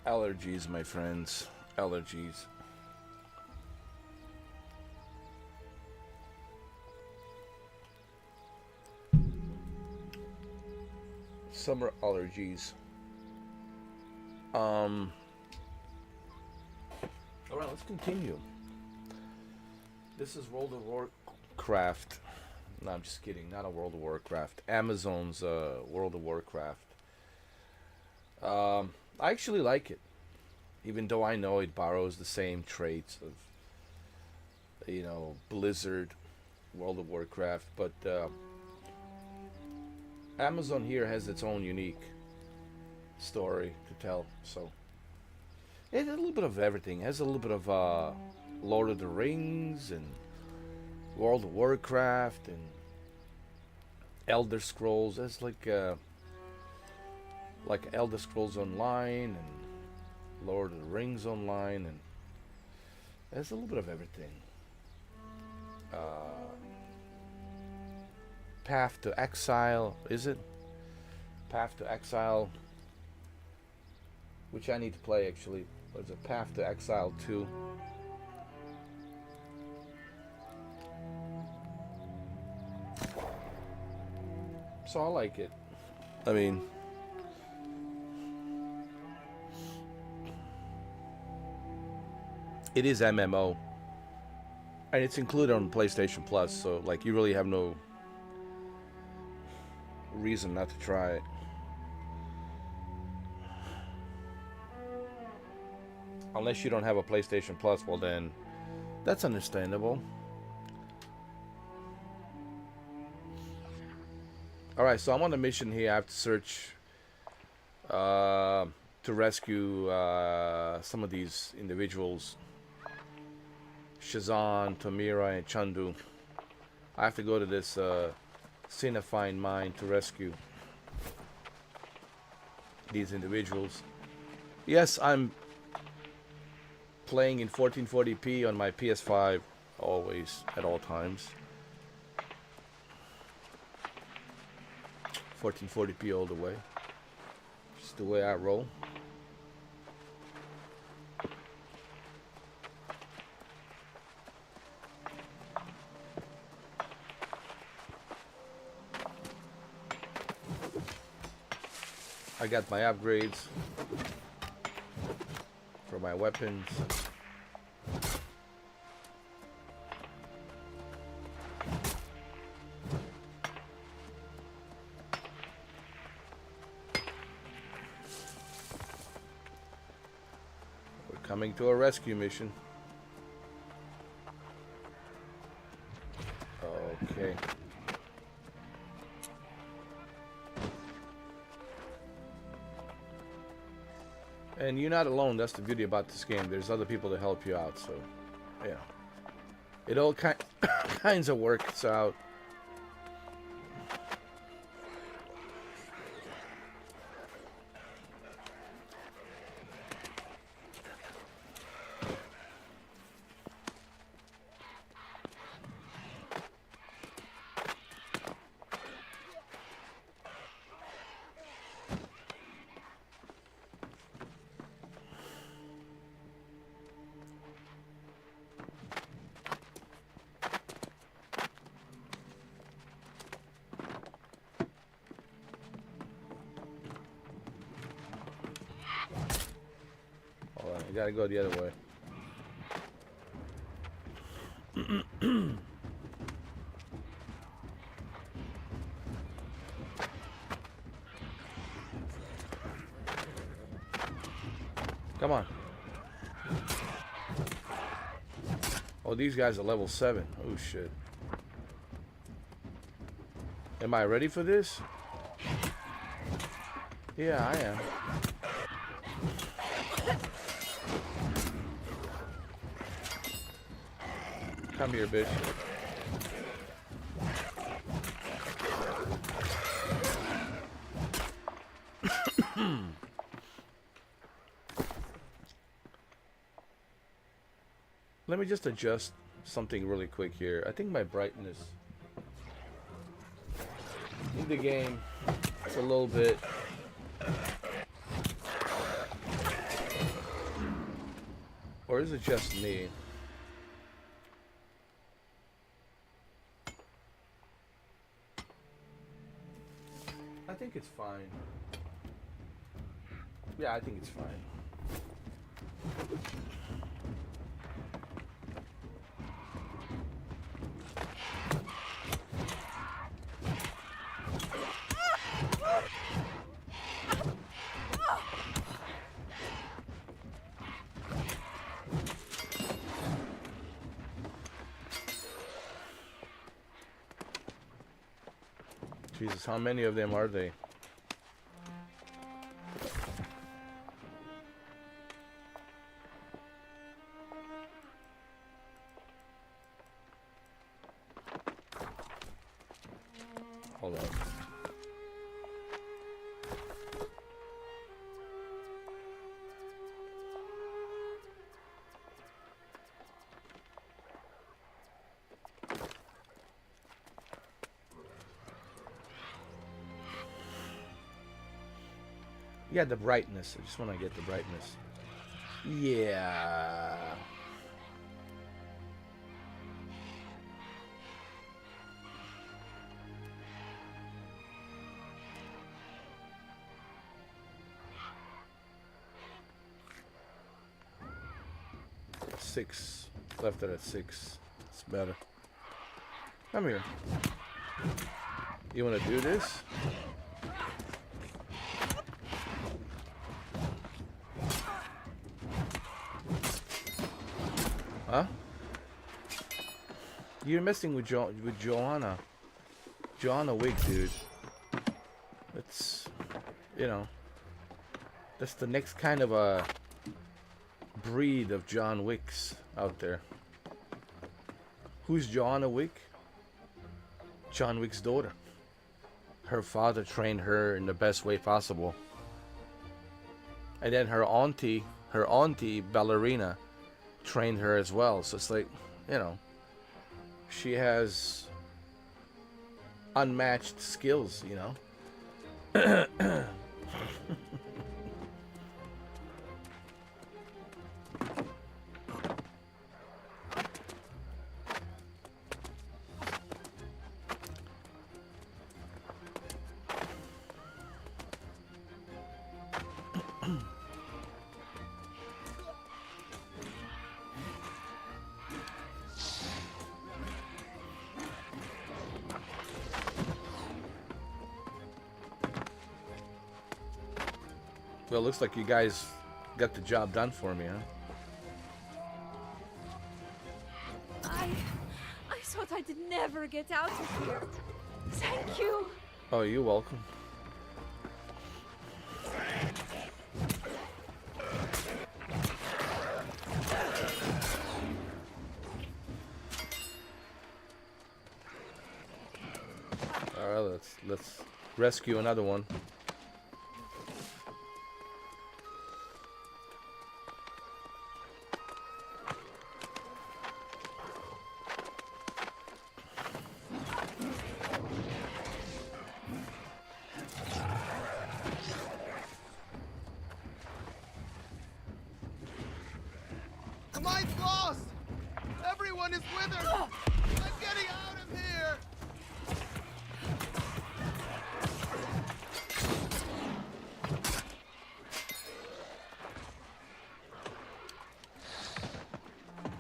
Allergies, my friends. Allergies. Summer allergies. Alright, let's continue. This is World of Warcraft. No, I'm just kidding. Not a World of Warcraft. Amazon's World of Warcraft. I actually like it, even though I know it borrows the same traits of, Blizzard, World of Warcraft. But Amazon here has its own unique story to tell. So it has a little bit of everything. It has a little bit of Lord of the Rings and World of Warcraft and Elder Scrolls. It's like Elder Scrolls Online and Lord of the Rings Online, and there's a little bit of everything. Uh, Path to Exile, is it? Path to Exile, which I need to play actually. There's a Path to Exile 2. So I like it. I mean, it is MMO, and it's included on PlayStation Plus, so like you really have no reason not to try it. Unless you don't have a PlayStation Plus, well then that's understandable. Alright, so I'm on a mission here. I have to search to rescue some of these individuals. Shazan, Tamira, and Chandu. I have to go to this Cinnifine mine to rescue these individuals. Yes, I'm playing in 1440p on my PS5 always, at all times. 1440p all the way. Just the way I roll. I got my upgrades for my weapons. We're coming to a rescue mission. Okay. And you're not alone. That's the beauty about this game. There's other people to help you out. So, yeah. It all kinds of works out. I gotta go the other way. Come on. Oh, these guys are level 7. Oh, shit. Am I ready for this? Yeah, I am. Come here, bitch. Let me just adjust something really quick here. I think my brightness in the game is a little bit Or is it just me? I think it's fine. Yeah, I think it's fine. Jesus, how many of them are they? Hold on. Yeah, the brightness. I just want to get the brightness. Yeah. Six. Left it at 6. It's better. Come here. You want to do this? Huh? You're messing with Joanna. Joanna Wick, dude. It's, you know, that's the next kind of a breed of John Wicks out there. Who's Joanna Wick? John Wick's daughter. Her father trained her in the best way possible. And then her auntie ballerina trained her as well. So it's like, you know, she has unmatched skills, you know. Well, it looks like you guys got the job done for me, huh? I thought I'd never get out of here. Thank you. Oh, you're welcome. All right, let's rescue another one.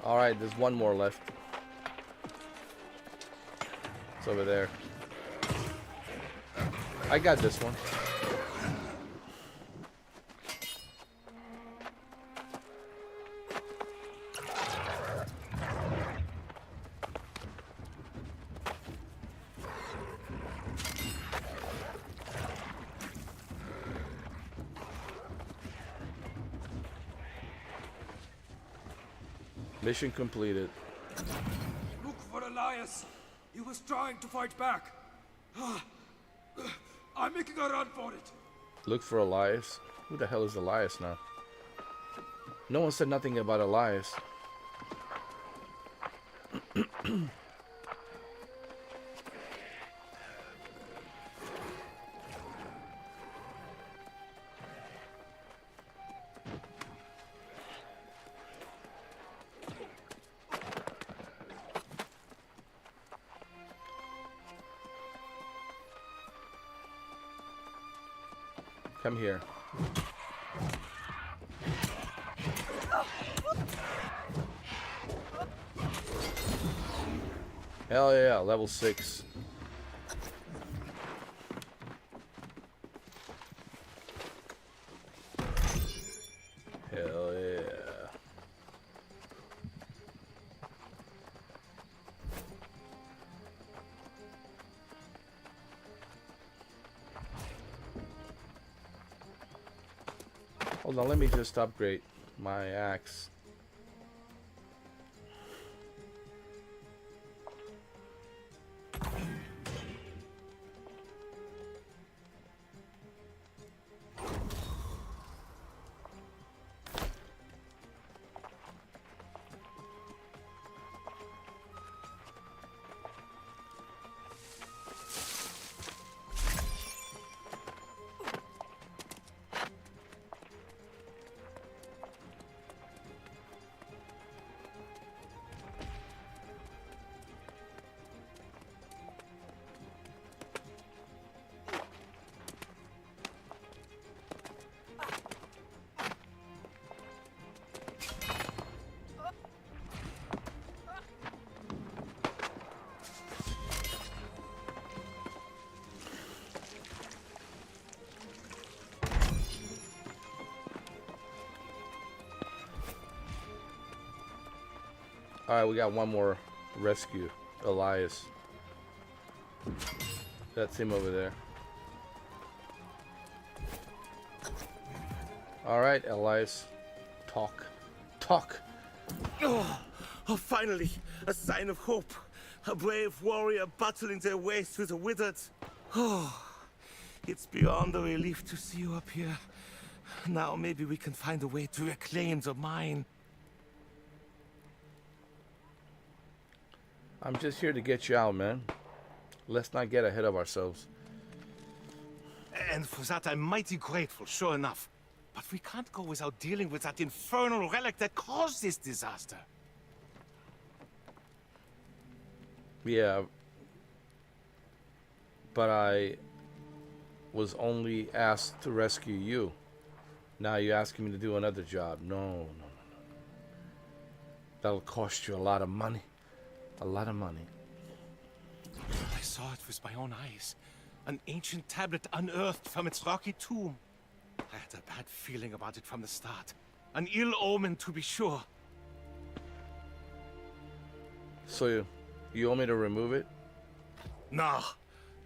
Alright, there's one more left. It's over there. I got this one. Mission completed. Look for Elias. He was trying to fight back. I'm making a run for it. Look for Elias? Who the hell is Elias now? No one said nothing about Elias. Come here. Hell yeah, level 6. Hell yeah. Hold on, let me just upgrade my axe. Alright, we got one more rescue. Elias. That's him over there. Alright, Elias. Talk. Talk. Oh, finally, a sign of hope. A brave warrior battling their way through the withered. Oh, it's beyond a relief to see you up here. Now maybe we can find a way to reclaim the mine. I'm just here to get you out, man. Let's not get ahead of ourselves. And for that I'm mighty grateful, sure enough. But we can't go without dealing with that infernal relic that caused this disaster. Yeah. But I was only asked to rescue you. Now you're asking me to do another job. No. That'll cost you a lot of money. A lot of money. I saw it with my own eyes. An ancient tablet unearthed from its rocky tomb. I had a bad feeling about it from the start. An ill omen, to be sure. So you want me to remove it? No.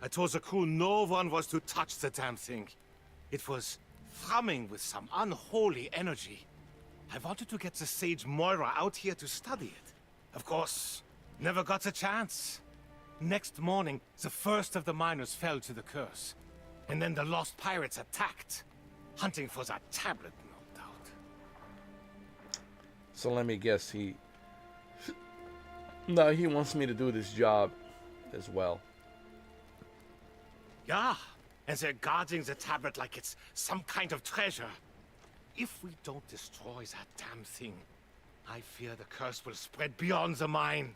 I told the crew no one was to touch the damn thing. It was thrumming with some unholy energy. I wanted to get the sage Moira out here to study it. Of course, never got a chance. Next morning, the first of the miners fell to the curse. And then the lost pirates attacked. Hunting for that tablet, no doubt. So let me guess, No, he wants me to do this job as well. Yeah, and they're guarding the tablet like it's some kind of treasure. If we don't destroy that damn thing, I fear the curse will spread beyond the mine.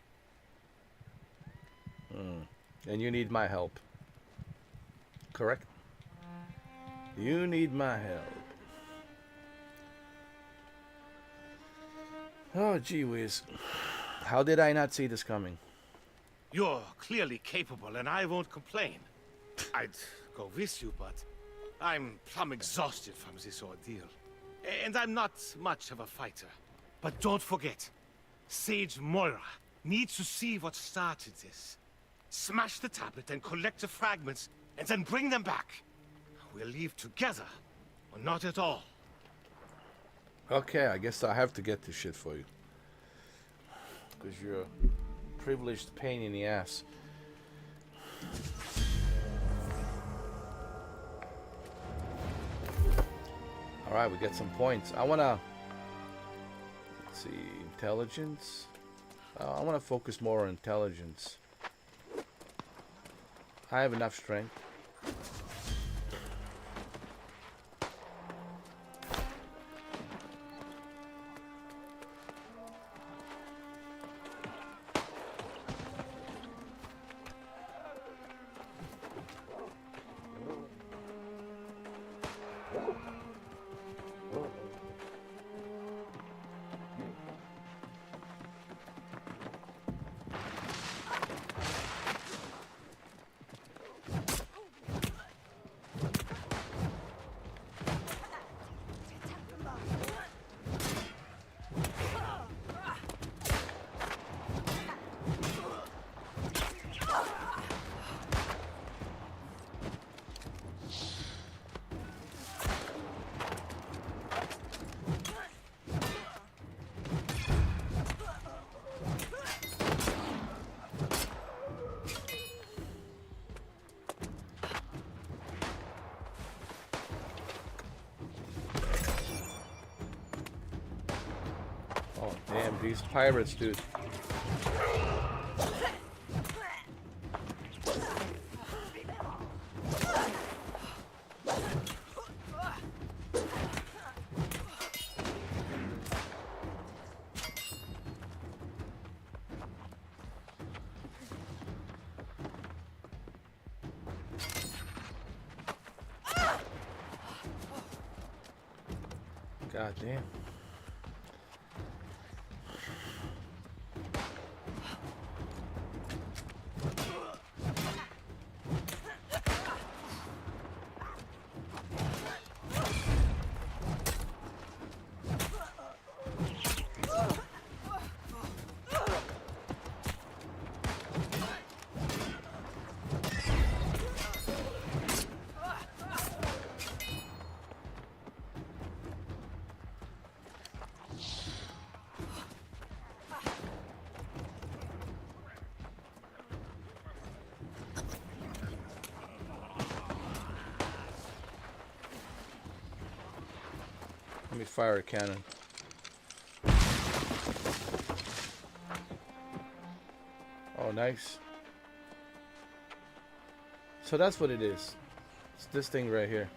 And you need my help. Correct? You need my help. Oh, gee whiz. How did I not see this coming? You're clearly capable, and I won't complain. I'd go with you, but I'm plumb exhausted from this ordeal. And I'm not much of a fighter. But don't forget, Sage Moira needs to see what started this. Smash the tablet and collect the fragments, and then bring them back. We'll leave together, or not at all. Okay, I guess I have to get this shit for you. Because you're a privileged pain in the ass. Alright, we get some points. I wanna... Let's see, intelligence. I wanna focus more on intelligence. I have enough strength. These pirates, dude. God damn. Let me fire a cannon. Oh, nice. So that's what it is. It's this thing right here.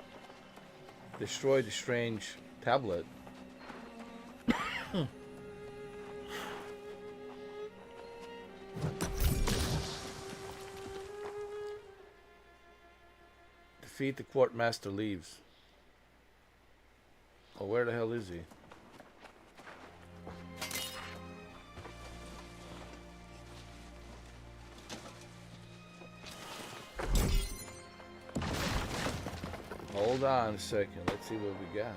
Destroy the strange tablet. Defeat the Quartermaster leaves. Oh, where the hell is he? Hold on a second. Let's see what we got.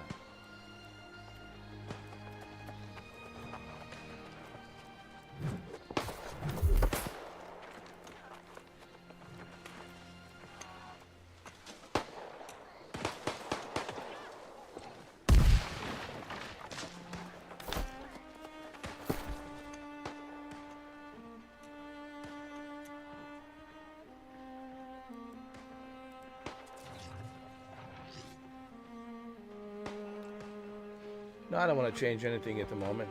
No, I don't want to change anything at the moment.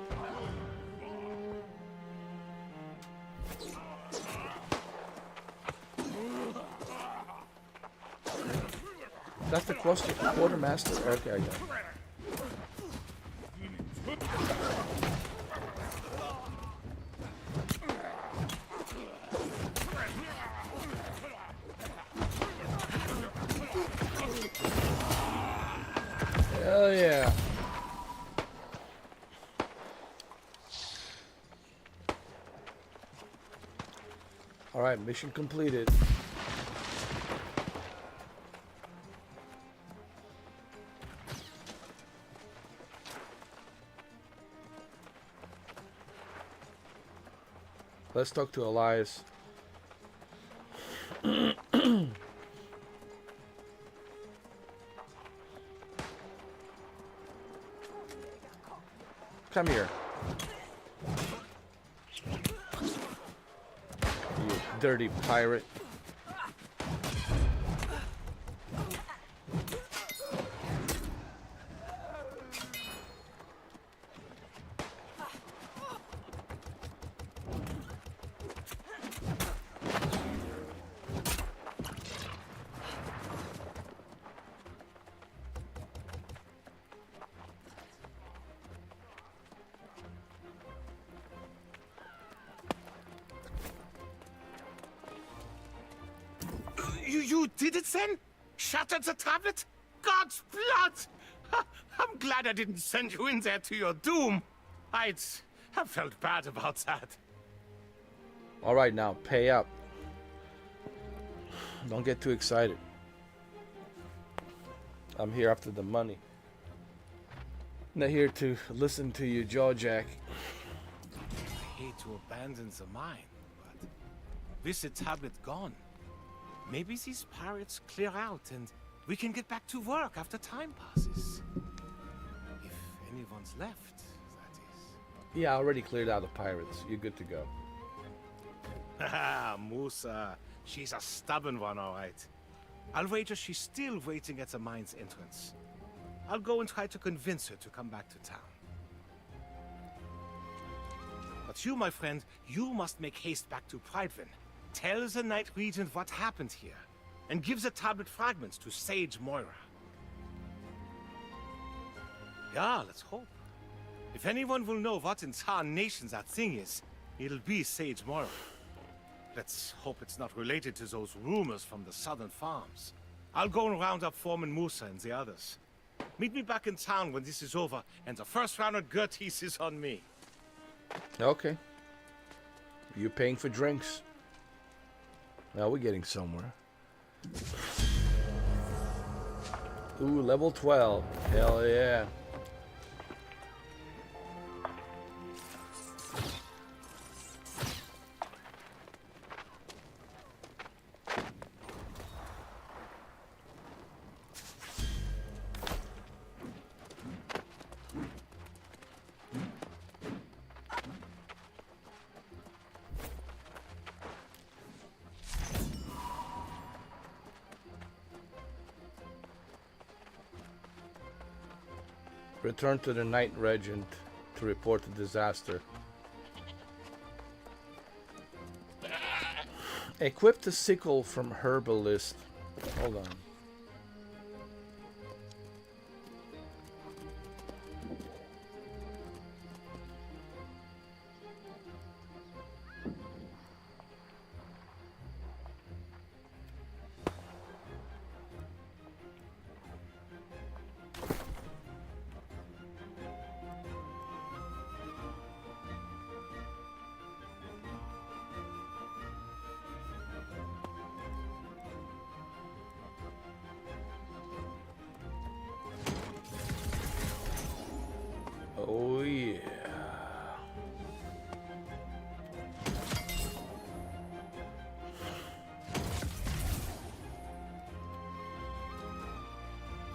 That's the quartermaster. Okay, I got it. Hell yeah. Alright, mission completed. Let's talk to Elias. Come here. You dirty pirate. You did it then? Shattered the tablet? God's blood! I'm glad I didn't send you in there to your doom. I'd have felt bad about that. Alright, now pay up. Don't get too excited. I'm here after the money. Not here to listen to you jaw jack. I hate to abandon the mine, but with the tablet gone, maybe these pirates clear out and we can get back to work after time passes. If anyone's left, that is. Yeah, I already cleared out the pirates. You're good to go. Haha, Musa. She's a stubborn one, all right. I'll wager she's still waiting at the mine's entrance. I'll go and try to convince her to come back to town. But you, my friend, you must make haste back to Pridevin. Tell the Knight Regent what happened here, and give the tablet fragments to Sage Moira. Yeah, let's hope. If anyone will know what in tarnation that thing is, it'll be Sage Moira. Let's hope it's not related to those rumors from the southern farms. I'll go and round up Foreman Musa and the others. Meet me back in town when this is over, and the first round of Gerties is on me. Okay. You're paying for drinks. Now we're getting somewhere. Ooh, level 12. Hell yeah. Return to the Knight Regent to report the disaster. Equip the sickle from herbalist. Hold on. Oh yeah.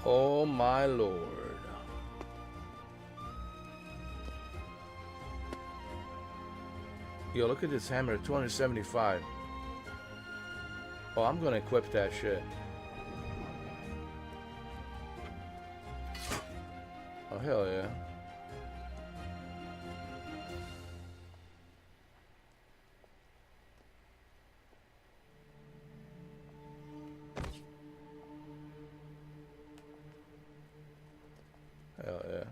Oh my lord. Yo, look at this hammer, 275. Oh, I'm gonna equip that shit. Oh hell yeah. Hell yeah.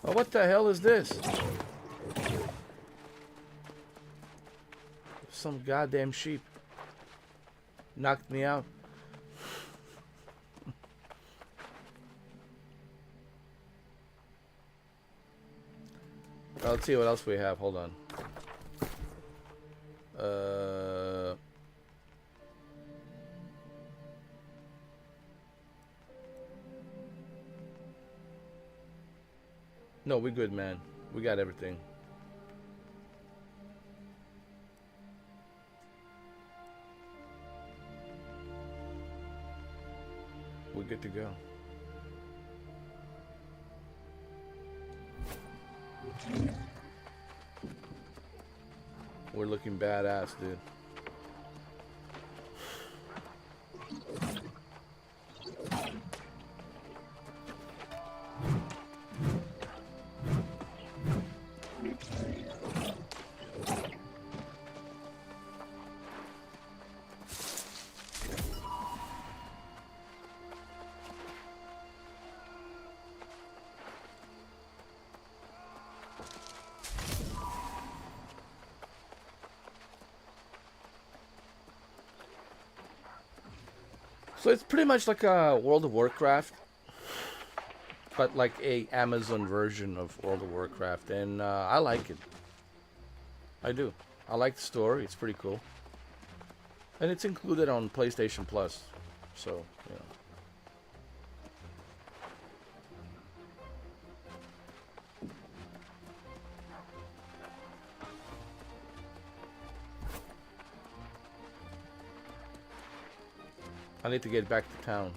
Oh, what the hell is this? Some goddamn sheep knocked me out. Let's see what else we have. Hold on. No, we good, man. We got everything. We're good to go. We're looking badass, dude. So it's pretty much like a World of Warcraft, but like a Amazon version of World of Warcraft, and I like it. I do. I like the story. It's pretty cool, and it's included on PlayStation Plus, so you know. I need to get back to town.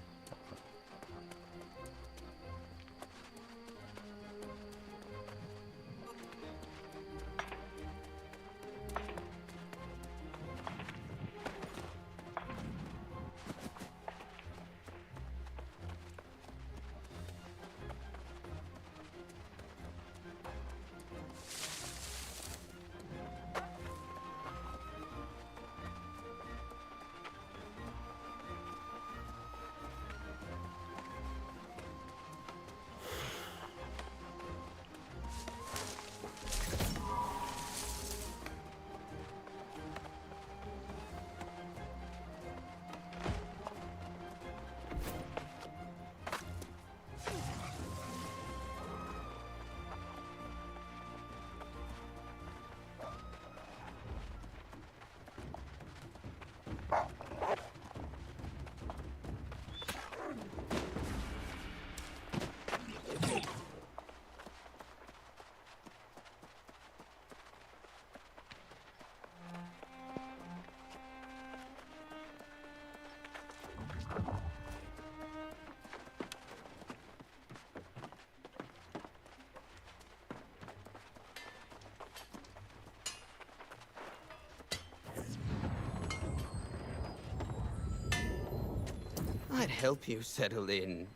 I'd help you settle in.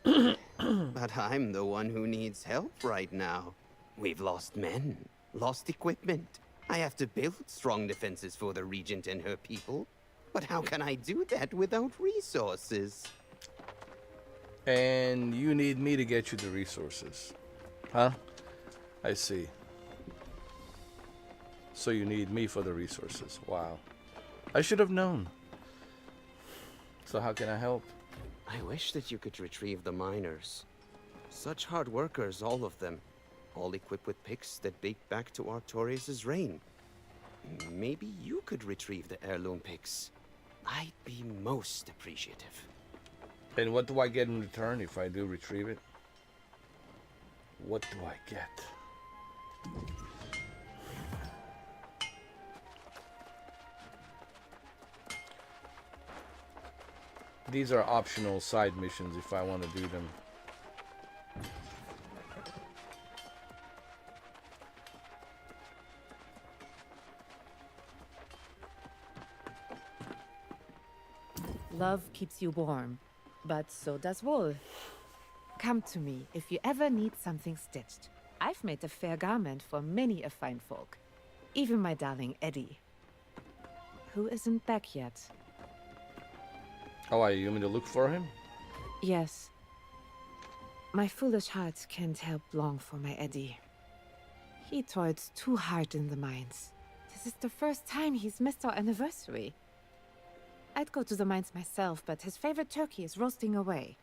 But I'm the one who needs help right now. We've lost men, lost equipment. I have to build strong defenses for the Regent and her people. But how can I do that without resources? And you need me to get you the resources. Huh? I see. So you need me for the resources. Wow. I should have known. So how can I help? I wish that you could retrieve the miners. Such hard workers, all of them. All equipped with picks that date back to Artorias' reign. Maybe you could retrieve the heirloom picks. I'd be most appreciative. And what do I get in return if I do retrieve it? What do I get? These are optional side missions if I want to do them. Love keeps you warm, but so does wool. Come to me if you ever need something stitched. I've made a fair garment for many a fine folk. Even my darling Eddie, who isn't back yet. Oh, you want me to look for him? Yes. My foolish heart can't help long for my Eddie. He toiled too hard in the mines. This is the first time he's missed our anniversary. I'd go to the mines myself, but his favorite turkey is roasting away.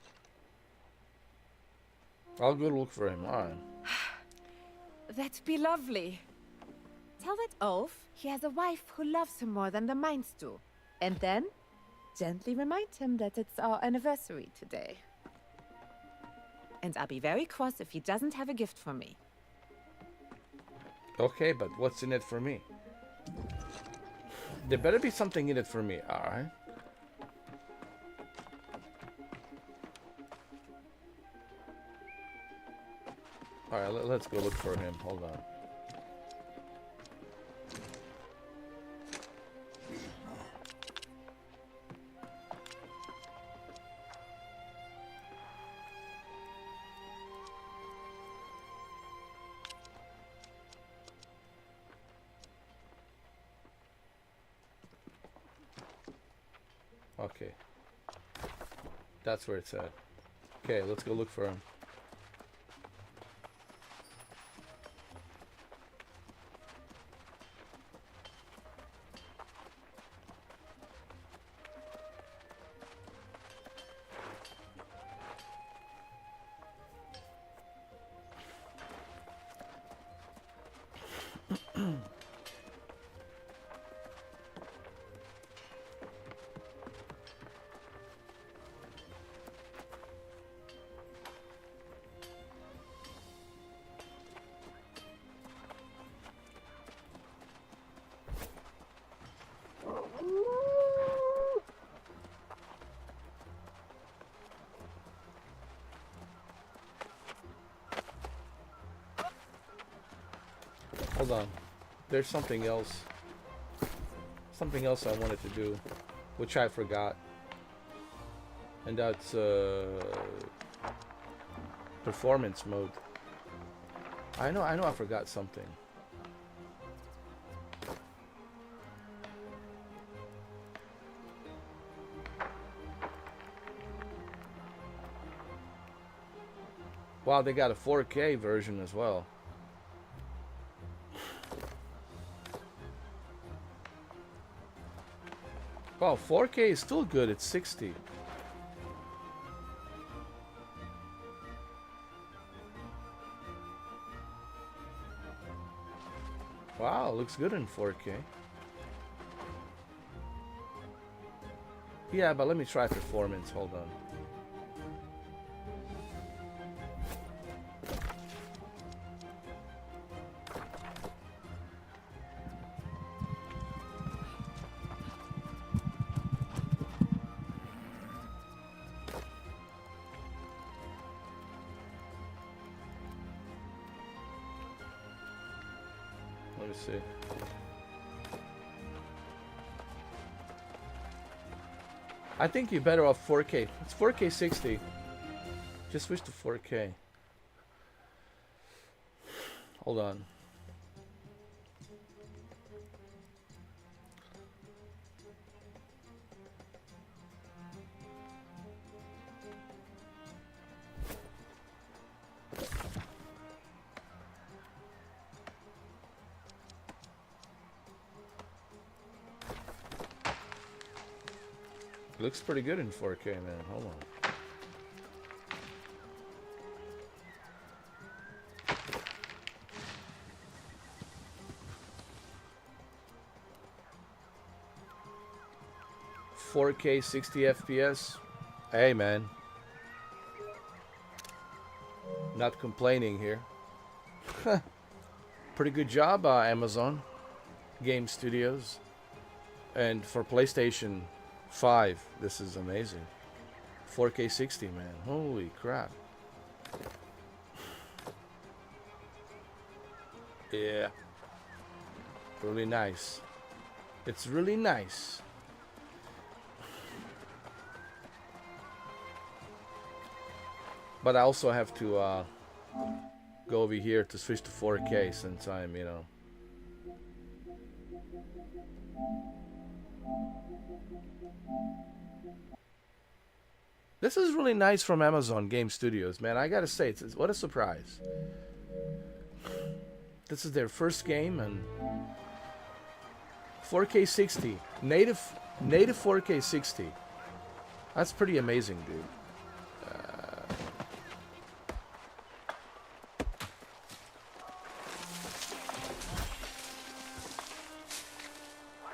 I'll go look for him. All right. That'd be lovely. Tell that oaf he has a wife who loves him more than the mines do. And then, gently remind him that it's our anniversary today. And I'll be very cross if he doesn't have a gift for me. Okay, but what's in it for me? There better be something in it for me, alright? Alright, let's go look for him. Hold on. Okay. That's where it's at. Okay, let's go look for him. Hold on. There's something else. Something else I wanted to do, which I forgot. And that's performance mode. I know I forgot something. Wow, they got a 4K version as well. Wow, 4K is still good. It's 60. Wow, looks good in 4K. Yeah, but let me try performance. Hold on. Let me see. I think you're better off 4K. It's 4K 60. Just switch to 4K. Hold on. Looks pretty good in 4K, man. Hold on. "4K 60 FPS." Hey, man. Not complaining here. Pretty good job, Amazon Game Studios. And for PlayStation 5, this is amazing. 4K 60, man. Holy crap. Yeah. Really nice. It's really nice. But I also have to go over here to switch to 4K since I'm, you know. This is really nice from Amazon Game Studios, man. I gotta say, what a surprise. This is their first game, and 4K 60, native 4K 60. That's pretty amazing, dude.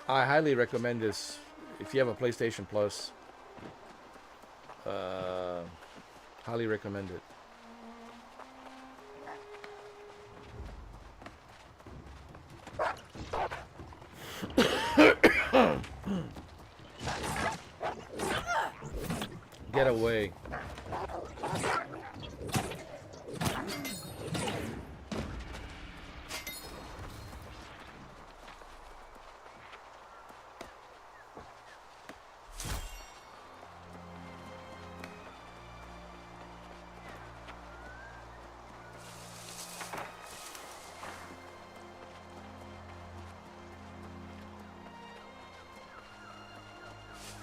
I highly recommend this if you have a PlayStation Plus. Highly recommend it. Get away.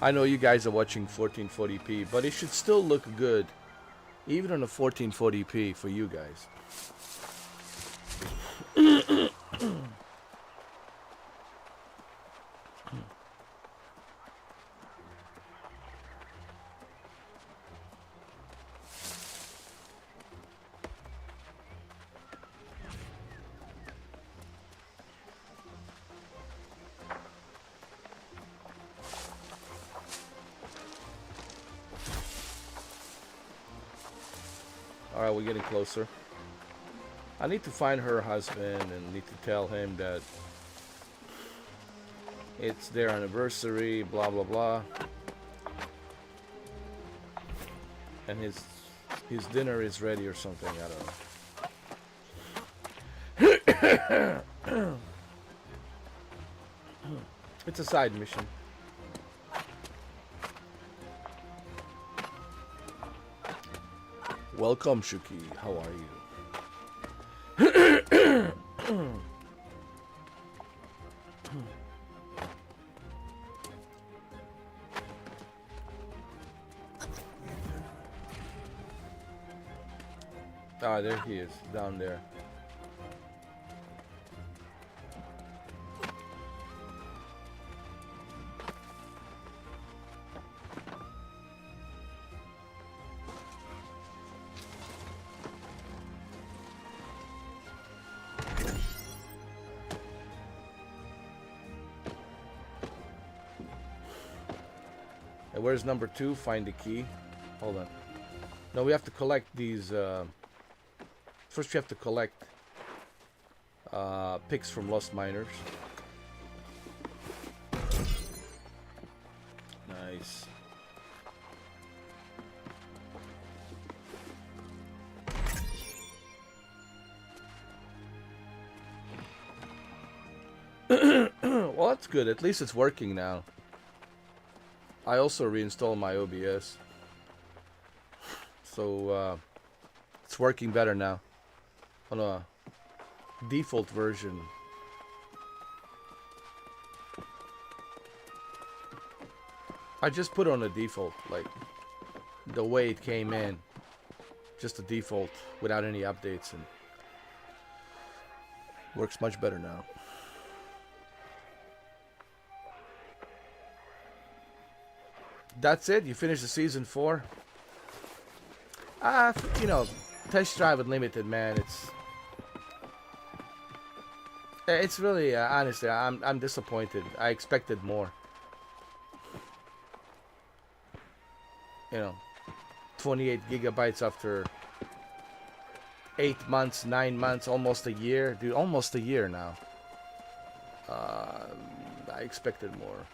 I know you guys are watching 1440p, but it should still look good, even on a 1440p for you guys. Alright, we're getting closer. I need to find her husband and need to tell him that it's their anniversary, blah blah blah. And his dinner is ready or something, I don't know. It's a side mission. Welcome, Shuki. How are you? Ah, there he is, down there. Where's number 2? Find the key. Hold on. No, we have to collect these. First, we have to collect picks from lost miners. Nice. Well, that's good. At least it's working now. I also reinstalled my OBS. So it's working better now on a default version. I just put on a default, like the way it came in, just a default without any updates, and works much better now. That's it. You finished the season 4. You know, Test Drive Unlimited, man. It's really honestly, I'm disappointed. I expected more. You know, 28 gigabytes after 8 months, 9 months, almost a year, dude. Almost a year now. I expected more.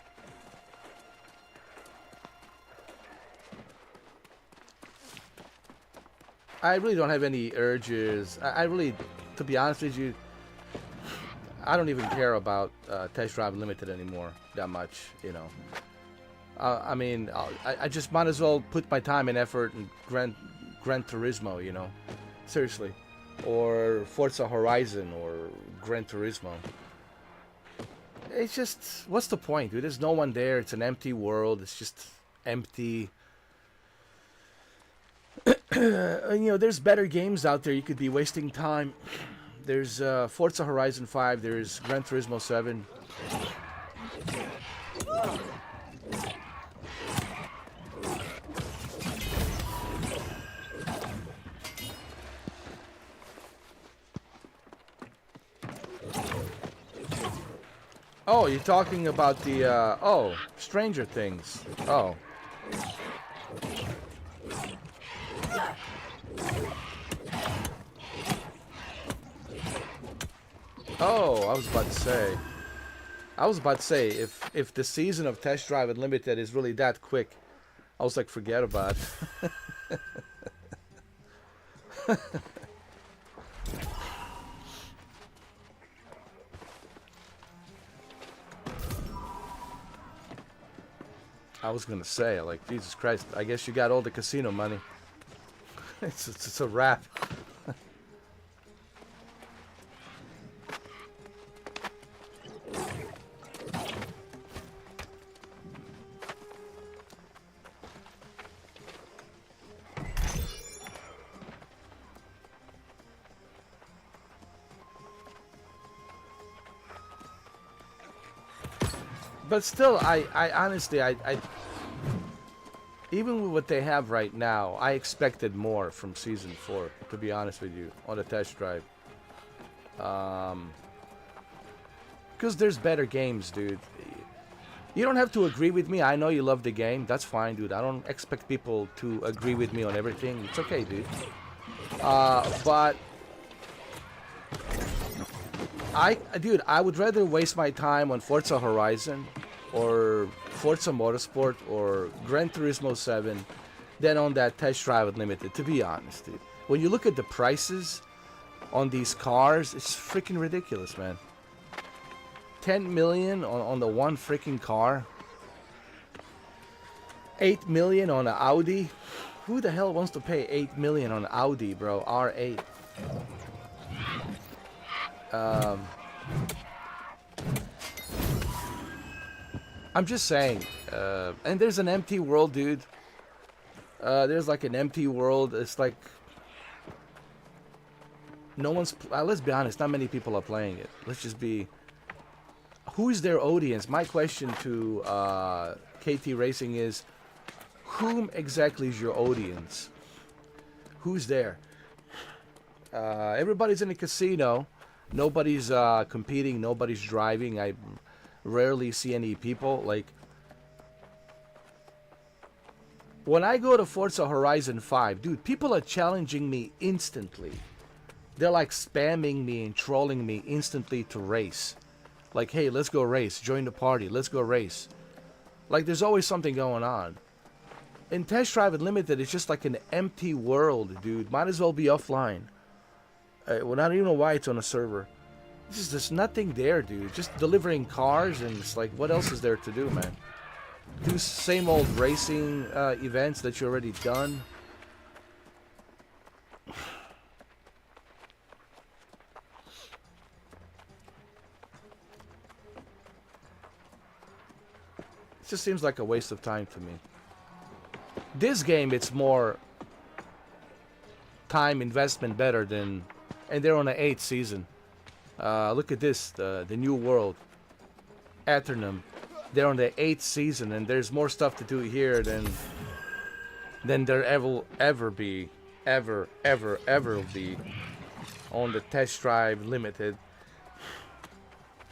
I really don't have any urges. I really, to be honest with you, I don't even care about Test Drive Limited anymore that much, you know. I mean, I just might as well put my time and effort in Gran Turismo, you know. Seriously. Or Forza Horizon or Gran Turismo. It's just, what's the point, dude? There's no one there. It's an empty world. It's just empty. You know, there's better games out there. You could be wasting time. There's Forza Horizon 5. There's Gran Turismo 7. Oh, you're talking about the, oh, Stranger Things. Oh. Oh, I was about to say, if the season of Test Drive Unlimited is really that quick, I was like, forget about it. I was gonna say, like, Jesus Christ, I guess you got all the casino money. It's a wrap. But still, I honestly, even with what they have right now, I expected more from Season 4, to be honest with you, on the test drive. Because there's better games, dude. You don't have to agree with me. I know you love the game. That's fine, dude. I don't expect people to agree with me on everything. It's okay, dude. But... Dude, I would rather waste my time on Forza Horizon or Forza Motorsport or Gran Turismo 7 than on that Test Drive Unlimited, to be honest, dude. When you look at the prices on these cars, it's freaking ridiculous, man. 10 million on the one freaking car. 8 million on an Audi. Who the hell wants to pay 8 million on an Audi, bro? R8. I'm just saying, and there's an empty world, dude. There's like an empty world. It's like no one's. Let's be honest, not many people are playing it. Let's just be. Who is their audience? My question to KT Racing is, whom exactly is your audience? Who's there? Everybody's in a casino. Nobody's competing. Nobody's driving. I rarely see any people. Like, when I go to Forza Horizon 5, dude, people are challenging me instantly. They're like spamming me and trolling me instantly to race. Like, hey, let's go race. Join the party. Let's go race. Like, there's always something going on. In Test Drive Unlimited, it's just like an empty world, dude. Might as well be offline. Well, I don't even know why it's on a server. There's nothing there, dude. Just delivering cars, and it's like, what else is there to do, man? do same old racing events that you already done. It just seems like a waste of time to me. This game, it's more time investment better than, and they're on the 8th season. Look at this, the new world, Aeternum. They're on the 8th season, and there's more stuff to do here than there ever be on the Test Drive Limited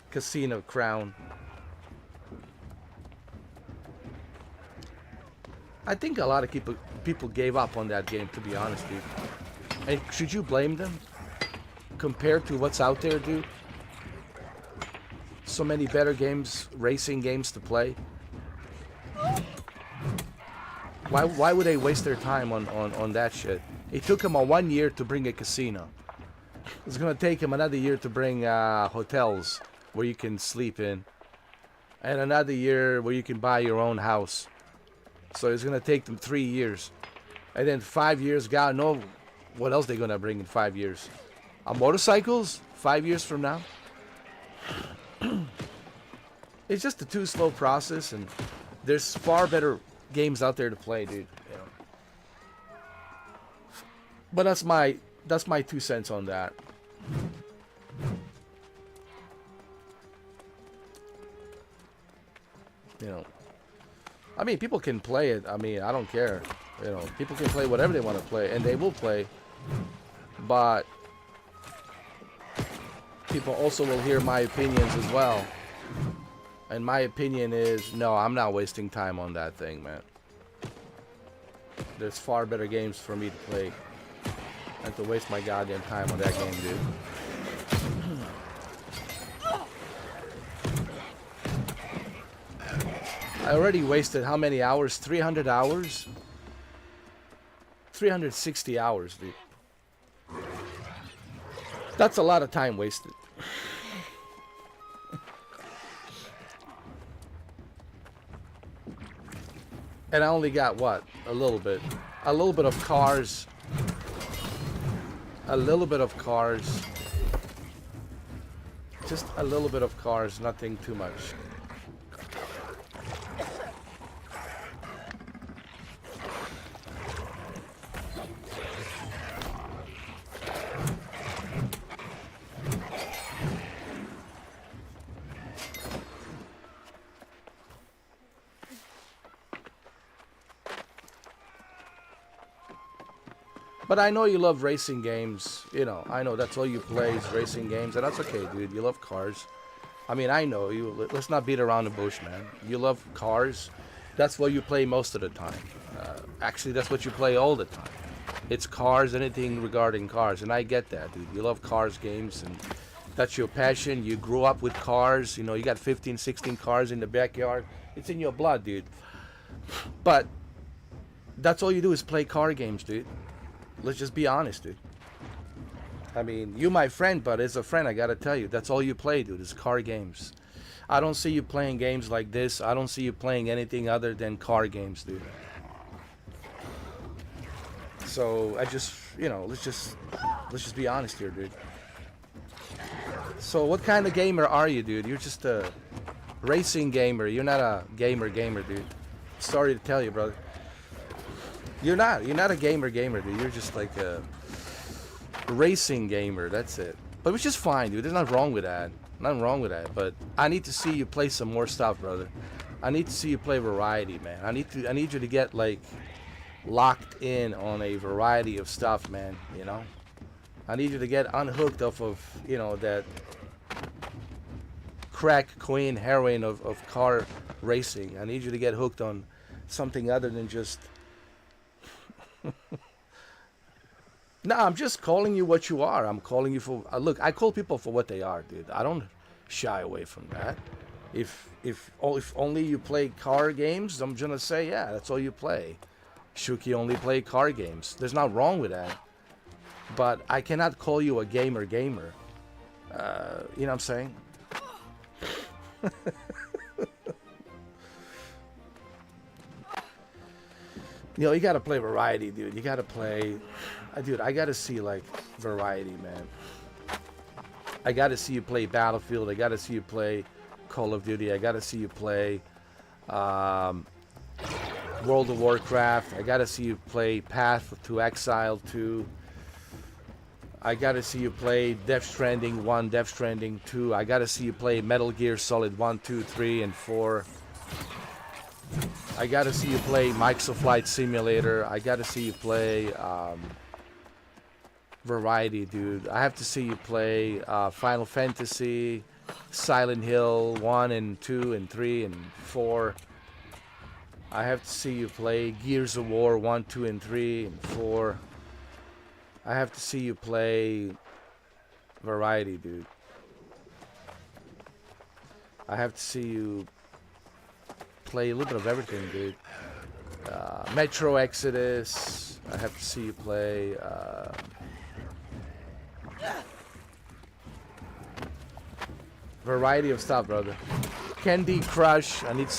Casino Crown. I think a lot of people gave up on that game, to be honest, dude. And should you blame them? Compared to what's out there, dude? So many better games, racing games to play. Why would they waste their time on that shit? It took them 1 year to bring a casino. It's gonna take them another year to bring hotels where you can sleep in. And another year where you can buy your own house. So it's gonna take them 3 years, and then 5 years. God knows what else they're gonna bring in 5 years. Motorcycles 5 years from now. It's just a too slow process, and there's far better games out there to play, dude. You know. But that's my 2 cents on that. You know. I mean, people can play it. I mean, I don't care. You know, people can play whatever they want to play, and they will play. But people also will hear my opinions as well. And my opinion is, no, I'm not wasting time on that thing, man. There's far better games for me to play than to waste my goddamn time on that game, dude. I already wasted how many hours? 300 hours? 360 hours, dude. That's a lot of time wasted. And I only got what? A little bit. A little bit of cars. A little bit of cars. Just a little bit of cars, nothing too much. But I know you love racing games. You know, I know that's all you play is racing games, and that's okay, dude. You love cars. I mean, I know you. Let's not beat around the bush, man. You love cars. That's what you play most of the time. Actually, that's what you play all the time. It's cars, anything regarding cars, and I get that, dude. You love cars games, and that's your passion. You grew up with cars. You know, you got 15, 16 cars in the backyard. It's in your blood, dude. But that's all you do is play car games, dude. Let's just be honest, dude. I mean, you my friend, but as a friend, I gotta tell you, that's all you play, dude, is car games. I don't see you playing games like this. I don't see you playing anything other than car games, dude. So, I just, you know, let's just be honest here, dude. So, what kind of gamer are you, dude? You're just a racing gamer. You're not a gamer, dude. Sorry to tell you, brother. You're not a gamer, dude. You're just like a racing gamer. That's it. But it's just fine, dude. There's nothing wrong with that. Nothing wrong with that. But I need to see you play some more stuff, brother. I need to see you play variety, man. I need you to get like locked in on a variety of stuff, man. You know. I need you to get unhooked off of, you know, that crack, cocaine, heroin of car racing. I need you to get hooked on something other than just. No, I'm just calling you what you are. I'm calling you for look. I call people for what they are, dude. I don't shy away from that. If only you play car games, I'm gonna say yeah, that's all you play. Shuki only play car games. There's nothing wrong with that. But I cannot call you a gamer. You know what I'm saying? You know, you gotta play variety, dude. You gotta play, dude. I gotta see like variety, man. I gotta see you play Battlefield. I gotta see you play Call of Duty. I gotta see you play World of Warcraft. I gotta see you play Path to Exile 2. I gotta see you play Death Stranding 1, Death Stranding 2. I gotta see you play Metal Gear Solid 1, 2, 3, and 4. I gotta see you play Microsoft Flight Simulator. I gotta see you play variety, dude. I have to see you play Final Fantasy, Silent Hill 1 and 2 and 3 and 4. I have to see you play Gears of War 1, 2, and 3 and 4. I have to see you play variety, dude. I have to see you play a little bit of everything, dude. Metro Exodus. I have to see you play variety of stuff, brother. Candy Crush. I need to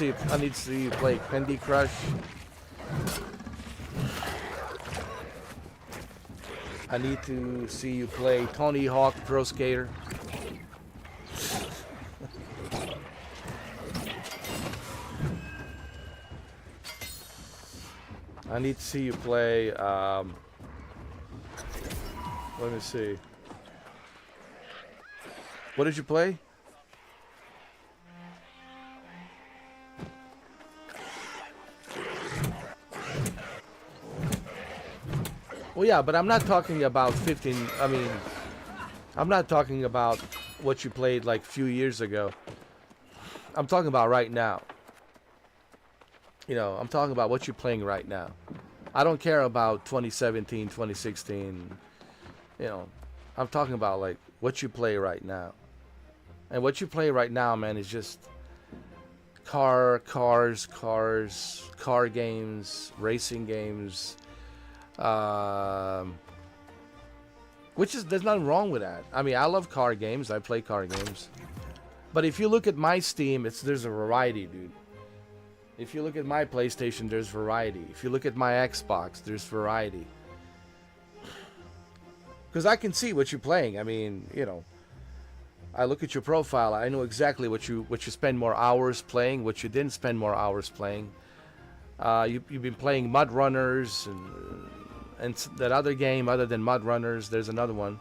see you play Candy Crush. I need to see you play Tony Hawk Pro Skater. I need to see you play, let me see. What did you play? Well, yeah, but I'm not talking about 15, I mean, I'm not talking about what you played like a few years ago. I'm talking about right now. You know, I'm talking about what you're playing right now. I don't care about 2017, 2016. You know, I'm talking about like what you play right now. And what you play right now, man, is just car games, racing games. Which is, there's nothing wrong with that. I mean, I love car games. I play car games. But if you look at my Steam, there's a variety, dude. If you look at my PlayStation, there's variety. If you look at my Xbox, there's variety. Because I can see what you're playing. I mean, you know, I look at your profile. I know exactly what you spend more hours playing, what you didn't spend more hours playing. You've been playing Mud Runners and that other game other than Mud Runners. There's another one.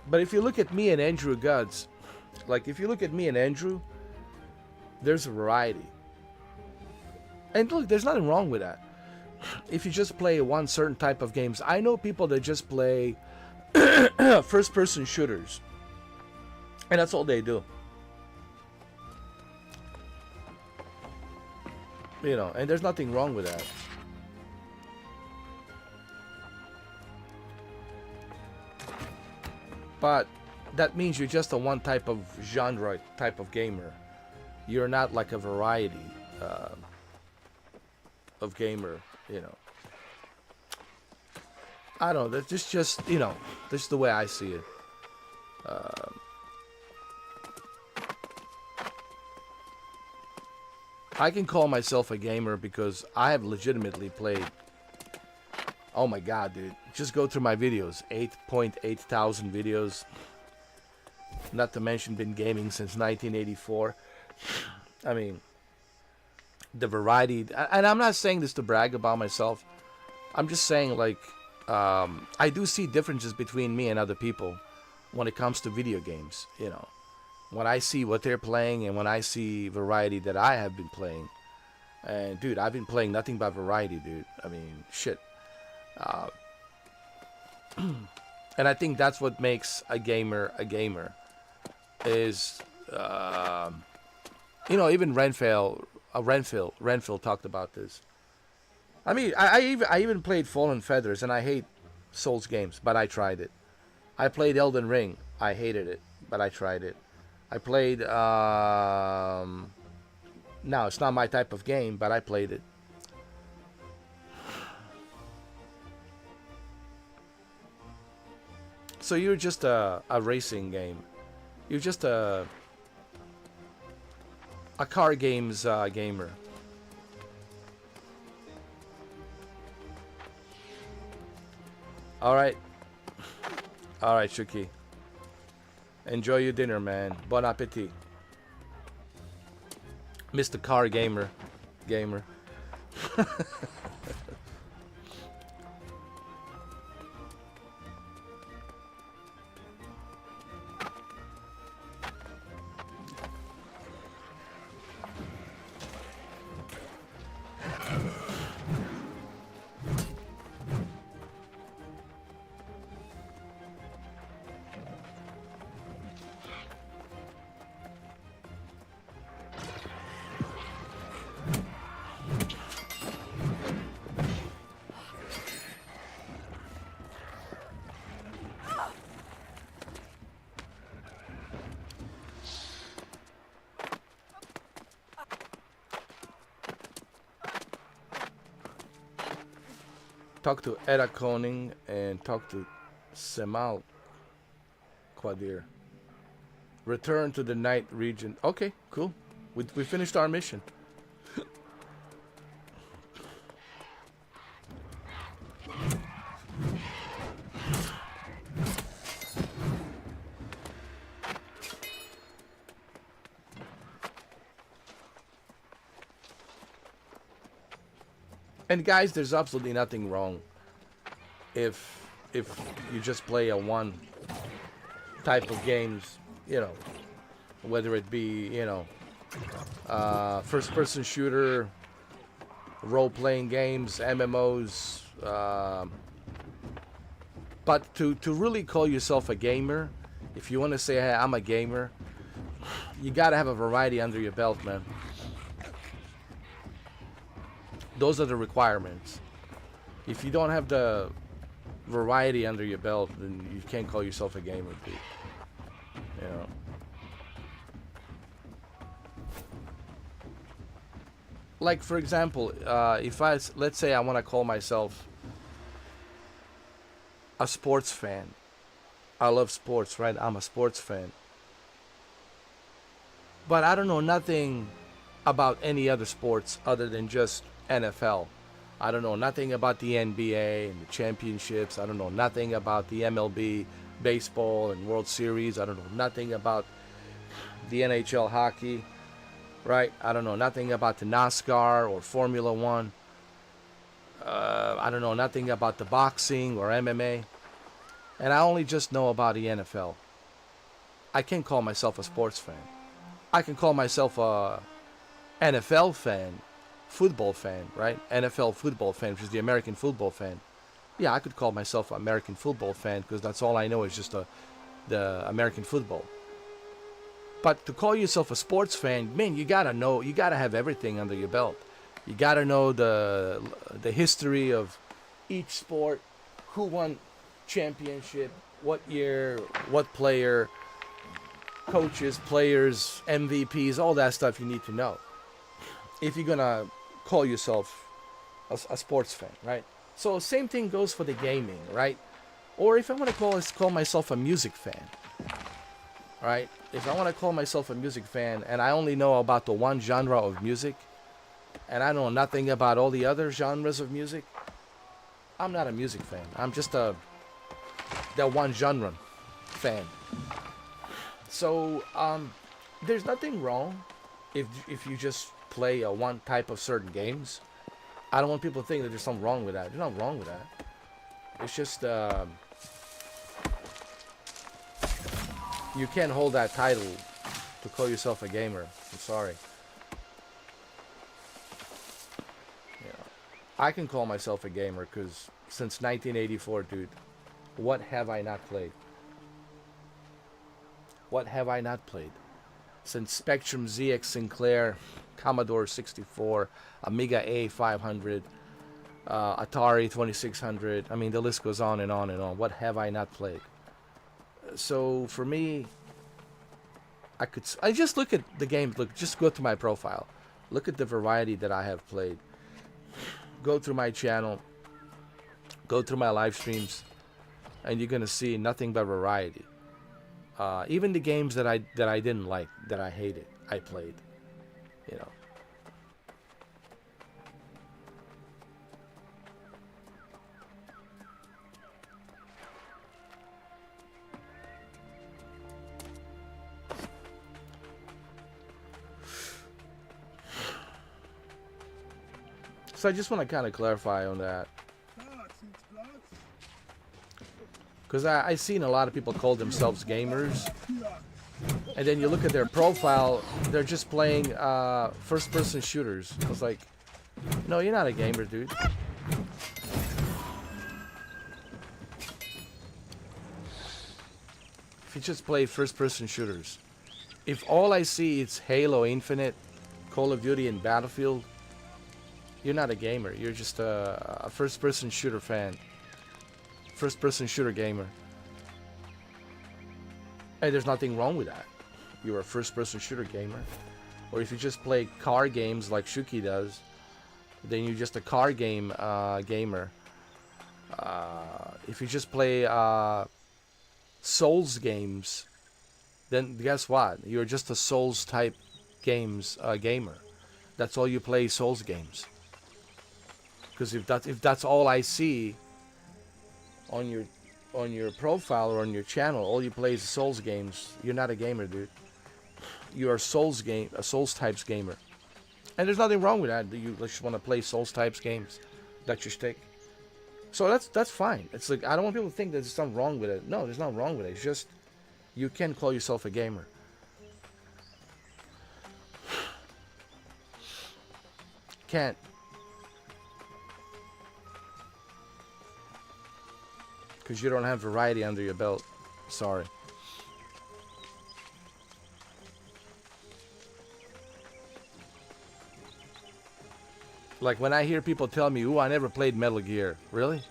But if you look at me and Andrew Guds, like if you look at me and Andrew, there's a variety. And look, there's nothing wrong with that. If you just play one certain type of games, I know people that just play first-person shooters, and that's all they do. You know, and there's nothing wrong with that. But that means you're just a one type of genre type of gamer. You're not like a variety of gamer, you know. I don't know, that's just, you know, this is the way I see it. I can call myself a gamer because I have legitimately played, oh my god, dude, just go through my videos, 8.8 thousand videos, not to mention been gaming since 1984. I mean, the variety, and I'm not saying this to brag about myself, I'm just saying, like, I do see differences between me and other people when it comes to video games, you know. When I see what they're playing and when I see variety that I have been playing. And, dude, I've been playing nothing but variety, dude. I mean, shit. And I think that's what makes a gamer is, you know, even Renfield talked about this. I mean, I even played Fallen Feathers, and I hate Souls games, but I tried it. I played Elden Ring. I hated it, but I tried it. I played, no, it's not my type of game, but I played it. So you're just a racing game. You're just a a car games gamer. All right, Shuki. Enjoy your dinner, man. Bon appetit, Mr. Car Gamer. Talk to Edda Koning and talk to Semal Quadir. Return to the night region. Okay, cool. We finished our mission. And guys, there's absolutely nothing wrong if you just play a one type of games, you know, whether it be, you know, first-person shooter, role-playing games, MMOs, but to really call yourself a gamer, if you want to say, hey, I'm a gamer, you gotta have a variety under your belt, man. Those are the requirements. If you don't have the variety under your belt, then you can't call yourself a gamer, dude. You know. Like, for example, if let's say I want to call myself a sports fan. I love sports, right? I'm a sports fan. But I don't know nothing about any other sports other than just NFL. I don't know nothing about the NBA and the championships. I don't know nothing about the MLB baseball and World Series. I don't know nothing about the NHL hockey, right? I don't know nothing about the NASCAR or Formula One. I don't know nothing about the boxing or MMA. And I only just know about the NFL. I can't call myself a sports fan. I can call myself a NFL fan, football fan, right? NFL football fan, which is the American football fan. Yeah, I could call myself an American football fan because that's all I know is just the American football. But to call yourself a sports fan, man, you gotta know, you gotta have everything under your belt. You gotta know the history of each sport, who won championship, what year, what player, coaches, players, MVPs, all that stuff you need to know if you're gonna call yourself a sports fan, right? So same thing goes for the gaming, right? Or if I want to call myself a music fan, right? If I want to call myself a music fan and I only know about the one genre of music and I know nothing about all the other genres of music, I'm not a music fan. I'm just that one genre fan. So there's nothing wrong if you just play a one type of certain games. I don't want people to think that there's something wrong with that. There's nothing wrong with that. It's just you can't hold that title to call yourself a gamer. I'm sorry. Yeah, I can call myself a gamer because since 1984, dude, what have I not played? What have I not played? Since Spectrum ZX Sinclair, Commodore 64, Amiga A500, Atari 2600. I mean, the list goes on and on and on. What have I not played? So for me, I just look at the games. Look, just go to my profile. Look at the variety that I have played. Go through my channel. Go through my live streams, and you're gonna see nothing but variety. Even the games that I didn't like, that I hated, I played. you know. So I just want to kind of clarify on that. Because I've seen a lot of people call themselves gamers. And then you look at their profile, they're just playing first-person shooters. I was like, no, you're not a gamer, dude. If you just play first-person shooters. If all I see is Halo Infinite, Call of Duty, and Battlefield, you're not a gamer. You're just a first-person shooter fan. First-person shooter gamer. Hey, there's nothing wrong with that. You're a first-person shooter gamer. Or if you just play car games like Shuki does, then you're just a car game gamer. If you just play Souls games, then guess what? You're just a Souls type games gamer. That's all you play, Souls games. Because if that's all I see on your profile or on your channel, all you play is Souls games, you're not a gamer, dude. You're a Souls types gamer. And there's nothing wrong with that. You just want to play Souls types games. That's your stick. So that's fine. It's like, I don't want people to think that there's something wrong with it. No, there's nothing wrong with it. It's just you can call yourself a gamer. Can't. Because you don't have variety under your belt. Sorry. Like when I hear people tell me, ooh, I never played Metal Gear. Really?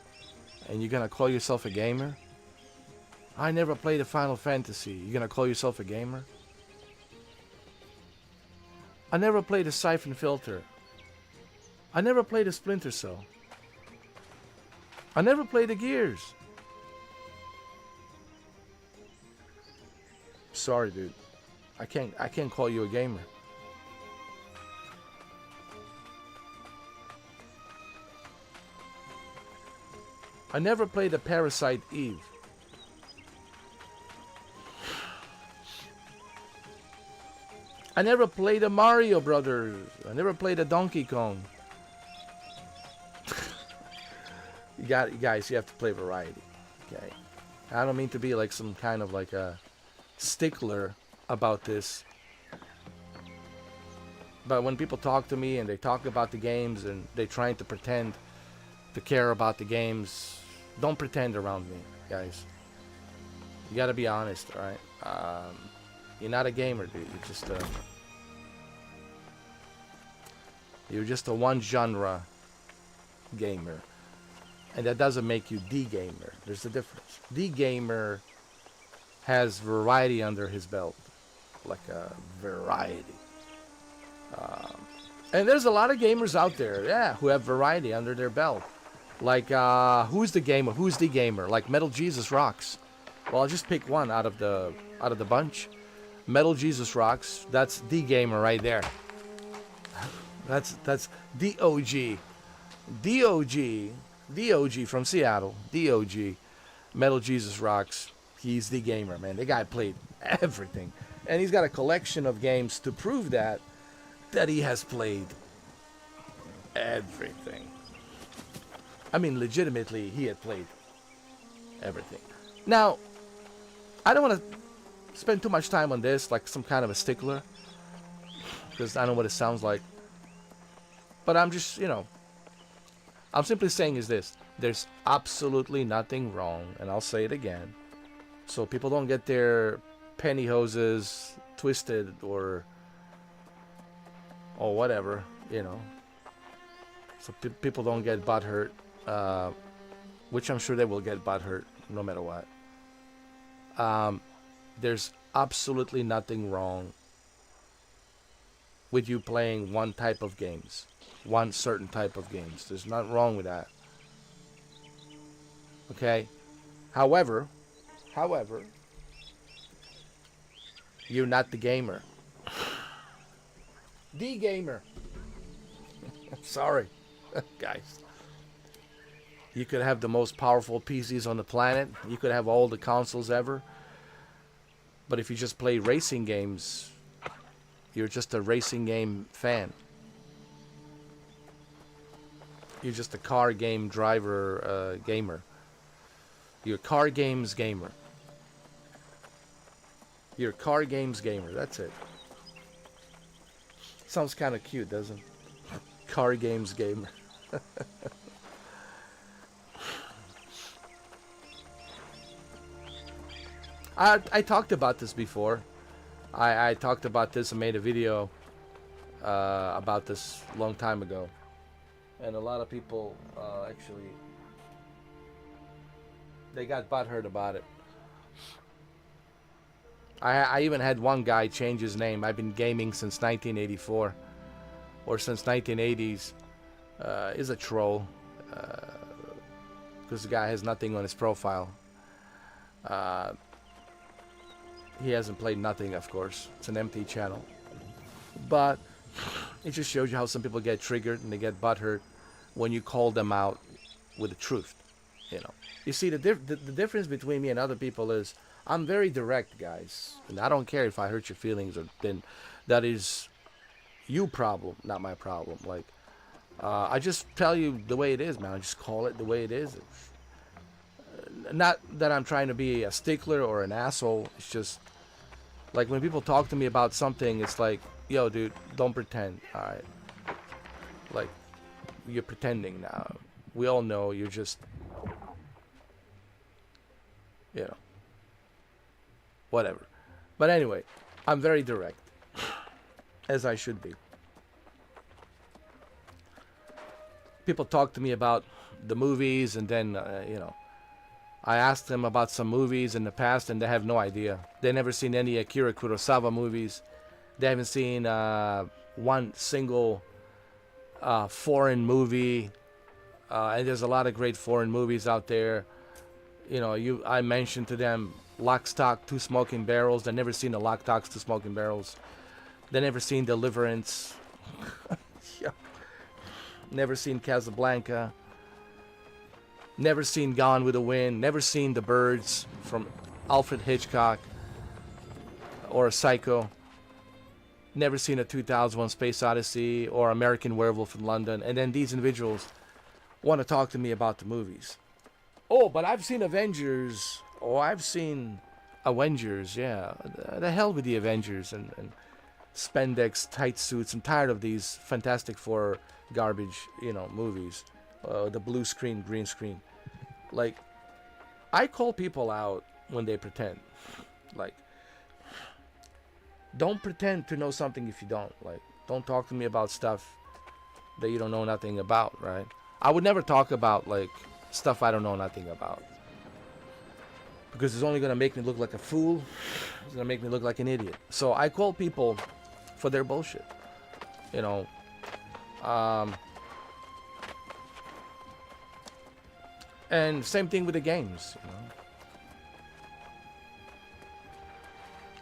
And you're going to call yourself a gamer? I never played a Final Fantasy. You're going to call yourself a gamer? I never played a Siphon Filter. I never played a Splinter Cell. I never played a Gears. Sorry, dude. I can't call you a gamer. I never played a Parasite Eve. I never played a Mario Brothers. I never played a Donkey Kong. You guys, you have to play variety. Okay. I don't mean to be like some kind of like a stickler about this, but when people talk to me and they talk about the games and they're trying to pretend to care about the games, don't pretend around me, guys. You gotta be honest, alright? You're not a gamer, dude. You're just a one genre gamer, and that doesn't make you the gamer. There's a difference. The gamer has variety under his belt, like a variety. And there's a lot of gamers out there, yeah, who have variety under their belt. Like, who's the gamer? Like Metal Jesus Rocks. Well, I'll just pick one out of the bunch. Metal Jesus Rocks. That's the gamer right there. That's the OG. DOG from Seattle. DOG. Metal Jesus Rocks. He's the gamer, man. The guy played everything. And he's got a collection of games to prove that he has played everything. I mean, legitimately, he had played everything. Now, I don't want to spend too much time on this, like some kind of a stickler, because I know what it sounds like. But I'm just, I'm simply saying is this. There's absolutely nothing wrong, and I'll say it again, so people don't get their pantyhoses twisted or whatever, so people don't get butthurt, which I'm sure they will get butthurt no matter what. There's absolutely nothing wrong with you playing one type of games, one certain type of games. There's nothing wrong with that. Okay? However, you're not the gamer. The gamer. Sorry, guys. You could have the most powerful PCs on the planet. You could have all the consoles ever. But if you just play racing games, you're just a racing game fan. You're just a car game driver gamer. You're a car games gamer. You're a car games gamer. That's it. Sounds kind of cute, doesn't it? Car games gamer. I talked about this before. I talked about this and made a video about this a long time ago. And a lot of people actually, they got butthurt about it. I even had one guy change his name. I've been gaming since 1984. Or since 1980s. Is a troll. Because the guy has nothing on his profile. He hasn't played nothing, of course. It's an empty channel. But it just shows you how some people get triggered and they get butthurt when you call them out with the truth. You know. You see, the difference between me and other people is I'm very direct, guys. And I don't care if I hurt your feelings or then that is you problem, not my problem. Like, I just tell you the way it is, man. I just call it the way it is. Not that I'm trying to be a stickler or an asshole. It's just like when people talk to me about something, it's like, yo, dude, don't pretend. All right, like you're pretending now. We all know you're just, you know, whatever. But anyway, I'm very direct, as I should be. People talk to me about the movies, and then you know, I asked them about some movies in the past, and they have no idea. They never seen any Akira Kurosawa movies. They haven't seen one single foreign movie. And there's a lot of great foreign movies out there. You know, I mentioned to them Lock, Stock, Two Smoking Barrels. They never seen the Lock, Stock, Two Smoking Barrels. They never seen Deliverance. Yeah. Never seen Casablanca. Never seen Gone with the Wind. Never seen The Birds from Alfred Hitchcock or Psycho. Never seen a 2001 Space Odyssey or American Werewolf in London. And then these individuals want to talk to me about the movies. Oh, but I've seen Avengers. Oh, I've seen Avengers, yeah. The hell with the Avengers and spandex tight suits. I'm tired of these Fantastic Four garbage, you know, movies. The blue screen, green screen. Like, I call people out when they pretend. Like, don't pretend to know something if you don't. Like, don't talk to me about stuff that you don't know nothing about, right? I would never talk about, like, stuff I don't know nothing about. Because it's only going to make me look like a fool. It's going to make me look like an idiot. So I call people for their bullshit. You know, and same thing with the games, you know.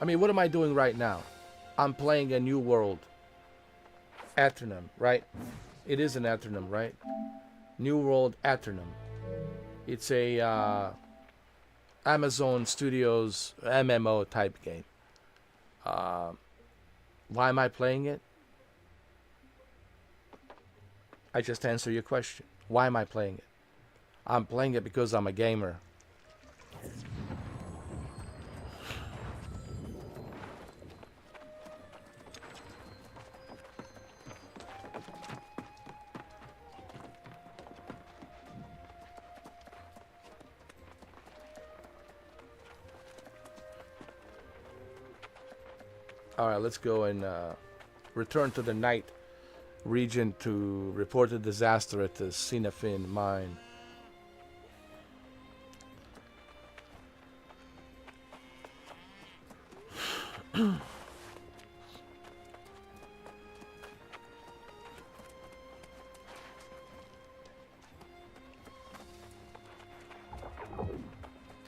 I mean, what am I doing right now? I'm playing a new world. Aeternum, right? It is an Aeternum, right? New World Aeternum. It's a Amazon Studios MMO type game. Why am I playing it? I just answer your question. Why am I playing it? I'm playing it because I'm a gamer. Alright, let's go and return to the night regent to report the disaster at the Sinafin mine. I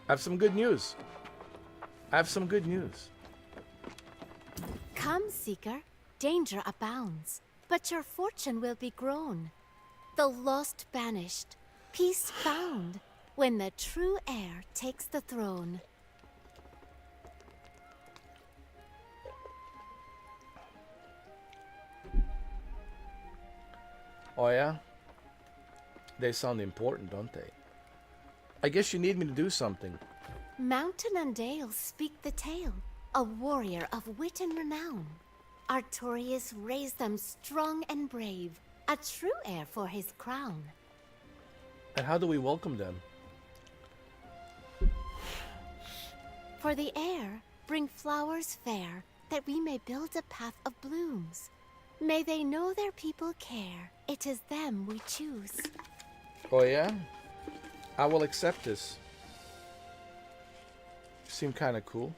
have some good news. I have some good news. Come, Seeker. danger abounds, but your fortune will be grown. The lost banished, peace found, when the true heir takes the throne. Oh yeah? They sound important, don't they? I guess you need me to do something. Mountain and dale speak the tale, a warrior of wit and renown. Artorius raised them strong and brave, a true heir for his crown. And how do we welcome them? For the heir, bring flowers fair, that we may build a path of blooms. May they know their people care, it is them we choose. Oh yeah? I will accept this. Seem kind of cool.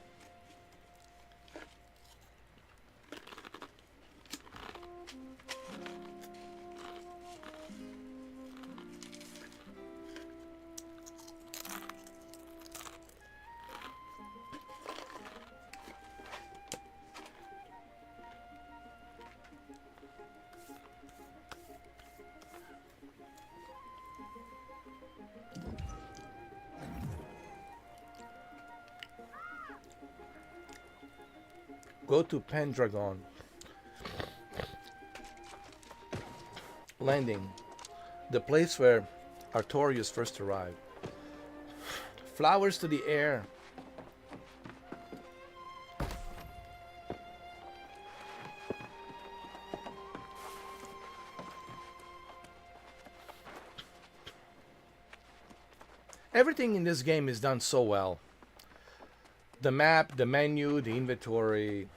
Go to Pendragon. Landing. The place where Artorius first arrived. Flowers to the air. Everything in this game is done so well. The map, the menu, the inventory,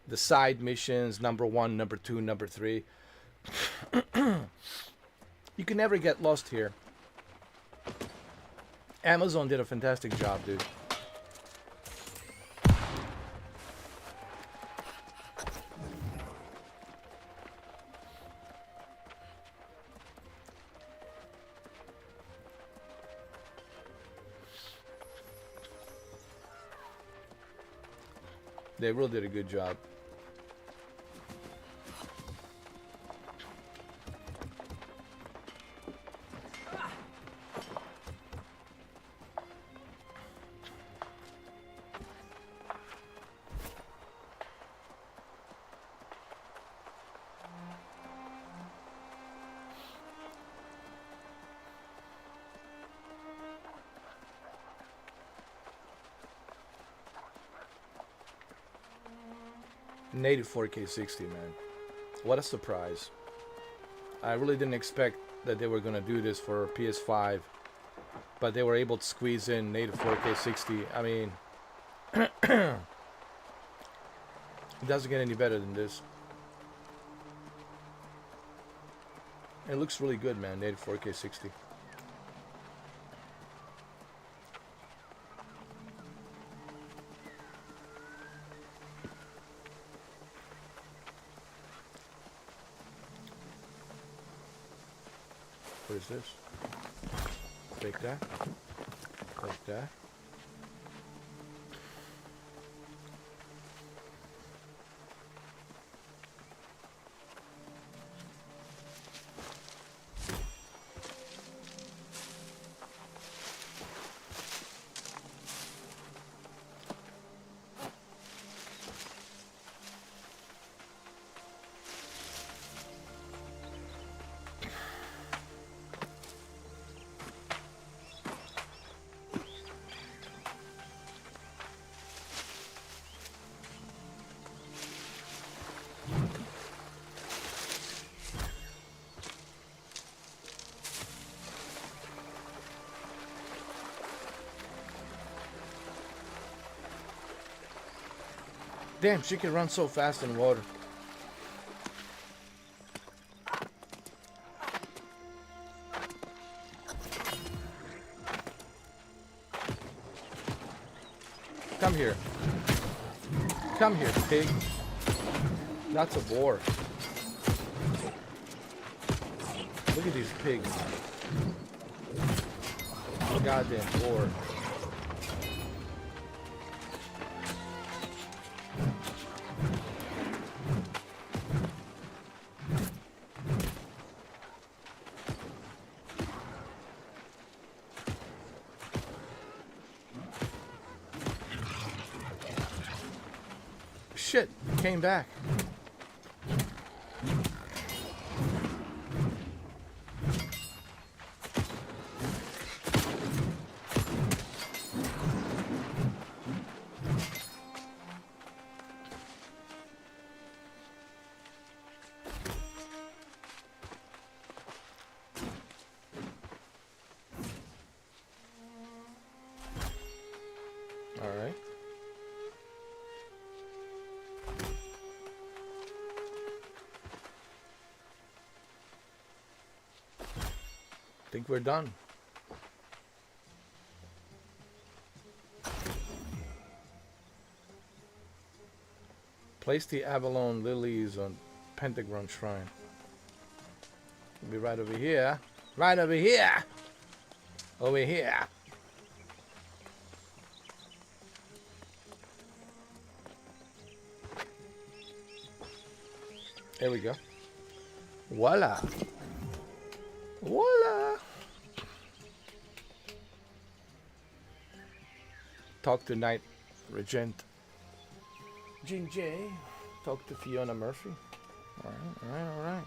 the side missions, number 1, number 2, number 3. You can never get lost here. Amazon did a fantastic job, dude. They really did a good job. Native 4K 60, man. What a surprise. I really didn't expect that they were going to do this for PS5, but they were able to squeeze in native 4K 60. I mean, it doesn't get any better than this. It looks really good, man, native 4K 60. What is this? Take that. Take that. Damn, she can run so fast in water. Come here. Come here, pig. That's a boar. Look at these pigs. Goddamn boar. shit, came back. All right. Think we're done. Place the Avalon lilies on Pentagram Shrine. It'll be right over here. Right over here. Over here. There we go. Voila. Voila. Talk to Knight Regent Jing J. Talk to Fiona Murphy. Alright.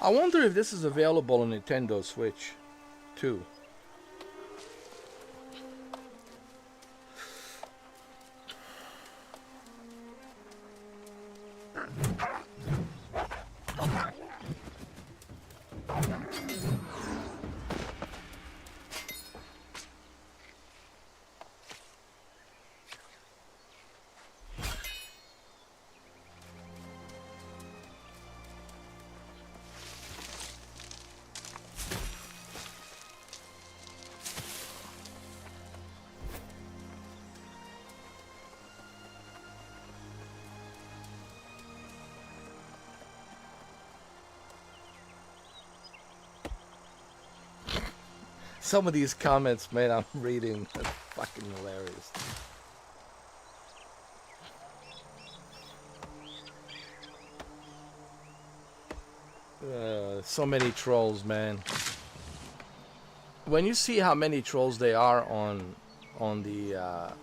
I wonder if this is available on Nintendo Switch too. Some of these comments, man, I'm reading, are fucking hilarious. So many trolls, man. When you see how many trolls they are on the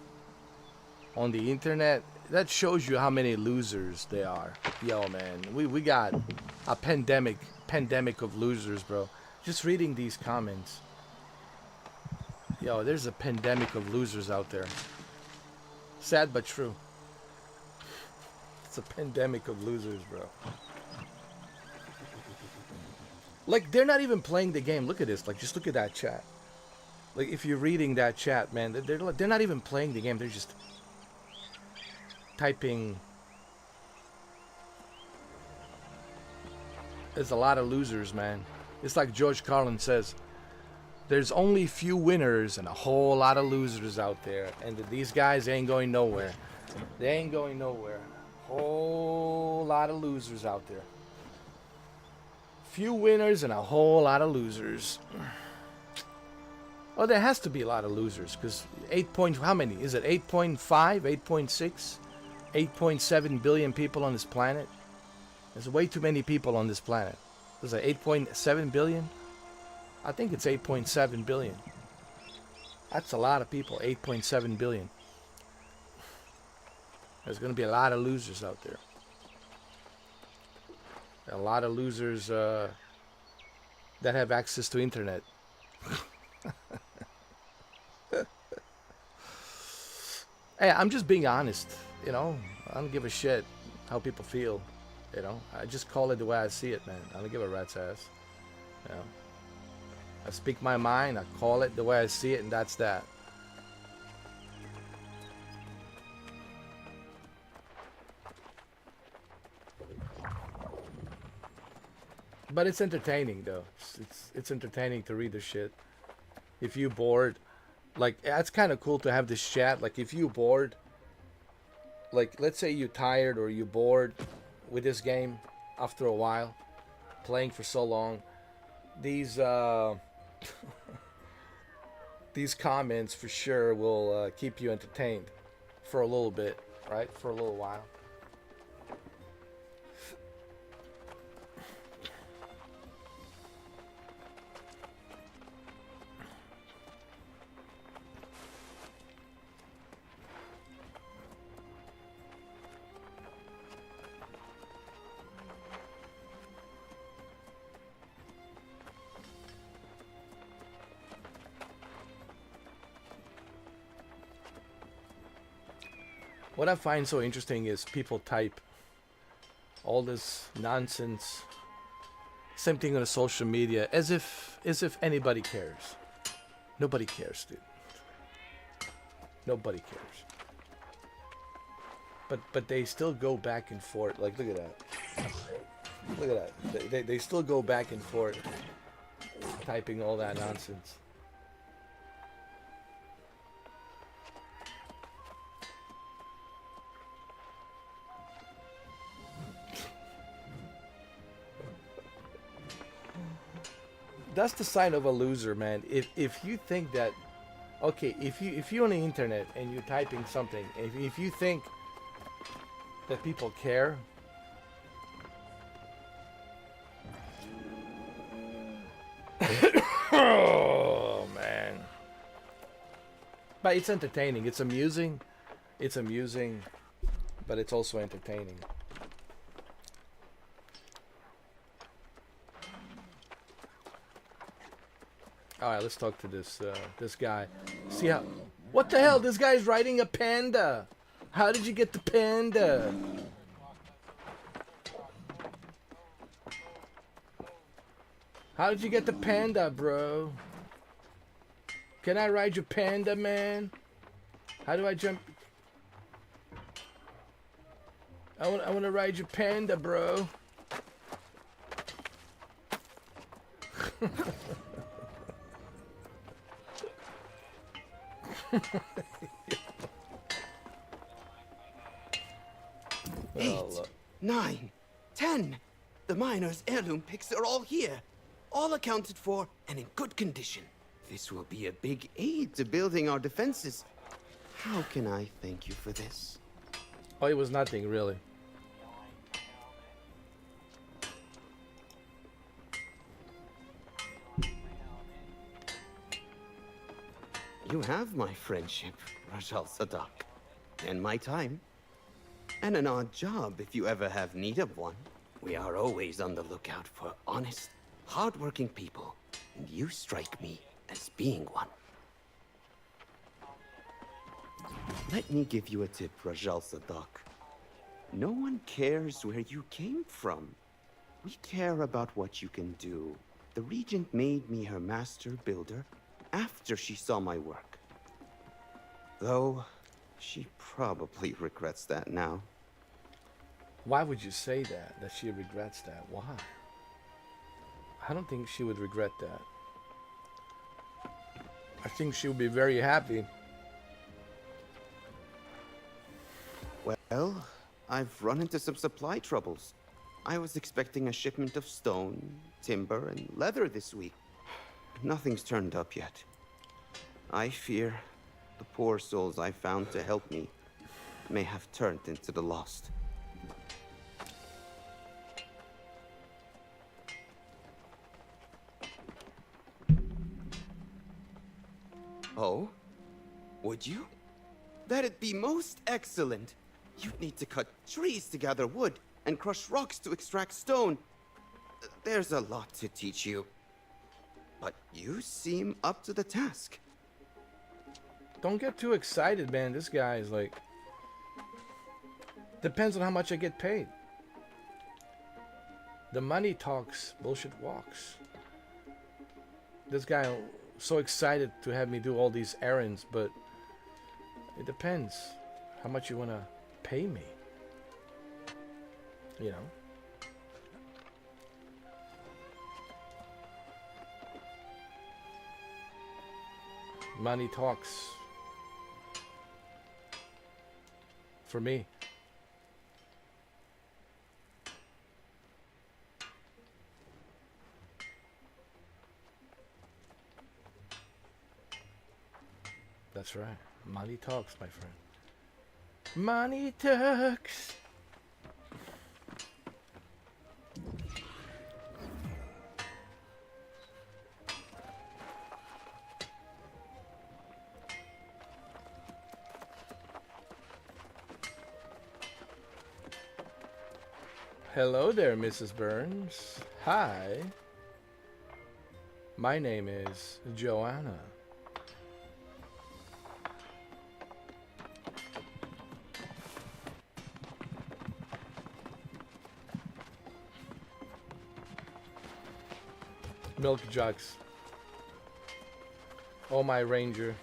internet, that shows you how many losers they are. Yo, man, we got a pandemic of losers, bro. Just reading these comments. Yo, there's a pandemic of losers out there. Sad but true. It's a pandemic of losers, bro. Like, they're not even playing the game. Look at this. Like, just look at that chat. Like, if you're reading that chat, man, they're not even playing the game. They're just typing. There's a lot of losers, man. It's like George Carlin says. There's only few winners and a whole lot of losers out there. And these guys ain't going nowhere. They ain't going nowhere. Whole lot of losers out there. Few winners and a whole lot of losers. Well, there has to be a lot of losers, because 8 point, how many? Is it 8.5, 8.6, 8.7 billion people on this planet? There's way too many people on this planet. Is it 8.7 billion? I think it's 8.7 billion. That's a lot of people, 8.7 billion. There's going to be a lot of losers out there. A lot of losers that have access to internet. Hey, I'm just being honest, you know. I don't give a shit how people feel, you know. I just call it the way I see it, man. I don't give a rat's ass, you know. I speak my mind, I call it the way I see it, and that's that. But it's entertaining, though. It's entertaining to read the shit. If you bored, like, that's kind of cool to have this chat. Like, if you bored, like, let's say you're tired or you're bored with this game after a while, playing for so long, these these comments for sure will keep you entertained for a little bit, right? For a little while. What I find so interesting is people type all this nonsense, same thing on social media, as if anybody cares. Nobody cares, dude. Nobody cares. But they still go back and forth. Like, look at that. Look at that. They still go back and forth, typing all that nonsense. That's the sign of a loser, man. If you think that, okay, if you're on the internet and you're typing something, if you think that people care, oh man. But it's entertaining. It's amusing. It's amusing, but it's also entertaining. All right, let's talk to this guy. See how? What the hell? This guy's riding a panda. How did you get the panda? How did you get the panda, bro? Can I ride your panda, man? How do I jump? I want to ride your panda, bro. Eight, 9, 10. The miner's heirloom picks are all here. All accounted for and in good condition. This will be a big aid to building our defenses. How can I thank you for this? Oh, it was nothing, really. You have my friendship, Rajal Sadak, and my time. And an odd job if you ever have need of one. We are always on the lookout for honest, hard-working people, and you strike me as being one. Let me give you a tip, Rajal Sadak. No one cares where you came from. We care about what you can do. The Regent made me her master builder after she saw my work. Though, she probably regrets that now. Why would you say that? That she regrets that? Why? I don't think she would regret that. I think she would be very happy. Well, I've run into some supply troubles. I was expecting a shipment of stone, timber, and leather this week. Nothing's turned up yet. I fear the poor souls I found to help me may have turned into the lost. Oh? Would you? That'd be most excellent. You'd need to cut trees to gather wood and crush rocks to extract stone. There's a lot to teach you. But you seem up to the task. Don't get too excited, man. This guy is like... Depends on how much I get paid. The money talks, bullshit walks. This guy so excited to have me do all these errands, but it depends how much you want to pay me. You know? Money talks. For me. That's right. Money talks, my friend. Money talks. Hello there, Mrs. Burns. Hi. My name is Joanna. Milk jugs. Oh, my ranger.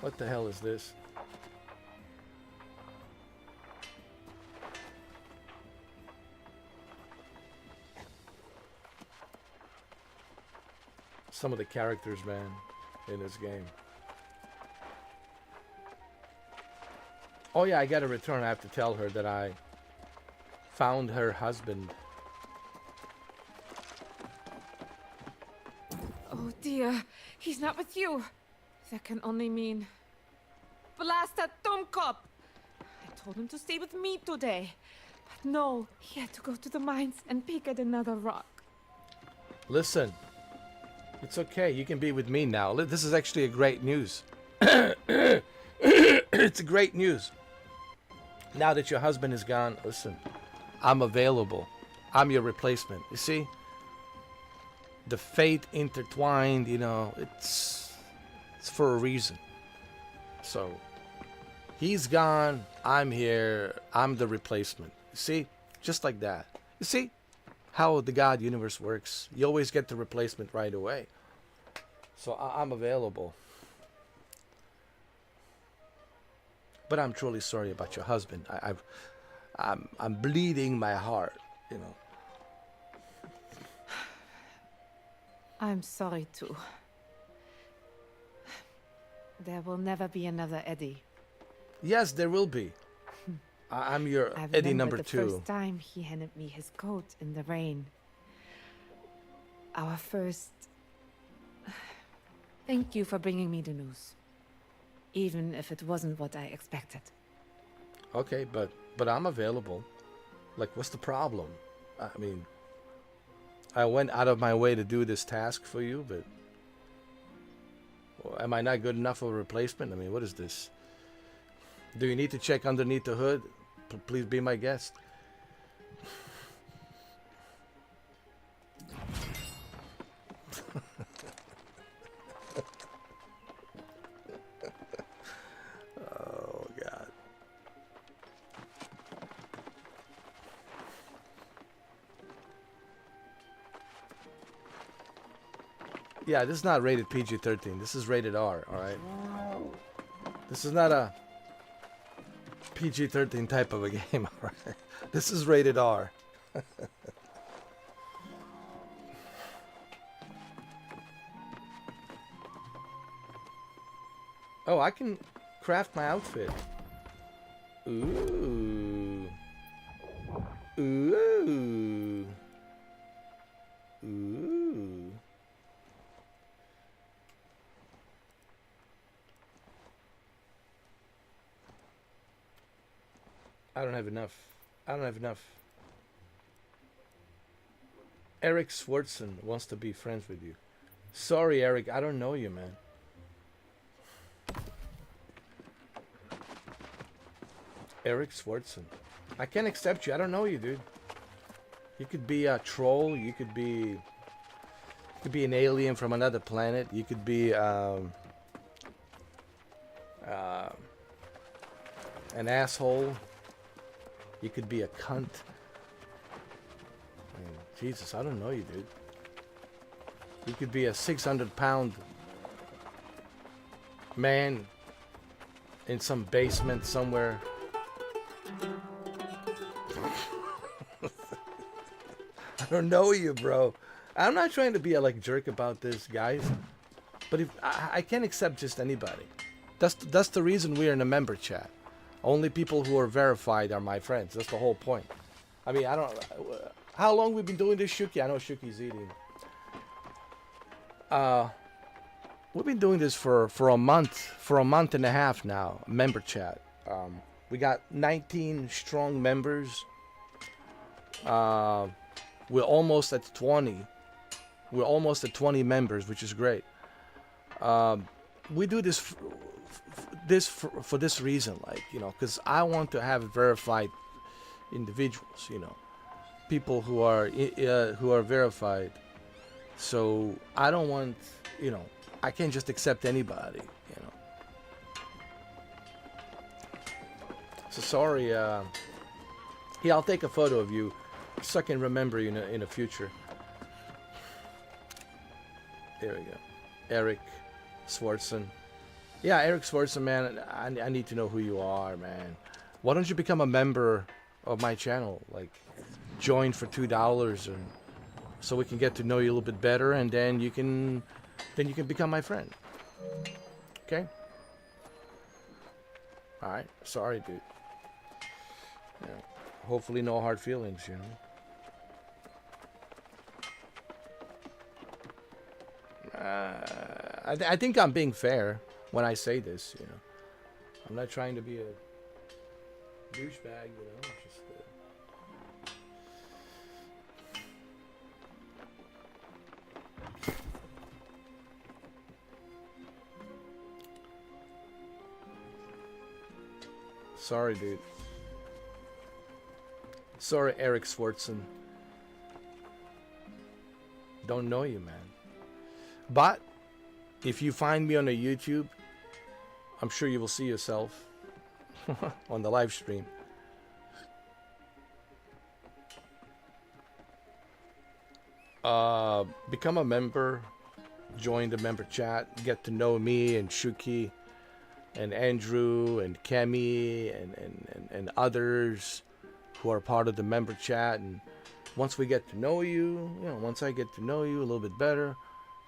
What the hell is this? Some of the characters, man, in this game. Oh yeah, I gotta return. I have to tell her that I found her husband. Oh dear, he's not with you. That can only mean... Blast that Dummkopf! I told him to stay with me today. But no, he had to go to the mines and pick at another rock. Listen, it's okay. You can be with me now. This is actually a great news. It's a great news. Now that your husband is gone, listen, I'm available. I'm your replacement. You see? The fate intertwined, you know, it's for a reason. So, he's gone, I'm here, I'm the replacement. You see? Just like that. You see how the God universe works? You always get the replacement right away. So, I'm available. But I'm truly sorry about your husband. I'm bleeding my heart, you know. I'm sorry too. There will never be another Eddie. Yes, there will be. I'm your Eddie number 2. The first time he handed me his coat in the rain. Our first... Thank you for bringing me the news. Even if it wasn't what I expected. Okay, but I'm available. Like, what's the problem? I mean, I went out of my way to do this task for you, but... Well, am I not good enough of a replacement? I mean, what is this? Do you need to check underneath the hood? Please be my guest. Oh, God. Yeah, this is not rated PG-13. This is rated R, alright? This is not a PG-13 type of a game, alright? This is rated R. Oh, I can craft my outfit. Ooh. Ooh. Ooh. I don't have enough. I don't have enough. Eric Swartzen wants to be friends with you. Sorry, Eric, I don't know you, man. Eric Swartzen. I can't accept you. I don't know you, dude. You could be a troll. You could be an alien from another planet. You could be an asshole. You could be a cunt. I mean, Jesus, I don't know you, dude. You could be a 600-pound man in some basement somewhere. I don't know you, bro. I'm not trying to be a jerk about this, guys. But if I can't accept just anybody. That's the reason we're in a member chat. Only people who are verified are my friends. That's the whole point. I mean, I don't. How long we've been doing this, Shuki? I know Shuki's eating. We've been doing this for a month and a half now. Member chat. We got 19 strong members. We're almost at 20. We're almost at 20 members, which is great. We do this for this reason, because I want to have verified individuals, people who are verified. So I don't want, I can't just accept anybody, So sorry. Here, I'll take a photo of you, so I can remember you in the future. There we go. Eric Swartzen. Yeah, Eric Swartzen, man. I need to know who you are, man. Why don't you become a member of my channel? Join for $2, and so we can get to know you a little bit better, and then you can become my friend. Okay. All right. Sorry, dude. Yeah. Hopefully, no hard feelings, I think I'm being fair when I say this, I'm not trying to be a douchebag, Just sorry, dude. Sorry, Eric Swartzen. Don't know you, man. But if you find me on a YouTube, I'm sure you will see yourself on the live stream. Become a member, join the member chat, get to know me and Shuki and Andrew and Kemi and others who are part of the member chat. And once we get to know you, once I get to know you a little bit better,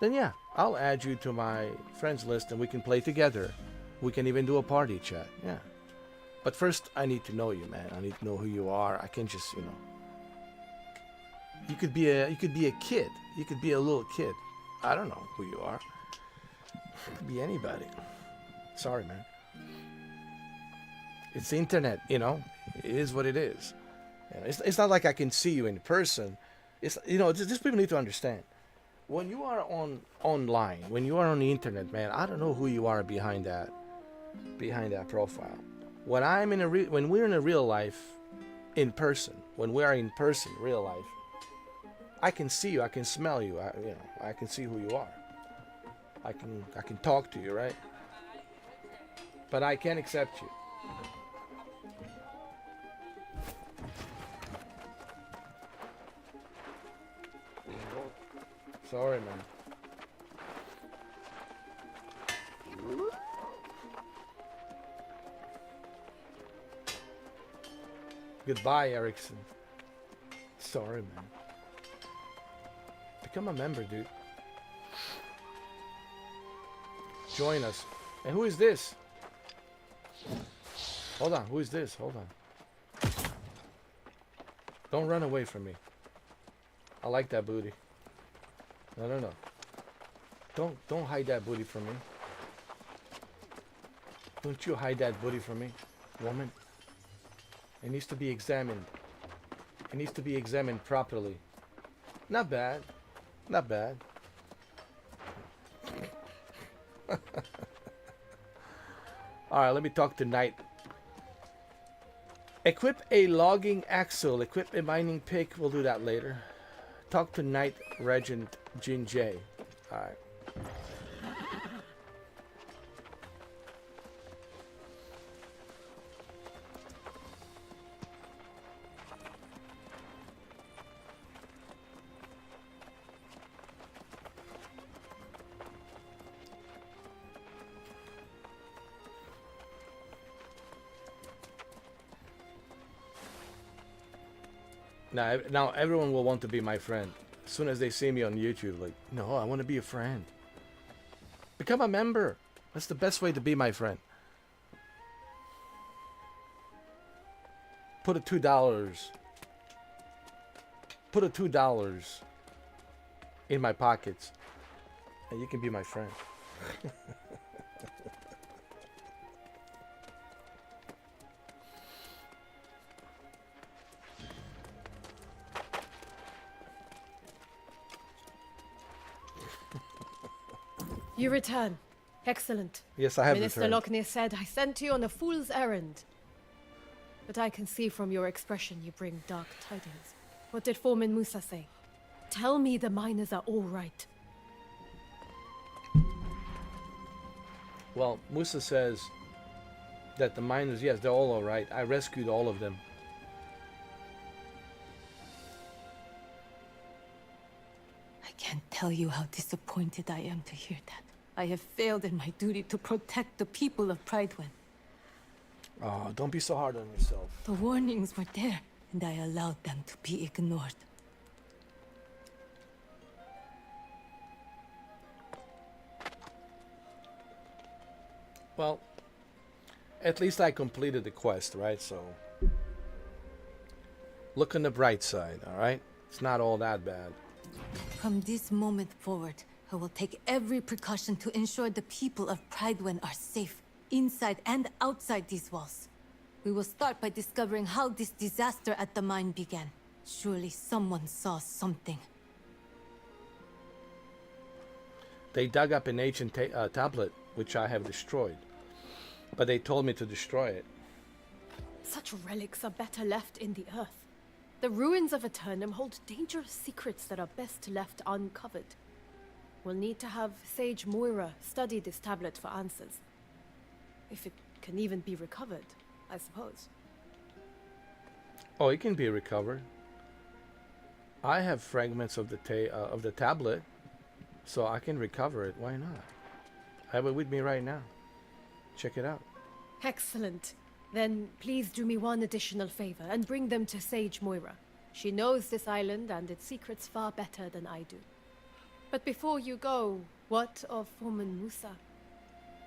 then yeah, I'll add you to my friends list and we can play together. We can even do a party chat, yeah. But first, I need to know you, man. I need to know who you are. I can't just, You could be a kid. You could be a little kid. I don't know who you are. It could be anybody. Sorry, man. It's the internet, It is what it is. It's not like I can see you in person. It's just people need to understand. When you are online, when you are on the internet, man, I don't know who you are behind that profile. When we're in a real life, in person, when we are in person, real life, I can see you, I can smell you, I can see who you are. I can talk to you, right? But I can't accept you. Sorry, man. Goodbye, Erickson. Sorry, man. Become a member, dude. Join us. And who is this? Hold on, who is this? Hold on. Don't run away from me. I like that booty. No. Don't hide that booty from me. Don't you hide that booty from me, woman. It needs to be examined. It needs to be examined properly. Not bad. Not bad. Alright, let me talk to Knight. Equip a logging axle. Equip a mining pick. We'll do that later. Talk to Knight Regent Jin J. Alright. Now everyone will want to be my friend. As soon as they see me on YouTube, like, no, I want to be a friend. Become a member. That's the best way to be my friend. Put a $2. Put a $2 in my pockets, and you can be my friend. You return. Excellent. Yes, I have Minister returned. Lockney said I sent you on a fool's errand. But I can see from your expression you bring dark tidings. What did Foreman Musa say? Tell me the miners are all right. Well, Musa says that the miners, yes, they're all alright. I rescued all of them. I can't tell you how disappointed I am to hear that. I have failed in my duty to protect the people of Pridewen. Oh, don't be so hard on yourself. The warnings were there, and I allowed them to be ignored. Well, at least I completed the quest, right? So, look on the bright side, alright? It's not all that bad. From this moment forward, I will take every precaution to ensure the people of Pridewen are safe, inside and outside these walls. We will start by discovering how this disaster at the mine began. Surely someone saw something. They dug up an ancient tablet, which I have destroyed. But they told me to destroy it. Such relics are better left in the earth. The ruins of Aeternum hold dangerous secrets that are best left uncovered. We'll need to have Sage Moira study this tablet for answers. If it can even be recovered, I suppose. Oh, it can be recovered. I have fragments of the tablet, so I can recover it. Why not? I have it with me right now. Check it out. Excellent. Then please do me one additional favor and bring them to Sage Moira. She knows this island and its secrets far better than I do. But before you go, what of Foreman Musa?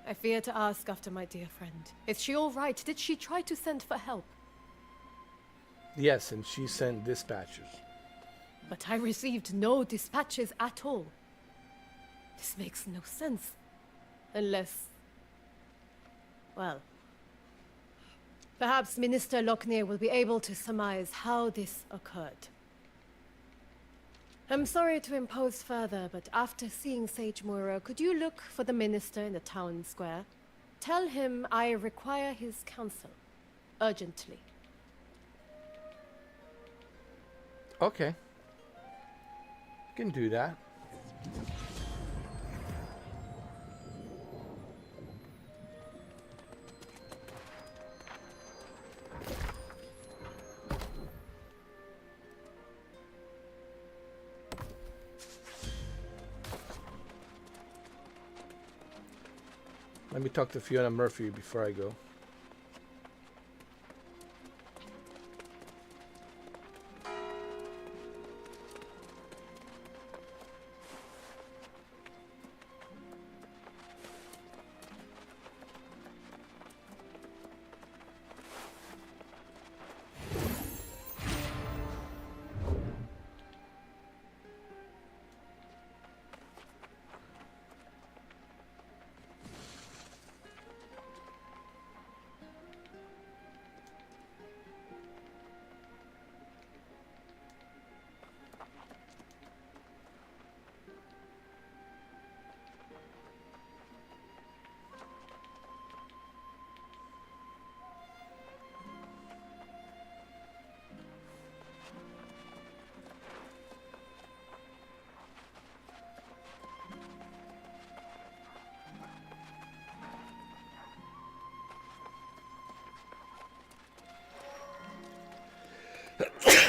I fear to ask after my dear friend. Is she all right? Did she try to send for help? Yes, and she sent dispatchers. But I received no dispatches at all. This makes no sense. Unless... well... perhaps Minister Lockney will be able to surmise how this occurred. I'm sorry to impose further, but after seeing Sage Moira, could you look for the minister in the town square? Tell him I require his counsel. Urgently. Okay. Can do that. Let me talk to Fiona Murphy before I go.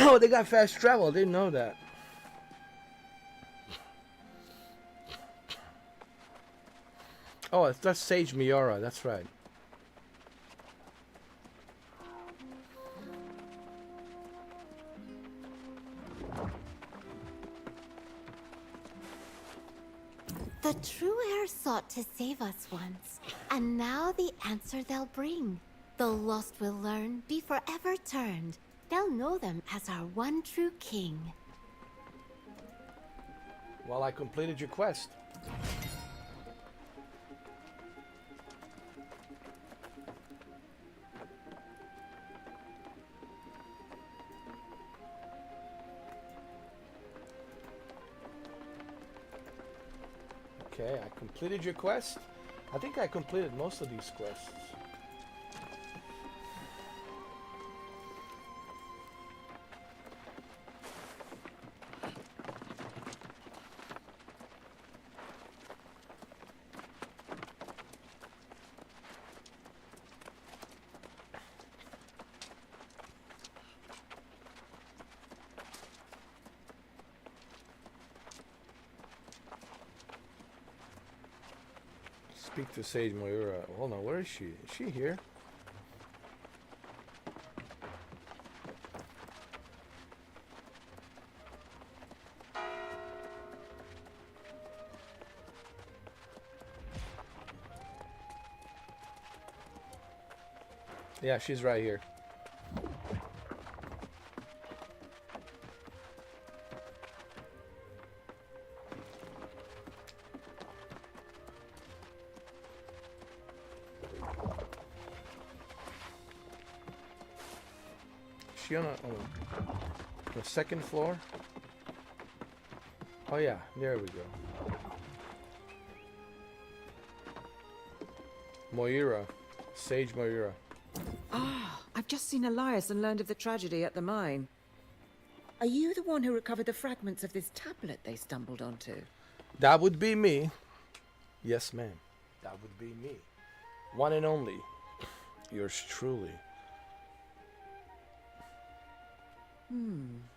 Oh, they got fast travel. I didn't know that. Oh, that's Sage Miora. That's right. The true heir sought to save us once, and now the answer they'll bring. The lost will learn, be forever turned. They'll know them as our one true king. Well, I completed your quest. Okay, I completed your quest. I think I completed most of these quests. Speak to Sage Moira. Hold on, where is she? Is she here? Yeah, she's right here. She on the second floor? Oh yeah, there we go. Moira. Sage Moira. Ah, I've just seen Elias and learned of the tragedy at the mine. Are you the one who recovered the fragments of this tablet they stumbled onto? That would be me. Yes, ma'am. That would be me. One and only. Yours truly.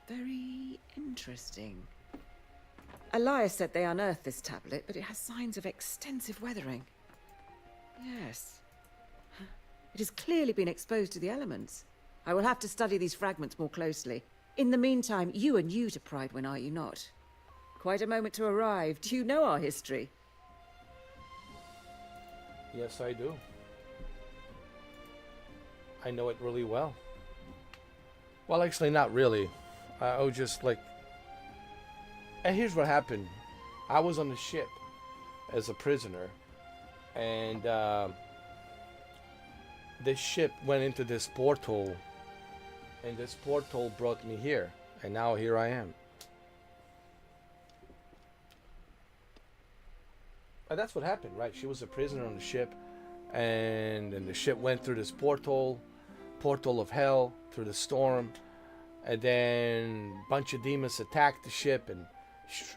Very interesting. Elias said they unearthed this tablet, but it has signs of extensive weathering. Yes. It has clearly been exposed to the elements. I will have to study these fragments more closely. In the meantime, you are new to Pridewind, are you not? Quite a moment to arrive. Do you know our history? Yes, I do. I know it really well. Well, actually, not really. I was just like... And here's what happened. I was on the ship as a prisoner. And this ship went into this portal. And this portal brought me here. And now here I am. And that's what happened, right? She was a prisoner on the ship. And then the ship went through this portal of hell, through the storm, and then a bunch of demons attacked the ship, and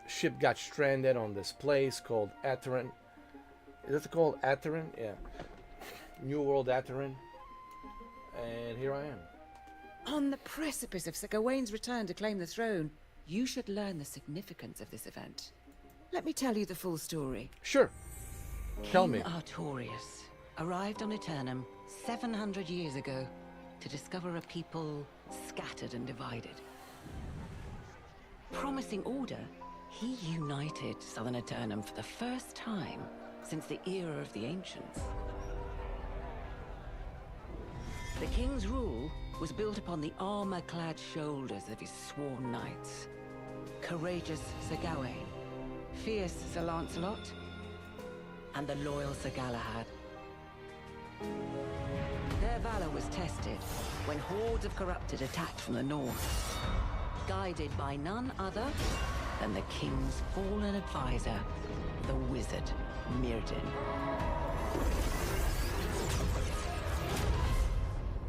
ship got stranded on this place called Aeternum. Is it called Aeternum? Yeah. New World Aeternum. And here I am. On the precipice of Sir Gawain's return to claim the throne, you should learn the significance of this event. Let me tell you the full story. Sure. Tell me. King Artorius arrived on Aeternum 700 years ago to discover a people scattered and divided. Promising order, he united southern Aeternum for the first time since the era of the Ancients. The king's rule was built upon the armor-clad shoulders of his sworn knights. Courageous Sir Gawain, fierce Sir Lancelot, and the loyal Sir Galahad. Their valor was tested when hordes of corrupted attacked from the north, guided by none other than the king's fallen advisor, the wizard Mirrodin.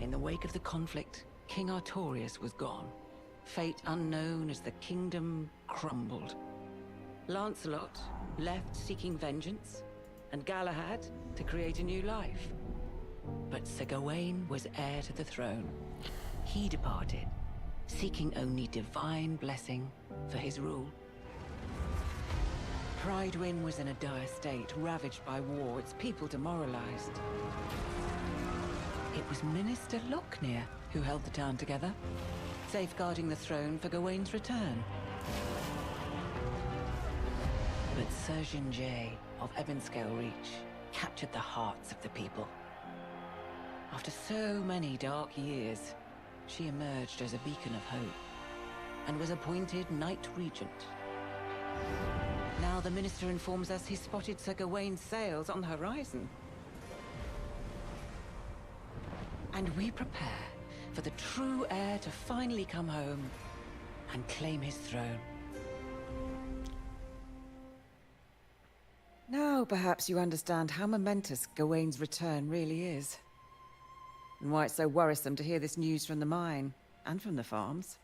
In the wake of the conflict, King Artorius was gone. Fate unknown as the kingdom crumbled. Lancelot left seeking vengeance, and Galahad to create a new life. But Sir Gawain was heir to the throne. He departed, seeking only divine blessing for his rule. Pridewin was in a dire state, ravaged by war, its people demoralized. It was Minister Locknear who held the town together, safeguarding the throne for Gawain's return. But Surgeon Jay of Ebonscale Reach captured the hearts of the people. After so many dark years, she emerged as a beacon of hope and was appointed Knight Regent. Now the minister informs us he spotted Sir Gawain's sails on the horizon. And we prepare for the true heir to finally come home and claim his throne. Now perhaps you understand how momentous Gawain's return really is. And why it's so worrisome to hear this news from the mine, and from the farms.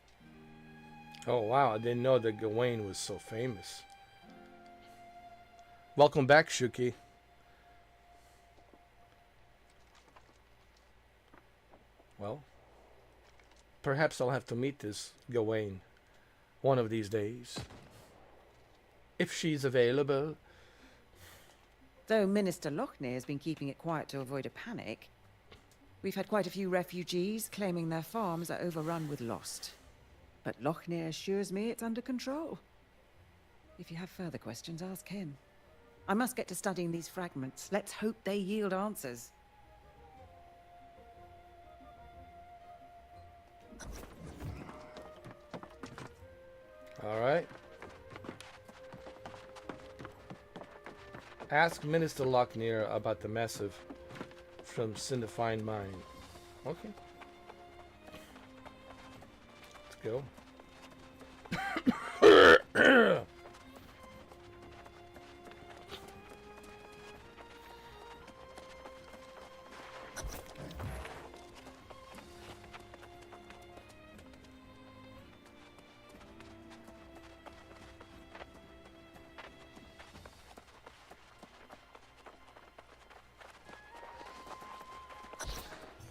Oh wow, I didn't know that Gawain was so famous. Welcome back, Shuki. Well, perhaps I'll have to meet this Gawain one of these days. If she's available. Though Minister Locknear has been keeping it quiet to avoid a panic, we've had quite a few refugees claiming their farms are overrun with Lost. But Locknear assures me it's under control. If you have further questions, ask him. I must get to studying these fragments. Let's hope they yield answers. All right. Ask Minister Locknear about the massive from Cinnifine Mine. Okay. Let's go.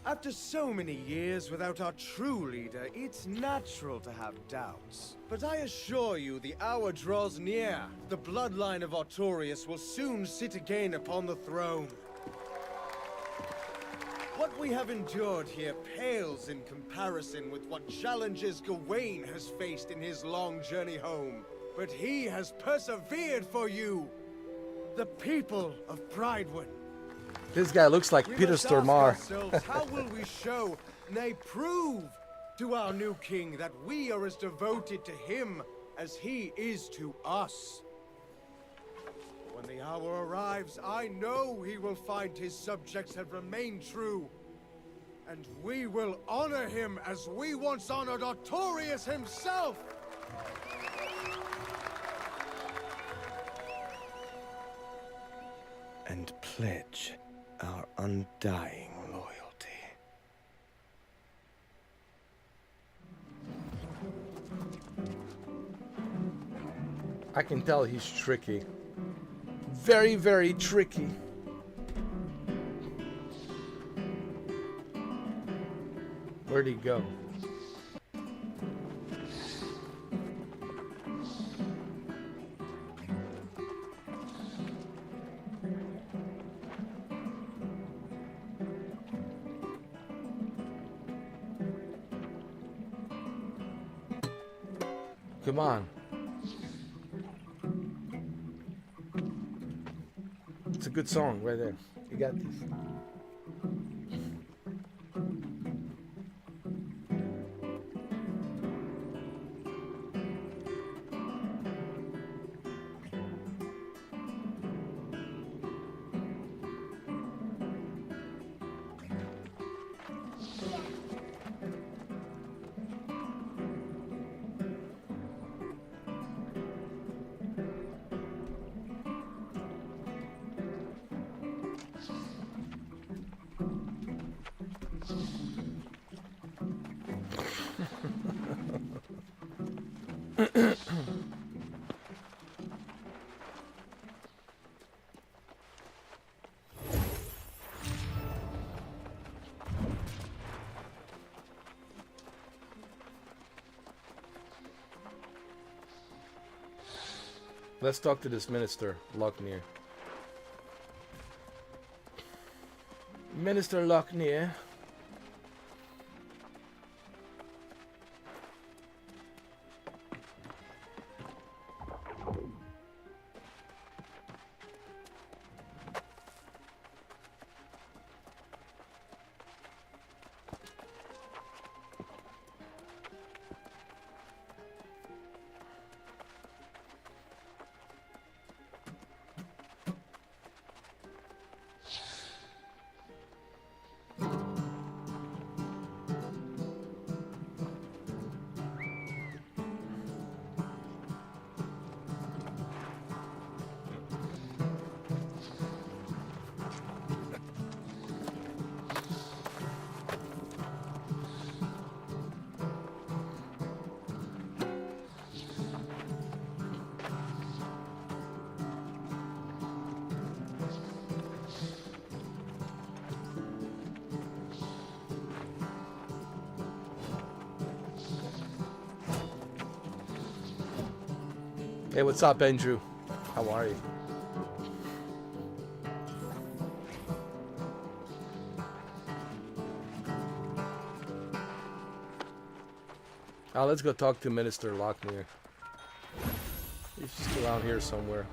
After so many years without our true leader, it's natural to have doubts. But I assure you, the hour draws near. The bloodline of Artorias will soon sit again upon the throne. What we have endured here pales in comparison with what challenges Gawain has faced in his long journey home. But he has persevered for you, the people of Pridewin. This guy looks like Peter Stormare. How will we show, nay prove, to our new king that we are as devoted to him as he is to us? When the hour arrives, I know he will find his subjects have remained true. And we will honor him as we once honored Artorias himself! And pledge our undying loyalty. I can tell he's tricky. Very, very tricky. Where'd he go? Come on. It's a good song right there. You got this. Let's talk to this minister, Locknear. Minister Locknear. Hey, what's up, Andrew? How are you? Let's go talk to Minister Locknear. He's just around here somewhere.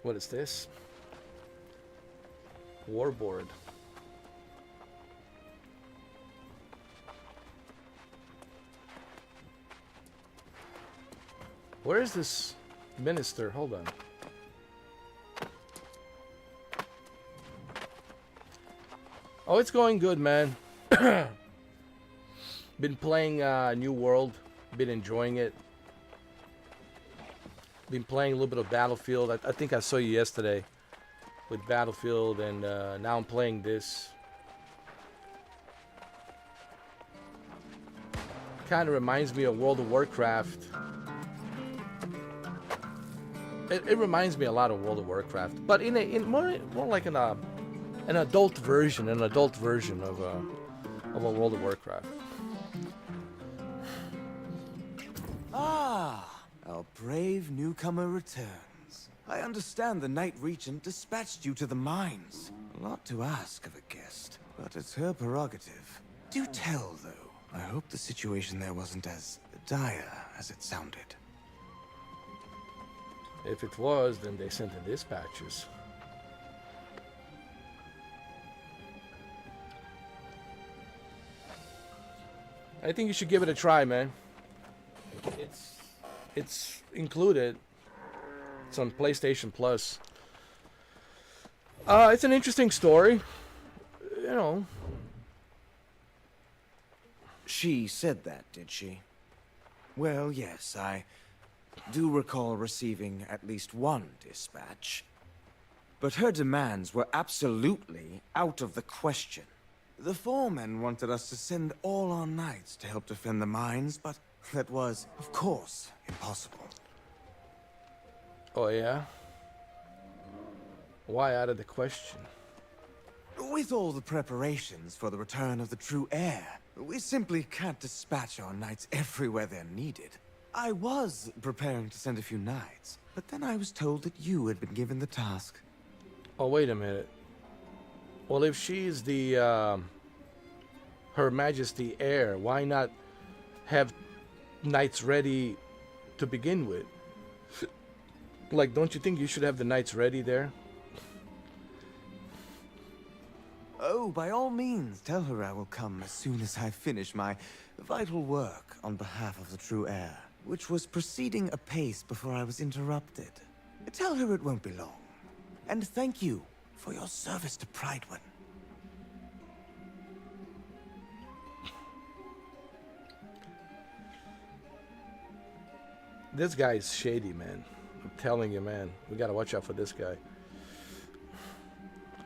What is this? Warboard. Where is this minister? Hold on. Oh, it's going good, man. Been playing New World. Been enjoying it. Been playing a little bit of Battlefield. I think I saw you yesterday with Battlefield, and now I'm playing this. Kind of reminds me of World of Warcraft. It reminds me a lot of World of Warcraft, but in more like an adult version, of a World of Warcraft. Ah, our brave newcomer returns. I understand the Knight Regent dispatched you to the mines. A lot to ask of a guest, but it's her prerogative. Do tell, though. I hope the situation there wasn't as dire as it sounded. If it was, then they sent the dispatches. I think you should give it a try, man. It's included. It's on PlayStation Plus. It's an interesting story. You know. She said that, did she? Well, yes, I do recall receiving at least one dispatch. But her demands were absolutely out of the question. The foremen wanted us to send all our knights to help defend the mines, but that was, of course, impossible. Oh, yeah? Why out of the question? With all the preparations for the return of the true heir, we simply can't dispatch our knights everywhere they're needed. I was preparing to send a few knights, but then I was told that you had been given the task. Oh, wait a minute. Well, if she's the, Her Majesty heir, why not have knights ready to begin with? Like, don't you think you should have the knights ready there? Oh, by all means, tell her I will come as soon as I finish my vital work on behalf of the true heir, which was proceeding apace before I was interrupted. Tell her it won't be long. And thank you for your service to Prydwen. This guy is shady, man. I'm telling you, man. We gotta watch out for this guy.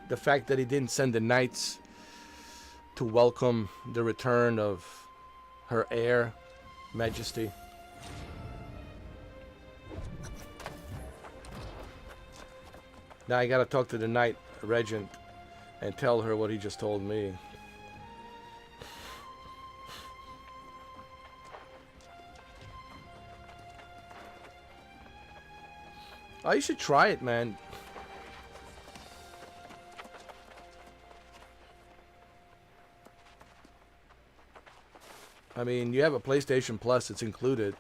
The fact that he didn't send the knights to welcome the return of Her heir, Majesty. Now I gotta talk to the Knight Regent and tell her what he just told me. Oh, you should try it, man. I mean, you have a PlayStation Plus, it's included.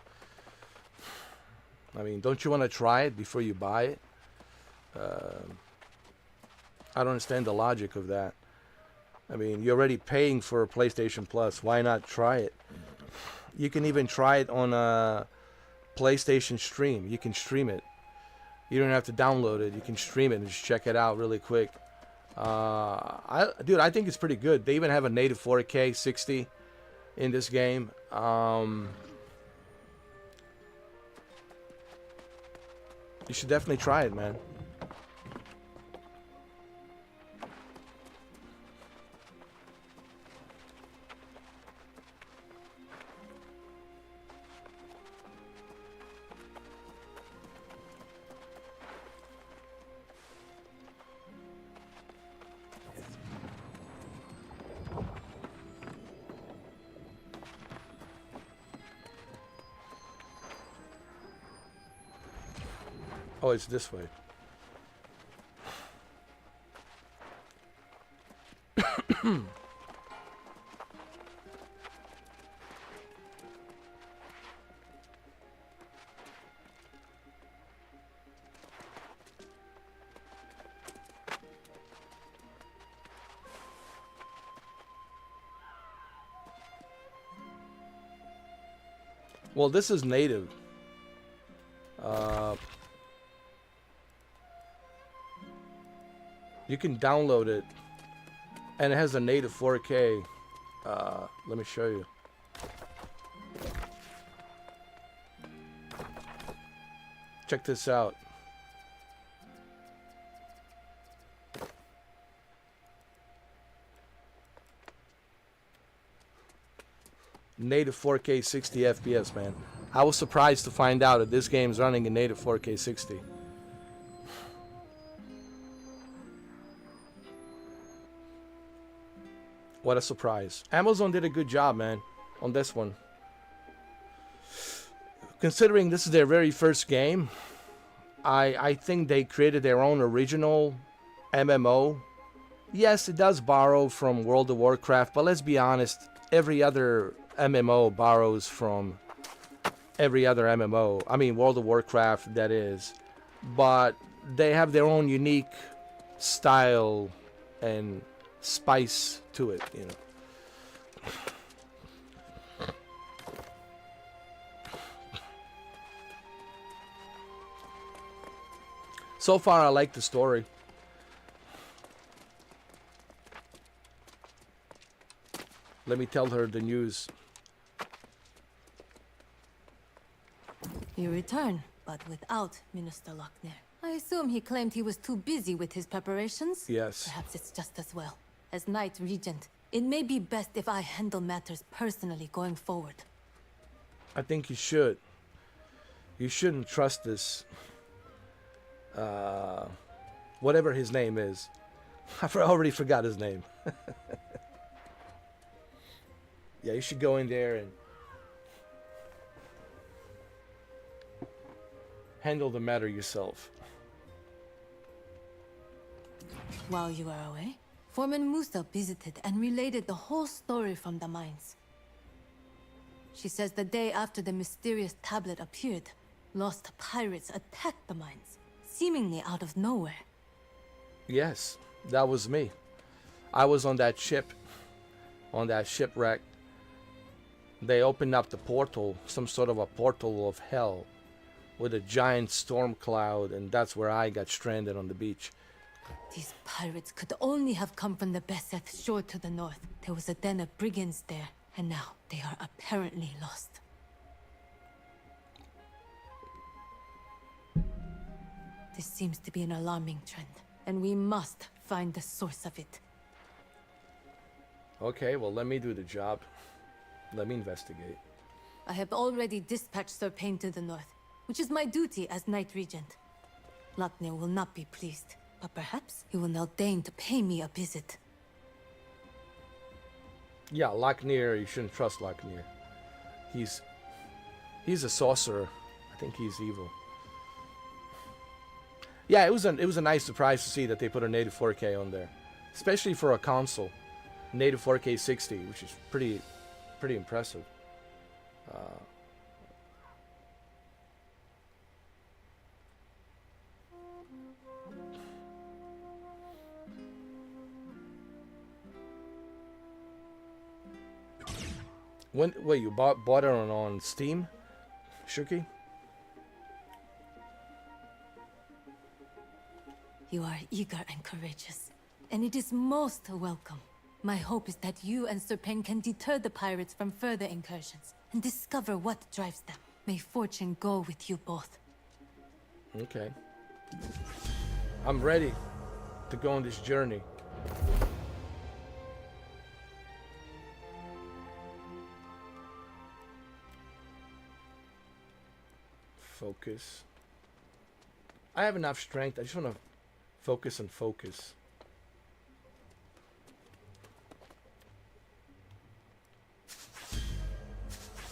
I mean, don't you want to try it before you buy it? I don't understand the logic of that. I mean, you're already paying for a PlayStation Plus. Why not try it? You can even try it on a PlayStation Stream. You can stream it. You don't have to download it. You can stream it and just check it out really quick. Dude, I think it's pretty good. They even have a native 4K 60 in this game. You should definitely try it, man. Oh, it's this way. Well, this is native. You can download it, and it has a native 4K. Let me show you. Check this out. Native 4K 60 FPS, man. I was surprised to find out that this game's running in native 4K 60. What a surprise. Amazon did a good job, man, on this one. Considering this is their very first game, I think they created their own original MMO. Yes, it does borrow from World of Warcraft, but let's be honest, every other MMO borrows from every other MMO. I mean, World of Warcraft, that is. But they have their own unique style and spice to it, you know. So far, I like the story. Let me tell her the news. You return, but without Minister Lochner. I assume he claimed he was too busy with his preparations? Yes. Perhaps it's just as well. As Knight Regent, it may be best if I handle matters personally going forward. I think you should. You shouldn't trust this. Whatever his name is. I already forgot his name. Yeah, you should go in there and handle the matter yourself. While you were away, Foreman Musa visited and related the whole story from the mines. She says the day after the mysterious tablet appeared, lost pirates attacked the mines, seemingly out of nowhere. Yes, that was me. I was on that ship, on that shipwreck. They opened up the portal, some sort of a portal of hell, with a giant storm cloud, and that's where I got stranded on the beach. These pirates could only have come from the Beseth shore to the north. There was a den of brigands there, and now they are apparently lost. This seems to be an alarming trend, and we must find the source of it. Okay, well, let me do the job. Let me investigate. I have already dispatched Sir Payne to the north, which is my duty as Knight Regent. Lochner will not be pleased, but perhaps he will now deign to pay me a visit. Yeah, Lochner, you shouldn't trust Lochner. He's a sorcerer. I think he's evil. Yeah, it was a nice surprise to see that they put a native 4K on there, especially for a console, native 4K 60, which is pretty impressive. Wait, you bought it on Steam, Shuki? You are eager and courageous, and it is most welcome. My hope is that you and Sir Payne can deter the pirates from further incursions and discover what drives them. May fortune go with you both. Okay. I'm ready to go on this journey. Focus. I have enough strength. I just want to focus and focus.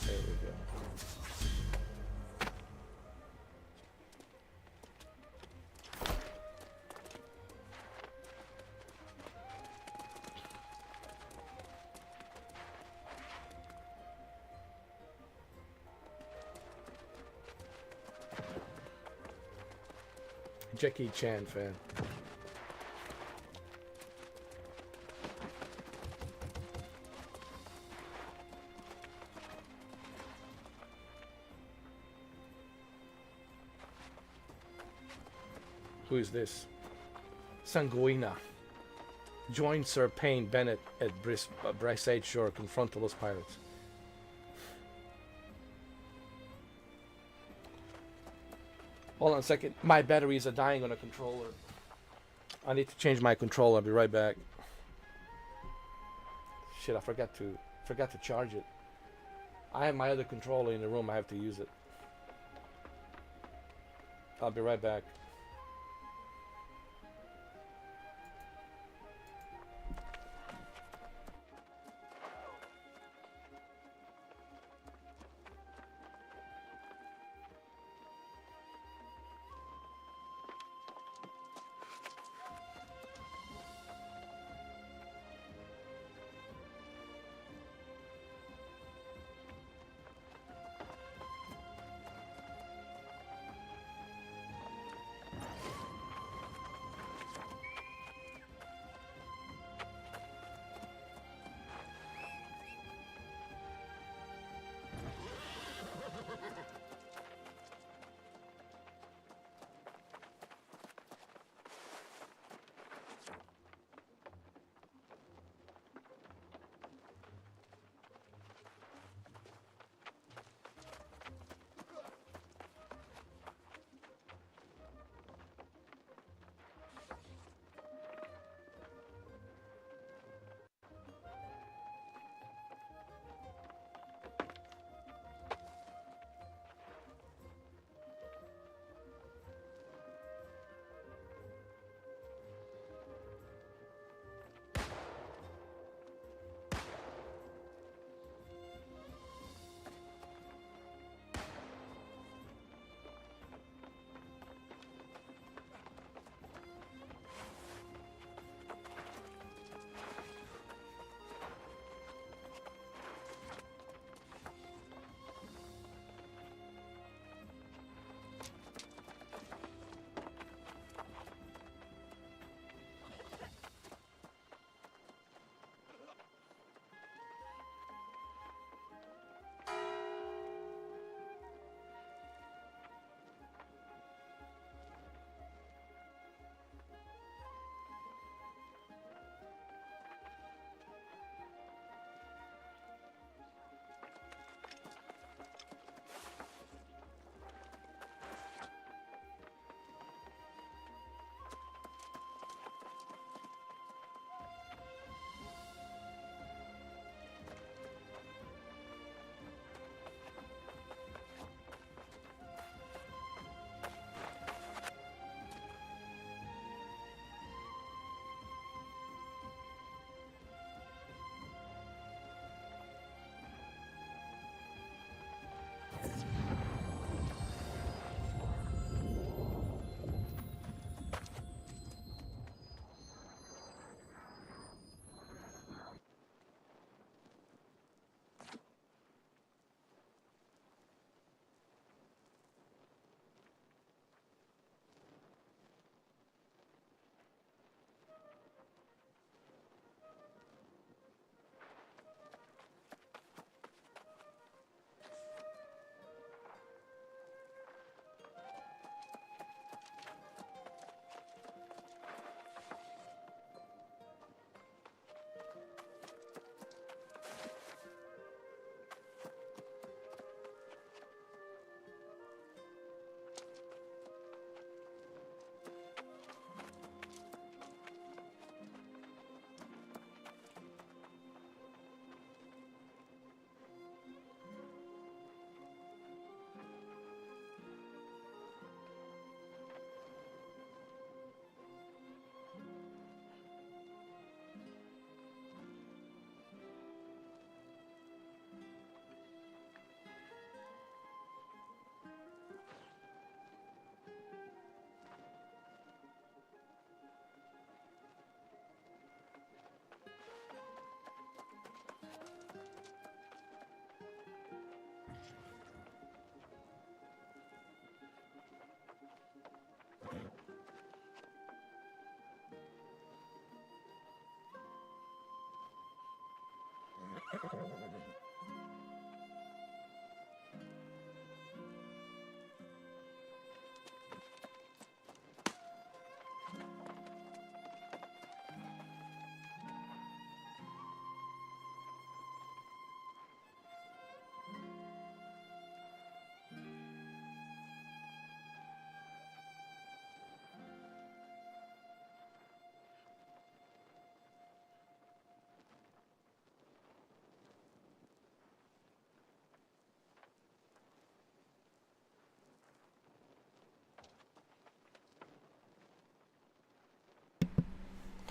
There we go. Jackie Chan fan. Who is this? Sanguina. Join Sir Payne Bennett at Brisade Shore. Confront the Lost Pirates. Hold on a second. My batteries are dying on a controller. I need to change my controller. I'll be right back. Shit, I forgot to charge it. I have my other controller in the room. I have to use it. I'll be right back.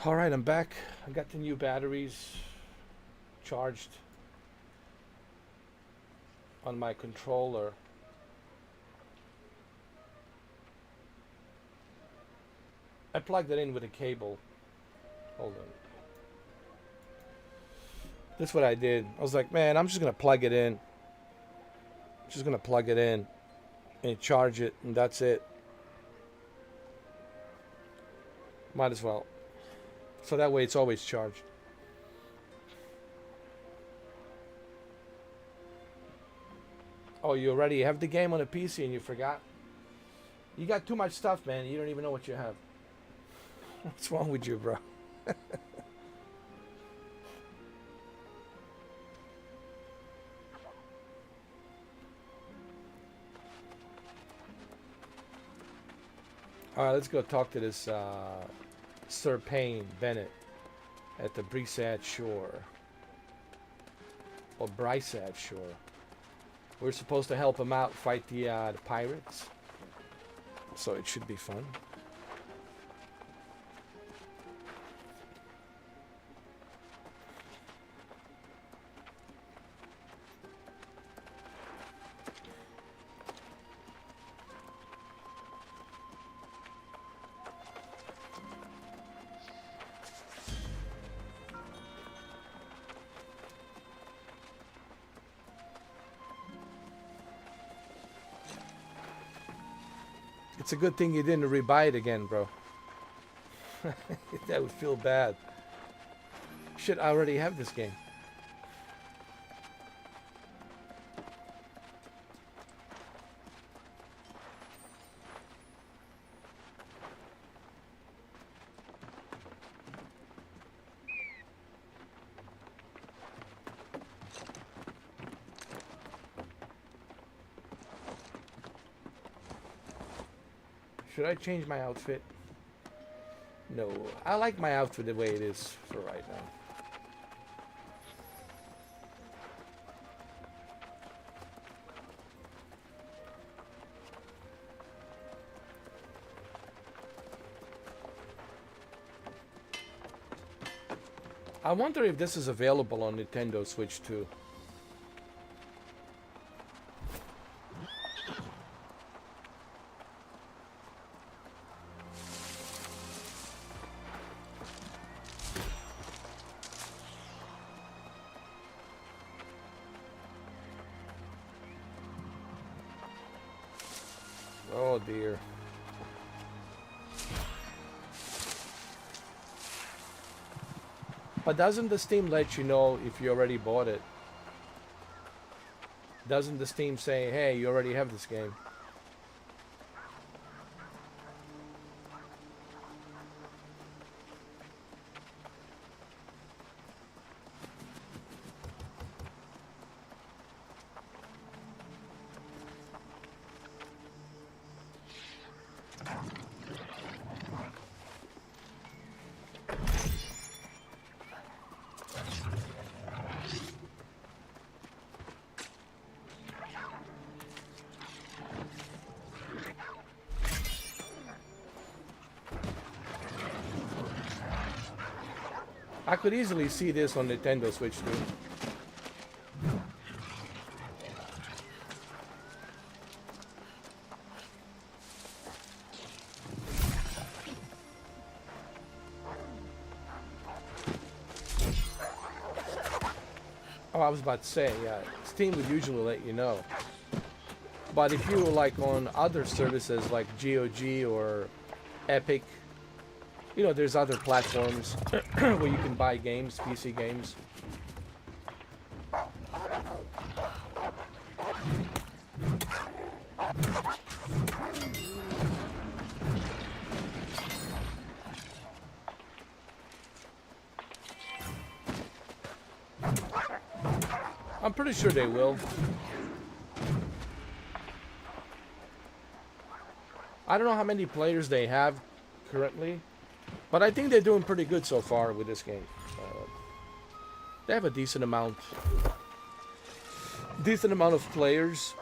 All right, I'm back. I got the new batteries charged on my controller. I plugged it in with a cable. Hold on. That's what I did. I was like, man, I'm just gonna plug it in. Just gonna plug it in and charge it, and that's it. Might as well. So that way it's always charged. Oh, you already have the game on a PC and you forgot? You got too much stuff, man. You don't even know what you have. What's wrong with you, bro? Alright, let's go talk to this Sir Payne Bennett at the Brisad Shore. Or Brysad Shore. We're supposed to help him out fight the pirates. So it should be fun. It's a good thing you didn't rebuy it again, bro. That would feel bad. Shit, I already have this game. Should I change my outfit? No, I like my outfit the way it is for right now. I wonder if this is available on Nintendo Switch too. Oh dear. But doesn't the Steam let you know if you already bought it? Doesn't the Steam say, hey, you already have this game? I could easily see this on Nintendo Switch too. Oh, I was about to say, yeah, Steam would usually let you know. But if you were like on other services like GOG or Epic, you know, there's other platforms where you can buy games, PC games. I'm pretty sure they will. I don't know how many players they have currently, but I think they're doing pretty good so far with this game. They have a decent amount of players.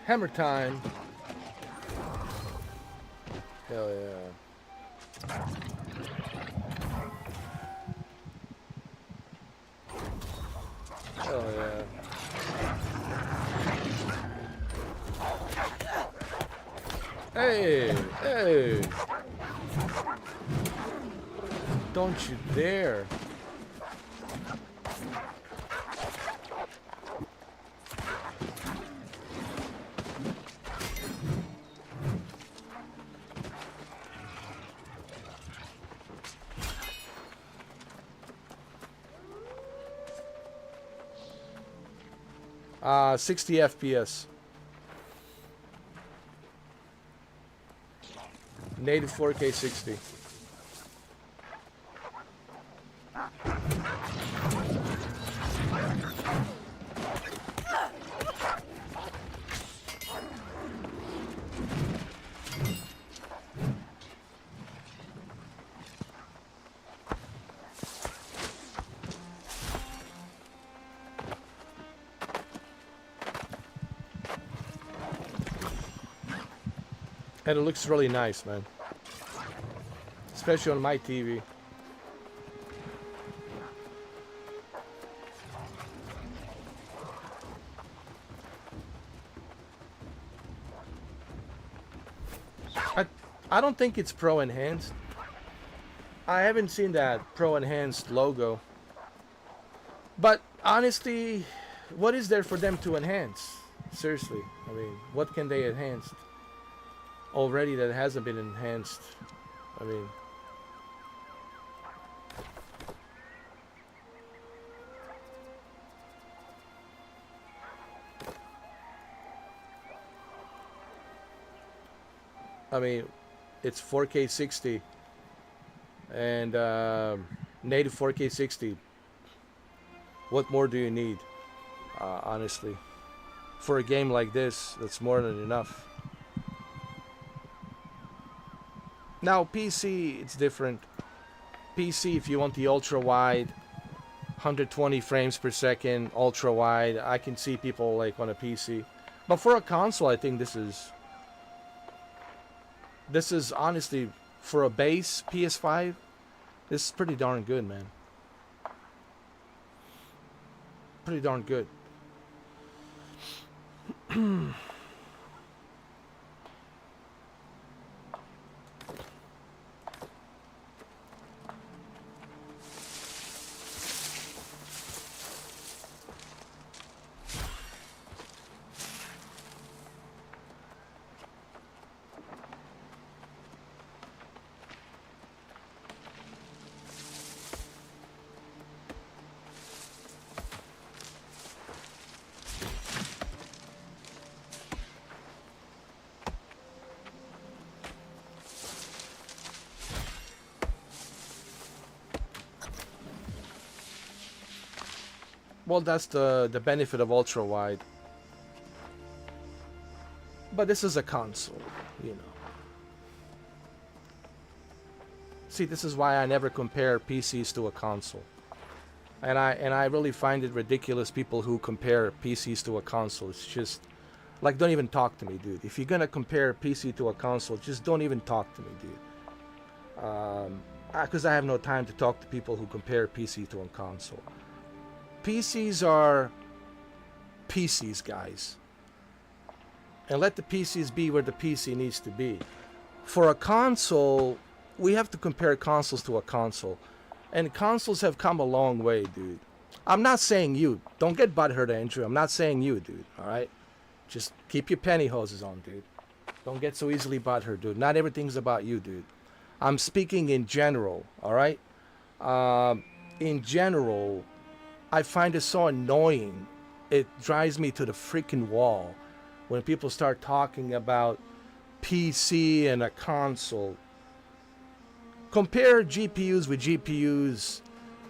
Hammer time. Hell yeah. Hell yeah. Hey, hey. Don't you dare. Uh, 60 FPS. Native 4K 60. And it looks really nice, man. Especially on my TV. I don't think it's Pro Enhanced. I haven't seen that Pro Enhanced logo. But honestly, what is there for them to enhance? Seriously, I mean, what can they enhance already that hasn't been enhanced? I mean, it's 4K 60 and native 4K 60. What more do you need? Honestly, for a game like this, that's more than enough. Now PC, it's different. PC, if you want the ultra wide, 120 frames per second, ultra wide, I can see people like on a PC. But for a console, I think this is honestly, for a base PS5, this is pretty darn good, man. Pretty darn good. Well, that's the benefit of ultra wide. But this is a console, you know. See, this is why I never compare PCs to a console. And I really find it ridiculous people who compare PCs to a console. It's just like, don't even talk to me, dude. If you're gonna compare PC to a console, just don't even talk to me, dude. Because I have no time to talk to people who compare PC to a console. PCs are PCs, guys. And let the PCs be where the PC needs to be. For a console, we have to compare consoles to a console. And consoles have come a long way, dude. I'm not saying you. Don't get butthurt, Andrew. I'm not saying you, dude. Alright? Just keep your pantyhoses on, dude. Don't get so easily butthurt, dude. Not everything's about you, dude. I'm speaking in general, alright? in general, I find it so annoying. It drives me to the freaking wall when people start talking about PC and a console. Compare GPUs with GPUs,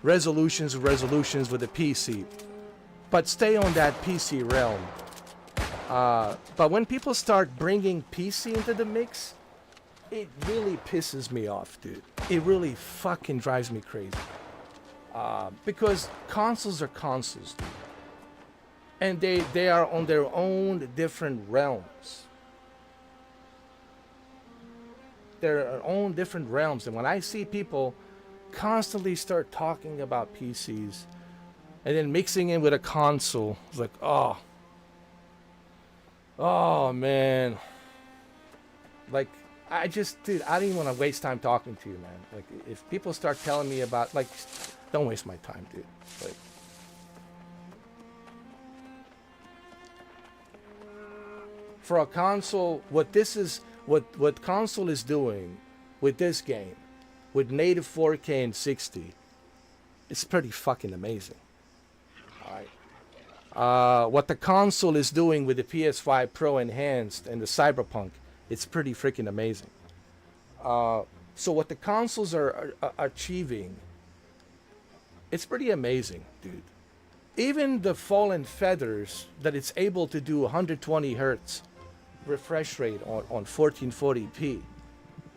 resolutions with resolutions with a PC, but stay on that PC realm. But when people start bringing PC into the mix, it really pisses me off, dude. It really fucking drives me crazy. Because consoles are consoles, dude. And they are on their own different realms. Their own different realms. And when I see people constantly start talking about PCs and then mixing in with a console, it's like, oh man. Like, I just, dude, I don't even want to waste time talking to you, man. Like, if people start telling me about, like, don't waste my time, dude. Like, for a console, what console is doing with this game, with native 4K and 60, it's pretty fucking amazing. Alright. What the console is doing with the PS5 Pro Enhanced and the Cyberpunk, it's pretty freaking amazing. So what the consoles are achieving, it's pretty amazing, dude. Even the Fallen Feathers, that it's able to do 120 hertz refresh rate on 1440p,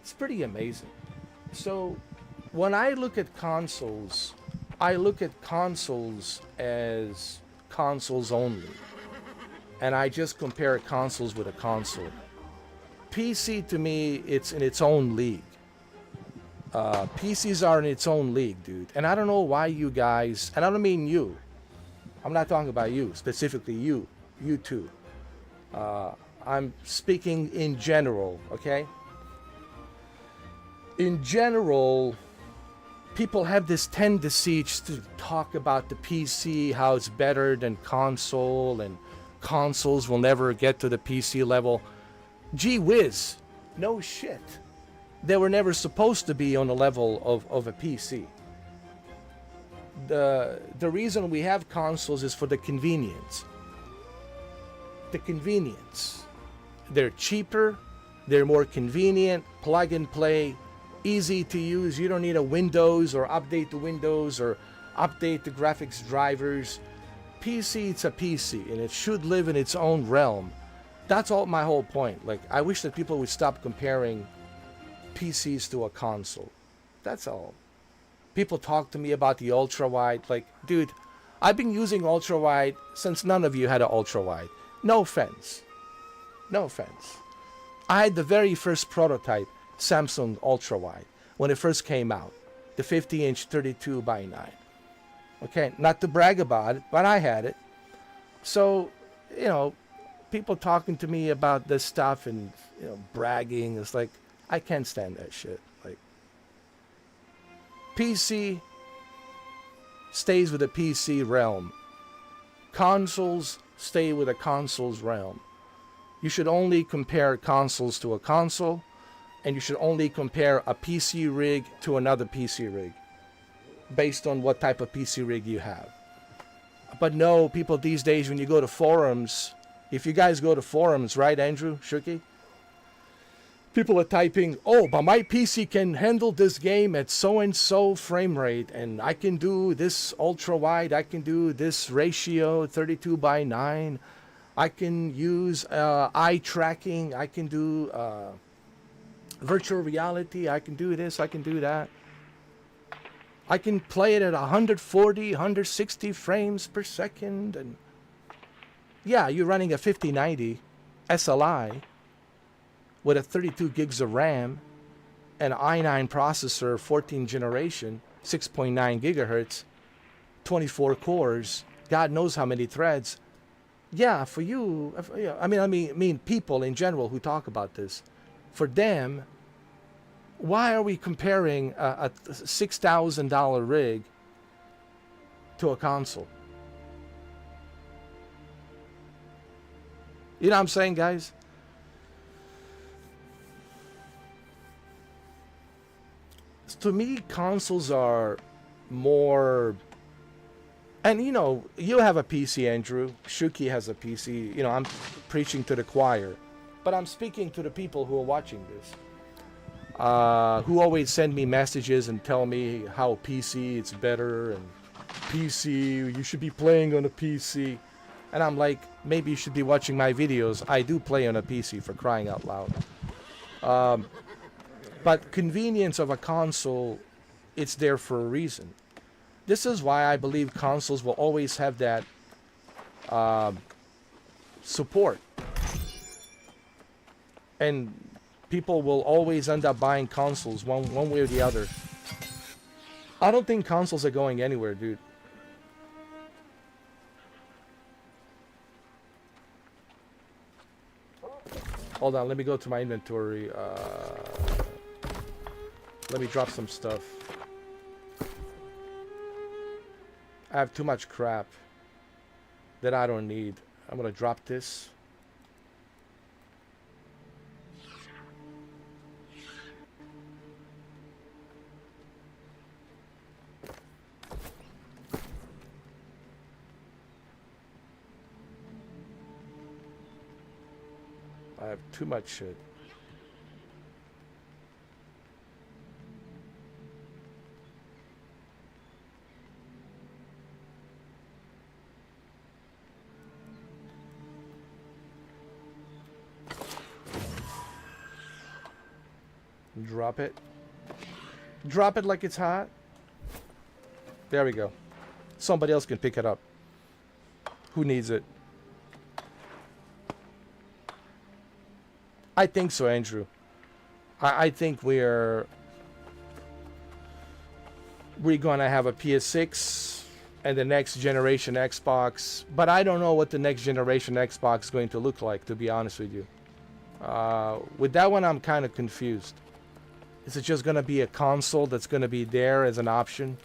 it's pretty amazing. So when I look at consoles, I look at consoles as consoles only, and I just compare consoles with a console. PC, to me, it's in its own league. PCs are in its own league, dude. And I don't know why you guys, and I don't mean you, I'm not talking about you, specifically you two. I'm speaking in general, okay? In general, people have this tendency to talk about the PC, how it's better than console, and consoles will never get to the PC level. Gee whiz, no shit. They were never supposed to be on the level of a PC. The reason we have consoles is for the convenience. The convenience. They're cheaper, they're more convenient, plug and play, easy to use. You don't need a Windows or update the Windows or update the graphics drivers. PC, it's a PC, and it should live in its own realm. That's all my whole point. Like, I wish that people would stop comparing PCs to a console. That's all. People talk to me about the ultra-wide. Like, dude, I've been using ultra-wide since none of you had an ultra-wide. No offense. No offense. I had the very first prototype Samsung ultra-wide when it first came out. The 50-inch 32:9. Okay, not to brag about it, but I had it. So, you know, people talking to me about this stuff and, you know, bragging, it's like, I can't stand that shit. Like, PC stays with the PC realm. Consoles stay with a console's realm. You should only compare consoles to a console, and you should only compare a PC rig to another PC rig based on what type of PC rig you have. But no, people these days, when you go to forums, if you guys go to forums, right, Andrew, Shuki? People are typing, oh, but my PC can handle this game at so-and-so frame rate, and I can do this ultra-wide, I can do this ratio, 32:9, I can use eye tracking, I can do virtual reality, I can do this, I can do that. I can play it at 140, 160 frames per second, and yeah, you're running a 5090 SLI with a 32 gigs of RAM, an i9 processor, 14th generation, 6.9 gigahertz, 24 cores, God knows how many threads. Yeah, for you, I mean people in general who talk about this, for them, why are we comparing a $6,000 rig to a console? You know what I'm saying, guys? To me, consoles are more. And you know, you have a PC, Andrew. Shuki has a PC. You know, I'm preaching to the choir, but I'm speaking to the people who are watching this, who always send me messages and tell me how PC it's better, and PC, you should be playing on a PC. And I'm like, maybe you should be watching my videos. I do play on a PC, for crying out loud. But convenience of a console, it's there for a reason. This is why I believe consoles will always have that support. And people will always end up buying consoles one way or the other. I don't think consoles are going anywhere, dude. Hold on, let me go to my inventory. Let me drop some stuff. I have too much crap that I don't need. I'm gonna drop this. I have too much shit. Drop it. Drop it like it's hot. There we go. Somebody else can pick it up. Who needs it? I think so, Andrew. I think we're gonna have a PS6 and the next generation Xbox, but I don't know what the next generation Xbox is going to look like, to be honest with you. With that one, I'm kind of confused. Is it just gonna be a console that's gonna be there as an option?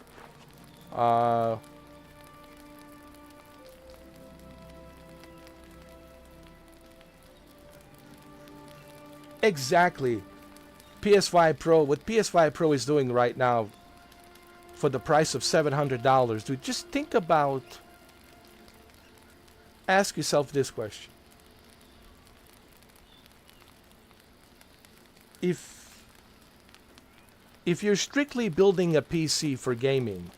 Exactly. PS5 Pro, what PS5 Pro is doing right now for the price of $700, dude, just think about, ask yourself this question. If you're strictly building a PC for gaming,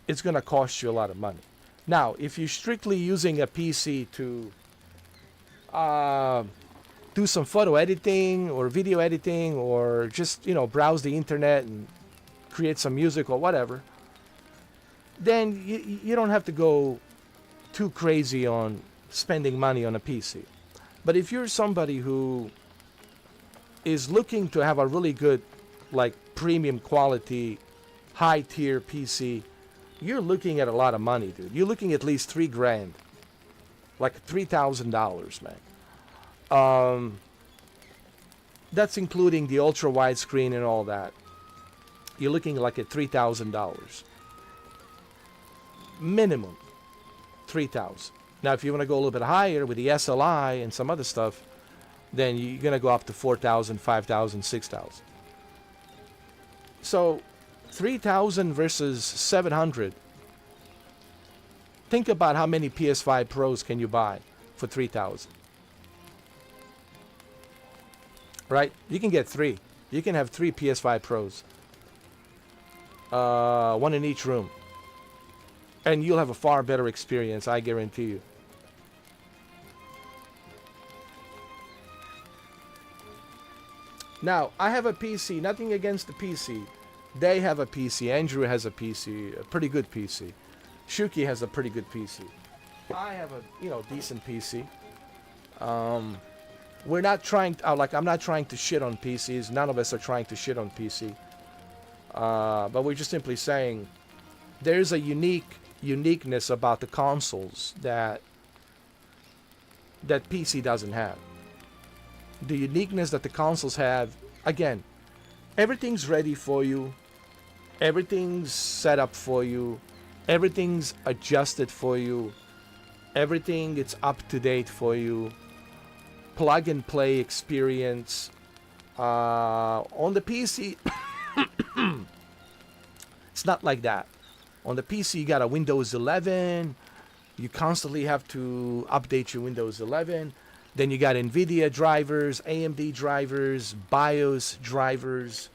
it's going to cost you a lot of money. Now, if you're strictly using a PC to do some photo editing or video editing, or just, you know, browse the internet and create some music or whatever, then you don't have to go too crazy on spending money on a PC. But if you're somebody who is looking to have a really good, like, premium quality, high tier PC, you're looking at a lot of money, dude. You're looking at least $3 grand, like $3,000, man. That's including the ultra wide screen and all that. You're looking like at $3,000 minimum. 3,000. Now, if you want to go a little bit higher with the SLI and some other stuff, then you're gonna go up to 4,000, 5,000, 6,000. So 3,000 versus 700. Think about how many PS5 Pros can you buy for 3,000. Right? You can get 3. You can have 3 PS5 Pros. One in each room. And you'll have a far better experience, I guarantee you. Now, I have a PC. Nothing against the PC. They have a PC. Andrew has a PC. A pretty good PC. Shuki has a pretty good PC. I have a, you know, decent PC. We're not trying to, like, I'm not trying to shit on PCs. None of us are trying to shit on PC. But we're just simply saying there's a uniqueness about the consoles that PC doesn't have. The uniqueness that the consoles have, again, everything's ready for you. Everything's set up for you. Everything's adjusted for you. Everything is up to date for you. Plug and play experience. On the PC, It's not like that. On the PC, you got a Windows 11. You constantly have to update your Windows 11. Then you got Nvidia drivers, AMD drivers, BIOS drivers,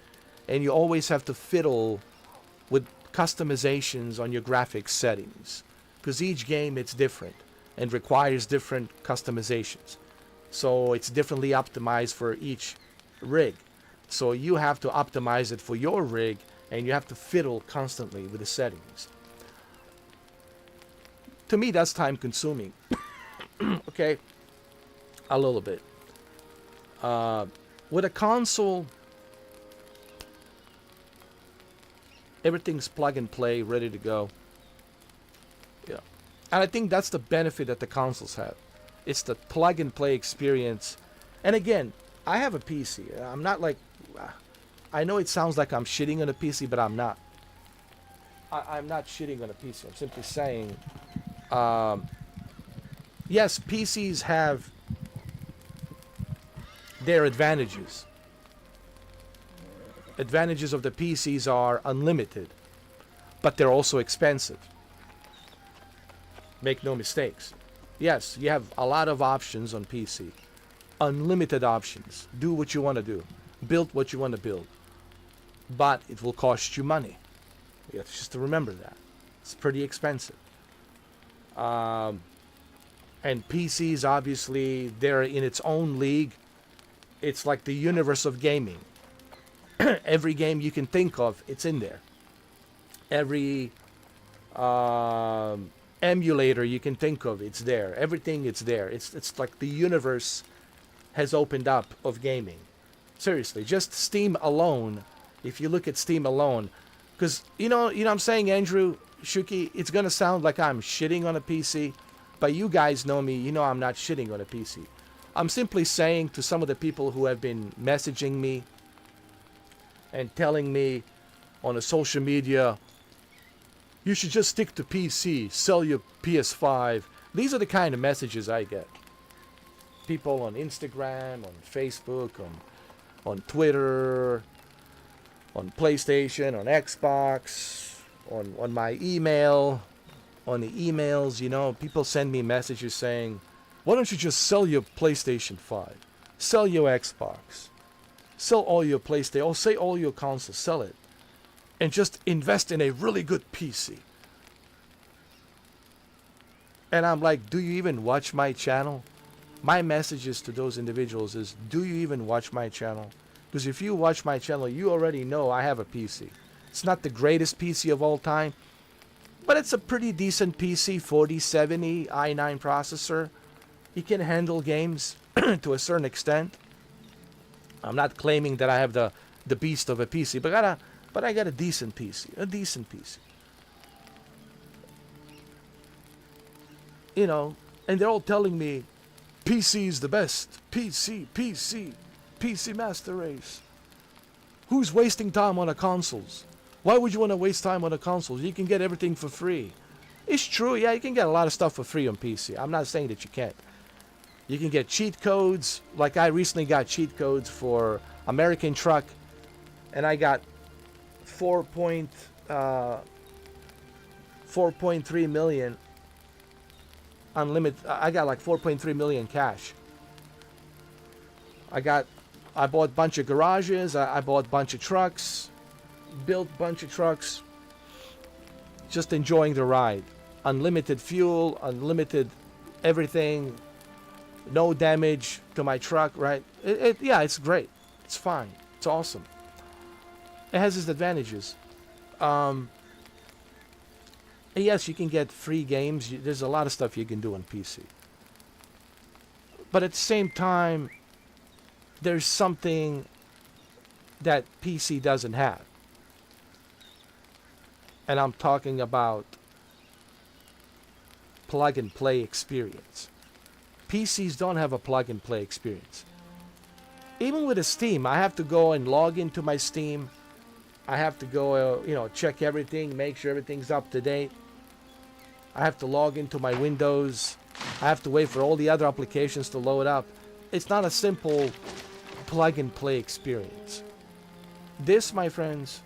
and you always have to fiddle with customizations on your graphics settings, because each game it's different and requires different customizations. So it's differently optimized for each rig. So you have to optimize it for your rig, and you have to fiddle constantly with the settings. To me, that's time consuming. Okay, a little bit. With a console, everything's plug and play, ready to go. Yeah, and I think that's the benefit that the consoles have. It's the plug and play experience. And again, I have a PC. I'm not like, I know it sounds like I'm shitting on a PC, but I'm not. I'm not shitting on a PC. I'm simply saying, yes, PCs have their advantages. Advantages of the PCs are unlimited, but they're also expensive. Make no mistakes. Yes, you have a lot of options on PC. Unlimited options. Do what you want to do. Build what you want to build. But it will cost you money. You have just to remember that. It's pretty expensive. And PCs, obviously, they're in its own league. It's like the universe of gaming. Every game you can think of, it's in there. Every emulator you can think of, it's there. Everything, it's there. It's like the universe has opened up of gaming. Seriously, just Steam alone. If you look at Steam alone, because you know what I'm saying, Andrew, Shuki, it's gonna sound like I'm shitting on a PC, but you guys know me. You know I'm not shitting on a PC. I'm simply saying to some of the people who have been messaging me and telling me on a social media, you should just stick to PC, sell your PS5. These are the kind of messages I get. People on Instagram, on Facebook, on Twitter, on PlayStation, on Xbox, on my email, on the emails, you know, people send me messages saying, why don't you just sell your PlayStation 5? Sell your Xbox. Sell all your PlayStation, or say all your consoles, sell it. And just invest in a really good PC. And I'm like, do you even watch my channel? My messages to those individuals is, do you even watch my channel? Because if you watch my channel, you already know I have a PC. It's not the greatest PC of all time, but it's a pretty decent PC, 4070 i9 processor. It can handle games to a certain extent. I'm not claiming that I have the beast of a PC, but I got a decent PC. A decent PC. You know, and they're all telling me, PC is the best. PC Master Race. Who's wasting time on the consoles? Why would you want to waste time on the consoles? You can get everything for free. It's true, yeah, you can get a lot of stuff for free on PC. I'm not saying that you can't. You can get cheat codes. Like I recently got cheat codes for American Truck, and I got 4.3 million unlimited. I got like 4.3 million cash. I bought a bunch of garages. I bought a bunch of trucks, built a bunch of trucks. Just enjoying the ride. Unlimited fuel, unlimited everything. No damage to my truck, right? Yeah, it's great. It's fine. It's awesome. It has its advantages. Yes, you can get free games. There's a lot of stuff you can do on PC. But at the same time, there's something that PC doesn't have. And I'm talking about plug and play experience. PCs don't have a plug and play experience. Even with a Steam, I have to go and log into my Steam. I have to go, check everything, make sure everything's up to date. I have to log into my Windows. I have to wait for all the other applications to load up. It's not a simple plug and play experience. This, my friends,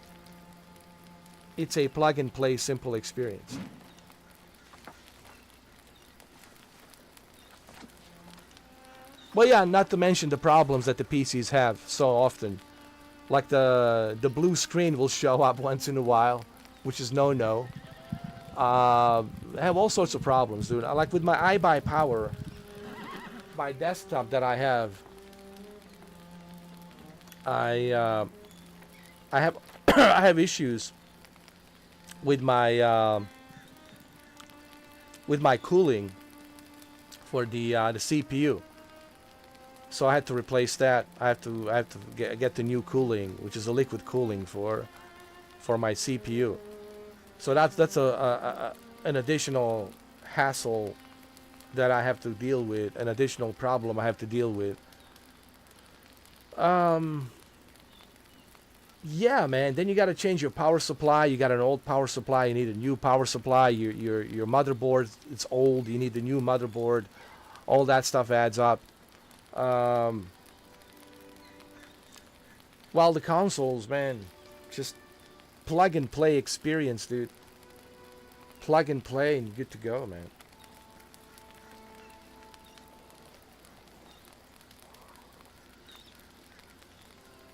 it's a plug and play simple experience. Well, yeah, not to mention the problems that the PCs have so often. Like the blue screen will show up once in a while, which is no. I have all sorts of problems, dude. Like with my iBuy Power, my desktop that I have, I have I have issues with my cooling for the CPU. So I had to replace that. I have to get the new cooling, which is a liquid cooling for my CPU. So that's an additional hassle that I have to deal with, an additional problem I have to deal with. Yeah, man. Then you got to change your power supply. You got an old power supply. You need a new power supply. Your motherboard, it's old. You need the new motherboard. All that stuff adds up. While the consoles, man, just plug and play experience, dude. Plug and play and good to go, man.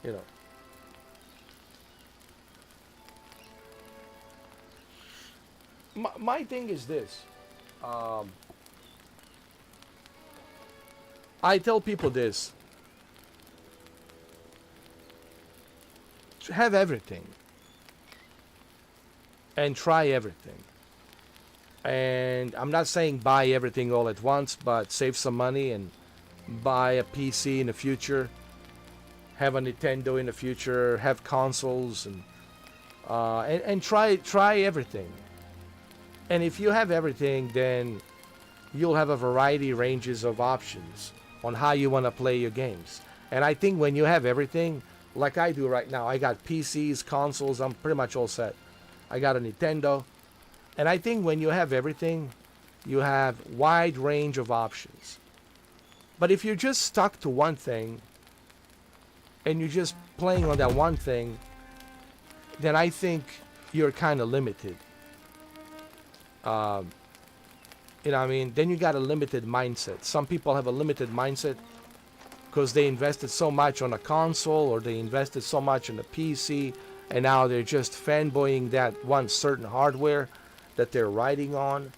You know. My thing is this. I tell people this. Have everything. And try everything. And I'm not saying buy everything all at once, but save some money and buy a PC in the future. Have a Nintendo in the future. Have consoles and try everything. And if you have everything, then you'll have a variety ranges of options on how you want to play your games. And I think when you have everything, like I do right now, I got PCs, consoles, I'm pretty much all set. I got a Nintendo. And I think when you have everything, you have wide range of options. But if you're just stuck to one thing, and you're just playing on that one thing, then I think you're kind of limited. You know what I mean? Then you got a limited mindset. Some people have a limited mindset because they invested so much on a console or they invested so much on a PC, and now they're just fanboying that one certain hardware that they're riding on,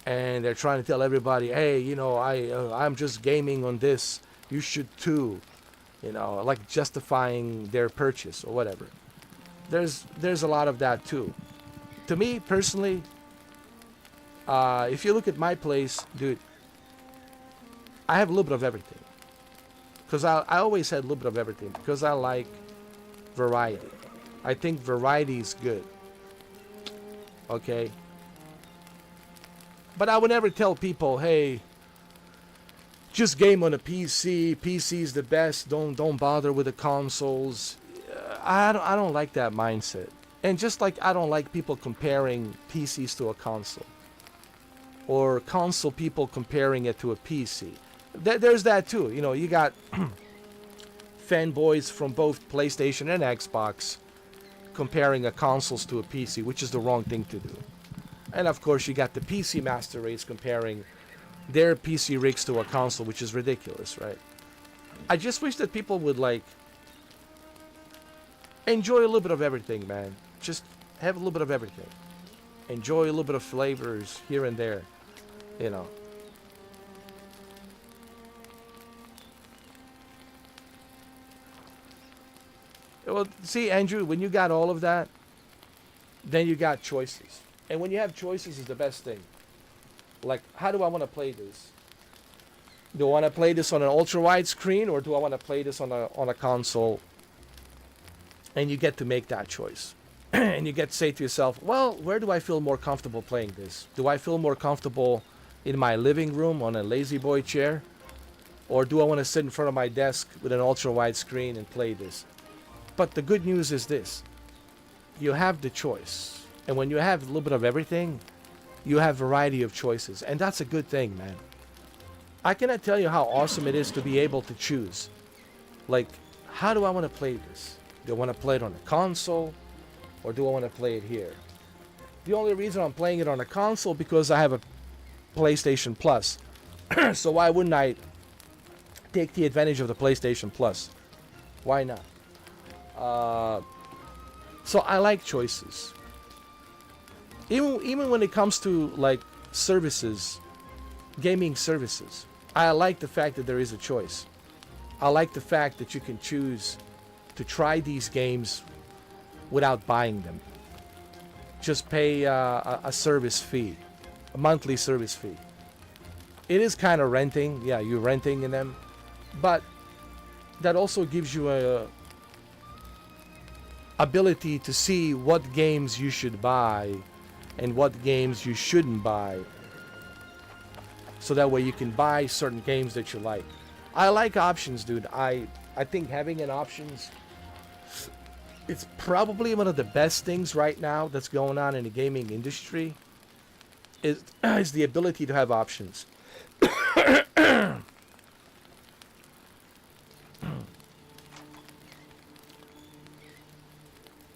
and they're trying to tell everybody, hey, you know, I'm just gaming on this. You should too. You know, like justifying their purchase or whatever. There's a lot of that too. To me personally, if you look at my place, dude, I have a little bit of everything. Because I always had a little bit of everything. Because I like variety. I think variety is good. Okay? But I would never tell people, hey, just game on a PC. PC is the best. Don't bother with the consoles. I don't like that mindset. And just like I don't like people comparing PCs to a console. Or console people comparing it to a PC. There's that too. You know, you got fanboys from both PlayStation and Xbox comparing a consoles to a PC, which is the wrong thing to do. And of course, you got the PC master race comparing their PC rigs to a console, which is ridiculous, right? I just wish that people would like enjoy a little bit of everything, man. Just have a little bit of everything. Enjoy a little bit of flavors here and there, you know. Well, see, Andrew, when you got all of that, then you got choices. And when you have choices is the best thing. Like, how do I want to play this? Do I want to play this on an ultra-wide screen, or do I want to play this on a console? And you get to make that choice. And you get to say to yourself, well, where do I feel more comfortable playing this? Do I feel more comfortable in my living room on a lazy boy chair? Or do I want to sit in front of my desk with an ultra-wide screen and play this? But the good news is this. You have the choice. And when you have a little bit of everything, you have variety of choices. And that's a good thing, man. I cannot tell you how awesome it is to be able to choose. Like, how do I want to play this? Do I want to play it on a console? or do I want to play it here? The only reason I'm playing it on a console because I have a PlayStation Plus. So why wouldn't I take the advantage of the PlayStation Plus? Why not? So I like choices. Even when it comes to like services, gaming services, I like the fact that there is a choice. I like the fact that you can choose to try these games without buying them. Just pay a service fee, a monthly service fee. It is kind of renting, yeah, you're renting in them, but that also gives you a ability to see what games you should buy and what games you shouldn't buy, so that way you can buy certain games that you like. I like options, dude. I think having an options, it's probably one of the best things right now that's going on in the gaming industry is the ability to have options.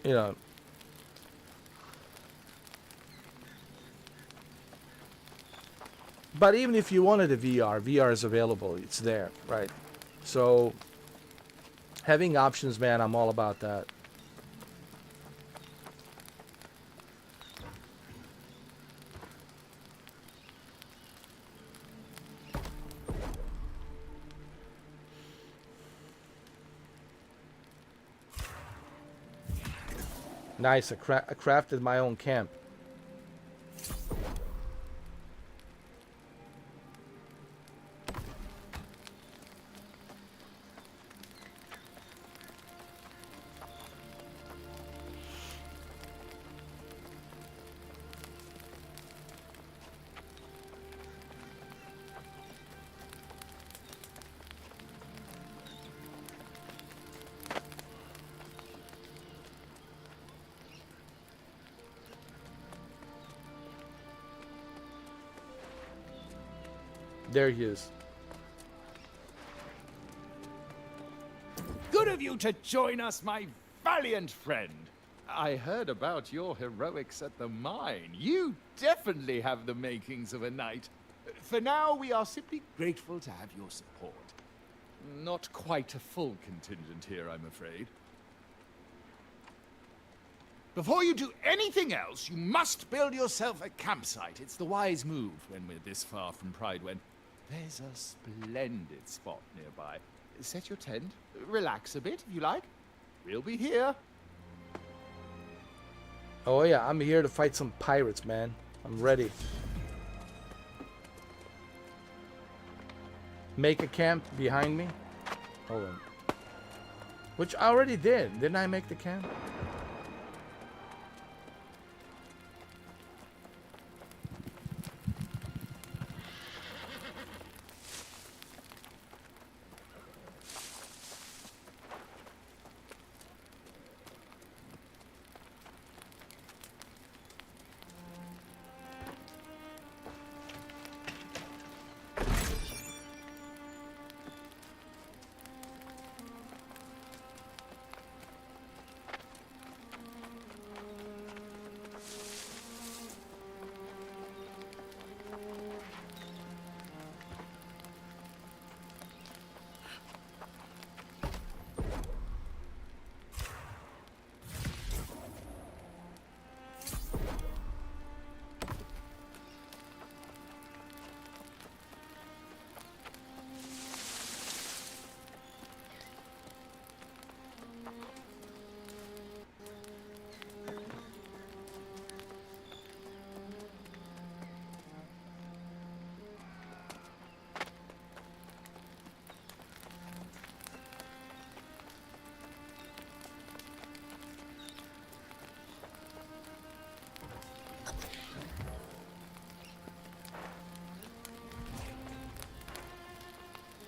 You know, but even if you wanted a VR is available. It's there, right? So having options, man, I'm all about that. Nice, I crafted my own camp. There he is. Good of you to join us, my valiant friend. I heard about your heroics at the mine. You definitely have the makings of a knight. For now, we are simply grateful to have your support. Not quite a full contingent here, I'm afraid. Before you do anything else, you must build yourself a campsite. It's the wise move when we're this far from Pridewen. There's a splendid spot nearby. Set your tent, relax a bit if you like. We'll be here. Oh yeah, I'm here to fight some pirates, man. I'm ready. Make a camp behind me. Hold on. Which I already did. Didn't I make the camp?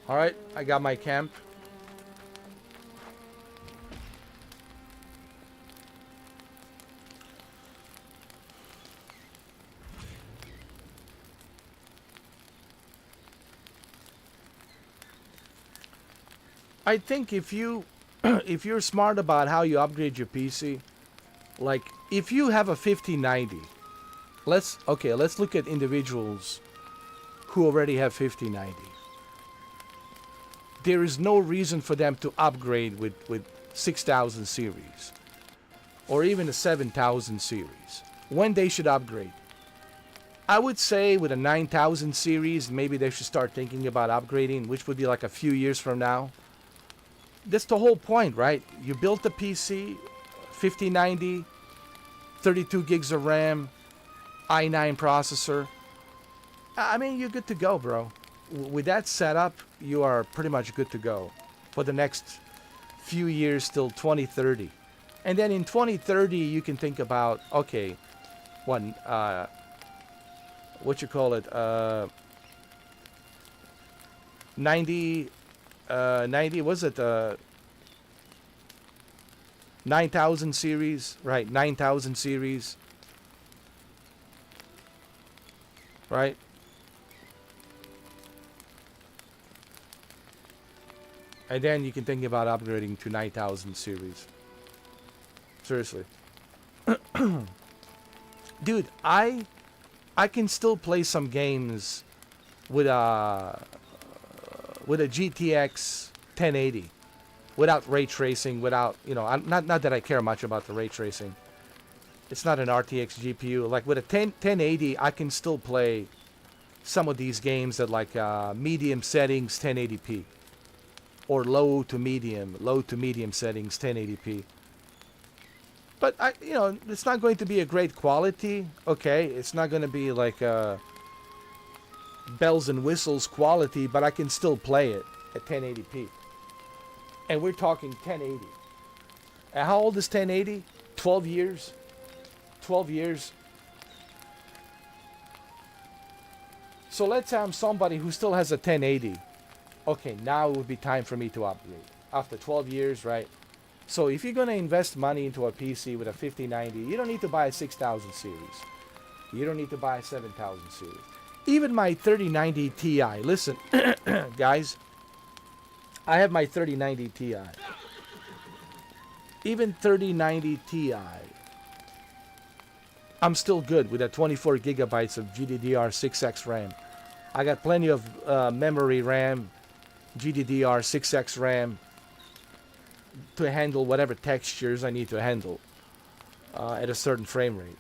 Alright, I got my camp. I think if you if you're smart about how you upgrade your PC, Like, if you have a 5090, let's look at individuals who already have 5090. There is no reason for them to upgrade with 6000 series or even a 7000 series. When they should upgrade? I would say with a 9000 series, maybe they should start thinking about upgrading, which would be like a few years from now. That's the whole point, right? You built a PC, 5090, 32 gigs of RAM, i9 processor. I mean, you're good to go, bro. With that setup, you are pretty much good to go for the next few years till 2030. And then in 2030, you can think about, okay, what you call it, 90, was it 9000 series, right? 9000 series, right? And then you can think about upgrading to 9000 series. Seriously. Dude, I can still play some games with a GTX 1080 without ray tracing, without, you know, not that I care much about the ray tracing. It's not an RTX GPU. Like with a 1080, I can still play some of these games at like medium settings 1080p or low to medium settings 1080p. But it's not going to be a great quality. Okay, it's not going to be like bells and whistles quality, but I can still play it at 1080p. And we're talking 1080. And how old is 1080? 12 years. 12 years. So let's say I'm somebody who still has a 1080. Okay, now it would be time for me to upgrade. After 12 years, right? So if you're going to invest money into a PC with a 5090, you don't need to buy a 6000 series. You don't need to buy a 7000 series. Even my 3090 Ti. Listen, guys. I have my 3090 Ti. Even 3090 Ti. I'm still good with that 24 gigabytes of GDDR6X RAM. I got plenty of memory RAM, GDDR6X RAM, to handle whatever textures I need to handle at a certain frame rate.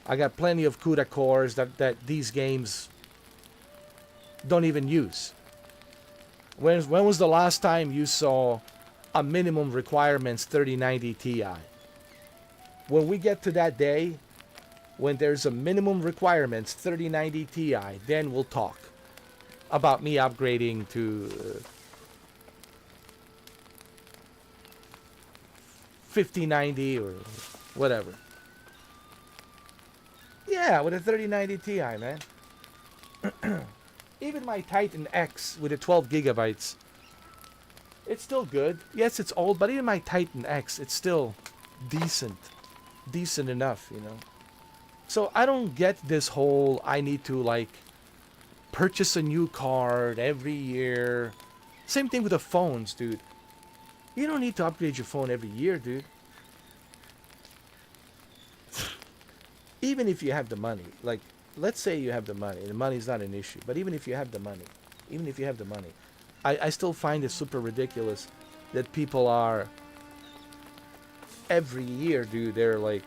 I got plenty of CUDA cores that these games don't even use. When was the last time you saw a minimum requirements 3090 Ti? When we get to that day, when there's a minimum requirements 3090 Ti, then we'll talk about me upgrading to 5090 or whatever. Yeah, with a 3090 Ti, man. Even my Titan X with the 12 gigabytes, it's still good. Yes, it's old, but even my Titan X, it's still decent enough, you know. So I don't get this whole I need to like purchase a new card every year. Same thing with the phones, dude. You don't need to upgrade your phone every year, dude. Even if you have the money, like, let's say you have the money. The money's not an issue, but even if you have the money, I still find it super ridiculous that people are every year, dude. They're like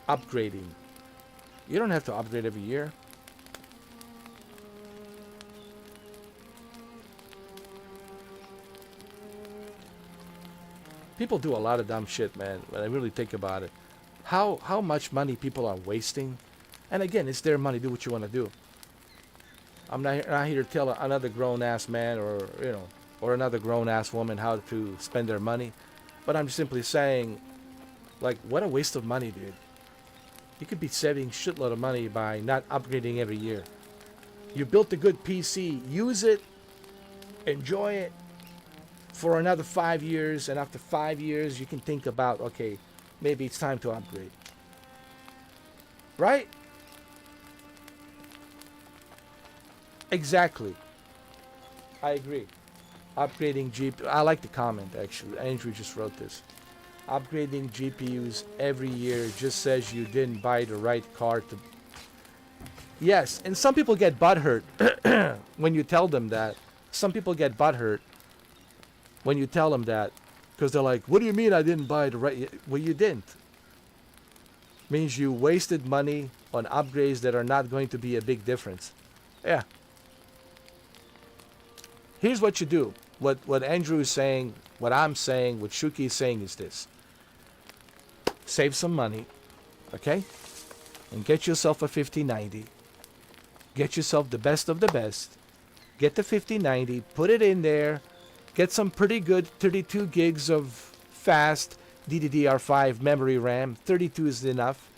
upgrading. You don't have to upgrade every year. People do a lot of dumb shit, man, when I really think about it. How much money people are wasting. And again, it's their money. Do what you want to do. I'm not here to tell another grown-ass man or another grown-ass woman how to spend their money. But I'm simply saying, like, what a waste of money, dude. You could be saving shitload of money by not upgrading every year. You built a good PC. Use it. Enjoy it for another 5 years. And after 5 years, you can think about, okay, maybe it's time to upgrade. Right? Exactly. I agree. Upgrading GPU. I like the comment, actually. Andrew just wrote this. Upgrading GPUs every year just says you didn't buy the right card to... Yes, and some people get butthurt when you tell them that. Some people get butthurt when you tell them that. Because they're like, what do you mean I didn't buy the right... Well, you didn't. Means you wasted money on upgrades that are not going to be a big difference. Yeah. Here's what you do. What Andrew is saying, what I'm saying, what Shuki is saying is this. Save some money, okay? And get yourself a 5090. Get yourself the best of the best. Get the 5090, put it in there. Get some pretty good 32 gigs of fast DDR5 memory RAM. 32 is enough.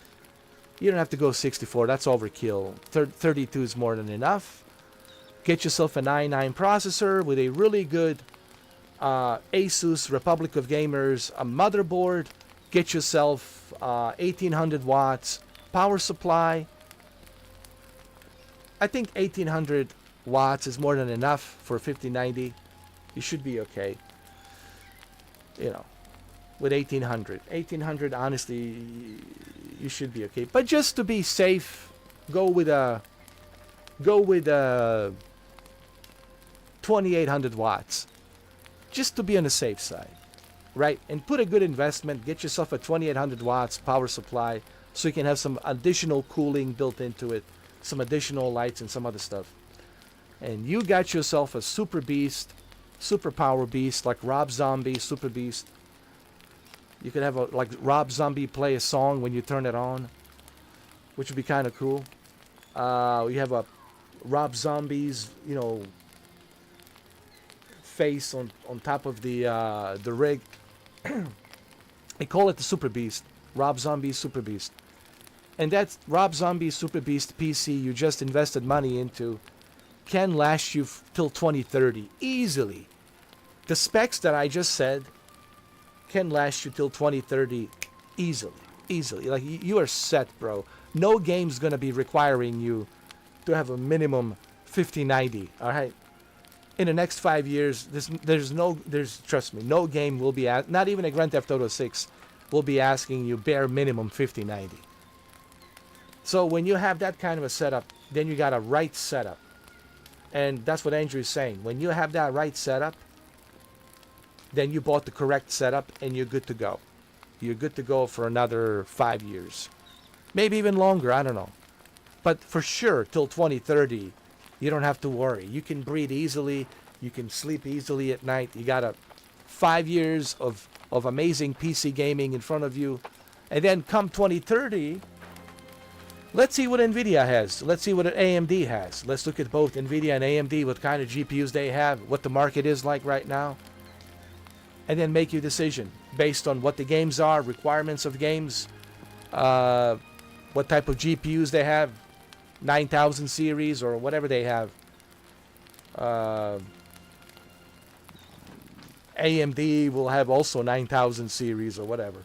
You don't have to go 64. That's overkill. 32 is more than enough. Get yourself an i9 processor with a really good Asus Republic of Gamers a motherboard. Get yourself 1800 watts power supply. I think 1800 watts is more than enough for 5090. You should be okay. You know, with 1800. 1800, honestly, you should be okay. But just to be safe, go with a 2800 watts. Just to be on the safe side, right? And put a good investment. Get yourself a 2800 watts power supply so you can have some additional cooling built into it, some additional lights and some other stuff. And you got yourself a super beast, super power beast like Rob Zombie, super beast. You could have like Rob Zombie play a song when you turn it on, which would be kind of cool. You have a Rob Zombie's, you know, face on top of the rig. They call it the Super Beast, Rob Zombie Super Beast, and that's Rob Zombie Super Beast PC you just invested money into can last you till 2030 easily. The specs that I just said can last you till 2030 easily. Like you are set, bro. No game's gonna be requiring you to have a minimum 5090. All right. In the next 5 years, trust me, no game will be not even a Grand Theft Auto 6 will be asking you bare minimum 5090. So when you have that kind of a setup, then you got a right setup, and that's what Andrew is saying. When you have that right setup, then you bought the correct setup and you're good to go. You're good to go for another 5 years. Maybe even longer, I don't know. But for sure, till 2030, you don't have to worry. You can breathe easily. You can sleep easily at night. You got 5 years of amazing PC gaming in front of you. And then come 2030, let's see what Nvidia has. Let's see what AMD has. Let's look at both Nvidia and AMD, what kind of GPUs they have, what the market is like right now. And then make your decision based on what the games are, requirements of games, what type of GPUs they have, 9000 series or whatever they have. AMD will have also 9000 series or whatever.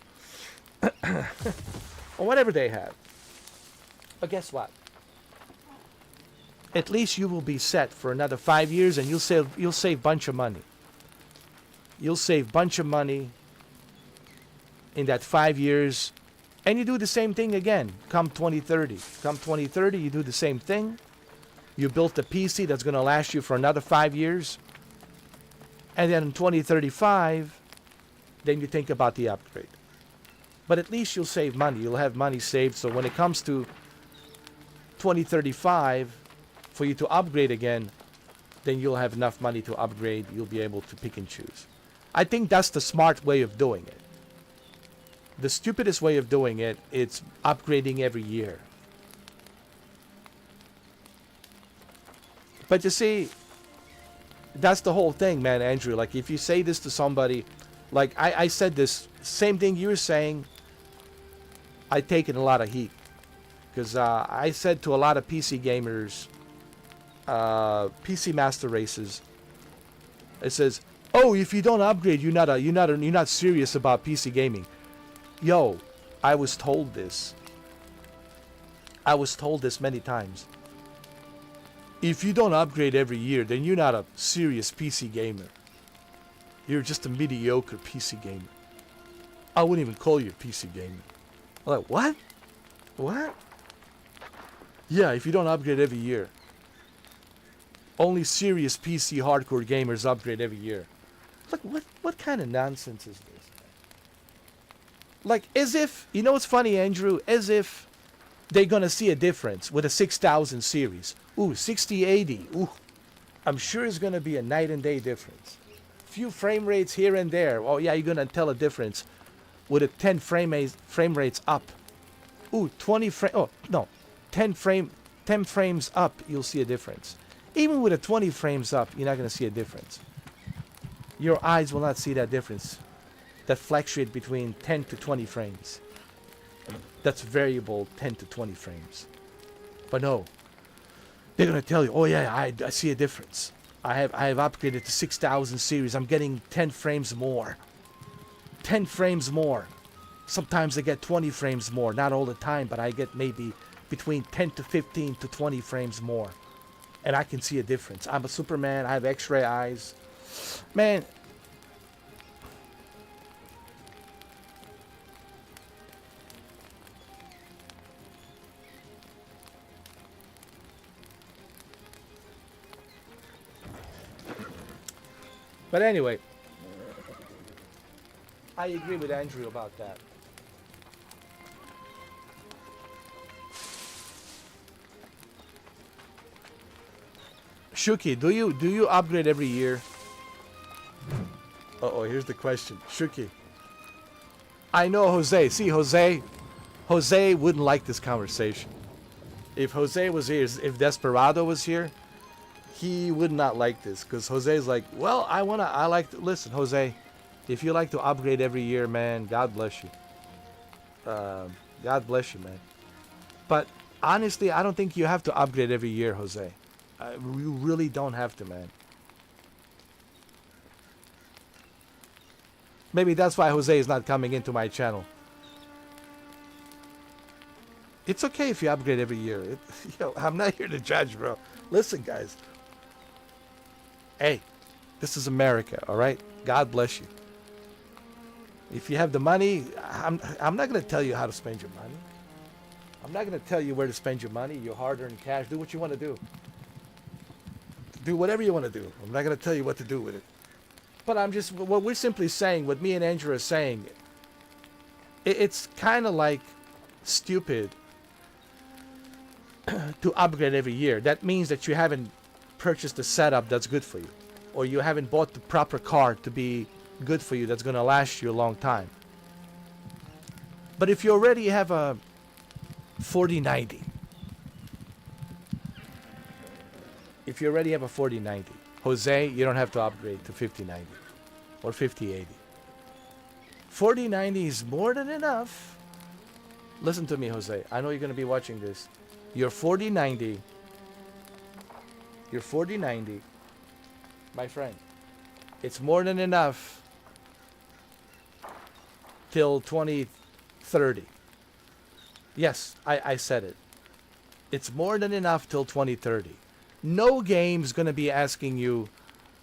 Or whatever they have. But guess what? At least you will be set for another 5 years and you'll save bunch of money. You'll save bunch of money in that 5 years, and you do the same thing again come 2030. Come 2030, you do the same thing. You built a PC that's going to last you for another 5 years, and then in 2035, then you think about the upgrade. But at least you'll save money. You'll have money saved, so when it comes to 2035, for you to upgrade again, then you'll have enough money to upgrade. You'll be able to pick and choose. I think that's the smart way of doing it. The stupidest way of doing it, it's upgrading every year. But you see, that's the whole thing, man, Andrew. Like, if you say this to somebody, like I said this, same thing you were saying, I taken a lot of heat. Because I said to a lot of PC gamers, PC Master Races, it says, oh, if you don't upgrade, you're not serious about PC gaming. Yo, I was told this. I was told this many times. If you don't upgrade every year, then you're not a serious PC gamer. You're just a mediocre PC gamer. I wouldn't even call you a PC gamer. I'm like, what? What? Yeah, if you don't upgrade every year. Only serious PC hardcore gamers upgrade every year. Like, what kind of nonsense is this? Like, as if, you know what's funny, Andrew? As if they're gonna see a difference with a 6000 series. Ooh, 6080. Ooh, I'm sure it's gonna be a night and day difference. Few frame rates here and there. Oh yeah, you're gonna tell a difference with a 10 frame rates up. Ooh, 20 frame. Oh no, 10 frames up. You'll see a difference. Even with a 20 frames up, you're not gonna see a difference. Your eyes will not see that difference. That fluctuate between 10 to 20 frames. That's variable 10 to 20 frames. But no, they're gonna tell you, oh yeah, I see a difference. I have upgraded to 6000 series. I'm getting 10 frames more. 10 frames more. Sometimes I get 20 frames more. Not all the time, but I get maybe between 10 to 15 to 20 frames more. And I can see a difference. I'm a Superman. I have X-ray eyes. Man. But anyway, I agree with Andrew about that. Shuki, do you upgrade every year? Uh-oh, here's the question. Shuki. I know Jose. See, Jose wouldn't like this conversation. If Jose was here, if Desperado was here, he would not like this, because Jose's like, well, listen, Jose, if you like to upgrade every year, man, God bless you. God bless you, man. But honestly, I don't think you have to upgrade every year, Jose. You really don't have to, man. Maybe that's why Jose is not coming into my channel. It's okay if you upgrade every year. I'm not here to judge, bro. Listen, guys. Hey, this is America, all right? God bless you. If you have the money, I'm not going to tell you how to spend your money. I'm not going to tell you where to spend your money, your hard-earned cash. Do what you want to do. Do whatever you want to do. I'm not going to tell you what to do with it. But what we're simply saying, what me and Andrew are saying, it's kind of like stupid to upgrade every year. That means that you haven't purchased a setup that's good for you, or you haven't bought the proper car to be good for you, that's going to last you a long time. But if you already have a 4090, Jose, you don't have to upgrade to 5090 or 5080. 4090 is more than enough. Listen to me, Jose. I know you're going to be watching this. Your 4090, my friend, it's more than enough till 2030. Yes, I said it. It's more than enough till 2030. No game's going to be asking you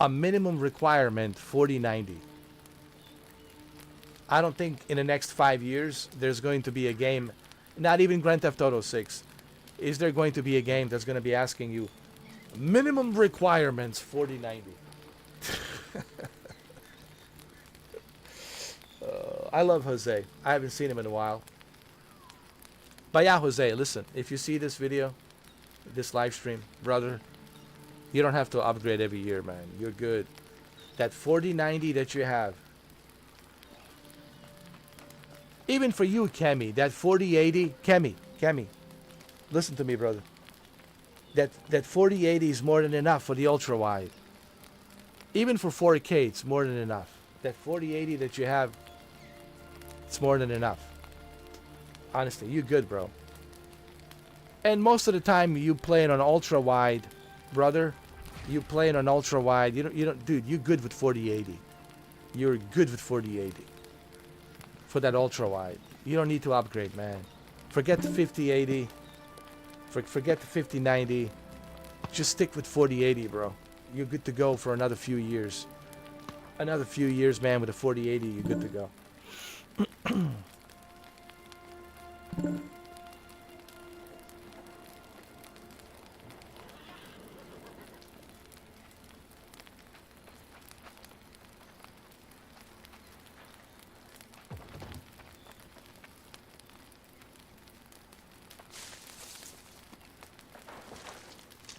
a minimum requirement 4090. I don't think in the next 5 years there's going to be a game, not even Grand Theft Auto 6, is there going to be a game that's going to be asking you minimum requirements 4090. I love Jose. I haven't seen him in a while. But yeah, Jose, listen, if you see this video, this live stream, brother, you don't have to upgrade every year, man. You're good. That 4090 that you have, even for you, Kemi, that 4080, Kemi, listen to me, brother. That 4080 is more than enough for the ultra wide. Even for 4K, it's more than enough. That 4080 that you have, it's more than enough. Honestly, you're good, bro. And most of the time, you play it on ultra wide, brother. You play it on ultra wide. You don't, dude. You're good with 4080. You're good with 4080 for that ultra wide. You don't need to upgrade, man. Forget the 5080. Forget the 5090. Just stick with 4080, bro. You're good to go for another few years. Another few years, man. With a 4080, you're good to go.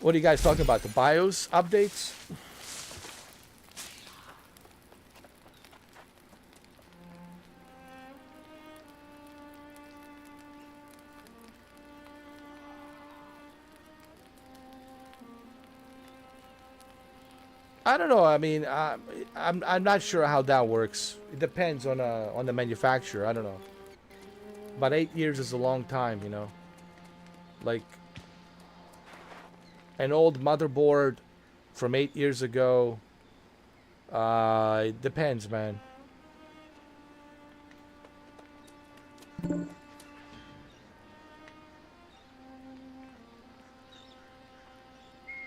What are you guys talking about? The BIOS updates? I don't know. I mean, I'm not sure how that works. It depends on the manufacturer. I don't know. But 8 years is a long time, you know. Like an old motherboard from 8 years ago. It depends, man.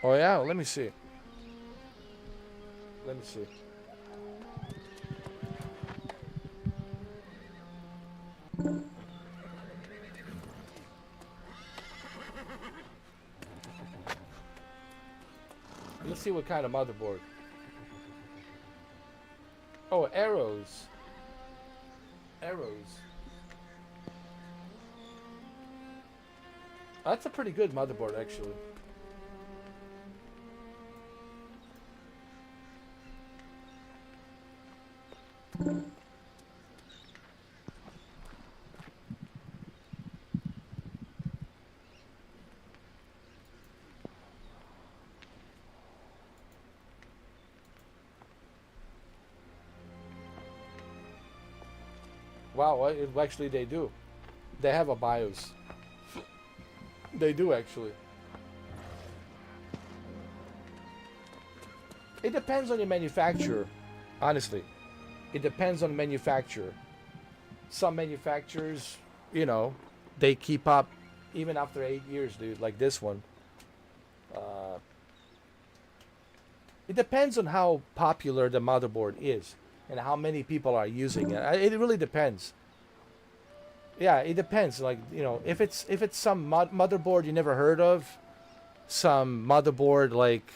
Oh yeah, let me see. Let me see. Let's see what kind of motherboard. Oh, arrows. Arrows. That's a pretty good motherboard, actually. Wow, actually they do. They have a BIOS. They do, actually. It depends on your manufacturer, honestly. It depends on the manufacturer. Some manufacturers, you know, they keep up even after 8 years, dude, like this one. It depends on how popular the motherboard is and how many people are using it. It really depends. Yeah, it depends. Like, you know, if it's some motherboard you never heard of, some motherboard like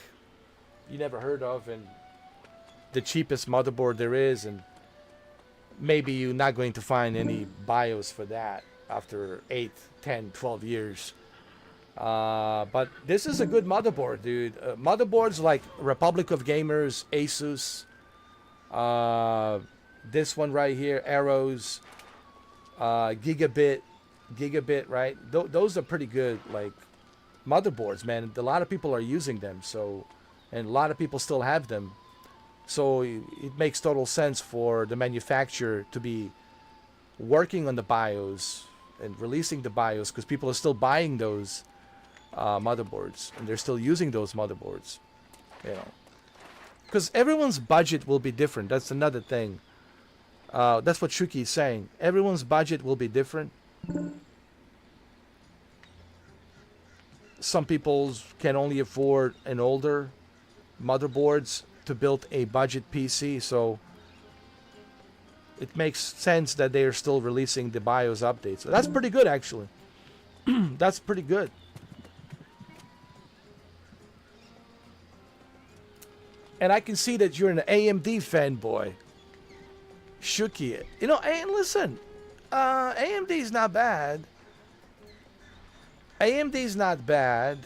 you never heard of, and the cheapest motherboard there is, and maybe you're not going to find any BIOS for that after 8, 10, 12 years. But this is a good motherboard, dude. Motherboards like Republic of Gamers, Asus, this one right here, Arrows, Gigabit, right? Those are pretty good, like, motherboards, man. A lot of people are using them, so, and a lot of people still have them. So it makes total sense for the manufacturer to be working on the BIOS and releasing the BIOS, because people are still buying those motherboards, and they're still using those motherboards, you know. Because everyone's budget will be different. That's another thing. That's what Shuki is saying. Everyone's budget will be different. Some people can only afford an older motherboards to build a budget PC, so it makes sense that they are still releasing the BIOS updates. So that's pretty good, actually. That's pretty good. And I can see that you're an AMD fanboy. Shuki. You know, hey, listen. AMD is not bad. AMD is not bad.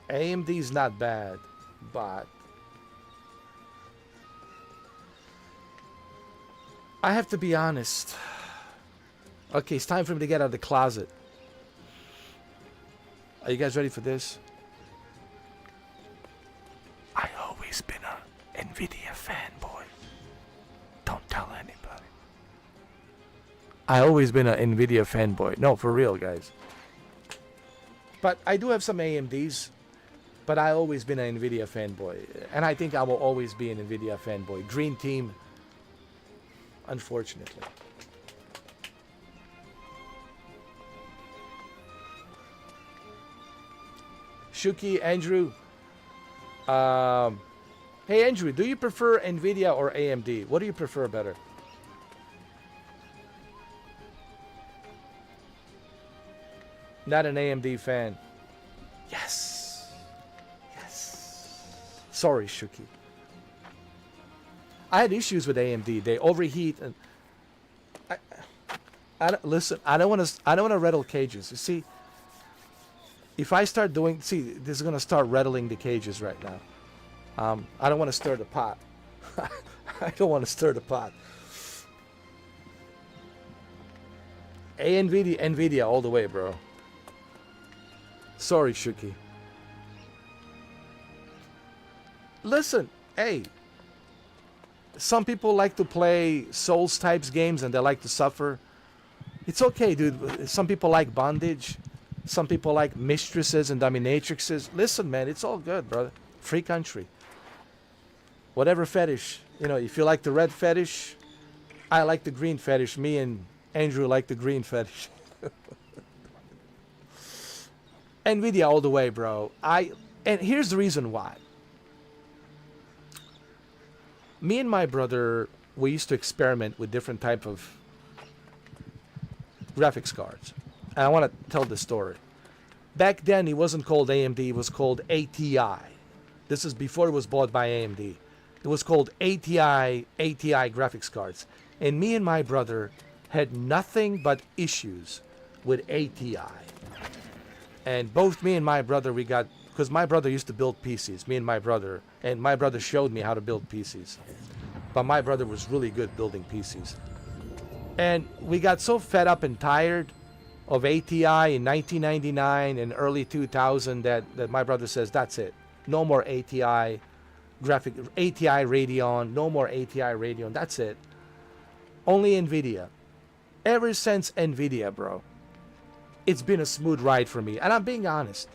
AMD is not bad, but I have to be honest. Okay, it's time for me to get out of the closet. Are you guys ready for this? I always been a Nvidia fanboy. Don't tell anybody. I always been a Nvidia fanboy. No, for real, guys. But I do have some AMDs. But I always been an Nvidia fanboy. And I think I will always be an Nvidia fanboy. Dream team. Unfortunately. Shuki, Andrew. Hey, Andrew, do you prefer Nvidia or AMD? What do you prefer better? Not an AMD fan. Yes. Yes. Sorry, Shuki. I had issues with AMD. They overheat, and listen. I don't want to rattle cages. You see, if I start doing, see, this is gonna start rattling the cages right now. I don't want to stir the pot. I don't want to stir the pot. Nvidia all the way, bro. Sorry, Shuki. Listen, hey. Some people like to play Souls types games and they like to suffer. It's okay, dude. Some people like bondage. Some people like mistresses and dominatrixes. Listen, man, it's all good, brother. Free country. Whatever fetish. You know, if you like the red fetish, I like the green fetish. Me and Andrew like the green fetish. Nvidia all the way, bro. And here's the reason why. Me and my brother, we used to experiment with different type of graphics cards. And I want to tell this story. Back then, it wasn't called AMD. It was called ATI. This is before it was bought by AMD. It was called ATI graphics cards. And me and my brother had nothing but issues with ATI. And both me and my brother, we got, because my brother used to build PCs, me and my brother showed me how to build PCs. But my brother was really good building PCs. And we got so fed up and tired of ATI in 1999 and early 2000 that my brother says, that's it. No more ATI Radeon, no more ATI Radeon, that's it. Only Nvidia. Ever since Nvidia, bro, it's been a smooth ride for me. And I'm being honest.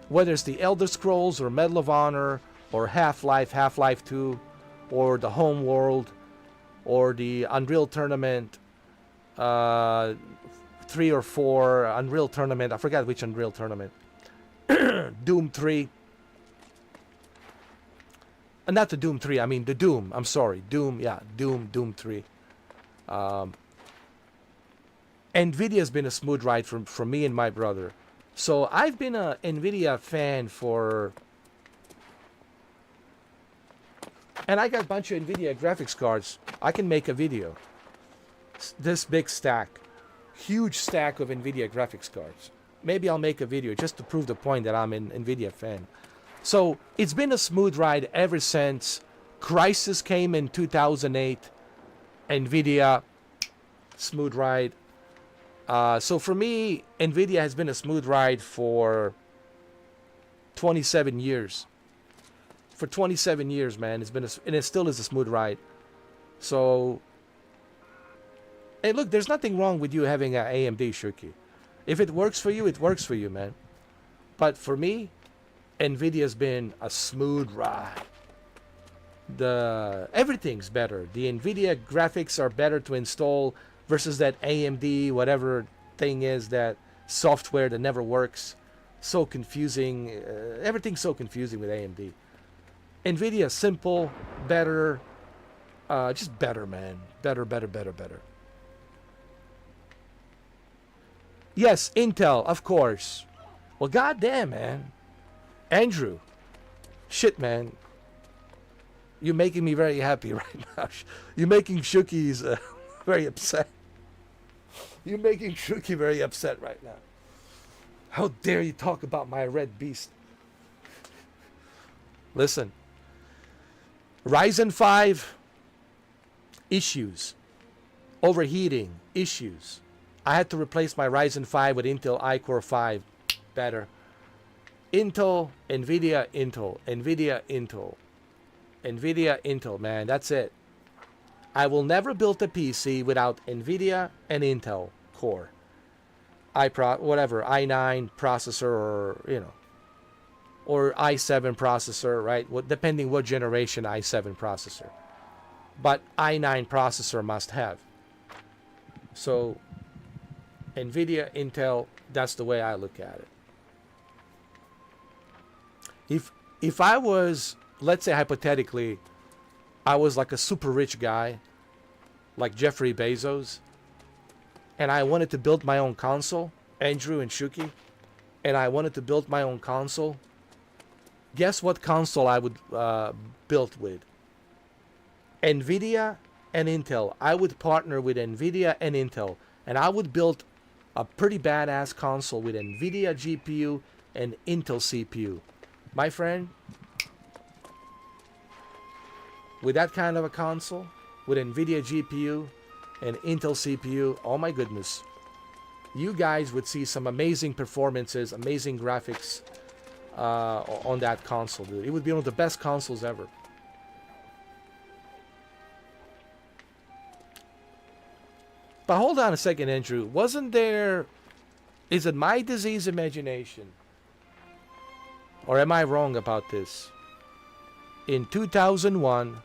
Whether it's the Elder Scrolls or Medal of Honor or Half-Life 2 or the Home World or the Unreal Tournament 3 or 4 Unreal Tournament, I forgot which Unreal Tournament. Doom 3. Not the Doom 3, I mean the Doom, I'm sorry. Doom 3. Nvidia's been a smooth ride for me and my brother. So I've been a Nvidia fan for, and I got a bunch of Nvidia graphics cards. I can make a video. This big stack, huge stack of Nvidia graphics cards. Maybe I'll make a video just to prove the point that I'm an Nvidia fan. So it's been a smooth ride ever since Crisis came in 2008. Nvidia, smooth ride. So for me, Nvidia has been a smooth ride for 27 years. For 27 years, man, and it still is a smooth ride. So, hey, look, there's nothing wrong with you having an AMD, Shuki. If it works for you, it works for you, man. But for me, Nvidia's been a smooth ride. Everything's better. The Nvidia graphics are better to install versus that AMD whatever thing is, that software that never works. So confusing. Everything's so confusing with AMD. Nvidia, simple, better, just better, man. Better. Yes, Intel, of course. Well, goddamn, man. Andrew, shit, man. You're making me very happy right now. You're making Shuki's very upset. You're making Shuki very upset right now. How dare you talk about my red beast? Listen. Ryzen 5 issues. Overheating issues. I had to replace my Ryzen 5 with Intel iCore 5. Better. Intel, Nvidia, Intel. Nvidia, Intel. Nvidia, Intel, man. That's it. I will never build a PC without Nvidia and Intel core. Whatever, i9 processor, or, you know, or i7 processor, right? Depending what generation i7 processor. But i9 processor must have. So, Nvidia, Intel, that's the way I look at it. If I was let's say hypothetically, I was like a super rich guy, like Jeffrey Bezos, and I wanted to build my own console, Andrew and Shuki, and I wanted to build my own console. Guess what console I would build with? Nvidia and Intel. I would partner with Nvidia and Intel, and I would build a pretty badass console with Nvidia GPU and Intel CPU. My friend, with that kind of a console, with Nvidia GPU and Intel CPU, oh my goodness, you guys would see some amazing performances, amazing graphics on that console, dude. It would be one of the best consoles ever. But hold on a second, Andrew. Wasn't there... Is it my disease imagination? Or am I wrong about this? In 2001,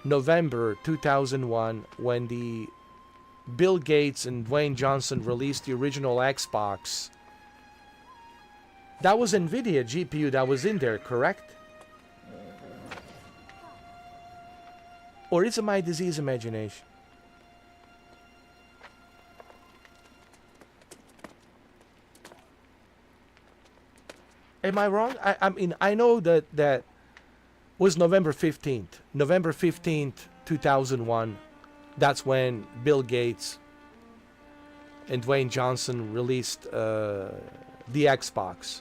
November 2001, when the Bill Gates and Dwayne Johnson released the original Xbox, that was Nvidia GPU that was in there, correct? Or is it my disease imagination? Am I wrong? I mean, I know that was November 15th. November 15th, 2001. That's when Bill Gates and Dwayne Johnson released the Xbox.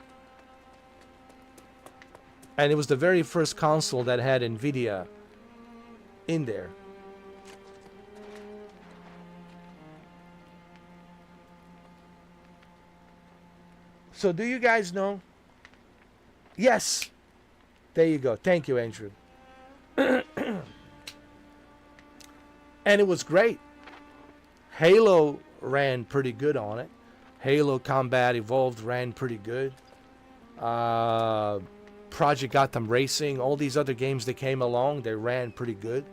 And it was the very first console that had Nvidia in there. So do you guys know? Yes. There you go. Thank you, Andrew. And it was great. Halo ran pretty good on it. Halo Combat Evolved ran pretty good. Project Gotham Racing, all these other games that came along, they ran pretty good.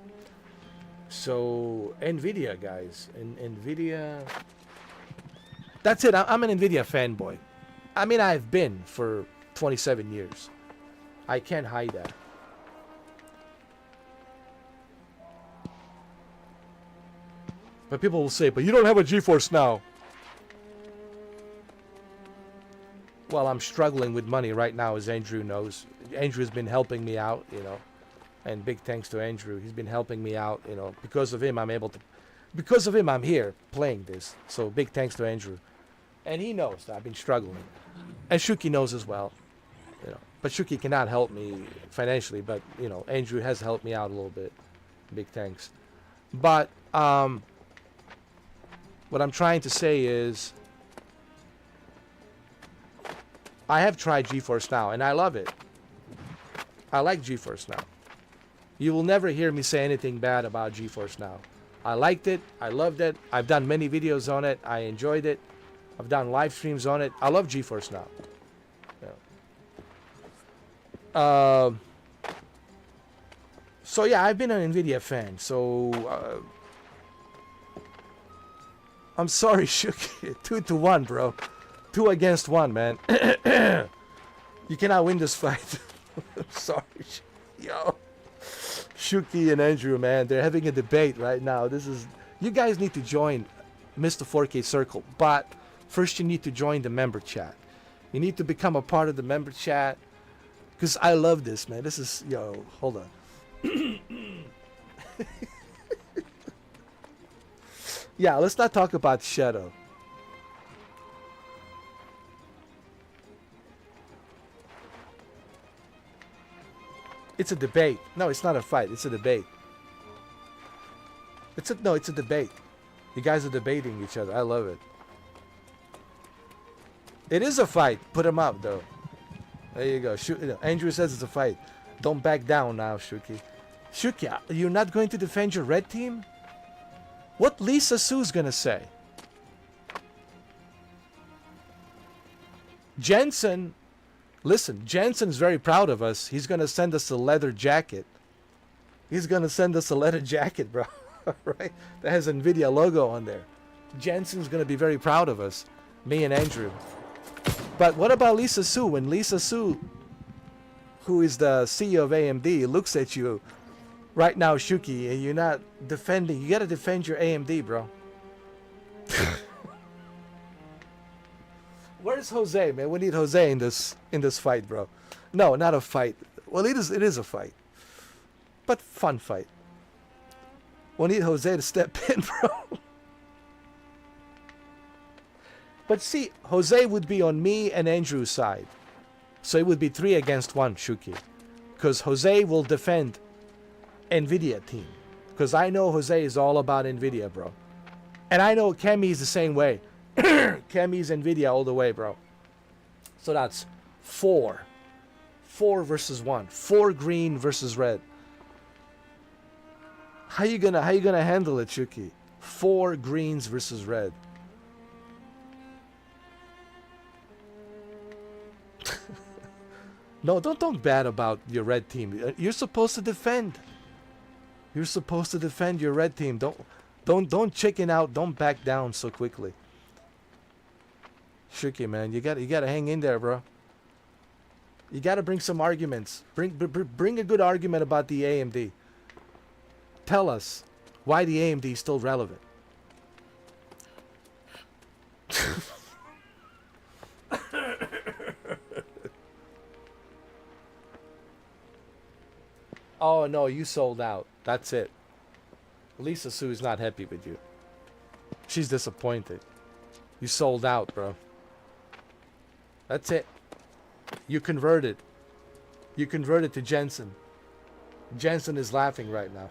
So, Nvidia, guys. Nvidia... That's it. I'm an Nvidia fanboy. I mean, I've been for 27 years. I can't hide that. But people will say, but you don't have a GeForce Now. Well, I'm struggling with money right now, as Andrew knows. Andrew's been helping me out, you know. And big thanks to Andrew. He's been helping me out, you know. Because of him, I'm able to... Because of him, I'm here playing this. So big thanks to Andrew. And he knows that I've been struggling. And Shuki knows as well. You know. But Shuki cannot help me financially. But, you know, Andrew has helped me out a little bit. Big thanks. But, what I'm trying to say is... I have tried GeForce Now, and I love it. I like GeForce Now. You will never hear me say anything bad about GeForce Now. I liked it. I loved it. I've done many videos on it. I enjoyed it. I've done live streams on it. I love GeForce Now. Yeah. So yeah, I've been an Nvidia fan. So I'm sorry, Shuki. 2-1, bro. 2 against 1, man. You cannot win this fight. I'm sorry, yo. Shuki and Andrew, man, they're having a debate right now. This is... You guys need to join Mr. 4K Circle, but first you need to join the member chat. You need to become a part of the member chat, because I love this, man. This is... Yo, hold on. Yeah, let's not talk about Shadow. It's a debate. No, it's not a fight. It's a debate. It's a debate. You guys are debating each other. I love it. It is a fight. Put him up, though. There you go. Andrew says it's a fight. Don't back down now, Shuki. Shuki, you're not going to defend your red team? What Lisa Sue's gonna say? Jensen... Listen, Jensen's very proud of us. He's going to send us a leather jacket. He's going to send us a leather jacket, bro. Right? That has Nvidia logo on there. Jensen's going to be very proud of us. Me and Andrew. But what about Lisa Sue? When Lisa Sue who is the CEO of AMD, looks at you right now, Shuki, and you're not defending. You gotta defend your AMD, bro. Where's Jose, man? We need Jose in this fight, bro. No, not a fight. Well, it is a fight, but fun fight. We need Jose to step in, bro. But see, Jose would be on me and Andrew's side. So it would be 3 against 1, Shuki. Because Jose will defend Nvidia team. Because I know Jose is all about Nvidia, bro. And I know Kemi is the same way. Kemi's Nvidia all the way, bro. So that's 4. 4 versus 1. 4 green versus red. How you gonna handle it, Shuki? 4 greens versus red. No, don't talk bad about your red team. You're supposed to defend. You're supposed to defend your red team. Don't chicken out. Don't back down so quickly. Shuki, man, you gotta hang in there, bro. You gotta bring some arguments. Bring a good argument about the AMD. Tell us why the AMD is still relevant. Oh no, you sold out. That's it. Lisa Sue is not happy with you. She's disappointed. You sold out, bro. That's it. You converted. You converted to Jensen. Jensen is laughing right now.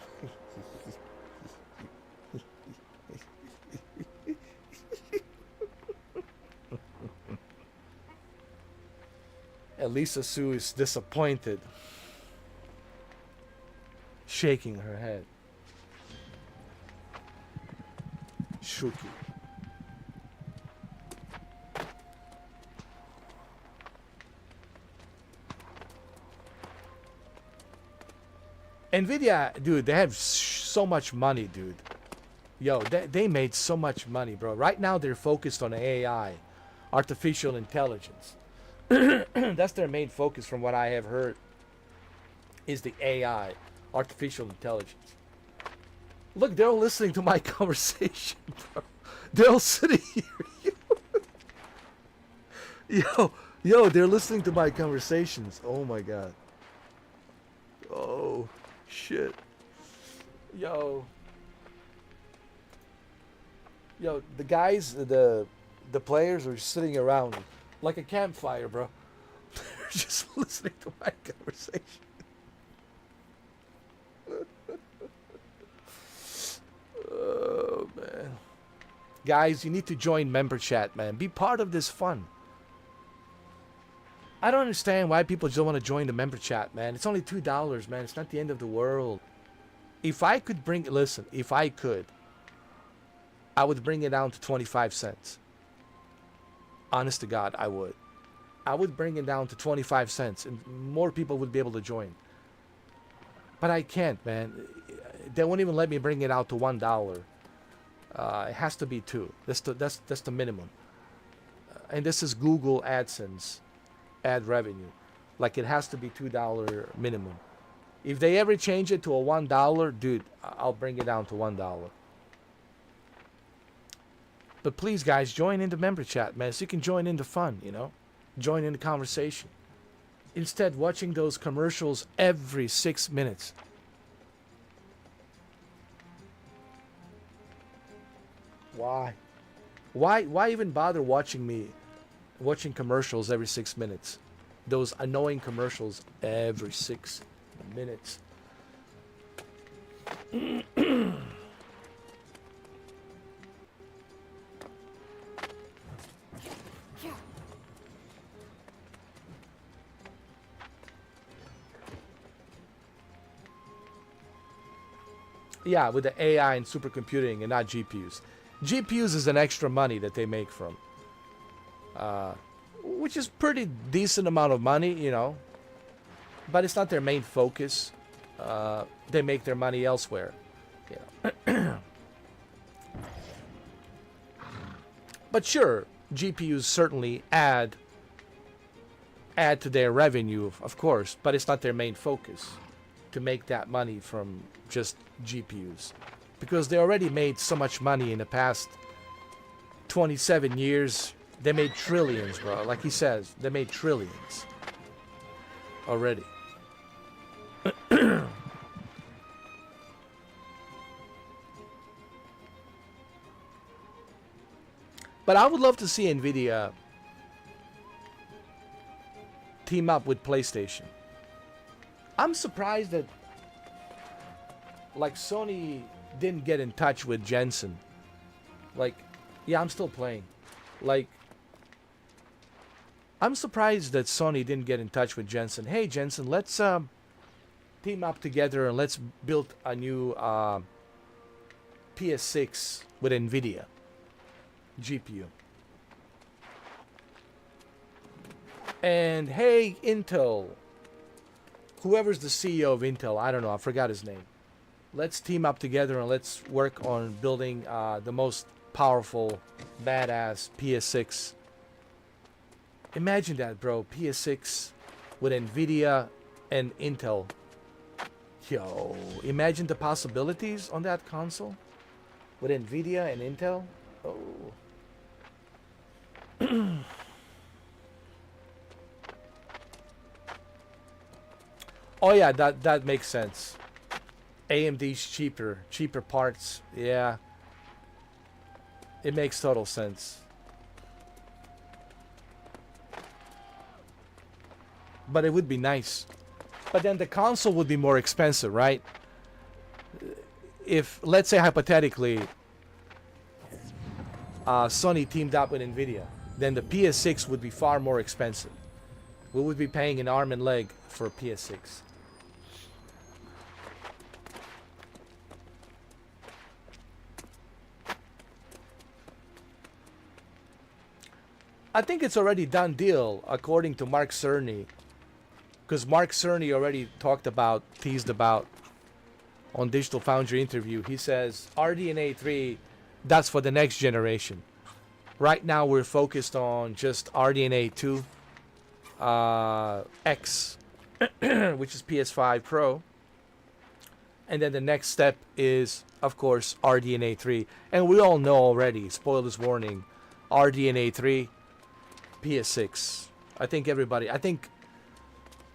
And Lisa Sue is disappointed. Shaking her head. Shuki. Nvidia, dude, they have so much money, dude. Yo, they made so much money, bro. Right now they're focused on AI, artificial intelligence. That's their main focus from what I have heard, is the AI, artificial intelligence. Look, they're all listening to my conversation, bro. They're all sitting here. Yo, they're listening to my conversations. Oh my god. Oh, shit. Yo, the guys, the players are sitting around like a campfire, bro. They're just listening to my conversation. Oh, man. Guys, you need to join member chat, man. Be part of this fun. I don't understand why people don't want to join the member chat, man. It's only $2, man. It's not the end of the world. If I could if I could, I would bring it down to 25 cents. Honest to God, I would. I would bring it down to 25 cents and more people would be able to join. But I can't, man. They won't even let me bring it out to $1. It has to be 2. That's the minimum. And this is Google AdSense ad revenue. Like it has to be $2 minimum. If they ever change it to a $1, dude, I'll bring it down to $1. But please, guys, join in the member chat, man, so you can join in the fun, you know? Join in the conversation. Instead, watching those commercials every 6 minutes. Why? Why even bother watching commercials every 6 minutes? Those annoying commercials every 6 minutes. Yeah, with the AI and supercomputing and not GPUs. GPUs is an extra money that they make from. Which is pretty decent amount of money, you know. But it's not their main focus. They make their money elsewhere. You know. But sure, GPUs certainly add add to their revenue, of course, but it's not their main focus to make that money from just GPUs, because they already made so much money in the past 27 years. They made trillions, bro. Like he says, they made trillions already. But I would love to see Nvidia team up with PlayStation. I'm surprised that like Sony didn't get in touch with Jensen. Like, yeah, I'm still playing. Like, I'm surprised that Sony didn't get in touch with Jensen. Hey Jensen, let's team up together and let's build a new PS6 with Nvidia GPU. And hey Intel, whoever's the CEO of Intel, I don't know, I forgot his name. Let's team up together and let's work on building the most powerful, badass PS6. Imagine that, bro. PS6 with Nvidia and Intel. Yo, imagine the possibilities on that console with Nvidia and Intel. Oh. Oh yeah, that makes sense. AMD's cheaper parts. Yeah. It makes total sense. But it would be nice. But then the console would be more expensive, right? If, let's say hypothetically, Sony teamed up with Nvidia, then the PS6 would be far more expensive. We would be paying an arm and leg for a PS6. I think it's already done deal, according to Mark Cerny. Because Mark Cerny already teased about, on Digital Foundry interview. He says, RDNA 3, that's for the next generation. Right now we're focused on just RDNA 2 X, which is PS5 Pro. And then the next step is, of course, RDNA 3. And we all know already, spoilers warning, RDNA 3, PS6. I think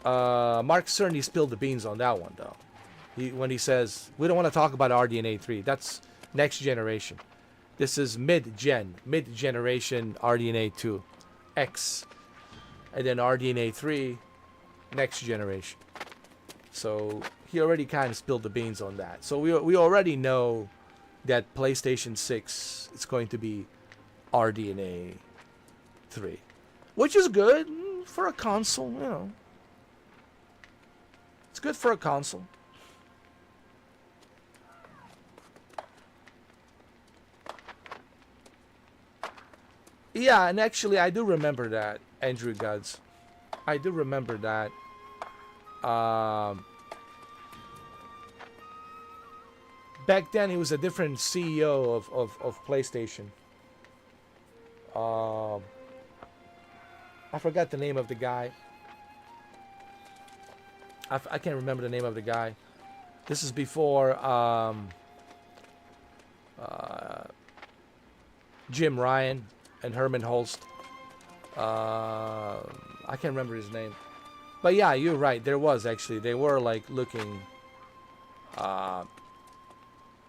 Mark Cerny spilled the beans on that one, though. When he says, we don't want to talk about RDNA 3. That's next generation. This is mid-generation RDNA 2 X. And then RDNA 3, next generation. So he already kind of spilled the beans on that. So we already know that PlayStation 6 is going to be RDNA 3. Which is good for a console, you know. It's good for a console. Yeah, and actually I do remember that, Andrew Gods. I do remember that. Back then he was a different CEO of PlayStation. I forgot the name of the guy. I can't remember the name of the guy. This is before Jim Ryan and Herman Holst. I can't remember his name. But yeah, you're right. There was actually. They were like looking.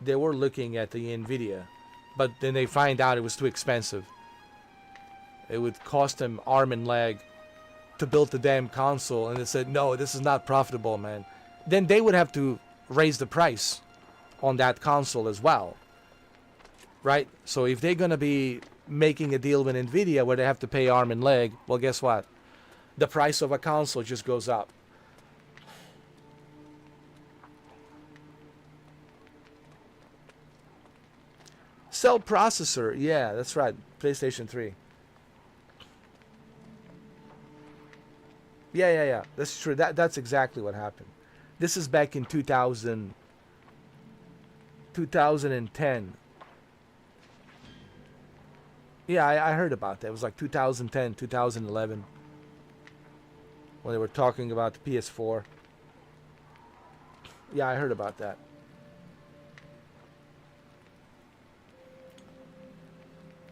They were looking at the Nvidia, but then they find out it was too expensive. It would cost them arm and leg to build the damn console, and they said, no, this is not profitable, man. Then they would have to raise the price on that console as well, right? So if they're gonna be making a deal with Nvidia where they have to pay arm and leg, well, guess what? The price of a console just goes up. Cell processor, yeah, that's right, PlayStation 3. Yeah. That's true. That's exactly what happened. This is back in 2010. Yeah, I heard about that. It was like 2010, 2011. when they were talking about the PS4. Yeah, I heard about that.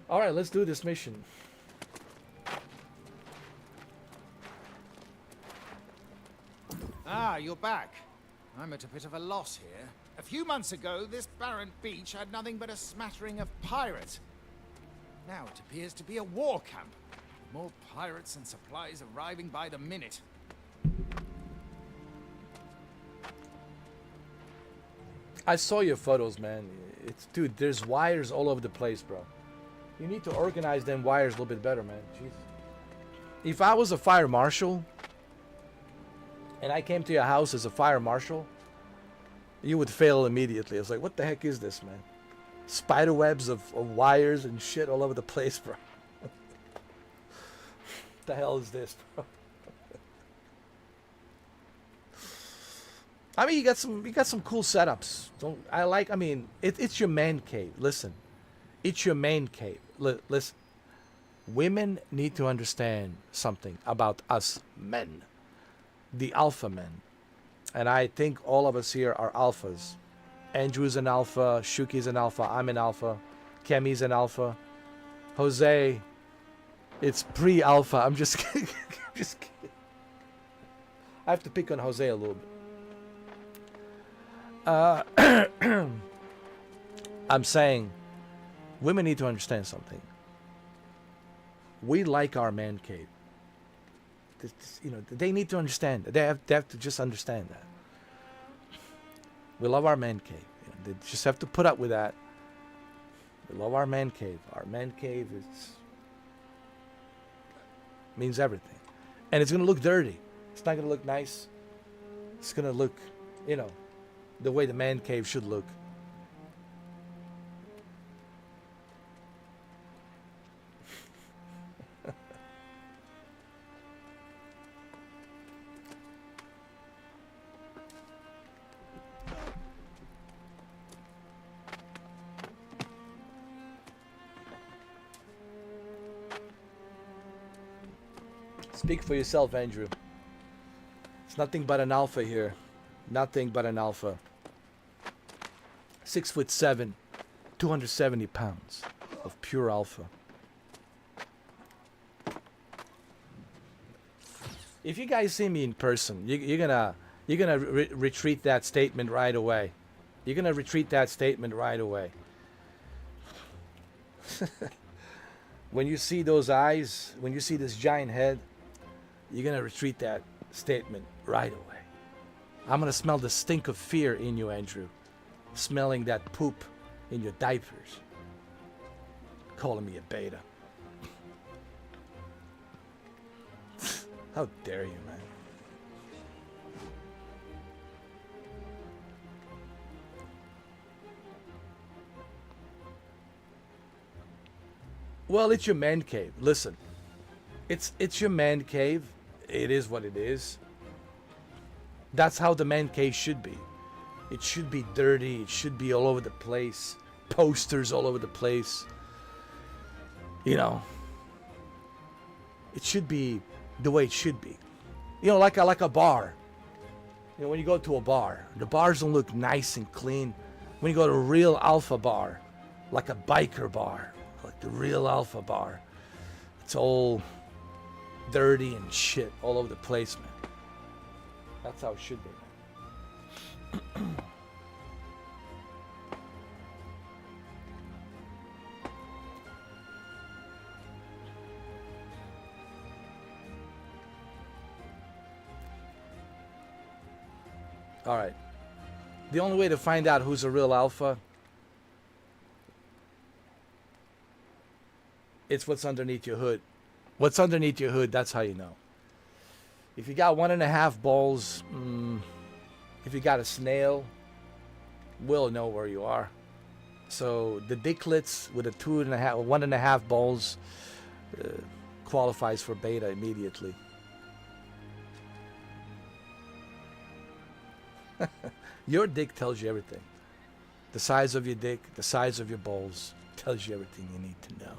All right, let's do this mission. Ah, you're back. I'm at a bit of a loss here. A few months ago, this barren beach had nothing but a smattering of pirates. Now it appears to be a war camp. More pirates and supplies arriving by the minute. I saw your photos, man. Dude, there's wires all over the place, bro. You need to organize them wires a little bit better, man. Jeez. If I was a fire marshal, and I came to your house as a fire marshal, you would fail immediately. I was like, what the heck is this, man? Spider webs of wires and shit all over the place, bro. What the hell is this, bro? I mean, you got some cool setups. I mean, it's your man cave. Listen, it's your man cave. Listen, women need to understand something about us men, the alpha men, and I think all of us here are alphas. Andrew's an alpha, Shuki's an alpha, I'm an alpha, Kemi's an alpha, Jose, it's pre-alpha. I'm just kidding. I'm just kidding. I have to pick on Jose a little bit. I'm saying women need to understand something. We like our man cave. You know, they need to understand. They have to just understand that. We love our man cave. You know, they just have to put up with that. We love our man cave. Our man cave means everything. And it's going to look dirty. It's not going to look nice. It's going to look, you know, the way the man cave should look. Speak for yourself, Andrew. It's nothing but an alpha here. Nothing but an alpha. 6'7", 270 pounds of pure alpha. If you guys see me in person, you're gonna retreat that statement right away. You're gonna retreat that statement right away. When you see those eyes, when you see this giant head, you're gonna retreat that statement right away. I'm gonna smell the stink of fear in you, Andrew. Smelling that poop in your diapers. Calling me a beta. How dare you, man. Well, it's your man cave. Listen. It's your man cave. It is what it is. That's how the man cave should be. It should be dirty. It should be all over the place. Posters all over the place. You know. It should be the way it should be. You know, like a bar. You know, when you go to a bar, the bars don't look nice and clean. When you go to a real alpha bar, like a biker bar, like the real alpha bar, it's all dirty and shit all over the place, man. That's how it should be, man. All right. The only way to find out who's a real alpha, it's what's underneath your hood. What's underneath your hood, that's how you know. If you got 1.5 balls, if you got a snail, we'll know where you are. So the dicklets with a 1.5 balls qualifies for beta immediately. Your dick tells you everything. The size of your dick, the size of your balls tells you everything you need to know.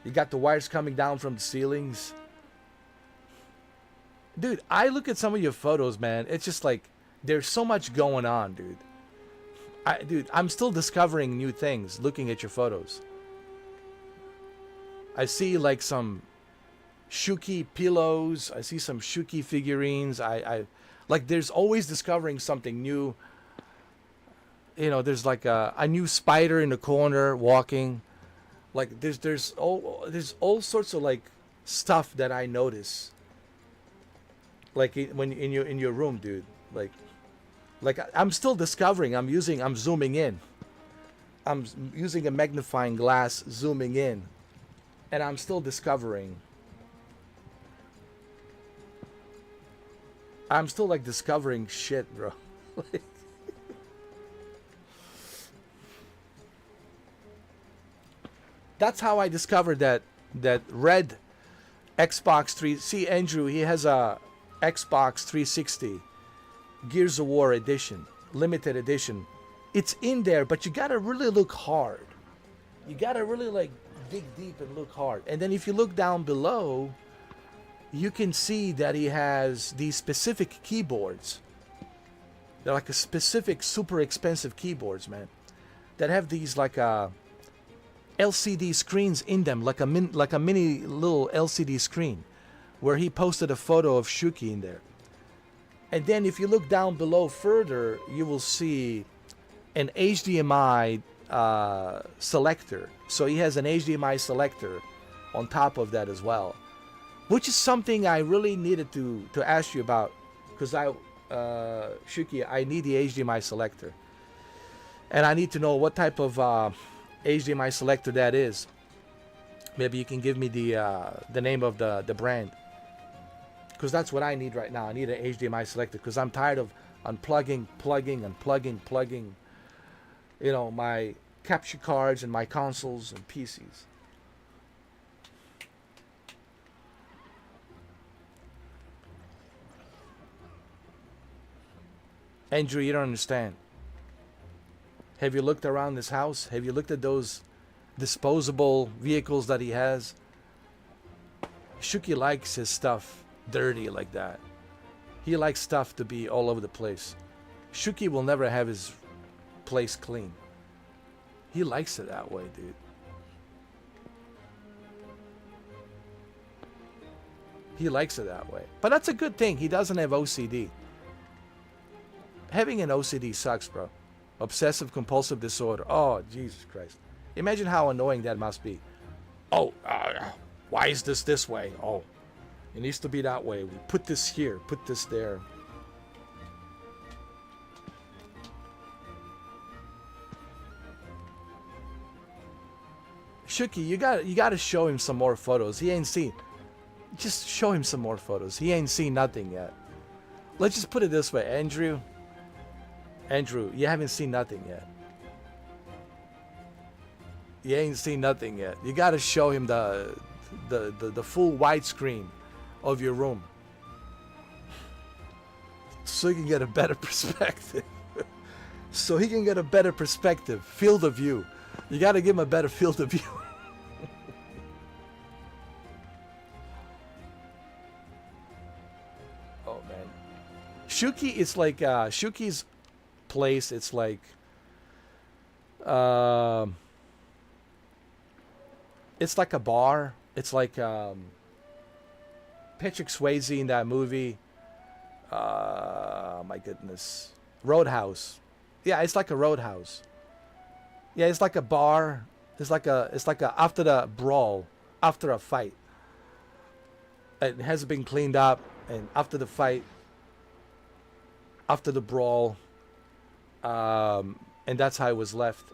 You got the wires coming down from the ceilings. Dude, I look at some of your photos, man. It's just like, there's so much going on, dude. Dude, I'm still discovering new things looking at your photos. I see like some Shuki pillows. I see some Shuki figurines. I like, there's always discovering something new. You know, there's like a new spider in the corner walking. Like there's all sorts of like stuff that I notice. Like when in your room, dude. Like I'm still discovering. I'm zooming in. I'm using a magnifying glass, zooming in, and I'm still discovering. I'm still like discovering shit, bro. That's how I discovered that red Xbox 3. See, Andrew, he has a Xbox 360 Gears of War edition, limited edition. It's in there, but you gotta really look hard. You gotta really like dig deep and look hard. And then if you look down below, you can see that he has these specific keyboards. They're like a specific super expensive keyboards, man, that have these like LCD screens in them, like a mini little LCD screen, where he posted a photo of Shuki in there. And then if you look down below further, you will see an HDMI selector. So he has an HDMI selector on top of that as well, which is something I really needed to ask you about, because Shuki, I need the HDMI selector, and I need to know what type of HDMI selector that is. Maybe you can give me the name of the brand, because that's what I need right now. I need an HDMI selector because I'm tired of unplugging, plugging, you know, my capture cards and my consoles and PCs. Andrew, you don't understand. Have you looked around this house? Have you looked at those disposable vehicles that he has? Shuki likes his stuff dirty like that. He likes stuff to be all over the place. Shuki will never have his place clean. He likes it that way, dude. He likes it that way. But that's a good thing. He doesn't have OCD. Having an OCD sucks, bro. Obsessive compulsive disorder. Oh, Jesus Christ. Imagine how annoying that must be. Oh, why is this way? Oh, it needs to be that way. We put this here, put this there. Shuki, you gotta show him some more photos. He ain't seen. Just show him some more photos. He ain't seen nothing yet. Let's just put it this way, Andrew. Andrew, you haven't seen nothing yet. You ain't seen nothing yet. You gotta show him the full widescreen of your room, so he can get a better perspective. So he can get a better perspective, field of view. You gotta give him a better field of view. Oh man, Shuki is like Shuki's place. It's like it's like a bar. It's like Patrick Swayze in that movie. My goodness, Roadhouse. Yeah, it's like a Roadhouse. Yeah, it's like a bar. It's like a after the brawl, after a fight. It hasn't been cleaned up, and after the fight, after the brawl, and that's how it was left.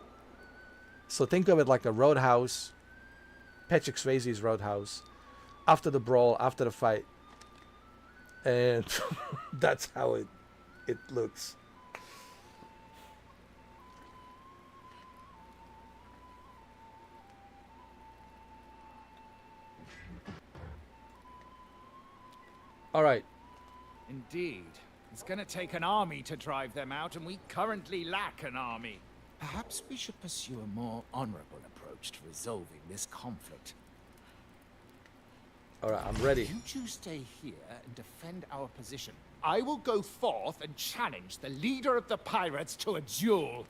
So think of it like a Roadhouse. Patrick Swayze's Roadhouse. After the brawl, after the fight. And that's how it looks. All right. Indeed. It's going to take an army to drive them out, and we currently lack an army. Perhaps we should pursue a more honorable approach to resolving this conflict. All right, I'm ready. You two stay here and defend our position. I will go forth and challenge the leader of the pirates to a duel.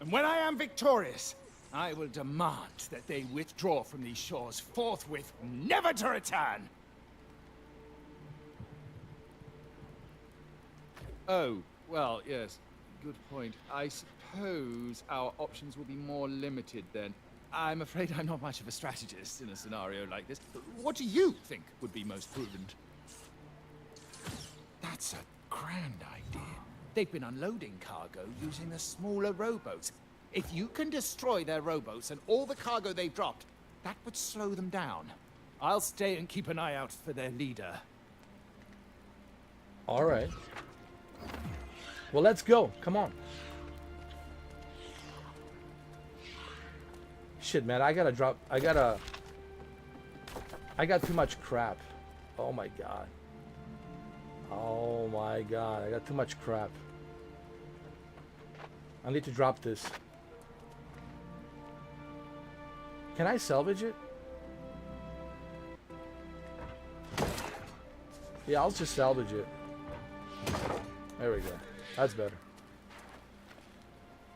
And when I am victorious, I will demand that they withdraw from these shores forthwith, never to return. Oh, well, yes. Good point. I suppose our options will be more limited then. I'm afraid I'm not much of a strategist in a scenario like this. What do you think would be most prudent? That's a grand idea. They've been unloading cargo using the smaller rowboats. If you can destroy their rowboats and all the cargo they've dropped, that would slow them down. I'll stay and keep an eye out for their leader. All right. Well, let's go. Come on. Shit, man. I got too much crap. Oh my god. Oh my god. I got too much crap. I need to drop this. Can I salvage it? Yeah, I'll just salvage it. There we go. That's better.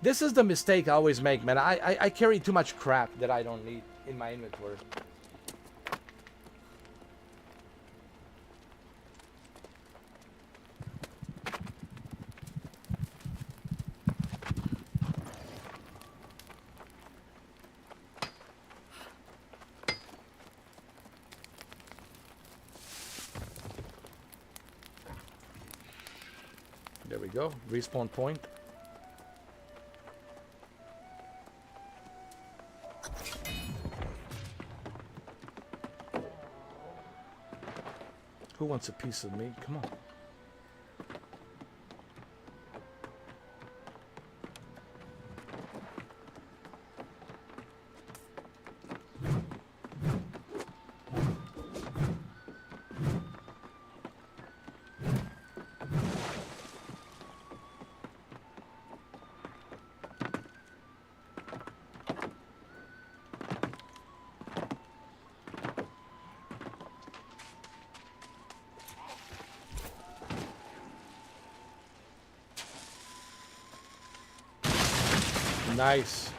This is the mistake I always make, man. I carry too much crap that I don't need in my inventory. There we go. Respawn point. Who wants a piece of me? Come on. Nice.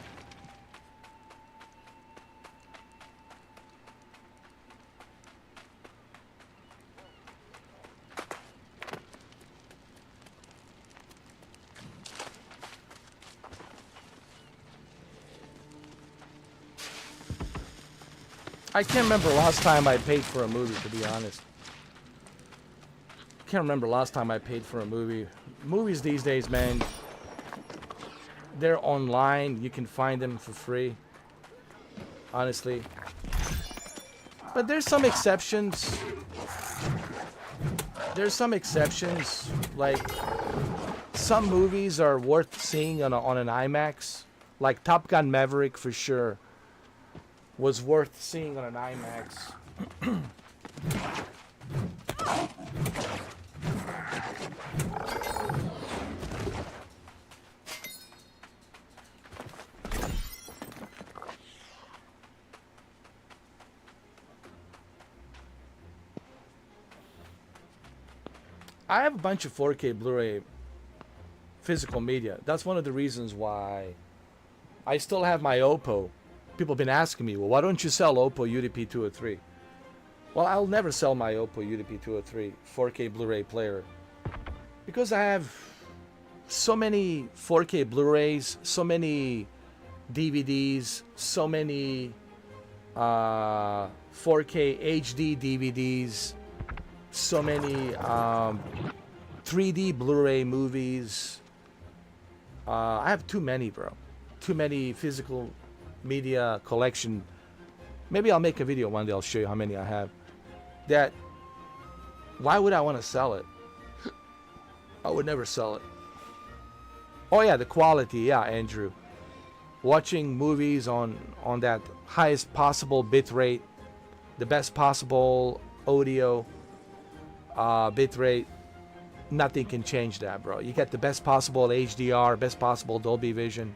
I can't remember last time I paid for a movie, to be honest. Can't remember last time I paid for a movie. Movies these days, man, they're online. You can find them for free, honestly. But there's some exceptions. There's some exceptions. Like, some movies are worth seeing on an IMAX. Like Top Gun Maverick, for sure, was worth seeing on an IMAX. I have a bunch of 4K Blu-ray physical media. That's one of the reasons why I still have my Oppo. People have been asking me, well, why don't you sell Oppo UDP-203? Well, I'll never sell my Oppo UDP-203 4K Blu-ray player because I have so many 4K Blu-rays, so many DVDs, so many 4K HD DVDs, so many 3D Blu-ray movies. I have too many, bro. Too many physical media collection. Maybe I'll make a video one day. I'll show you how many I have. That, why would I want to sell it? I would never sell it. Oh yeah, the quality. Yeah, Andrew. Watching movies on that highest possible bit rate, the best possible audio bit rate, nothing can change that, bro. You get the best possible HDR, best possible Dolby Vision,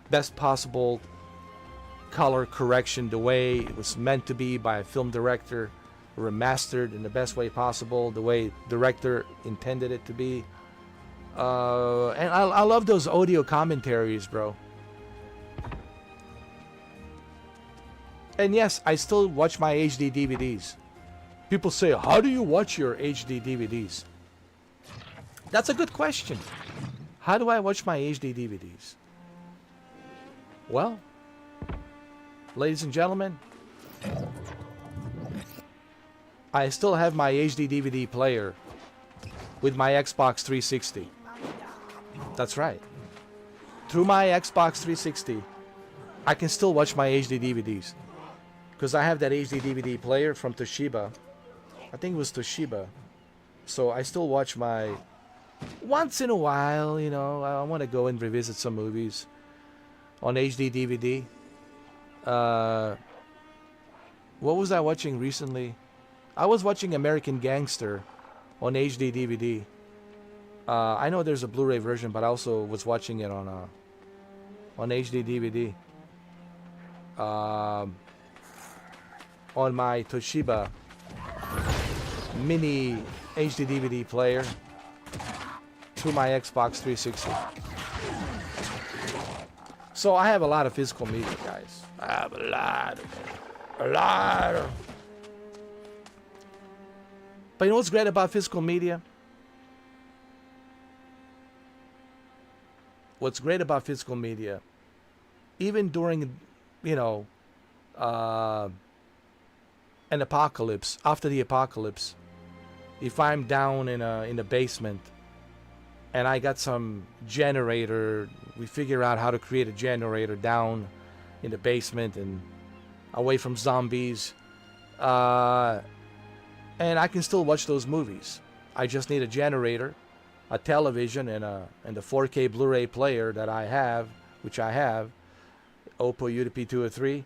best possible color correction the way it was meant to be by a film director. remastered in the best way possible, the way director intended it to be. And I love those audio commentaries, bro. And yes, I still watch my HD DVDs. People say, how do you watch your HD DVDs? That's a good question. How do I watch my HD DVDs? Well, ladies and gentlemen, I still have my HD DVD player with my Xbox 360. That's right. Through my Xbox 360, I can still watch my HD DVDs. Because I have that HD DVD player from Toshiba. I think it was Toshiba. So I still watch my... Once in a while, you know, I want to go and revisit some movies on HD DVD. What was I watching recently? I was watching American Gangster on HD DVD. I know there's a Blu-ray version, but I also was watching it on HD DVD. On my Toshiba mini HD DVD player through my Xbox 360. So I have a lot of physical media, guys. I have a lot of. But you know what's great about physical media? What's great about physical media, even during, you know, an apocalypse, after the apocalypse, if I'm down in the basement and I got some generator, we figure out how to create a generator down in the basement and away from zombies, and I can still watch those movies. I just need a generator, a television, and the 4K Blu-ray player that I have, which I have, Oppo UDP 203,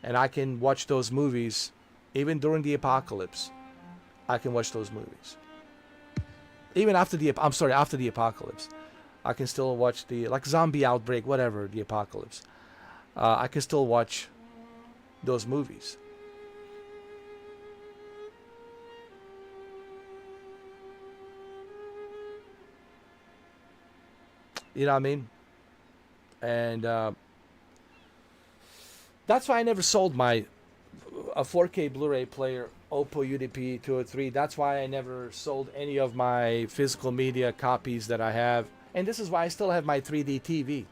and I can watch those movies even during the apocalypse. I can watch those movies. Even after the apocalypse, I can still watch like zombie outbreak, whatever, the apocalypse. I can still watch those movies. You know what I mean? And that's why I never sold a 4K Blu-ray player, Oppo UDP 203. That's why I never sold any of my physical media copies that I have. And this is why I still have my 3D TV.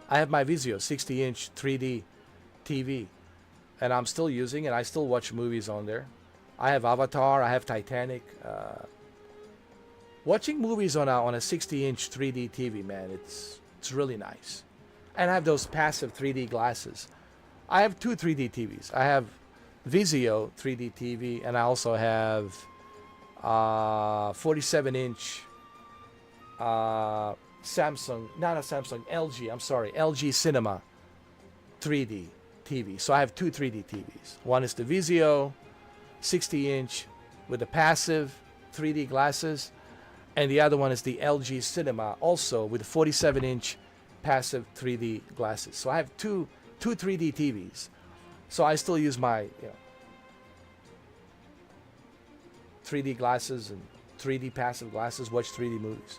I have my Vizio 60-inch 3D TV. And I'm still using it. I still watch movies on there. I have Avatar. I have Titanic. Watching movies on a 60-inch 3D TV, man, it's really nice. And I have those passive 3D glasses. I have two 3D TVs. I have Vizio 3D TV, and I also have 47-inch LG Cinema 3D TV. So I have two 3D TVs. One is the Vizio 60-inch with the passive 3D glasses, and the other one is the LG Cinema, also with 47-inch passive 3D glasses. So I have two 3D TVs. So I still use my 3D glasses and 3D passive glasses, watch 3D movies.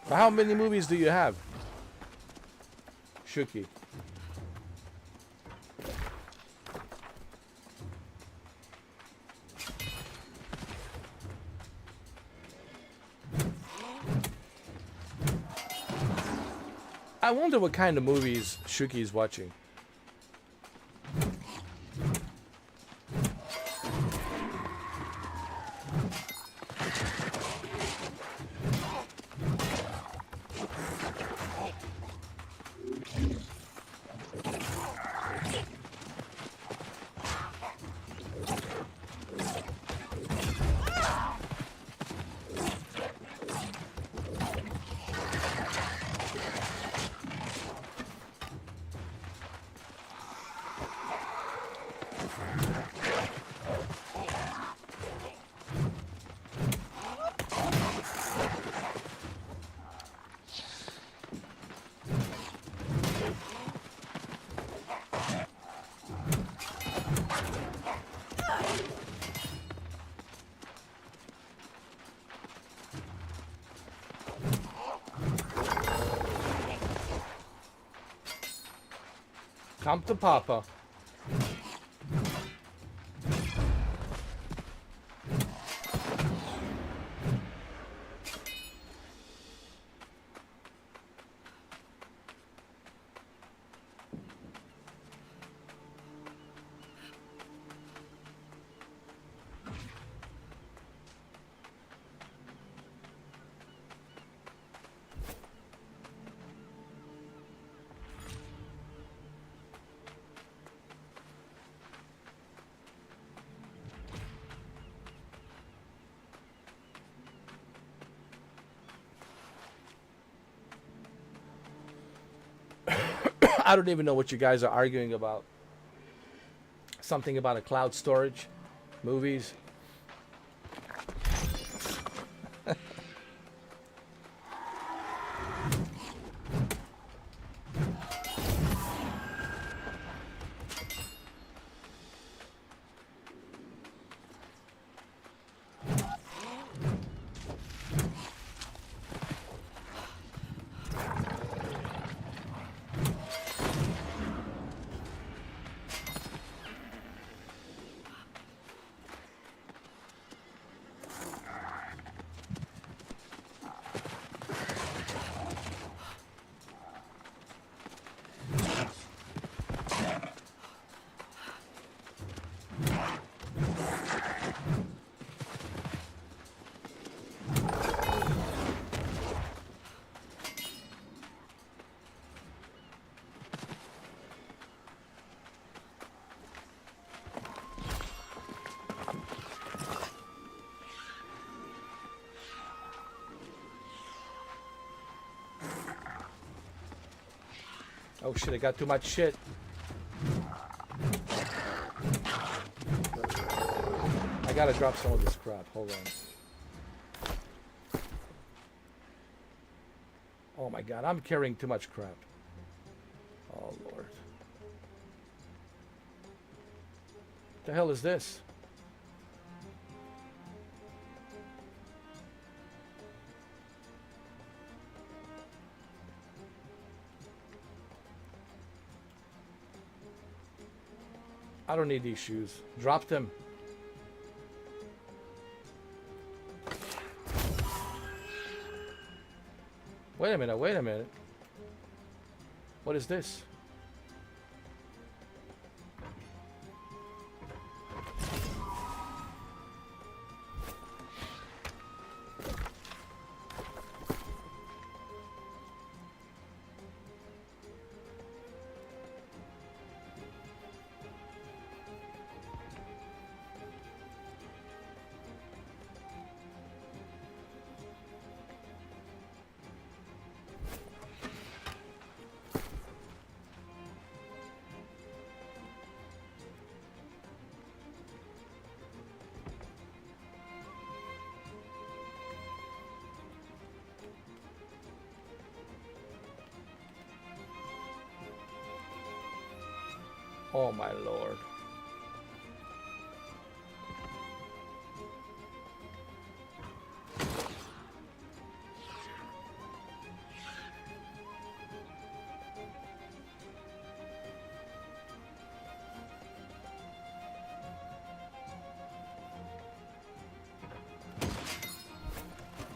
How many movies do you have, Shuki? I wonder what kind of movies Shuki's watching. Come to Papa. I don't even know what you guys are arguing about. Something about a cloud storage, movies. Oh shit, I got too much shit. I gotta drop some of this crap. Hold on. Oh my god, I'm carrying too much crap. Oh lord. What the hell is this? I don't need these shoes. Drop them. Wait a minute, wait a minute. What is this? Oh my lord.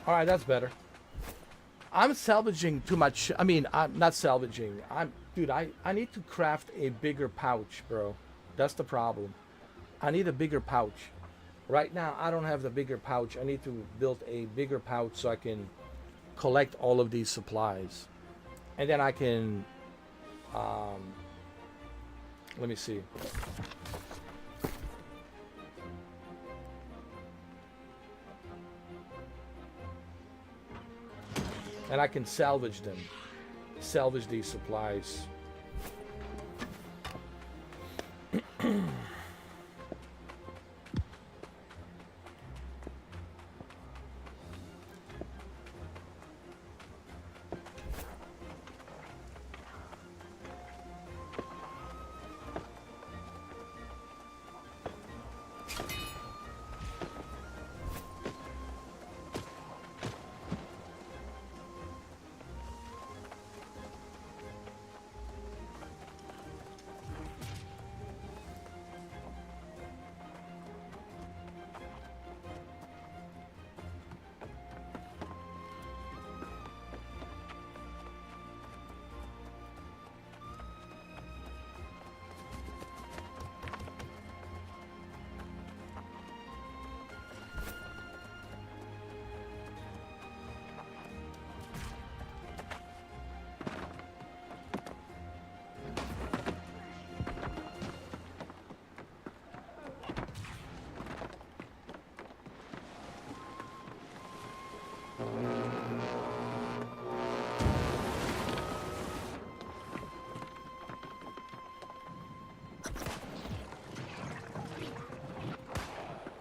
All right, that's better. I'm salvaging too much. I mean, I'm not salvaging. Dude, I need to craft a bigger pouch, bro. That's the problem. I need a bigger pouch. Right now, I don't have the bigger pouch. I need to build a bigger pouch so I can collect all of these supplies. And then I can, let me see. And I can salvage them. Salvage these supplies.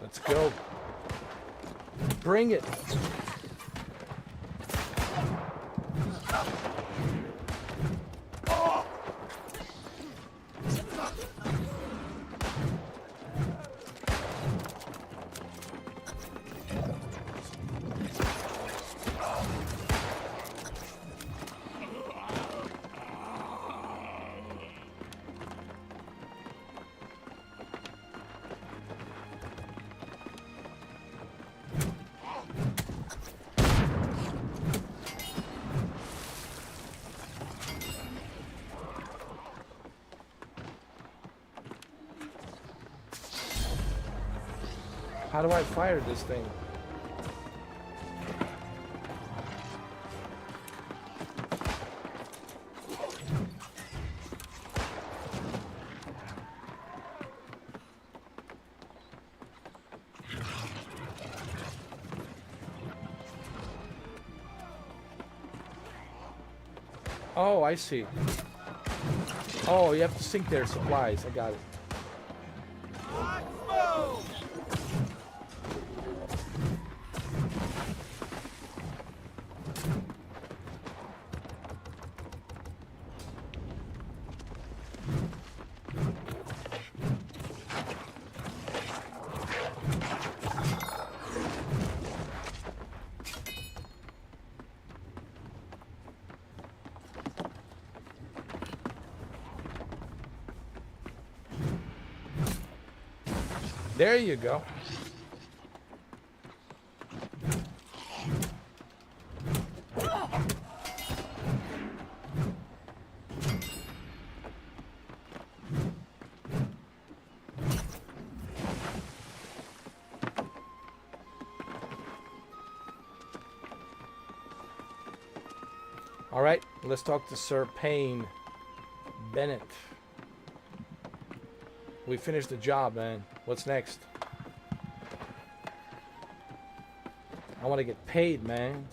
Let's go. Bring it. How do I fire this thing? Oh, I see. Oh, you have to sink their supplies. I got it. There you go. All right, let's talk to Sir Payne Bennett. We finished the job, man. What's next? I want to get paid, man.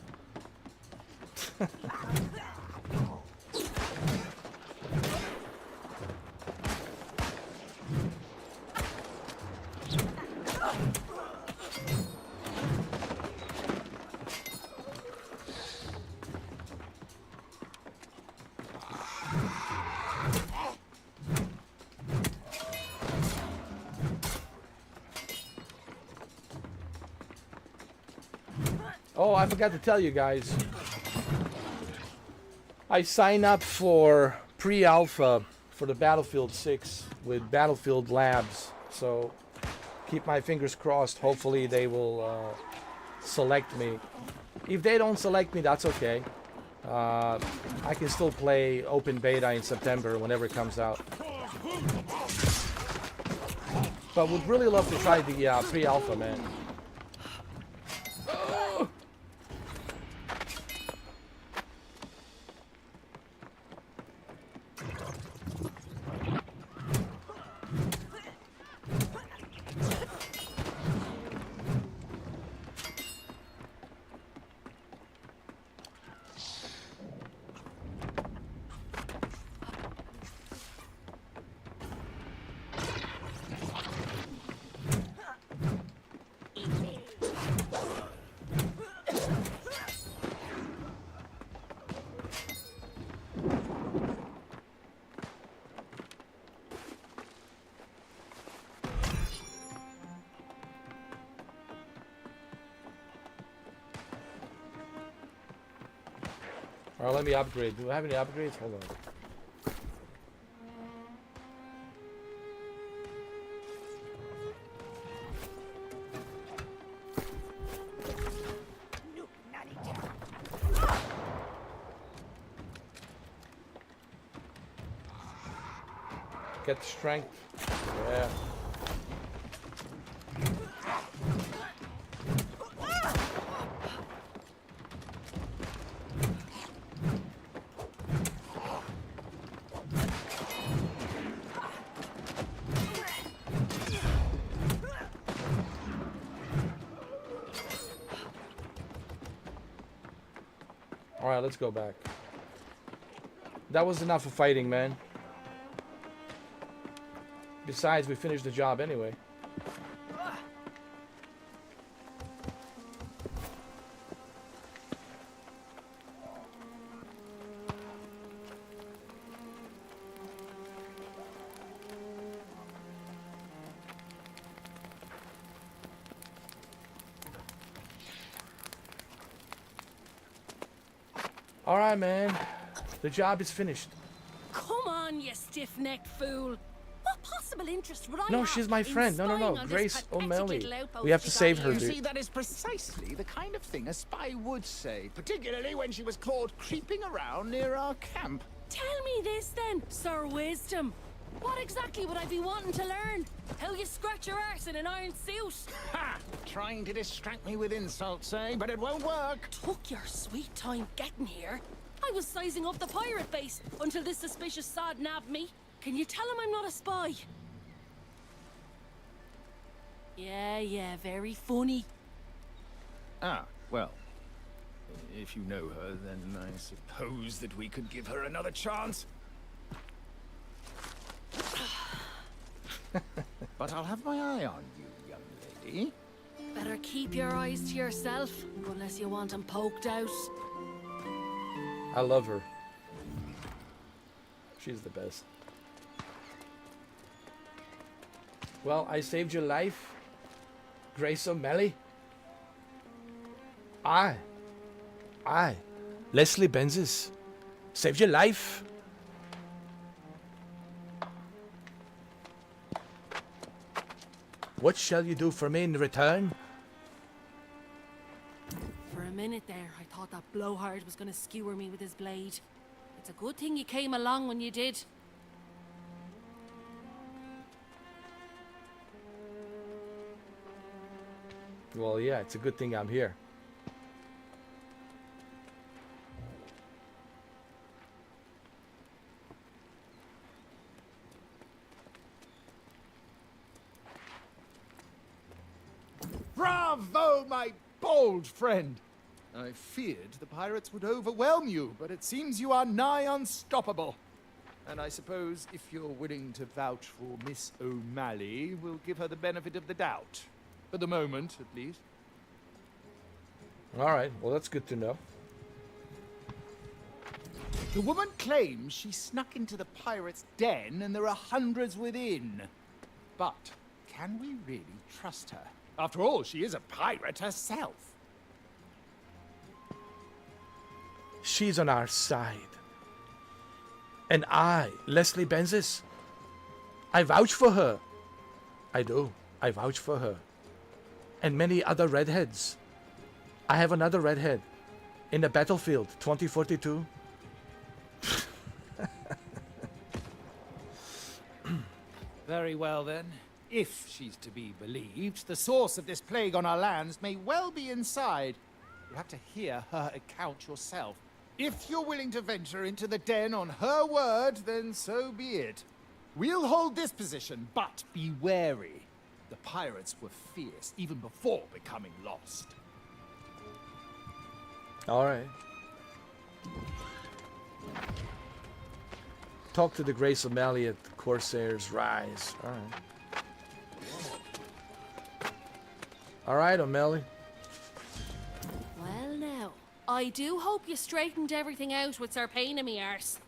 Oh, I forgot to tell you guys. I signed up for pre-alpha for the Battlefield 6 with Battlefield Labs. So keep my fingers crossed. Hopefully they will select me. If they don't select me, that's okay. I can still play open beta in September whenever it comes out. But would really love to try the pre-alpha, man. Alright, let me upgrade. Do I have any upgrades? Hold on. Get the strength. Yeah. Alright, let's go back. That was enough of fighting, man. Besides, we finished the job anyway. Alright, man. The job is finished. Come on, you stiff-necked fool. What possible interest would I No, have she's my in friend. No, spying on this Grace pathetic O'Malley. little outpost We have to you got save her, You dude. see, that is precisely the kind of thing a spy would say, particularly when she was caught creeping around near our camp. Tell me this then, Sir Wisdom. What exactly would I be wanting to learn? How you scratch your arse in an iron suit? Ha! Trying to distract me with insults, eh? But it won't work. Took your sweet time getting here. I was sizing up the pirate base until this suspicious sod nabbed me. Can you tell him I'm not a spy? Yeah, very funny. Ah, well. If you know her, then I suppose that we could give her another chance. But I'll have my eye on you, young lady. Better keep your eyes to yourself, unless you want them poked out. I love her. She's the best. Well, I saved your life, Grace O'Malley. I, Leslie Benzis, saved your life. What shall you do for me in return? For a minute there, I thought that blowhard was gonna skewer me with his blade. It's a good thing you came along when you did. Well, yeah, it's a good thing I'm here. Bravo, my bold friend! I feared the pirates would overwhelm you, but it seems you are nigh unstoppable. And I suppose if you're willing to vouch for Miss O'Malley, we'll give her the benefit of the doubt. For the moment, at least. Alright, well that's good to know. The woman claims she snuck into the pirates' den and there are hundreds within. But can we really trust her? After all, she is a pirate herself. She's on our side. And I, Leslie Benzis, I vouch for her. I do. I vouch for her. And many other redheads. I have another redhead. In the battlefield, 2042. Very well then. If she's to be believed, the source of this plague on our lands may well be inside. You'll have to hear her account yourself. If you're willing to venture into the den on her word, then so be it. We'll hold this position, but be wary. The pirates were fierce even before becoming lost. All right. Talk to the Grace O'Malley at the Corsair's Rise. All right. All right, O'Malley. Well now, I do hope you straightened everything out with Sir Pain in me arse.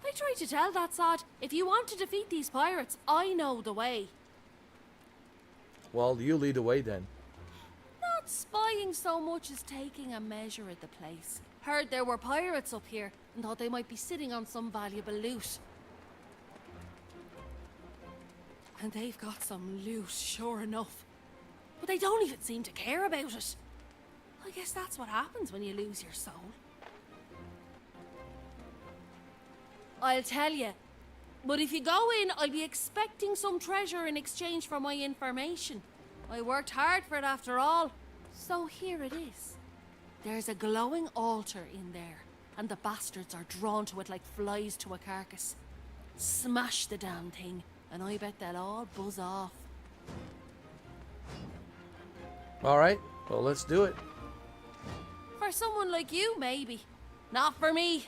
I tried to tell that sod, if you want to defeat these pirates, I know the way. Well, you lead the way then. Not spying so much as taking a measure of the place. Heard there were pirates up here and thought they might be sitting on some valuable loot. And they've got some loot, sure enough. But they don't even seem to care about it. I guess that's what happens when you lose your soul. I'll tell you. But if you go in, I'll be expecting some treasure in exchange for my information. I worked hard for it after all. So here it is. There's a glowing altar in there, and the bastards are drawn to it like flies to a carcass. Smash the damn thing, and I bet they'll all buzz off. All right. Well, let's do it. For someone like you, maybe. Not for me.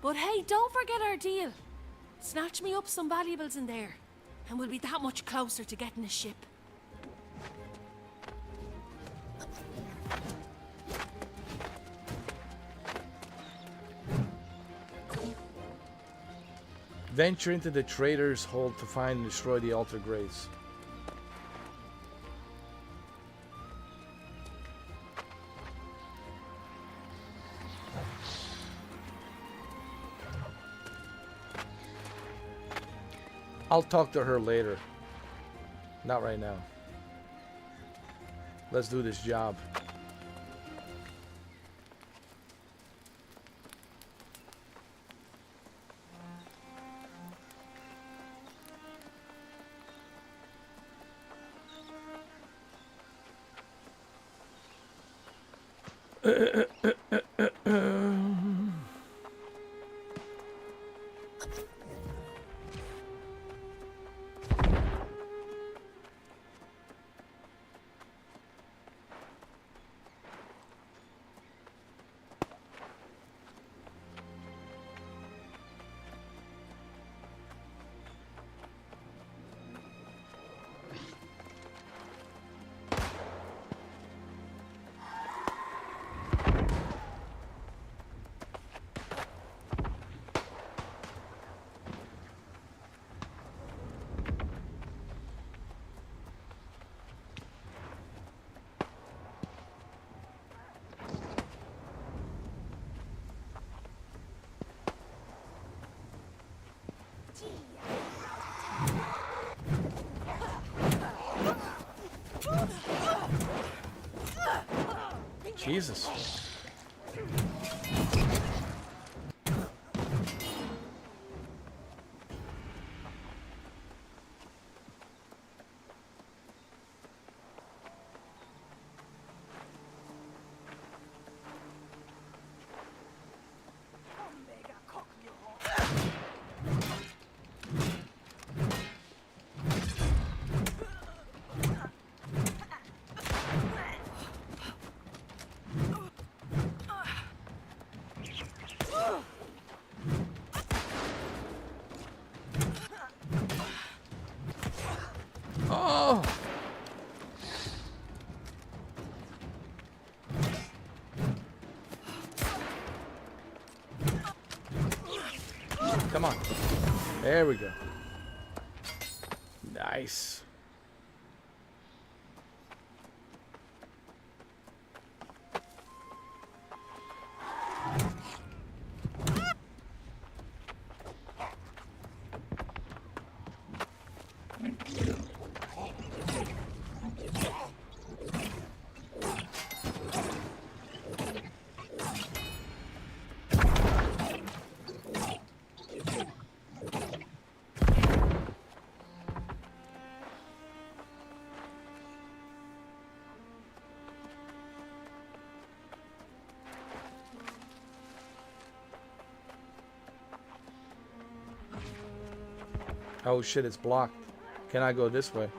But hey, don't forget our deal. Snatch me up some valuables in there, and we'll be that much closer to getting a ship. Venture into the Trader's Hold to find and destroy the Altar Grace. I'll talk to her later. Not right now. Let's do this job. Jesus. Oh! Come on. There we go. Nice. Oh shit, it's blocked. Can I go this way?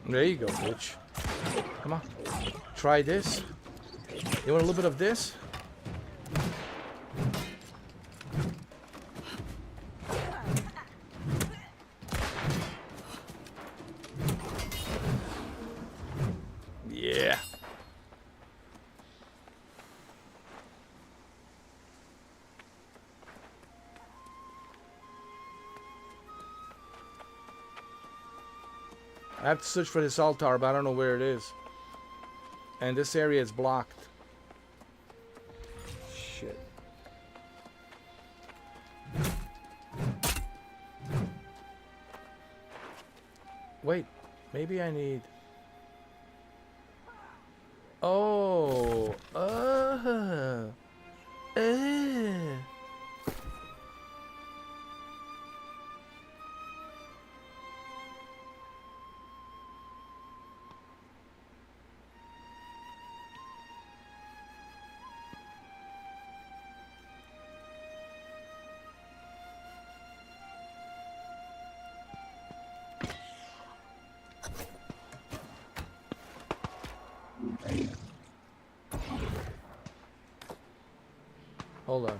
There you go, bitch. Come on. Try this. You want a little bit of this? Yeah. I have to search for this altar, but I don't know where it is. And this area is blocked. Shit. Wait, maybe I need... Oh, hold on.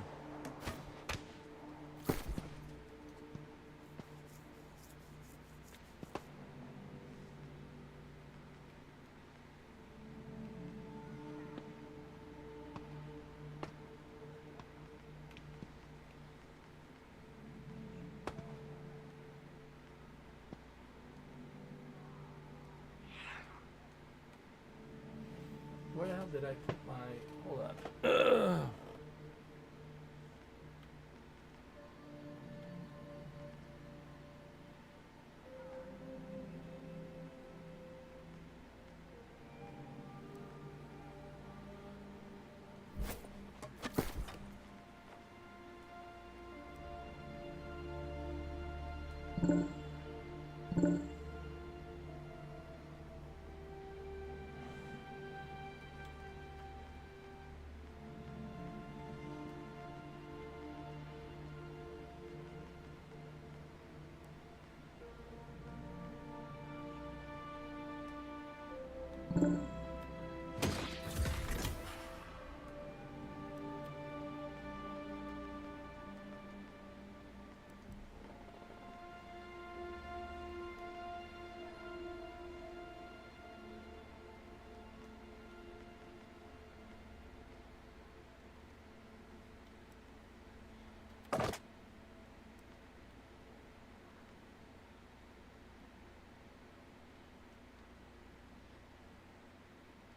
Where the hell did I put my... Hold on.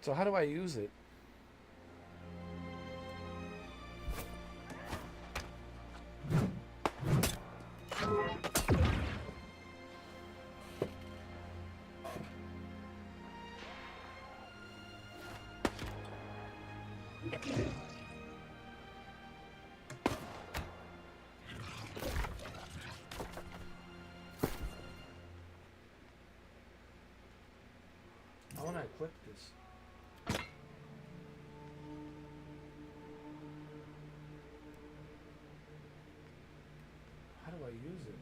So how do I use it? I want to equip this. How do I use it?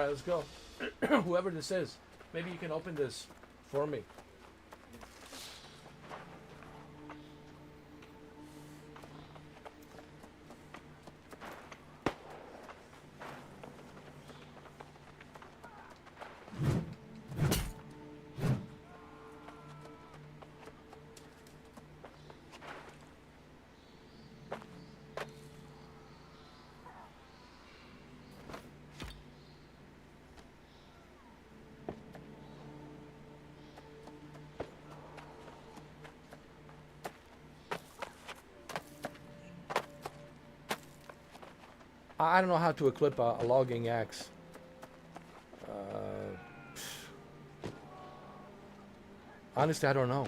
right, let's go. Whoever this is, maybe you can open this for me. I don't know how to equip a logging axe. Honestly, I don't know.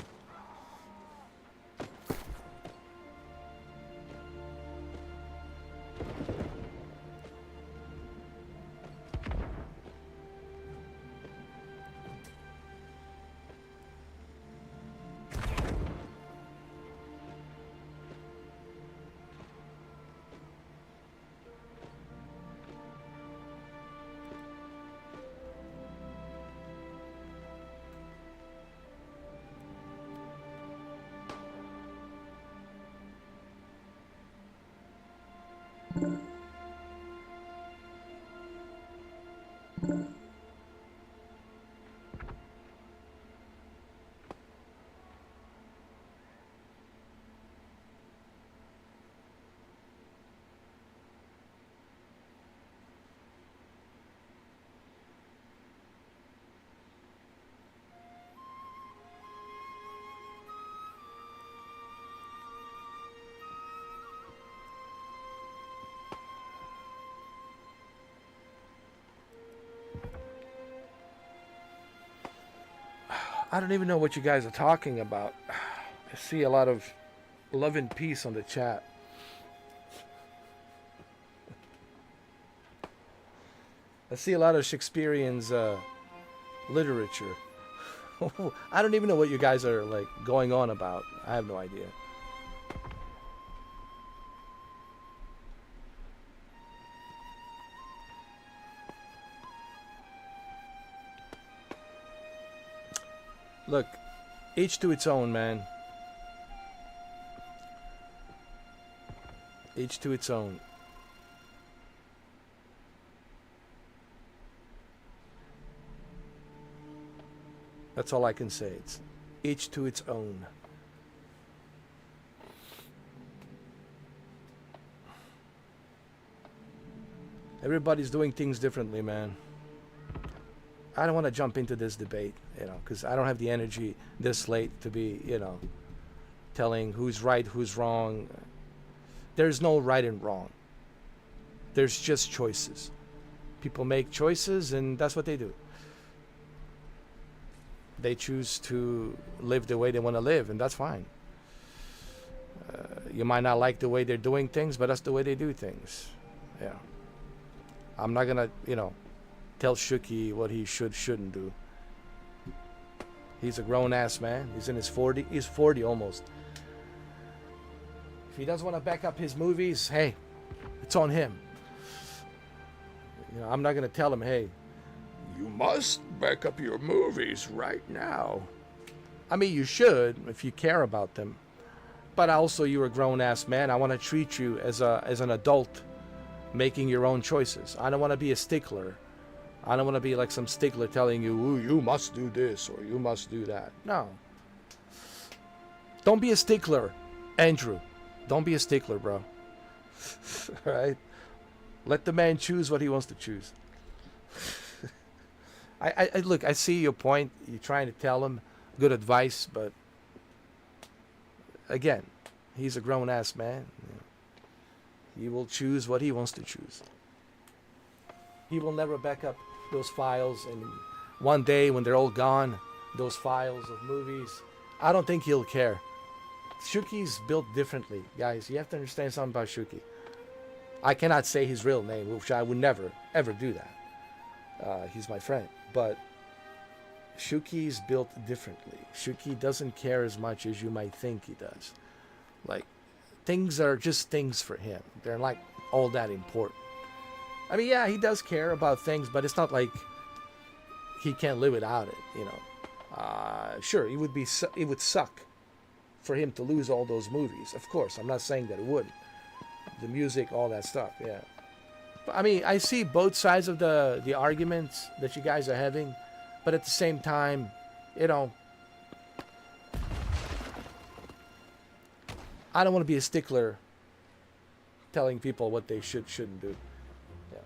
I don't even know what you guys are talking about. I see a lot of love and peace on the chat. I see a lot of Shakespearean's literature. I don't even know what you guys are like going on about. I have no idea. Look, each to its own, man. Each to its own. That's all I can say. It's each to its own. Everybody's doing things differently, man. I don't want to jump into this debate, you know, because I don't have the energy this late to be, you know, telling who's right, who's wrong. There's no right and wrong. There's just choices. People make choices, and that's what they do. They choose to live the way they want to live, and that's fine. You might not like the way they're doing things, but that's the way they do things. Yeah. I'm not going to, you know, tell Shuki what he shouldn't do. He's a grown-ass man. He's in his 40s. He's 40 almost. If he doesn't want to back up his movies, hey, it's on him. You know, I'm not going to tell him, hey, you must back up your movies right now. I mean, you should if you care about them. But also, you're a grown-ass man. I want to treat you as an adult making your own choices. I don't want to be a stickler. I don't want to be like some stickler telling you, ooh, you must do this or you must do that. No. Don't be a stickler, Andrew. Don't be a stickler, bro. All right? Let the man choose what he wants to choose. I look, I see your point. You're trying to tell him good advice, but again, he's a grown-ass man. He will choose what he wants to choose. He will never back up those files, and one day when they're all gone, those files of movies, I don't think he'll care. Shuki's built differently, guys. You have to understand something about Shuki. I cannot say his real name, which I would never, ever do that. He's my friend. But Shuki's built differently. Shuki doesn't care as much as you might think he does. Like, things are just things for him. They're like all that important. I mean, yeah, he does care about things, but it's not like he can't live without it, you know. Sure, it would suck for him to lose all those movies. Of course, I'm not saying that it would. The music, all that stuff, yeah. But I mean, I see both sides of the arguments that you guys are having, but at the same time, you know, I don't want to be a stickler telling people what they shouldn't do. Yeah.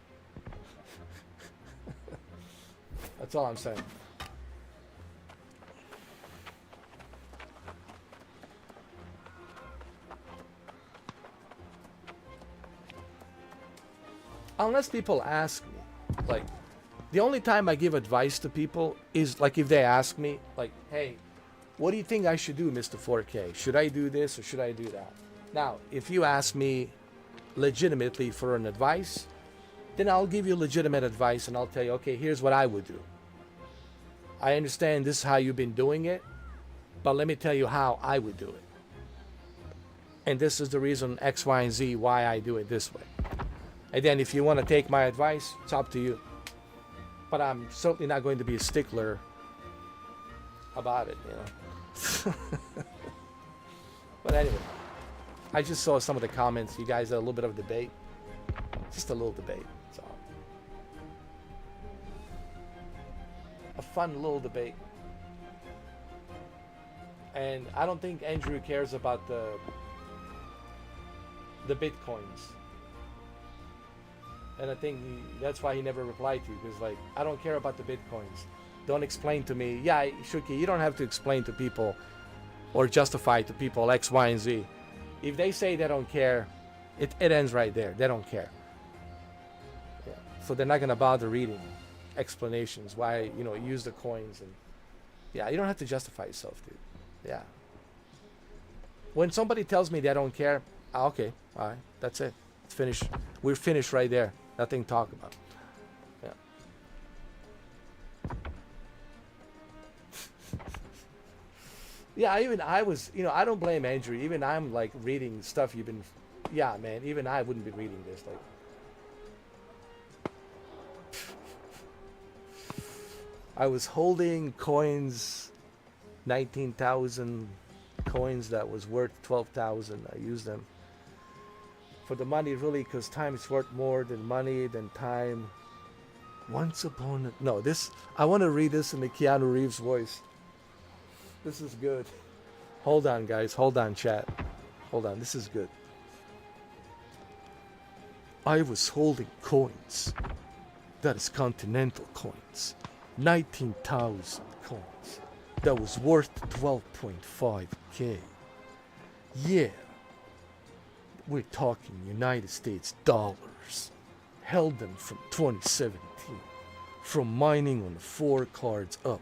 That's all I'm saying. Unless people ask me, like, the only time I give advice to people is like if they ask me, like, hey, what do you think I should do, Mr. 4K? Should I do this or should I do that? Now, if you ask me legitimately for an advice, then I'll give you legitimate advice and I'll tell you, okay, here's what I would do. I understand this is how you've been doing it, but let me tell you how I would do it. And this is the reason X, Y, and Z why I do it this way. And then if you want to take my advice, it's up to you. But I'm certainly not going to be a stickler about it, you know. But anyway, I just saw some of the comments. You guys had a little bit of debate. Just a little debate. That's all. A fun little debate. And I don't think Andrew cares about the bitcoins. And I think that's why he never replied to you, because like, I don't care about the bitcoins. Don't explain to me. Yeah, Shuki, you don't have to explain to people or justify to people X, Y, and Z. If they say they don't care, it ends right there. They don't care. Yeah. So they're not gonna bother reading explanations why, you know, use the coins. And yeah, you don't have to justify yourself, dude. Yeah. When somebody tells me they don't care, okay, all right, that's it. It's finished. We're finished right there. Nothing to talk about. Yeah. Yeah, even I was, you know, I don't blame Andrew. Even I'm like reading stuff you've been, yeah, man, even I wouldn't be reading this. Like, I was holding coins, 19,000 coins that was worth 12,000. I used them for the money, really, because time is worth more than money, than time. Once upon a... No, this... I want to read this in the Keanu Reeves voice. This is good. Hold on, guys. Hold on, chat. Hold on. This is good. I was holding coins. That is continental coins. 19,000 coins. That was worth 12.5k. Yeah. We're talking United States dollars. Held them from 2017. From mining on the 4 cards up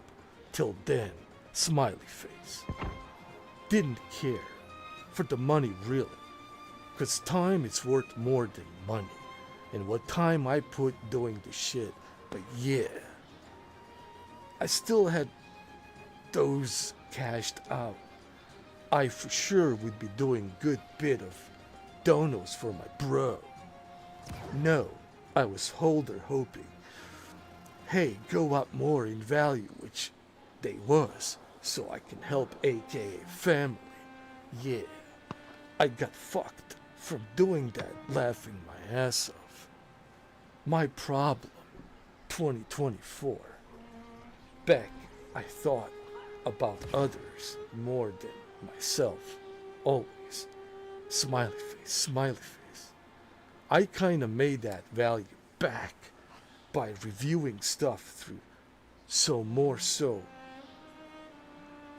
till then. Smiley face. Didn't care for the money really. Cause time is worth more than money. And what time I put doing the shit. But yeah. I still had those cashed out. I for sure would be doing good bit of donos for my bro. No, I was holder hoping. Hey, go up more in value, which they was, so I can help aka family. Yeah, I got fucked from doing that, laughing my ass off. My problem, 2024. Back, I thought about others more than myself, always. Smiley face, smiley face. I kinda made that value back by reviewing stuff through, so more so.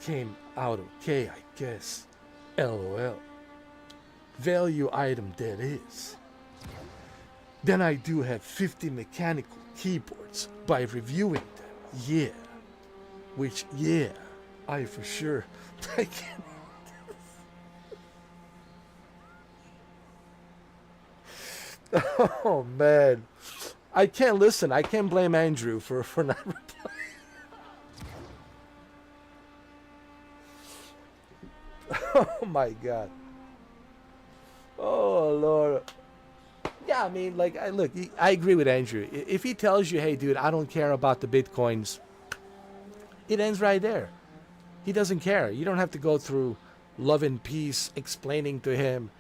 Came out okay, I guess. LOL. Value item that is. Then I do have 50 mechanical keyboards by reviewing them, yeah. Which, yeah, I for sure I can. Oh man, I can't listen. I can't blame Andrew for not replying. Oh my god. Oh Lord. Yeah, Yeah, I mean, like, look, I agree with Andrew. If he tells you, hey, dude, I don't care about the Bitcoins, it ends right there. He doesn't care. You don't have to go through Love and Peace explaining to him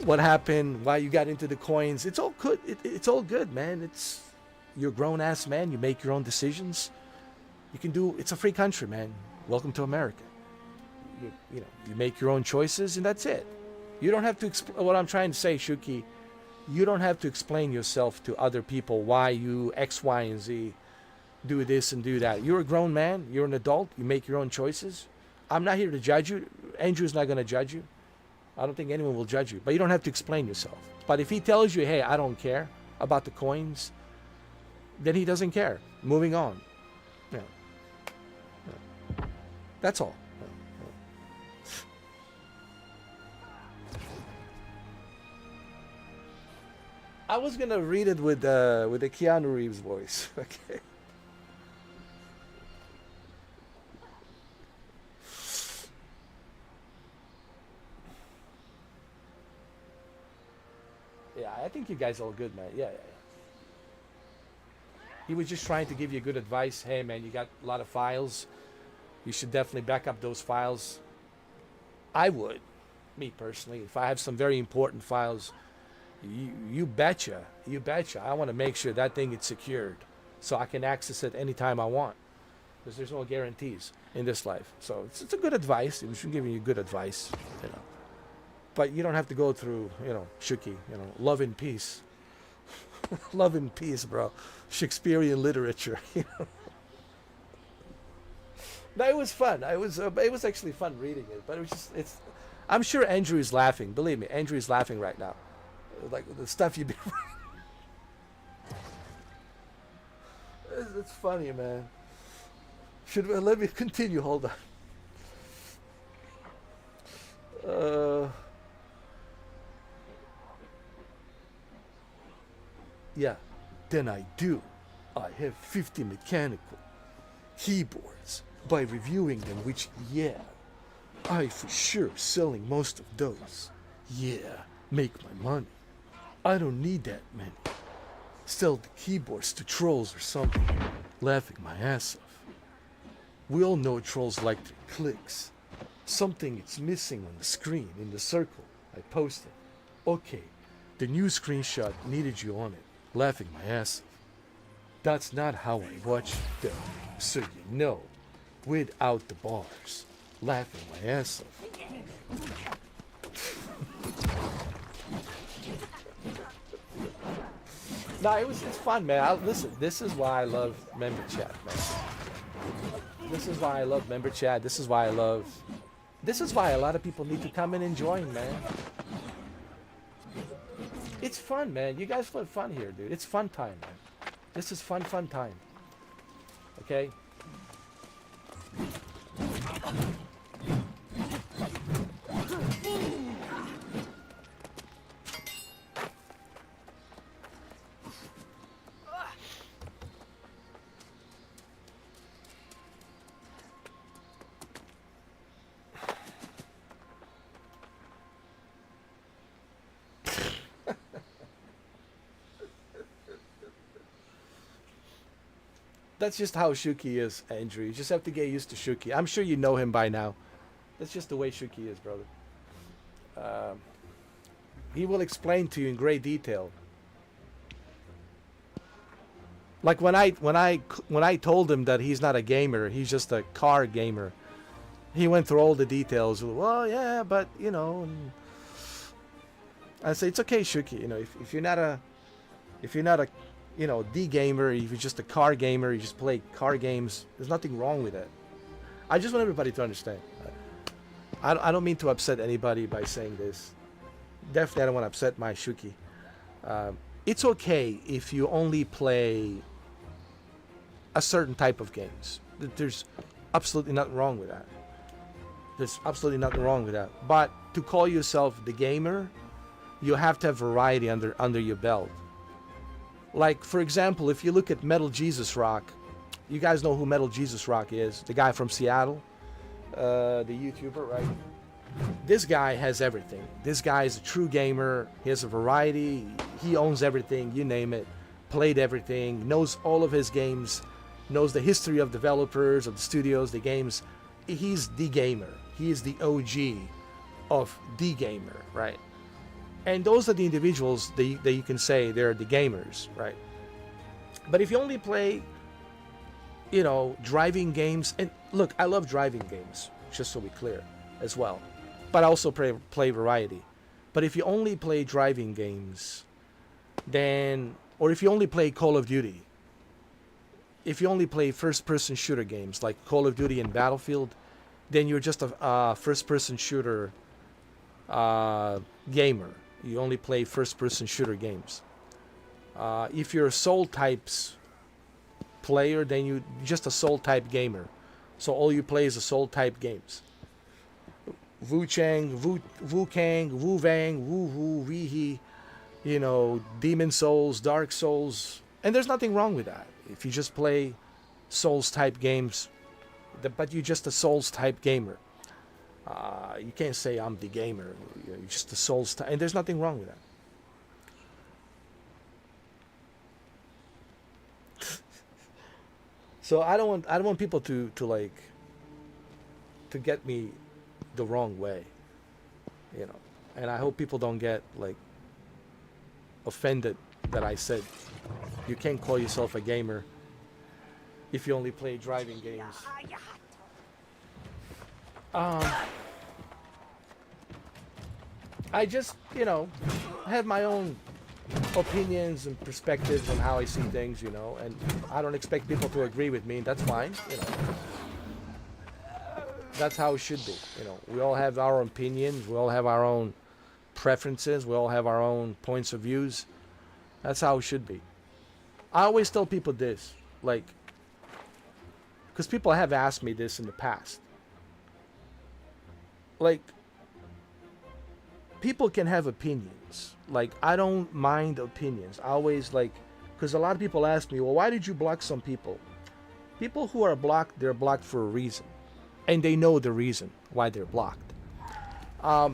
what happened, why you got into the coins. It's all good. It's all good, man. You're a grown-ass man. You make your own decisions. You can do, it's a free country, man. Welcome to America. You make your own choices, and that's it. You don't have to explain. What I'm trying to say, Shuki, you don't have to explain yourself to other people why you X, Y, and Z do this and do that. You're a grown man. You're an adult. You make your own choices. I'm not here to judge you. Andrew's not going to judge you. I don't think anyone will judge you. But you don't have to explain yourself. But if he tells you, hey, I don't care about the coins, then he doesn't care. Moving on. Yeah. That's all. I was gonna read it with the Keanu Reeves voice. Okay. Yeah, I think you guys are all good, man. Yeah. He was just trying to give you good advice. Hey, man, you got a lot of files. You should definitely back up those files. I would, me personally, if I have some very important files. You betcha. I want to make sure that thing is secured so I can access it anytime I want. Because there's no guarantees in this life. So it's a good advice. It should give you good advice, you know. But you don't have to go through, Shuki, Love and Peace. Love and Peace, bro. Shakespearean literature, No, it was fun. It was actually fun reading it. But I'm sure Andrew is laughing. Believe me, Andrew is laughing right now. Like the stuff you've been reading. It's funny, man. Let me continue? Hold on. Yeah, then I do. I have 50 mechanical keyboards. By reviewing them, which, yeah, I for sure selling most of those. Yeah, make my money. I don't need that many. Sell the keyboards to trolls or something. Laughing my ass off. We all know trolls like their clicks. Something is missing on the screen in the circle I posted. Okay, the new screenshot needed you on it. Laughing my ass off. That's not how I watch it though, so you know. Without the bars. Laughing my ass off. No, it's fun, man. Listen, this is why I love member chat, man. This is why I love member chat. This is why a lot of people need to come and join, man. It's fun, man. You guys have fun here, dude. It's fun time, man. This is fun time. Okay? That's just how Shuki is, Andrew. You just have to get used to Shuki. I'm sure you know him by now. That's just the way Shuki is, brother. He will explain to you in great detail. Like when I told him that he's not a gamer, he's just a car gamer. He went through all the details. Well, yeah, but and I say it's okay, Shuki. If you're not a D gamer, if you're just a car gamer, you just play car games, there's nothing wrong with it. I just want everybody to understand. I don't mean to upset anybody by saying this. Definitely I don't want to upset my Shuki. It's okay if you only play a certain type of games. There's absolutely nothing wrong with that. There's absolutely nothing wrong with that. But to call yourself the gamer, you have to have variety under your belt. Like, for example, if you look at Metal Jesus Rock, you guys know who Metal Jesus Rock is, the guy from Seattle, the YouTuber, right? this guy has everything. This guy is a true gamer. He has a variety. He owns everything, you name it. Played everything, knows all of his games, knows the history of developers, of the studios, the games. He's the gamer. He is the OG of the gamer, right? And those are the individuals that you can say they're the gamers, right? But if you only play, you know, driving games, and look, I love driving games, just so we're clear, as well. But I also play variety. But if you only play driving games, then, or if you only play Call of Duty, if you only play first-person shooter games like Call of Duty and Battlefield, then you're just a first-person shooter gamer. You only play first-person shooter games. If you're a Soul types player, then you're just a Soul type gamer. So all you play is a Soul type games. Wu Kang, Wu Vang, Wu Hu, Weehee, you know, Demon Souls, Dark Souls, and there's nothing wrong with that. If you just play Souls type games, but you're just a Souls type gamer. You can't say I'm the gamer. You're just a Souls type, and there's nothing wrong with that. So I don't want people to get me the wrong way, you know. And I hope people don't get like offended that I said you can't call yourself a gamer if you only play driving games. I just, you know, have my own opinions and perspectives on how I see things, you know, and I don't expect people to agree with me, and that's fine, you know. That's how it should be, you know. We all have our opinions, we all have our own preferences, we all have our own points of views. That's how it should be. I always tell people this, like, because people have asked me this in the past. Like, people can have opinions. Like, I don't mind opinions. I always, like, because a lot of people ask me, well, why did you block some people? People who are blocked, they're blocked for a reason. And they know the reason why they're blocked. I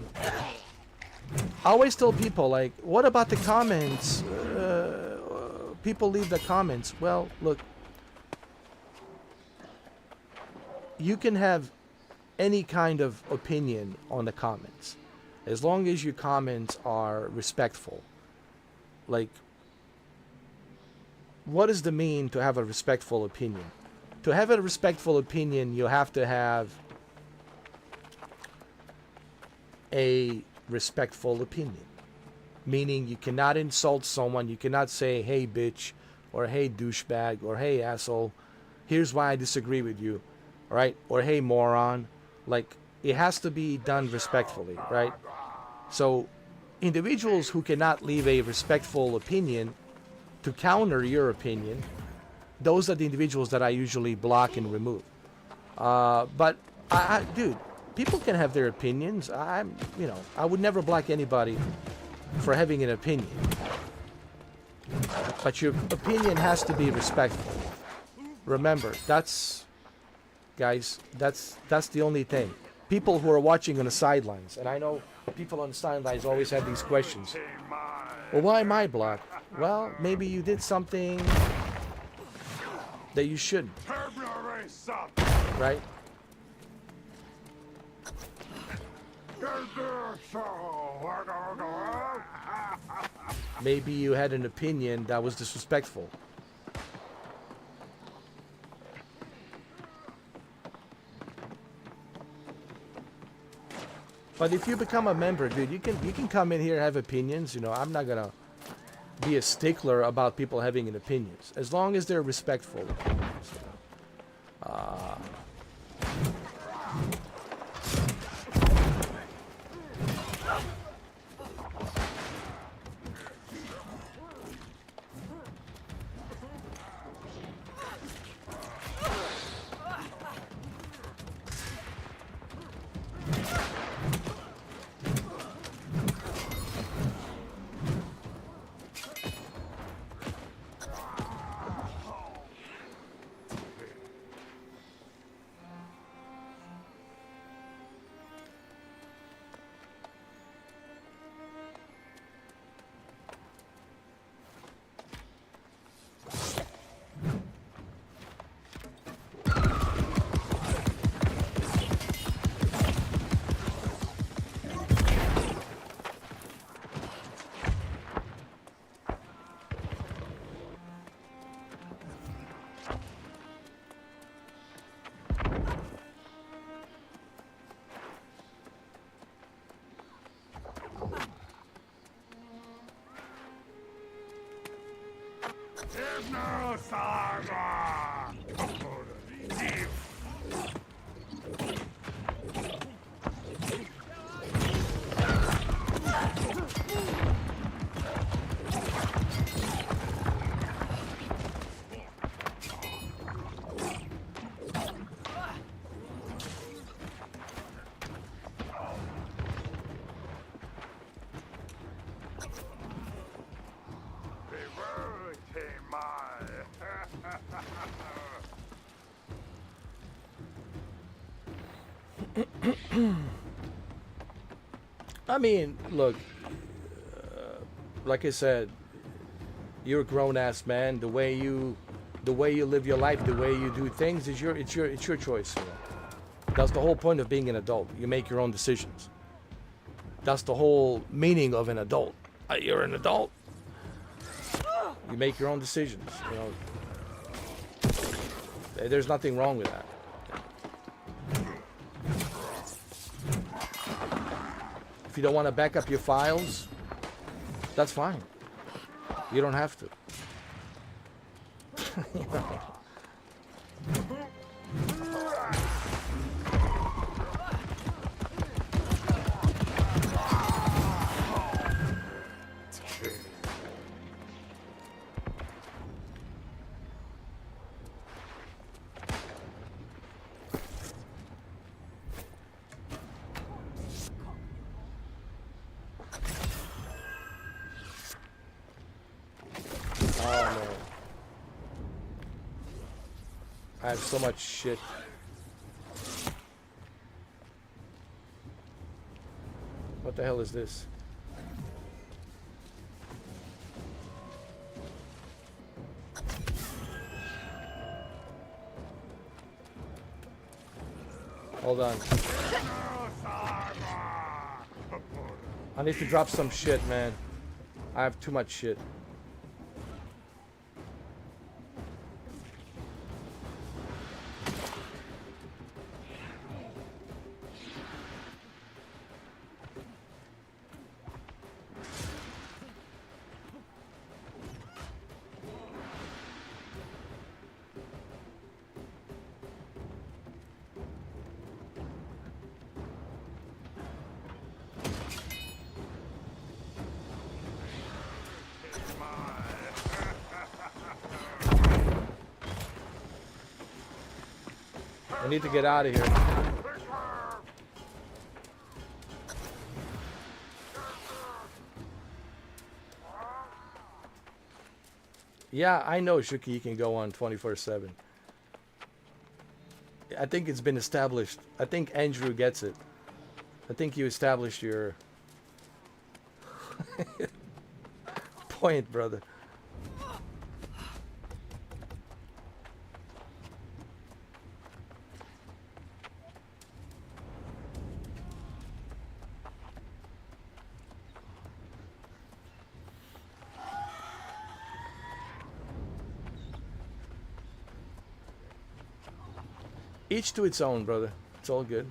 always tell people, like, what about the comments? People leave the comments. Well, look, you can have any kind of opinion on the comments, as long as your comments are respectful. Like, what does it mean to have a respectful opinion? To have a respectful opinion, you have to have a respectful opinion. Meaning you cannot insult someone, you cannot say, hey bitch, or hey douchebag, or hey asshole, here's why I disagree with you, right? Or hey moron. Like, it has to be done respectfully, right? So individuals who cannot leave a respectful opinion to counter your opinion, those are the individuals that I usually block and remove. But dude, people can have their opinions. I would never block anybody for having an opinion. But your opinion has to be respectful. Remember, guys, that's the only thing. People who are watching on the sidelines, and I know people on the sidelines always have these questions. Well, why am I blocked? Well, maybe you did something that you shouldn't. Right? Maybe you had an opinion that was disrespectful. But if you become a member, dude, you can come in here and have opinions. You know, I'm not gonna be a stickler about people having an opinions, as long as they're respectful. I mean, look, like I said, you're a grown-ass man. The way you live your life, the way you do things is your choice. You know? That's the whole point of being an adult. You make your own decisions. That's the whole meaning of an adult. You're an adult. You make your own decisions. You know, there's nothing wrong with that. If you don't want to back up your files, that's fine. You don't have to. You know. I have so much shit. What the hell is this? Hold on. I need to drop some shit, man. I have too much shit. I need to get out of here. Yeah, I know Shuki can go on 24/7. I think it's been established. I think Andrew gets it. I think you established your point, brother. Each to its own, brother. It's all good.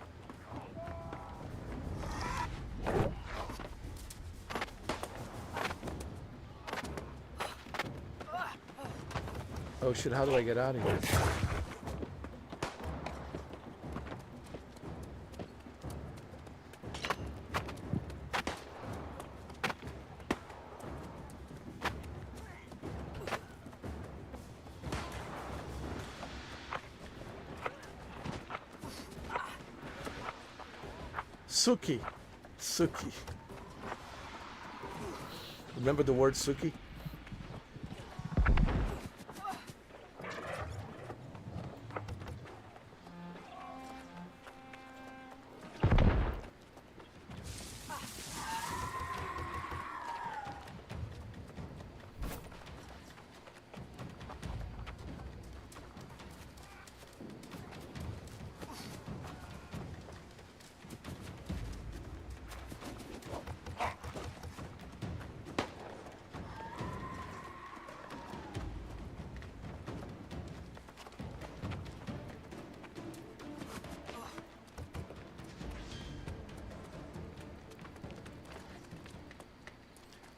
Oh shit, how do I get out of here? Suki. Suki. Remember the word Suki?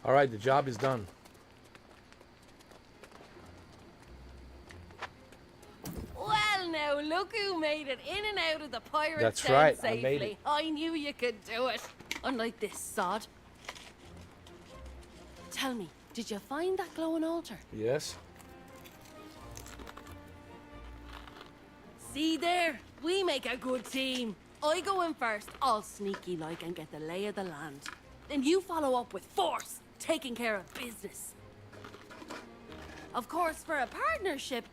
All right, the job is done. it in and out of the pirate That's den right, I safely. made it. I knew you could do it. Unlike this sod. Tell me, did you find that glowing altar? Yes. See there? We make a good team. I go in first, all sneaky like, and get the lay of the land. Then you follow up with force, taking care of business. Of course, for a partnership,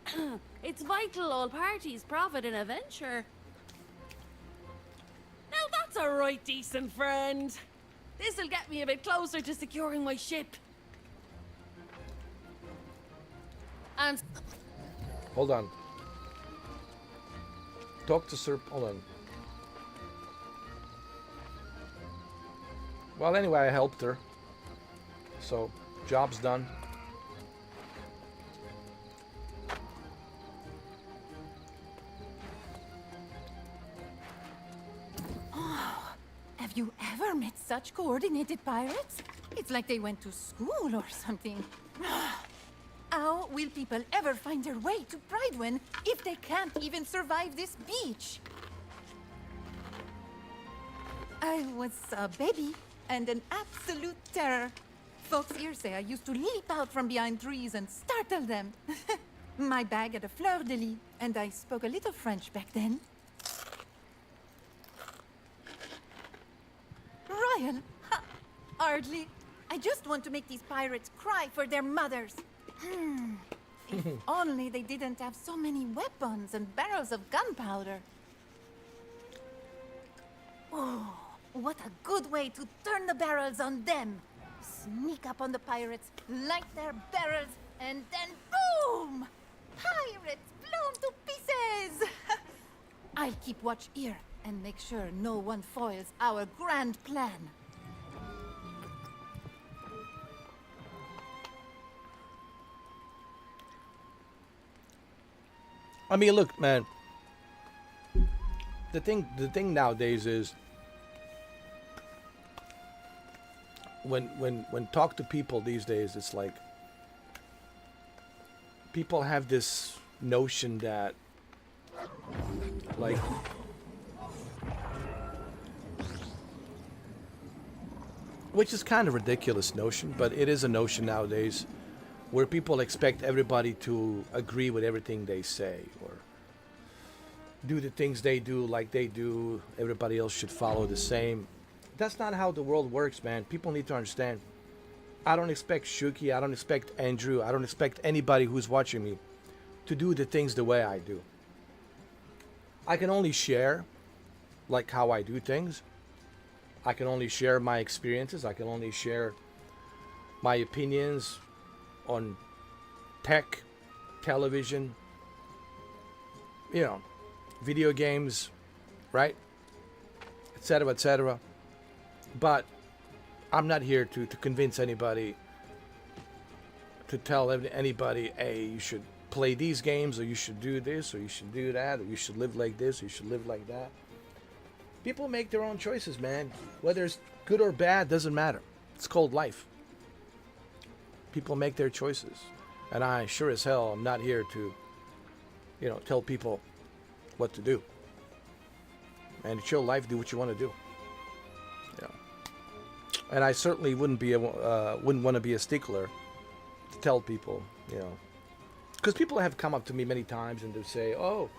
it's vital all parties profit in a venture. Now that's a right decent friend. This'll get me a bit closer to securing my ship. And... Hold on. Talk to Sir... Hold on. Well, anyway, I helped her. So, job's done. Oh, have you ever met such coordinated pirates? It's like they went to school or something. How will people ever find their way to Pridewen if they can't even survive this beach? I was a baby and an absolute terror. Folks here say I used to leap out from behind trees and startle them. My bag had a fleur-de-lis, and I spoke a little French back then. Royal? Ha, hardly. I just want to make these pirates cry for their mothers. If only they didn't have so many weapons and barrels of gunpowder. Oh, what a good way to turn the barrels on them. Sneak up on the pirates, light their barrels, and then boom! Pirates blown to pieces! I'll keep watch here and make sure no one foils our grand plan. I mean, look, man. The thing nowadays is when talk to people these days, it's like people have this notion that like which is kind of ridiculous notion, but it is a notion nowadays where people expect everybody to agree with everything they say or do the things they do like they do. Everybody else should follow the same. That's not how the world works, man. People need to understand. I don't expect Shuki, I don't expect Andrew, I don't expect anybody who's watching me to do the things the way I do. I can only share like how I do things. I can only share my experiences. I can only share my opinions on tech, television, you know, video games, right? Etc., etc. But I'm not here to convince anybody, to tell anybody, hey, you should play these games, or you should do this, or you should do that, or you should live like this, or you should live like that. People make their own choices, man. Whether it's good or bad, doesn't matter. It's called life. People make their choices. And I sure as hell am not here to, you know, tell people what to do. And it's your life, do what you want to do. You know. And I certainly wouldn't want to be a stickler to tell people, you know. Because people have come up to me many times and they say, oh,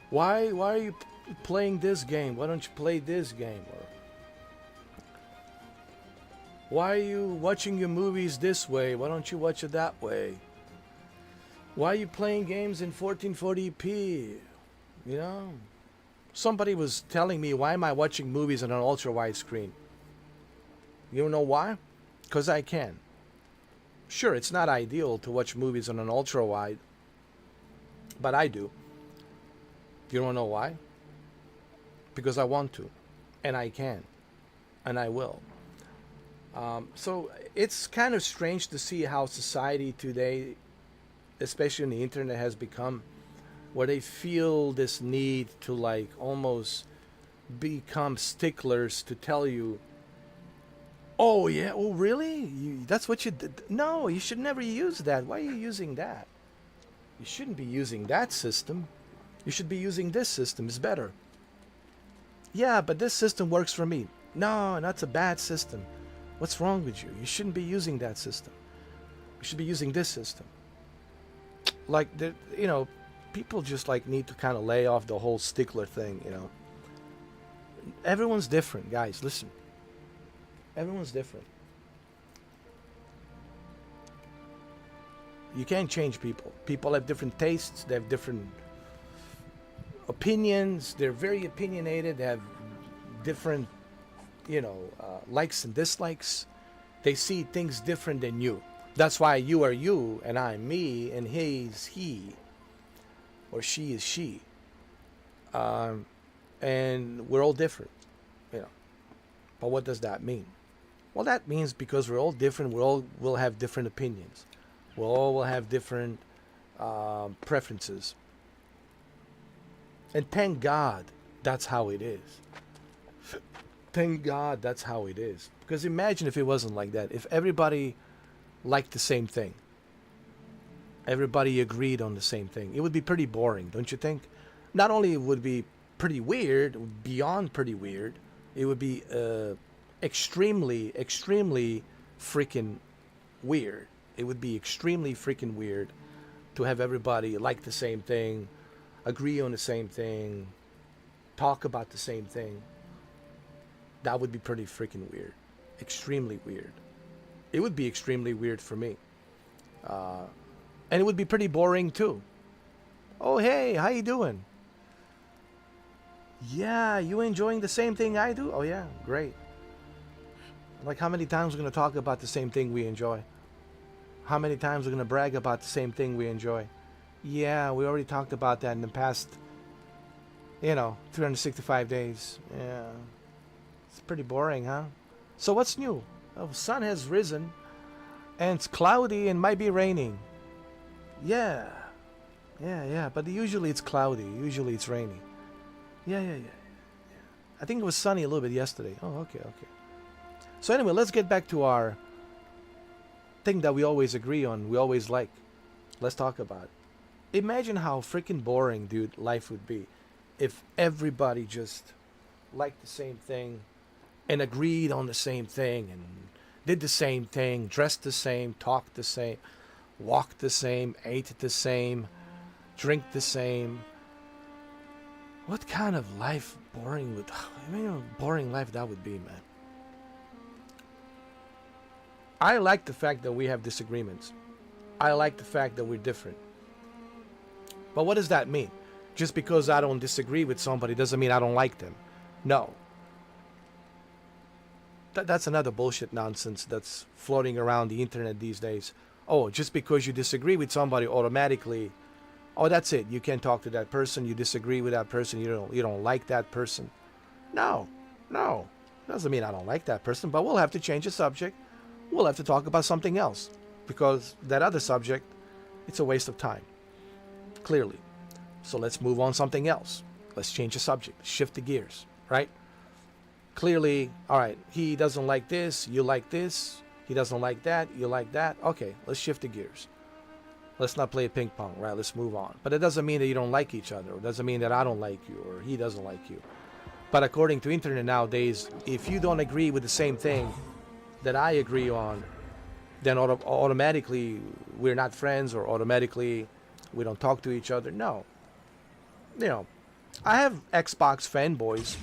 why are you playing this game? Why don't you play this game? Or why are you watching your movies this way? Why don't you watch it that way? Why are you playing games in 1440p? You know? Somebody was telling me, why am I watching movies on an ultra-wide screen? You know why? Because I can. Sure, it's not ideal to watch movies on an ultra-wide, but I do. You don't know why? Because I want to, and I can, and I will. So it's kind of strange to see how society today, especially on the internet, has become where they feel this need to like almost become sticklers to tell you, oh yeah, oh really? That's what you did? No, you should never use that. Why are you using that? You shouldn't be using that system. You should be using this system. It's better. Yeah, but this system works for me. No, that's a bad system. What's wrong with you? You shouldn't be using that system. You should be using this system. Like, you know, people just like need to kind of lay off the whole stickler thing, you know. Everyone's different, guys. Listen. Everyone's different. You can't change people. People have different tastes. They have different opinions. They're very opinionated. They have different, you know, likes and dislikes. They see things different than you. That's why you are you and I'm me and he's he or she is she. And we're all different, you know. But what does that mean? Well, that means because we're all different, we'll have different opinions. We all will have different preferences. And thank God that's how it is. Thank God that's how it is. Because imagine if it wasn't like that. If everybody liked the same thing. Everybody agreed on the same thing. It would be pretty boring, don't you think? Not only would it be pretty weird, beyond pretty weird, it would be extremely freaking weird. It would be extremely freaking weird to have everybody like the same thing, agree on the same thing, talk about the same thing. That would be pretty freaking weird. Extremely weird. It would be extremely weird for me. And it would be pretty boring too. Oh, hey, how you doing? Yeah, you enjoying the same thing I do? Oh yeah, great. Like, how many times we're going to talk about the same thing we enjoy? How many times we're going to brag about the same thing we enjoy? Yeah, we already talked about that in the past, 365 days. Yeah. It's pretty boring, huh? So what's new? Oh, the sun has risen, and it's cloudy and might be raining. Yeah. Yeah, but usually it's cloudy. Usually it's rainy. Yeah. I think it was sunny a little bit yesterday. Oh, okay. So anyway, let's get back to our thing that we always agree on, we always like. Let's talk about it. Imagine how freaking boring, dude, life would be if everybody just liked the same thing and agreed on the same thing and did the same thing, dressed the same, talked the same, walked the same, ate the same, drink the same. What kind of life boring life that would be, man. I like the fact that we have disagreements. I like the fact that we're different. But what does that mean? Just because I don't disagree with somebody doesn't mean I don't like them. No. That's another bullshit nonsense that's floating around the internet these days. Oh, just because you disagree with somebody automatically, oh, that's it. You can't talk to that person. You disagree with that person. You don't like that person. No. Doesn't mean I don't like that person, but we'll have to change the subject. We'll have to talk about something else, because that other subject, it's a waste of time, clearly. So let's move on something else. Let's change the subject, shift the gears, right? Clearly, all right, he doesn't like this, you like this. He doesn't like that, you like that. Okay, let's shift the gears. Let's not play ping pong, right? Let's move on. But it doesn't mean that you don't like each other. It doesn't mean that I don't like you or he doesn't like you. But according to internet nowadays, if you don't agree with the same thing that I agree on, then automatically we're not friends, or automatically we don't talk to each other. No. I have Xbox fanboys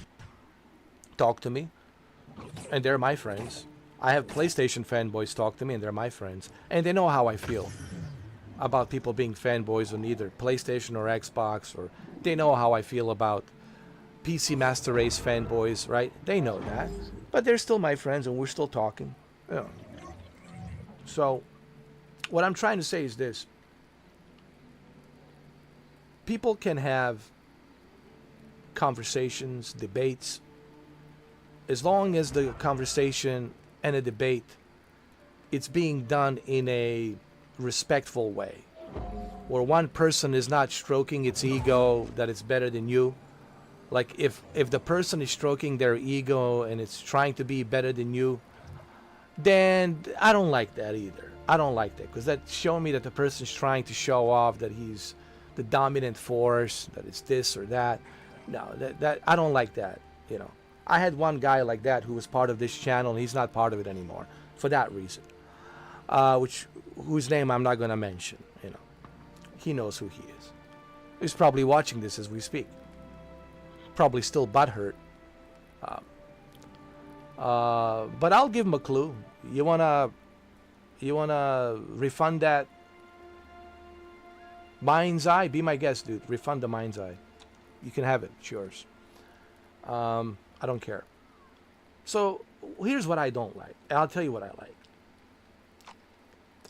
talk to me, and they're my friends. I have PlayStation fanboys talk to me, and they're my friends. And they know how I feel about people being fanboys on either PlayStation or Xbox, or they know how I feel about PC Master Race fanboys, right? They know that. But they're still my friends, and we're still talking. Yeah. So, what I'm trying to say is this. People can have conversations, debates, as long as the conversation and a debate, it's being done in a respectful way, where one person is not stroking its ego that it's better than you. Like, if the person is stroking their ego and it's trying to be better than you, then I don't like that either. I don't like that, because that's showing me that the person's trying to show off that he's the dominant force, that it's this or that. No, that I don't like that. You know, I had one guy like that who was part of this channel, and he's not part of it anymore for that reason. Whose name I'm not going to mention. You know, he knows who he is. He's probably watching this as we speak. Probably still butthurt. But I'll give him a clue. You wanna refund that mind's eye? Be my guest, dude. Refund the mind's eye. You can have it. It's yours. I don't care. So here's what I don't like. I'll tell you what I like.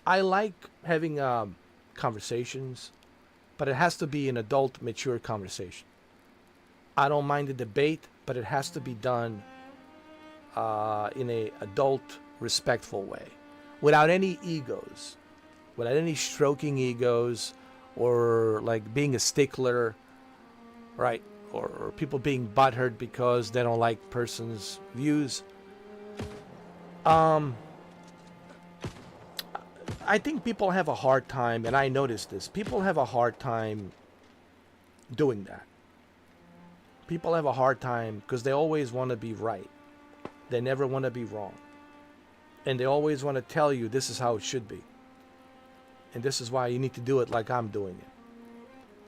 I like having conversations, but it has to be an adult, mature conversation. I don't mind the debate, but it has to be done in a adult, respectful way, without any egos, without any stroking egos, or like being a stickler, right? Or people being butthurt because they don't like person's views. I think people have a hard time, and I noticed this. People have a hard time doing that. People have a hard time because they always want to be right. They never want to be wrong. And they always want to tell you this is how it should be. And this is why you need to do it like I'm doing it.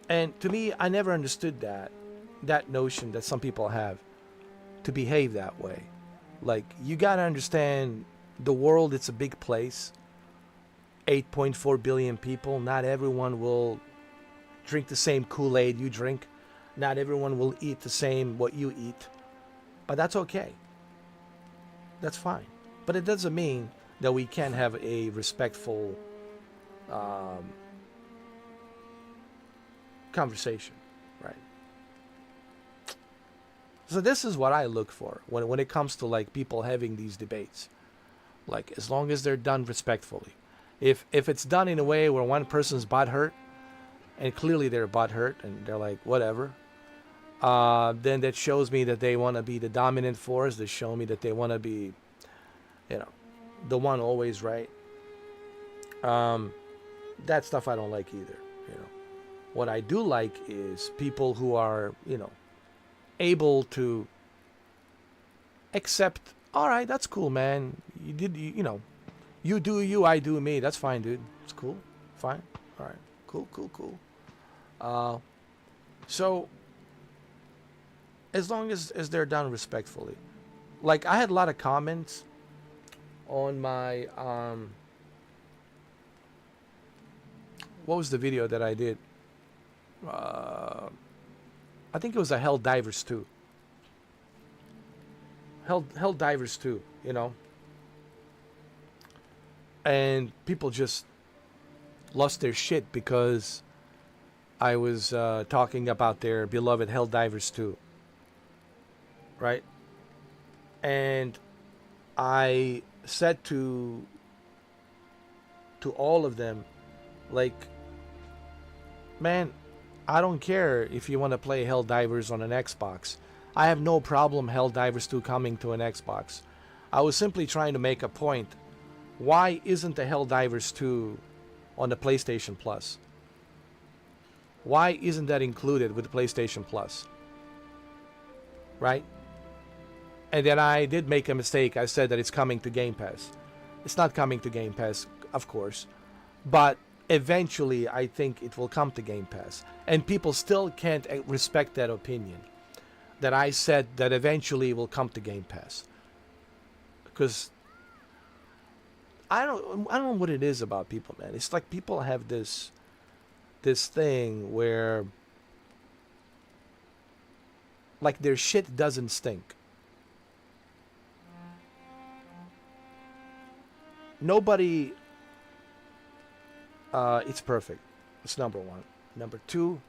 And to me, I never understood that notion that some people have to behave that way. Like, you got to understand the world, it's a big place. 8.4 billion people. Not everyone will drink the same Kool-Aid you drink. Not everyone will eat the same what you eat. But that's okay. That's fine. But it doesn't mean that we can't have a respectful conversation, right? So this is what I look for when it comes to like people having these debates. Like, as long as they're done respectfully. If it's done in a way where one person's butthurt, and clearly they're butthurt, and they're like, whatever, then that shows me that they want to be the dominant force. They show me that they want to be, you know, the one always right. That stuff I don't like either, you know. What I do like is people who are, you know, able to accept, all right, that's cool, man. You know, you do you, I do me. That's fine, dude. It's cool. Fine. All right. Cool. So, as long as they're done respectfully. Like, I had a lot of comments on my, what was the video that I did? I think it was a Hell Divers 2. Hell Divers 2, you know. And people just lost their shit because I was talking about their beloved Hell Divers 2. Right? And I said to all of them, like, man, I don't care if you want to play Hell Divers on an Xbox. I have no problem Hell Divers 2 coming to an Xbox. I was simply trying to make a point. Why isn't the Hell Divers 2 on the PlayStation Plus? Why isn't that included with the PlayStation Plus? Right? And then I did make a mistake. I said that it's coming to Game Pass. It's not coming to Game Pass, of course. But eventually, I think it will come to Game Pass. And people still can't respect that opinion. That I said that eventually it will come to Game Pass. Because I don't know what it is about people, man. It's like people have this thing where, like, their shit doesn't stink. Nobody, it's perfect. It's number one. Number two,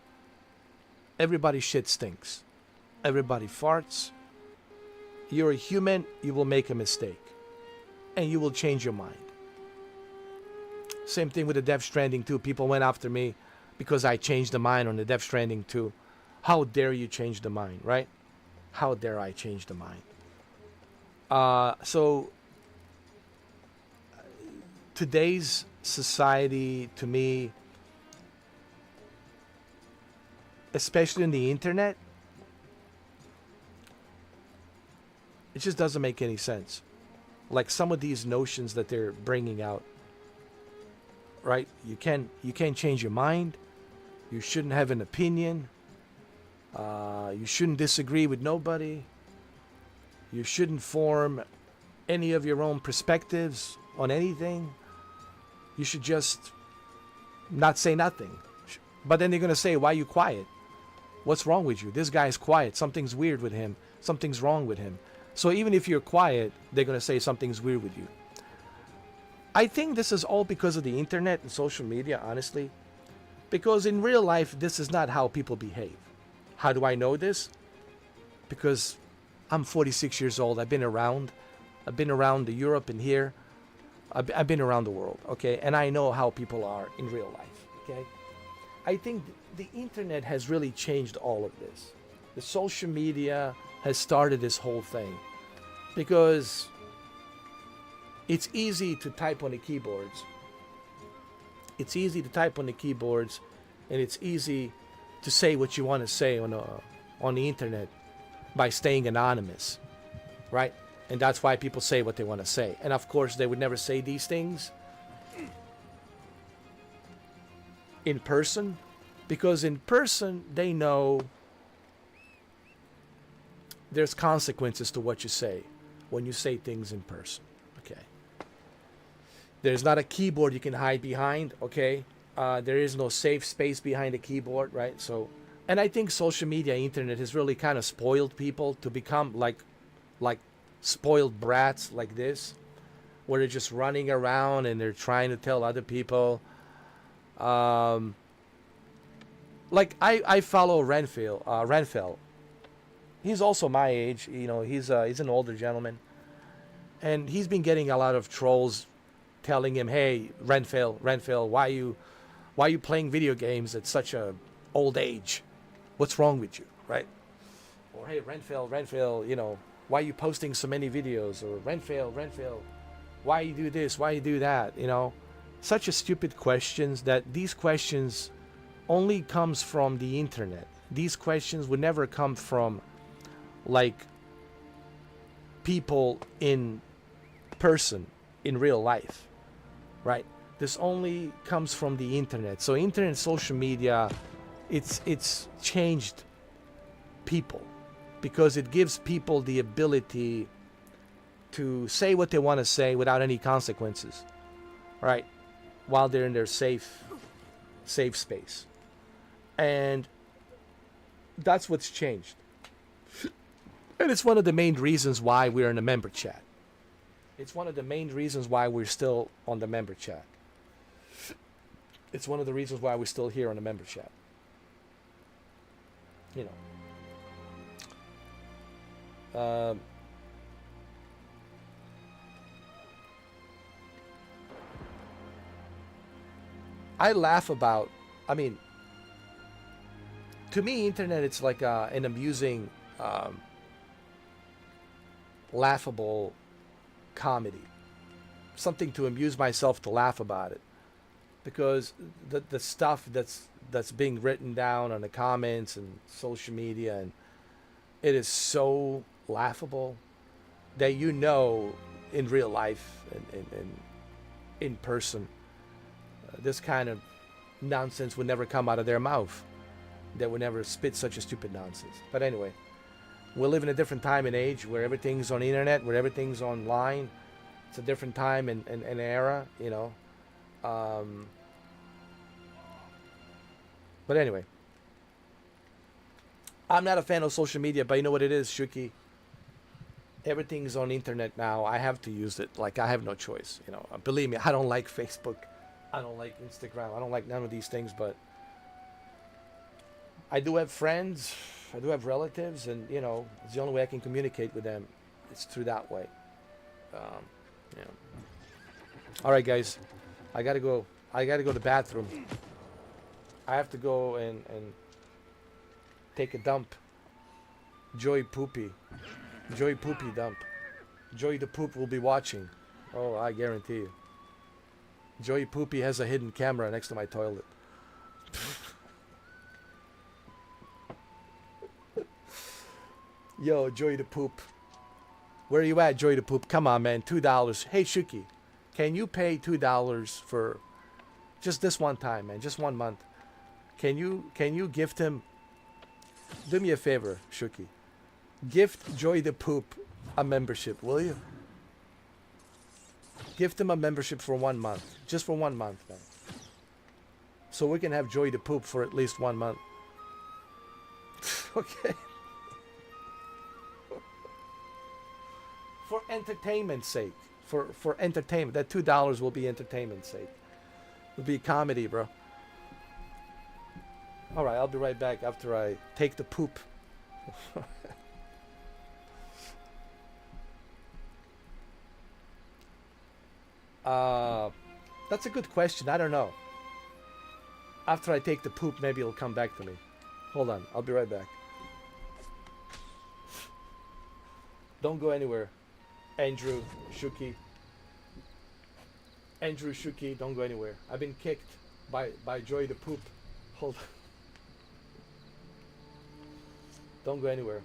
everybody's shit stinks. Everybody farts. You're a human, you will make a mistake. And you will change your mind. Same thing with the Death Stranding 2. People went after me because I changed the mind on the Death Stranding 2. How dare you change the mind, right? How dare I change the mind? So today's society, to me, especially on the internet, it just doesn't make any sense. Like some of these notions that they're bringing out, right? You can't change your mind. You shouldn't have an opinion. You shouldn't disagree with nobody. You shouldn't form any of your own perspectives on anything. You should just not say nothing. But then they're going to say, why are you quiet? What's wrong with you? This guy's quiet. Something's weird with him. Something's wrong with him. So even if you're quiet, they're going to say something's weird with you. I think this is all because of the internet and social media, honestly. Because in real life, this is not how people behave. How do I know this? Because I'm 46 years old. I've been around. I've been around Europe and here. I've been around the world, okay? And I know how people are in real life, okay? I think the internet has really changed all of this. The social media has started this whole thing because it's easy to type on the keyboards. It's easy to type on the keyboards, and it's easy to say what you want to say on the internet by staying anonymous, right? And that's why people say what they want to say. And of course, they would never say these things in person, because in person, they know there's consequences to what you say when you say things in person, okay? There's not a keyboard you can hide behind, okay? There is no safe space behind a keyboard, right? So, and I think social media, internet has really kind of spoiled people to become like spoiled brats like this, where they're just running around and they're trying to tell other people. Like I follow Renfell. He's also my age, you know. He's an older gentleman, and he's been getting a lot of trolls telling him, "Hey, Renfell, why you playing video games at such a old age? What's wrong with you?" Right? Or, "Hey, Renfell, you know, why are you posting so many videos?" Or, Renfell, why you do this? Why you do that? You know, such a stupid questions that these questions only comes from the internet. These questions would never come from like people in person in real life, right? This only comes from the internet. So internet, social media, it's changed people because it gives people the ability to say what they want to say without any consequences, right? While they're in their safe space. And that's what's changed. And it's one of the main reasons why we're in a member chat. It's one of the main reasons why we're still on the member chat. It's one of the reasons why we're still here on the member chat. You know. I laugh about, I mean, to me, internet, it's like an amusing, laughable comedy. Something to amuse myself, to laugh about it. Because the stuff that's being written down on the comments and social media, and it is so laughable that, you know, in real life and in person, this kind of nonsense would never come out of their mouth. They would never spit such a stupid nonsense. But anyway, we live in a different time and age where everything's on the internet, where everything's online. It's a different time and era, you know. But anyway, I'm not a fan of social media, but you know what it is, Shuki? Everything's on the internet now. I have to use it. Like, I have no choice. You know, believe me, I don't like Facebook. I don't like Instagram. I don't like none of these things, but I do have friends. I do have relatives, and, you know, it's the only way I can communicate with them. It's through that way. Yeah. All right, guys. I gotta go to the bathroom. I have to go and take a dump. Joy Poopy dump. Joy the Poop will be watching. Oh, I guarantee you. Joy Poopy has a hidden camera next to my toilet. Yo, Joy the Poop. Where are you at, Joy the Poop? Come on, man. $2. Hey, Shuki, can you pay $2 for just this one time, man? Just 1 month. Can you gift him? Do me a favor, Shuki. Gift Joy the Poop a membership, will you? Gift him a membership for 1 month. Just for 1 month, man. So we can have Joy the Poop for at least 1 month. Okay. For entertainment's sake. For entertainment. That $2 will be entertainment's sake. It'll be comedy, bro. Alright, I'll be right back after I take the poop. That's a good question. I don't know. After I take the poop, maybe it'll come back to me. Hold on. I'll be right back. Don't go anywhere. Andrew, Shuki. Andrew, Shuki, don't go anywhere. I've been kicked by Joy the Poop. Hold on. Don't go anywhere.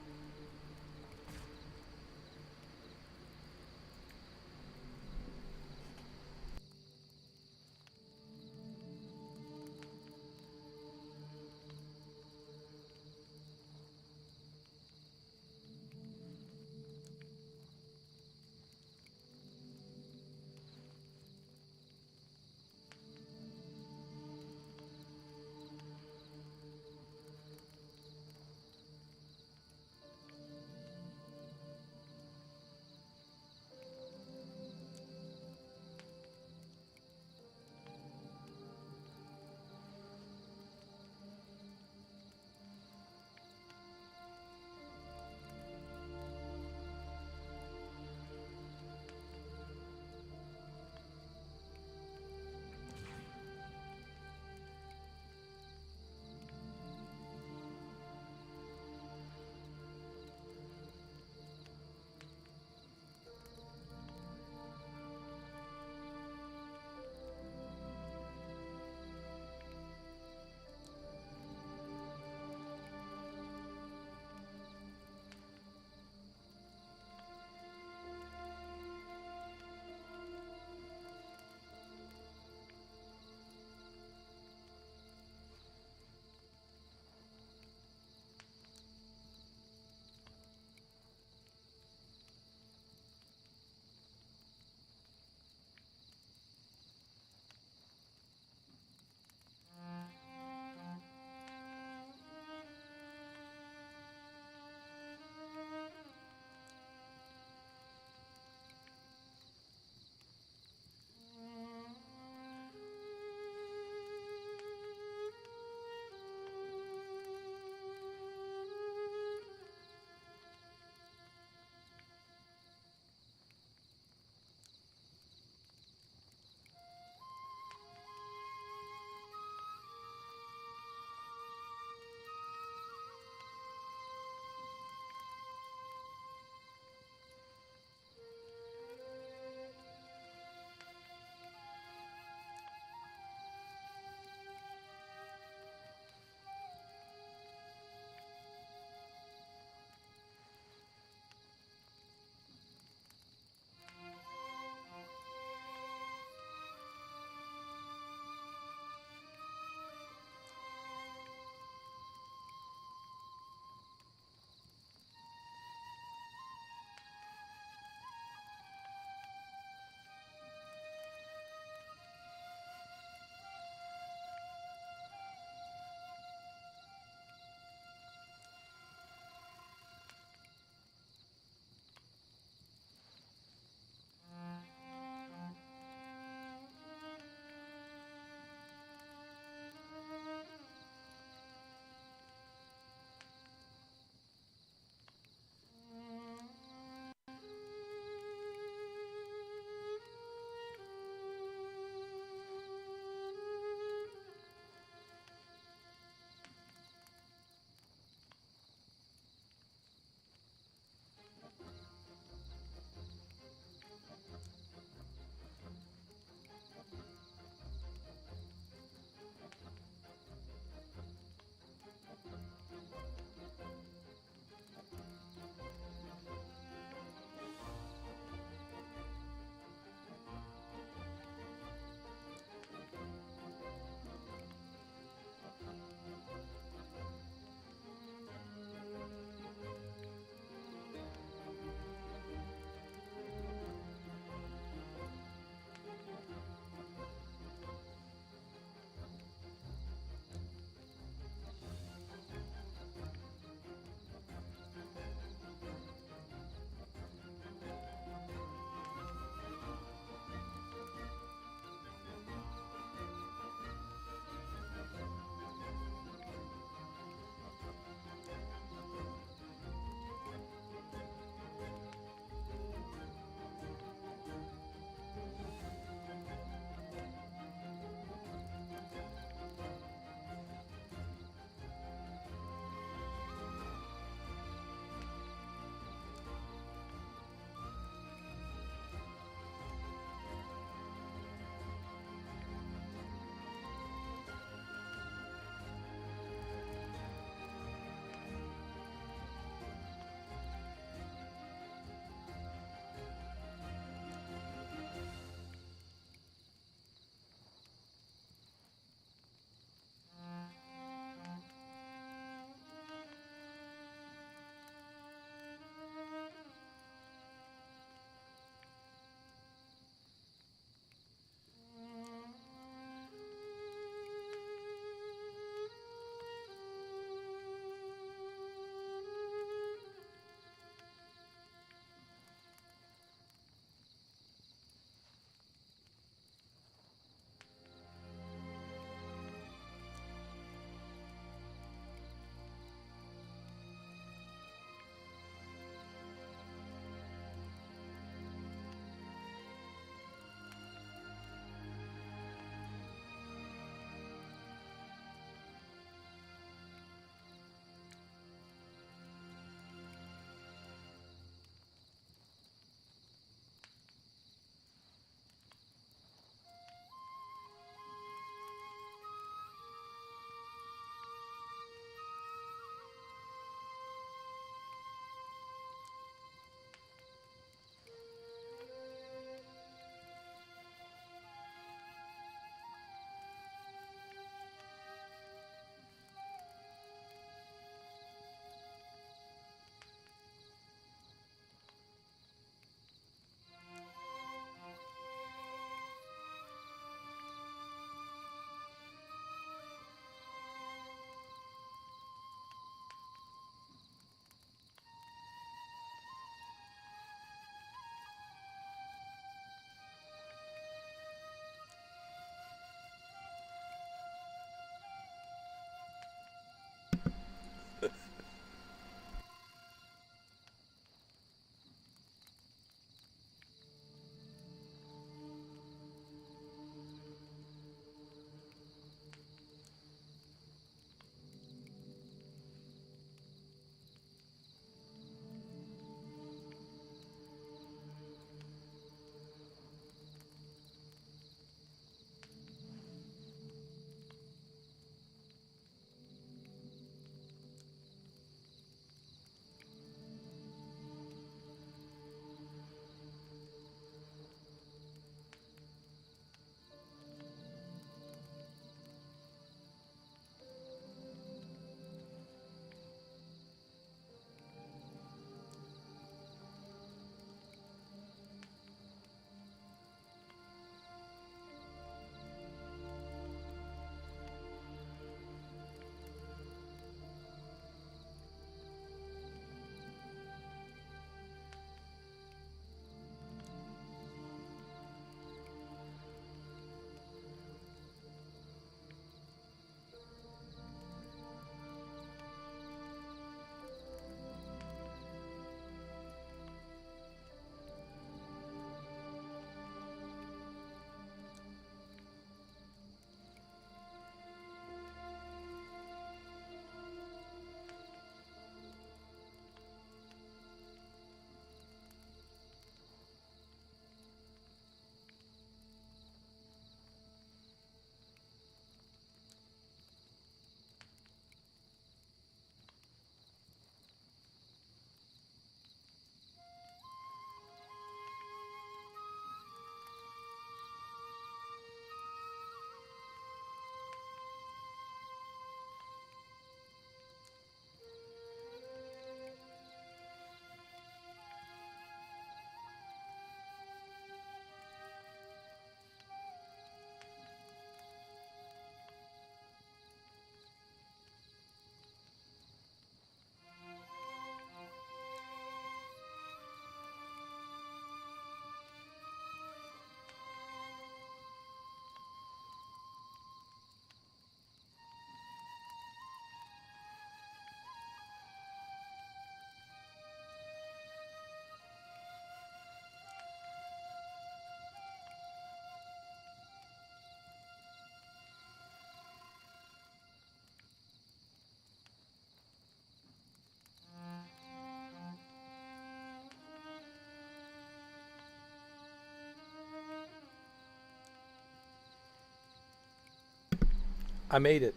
I made it.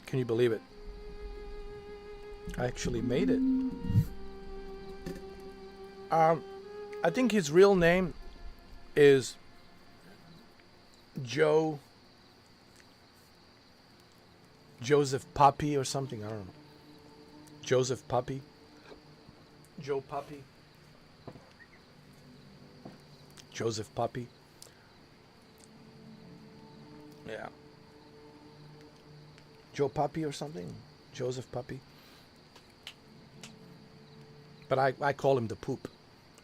Can you believe it? I actually made it. I think his real name is Joseph Puppy or something. I don't know. Joseph Puppy. Joe Puppy. Joseph Puppy. Yeah. Joe Puppy or something. Joseph Puppy. But I call him the Poop.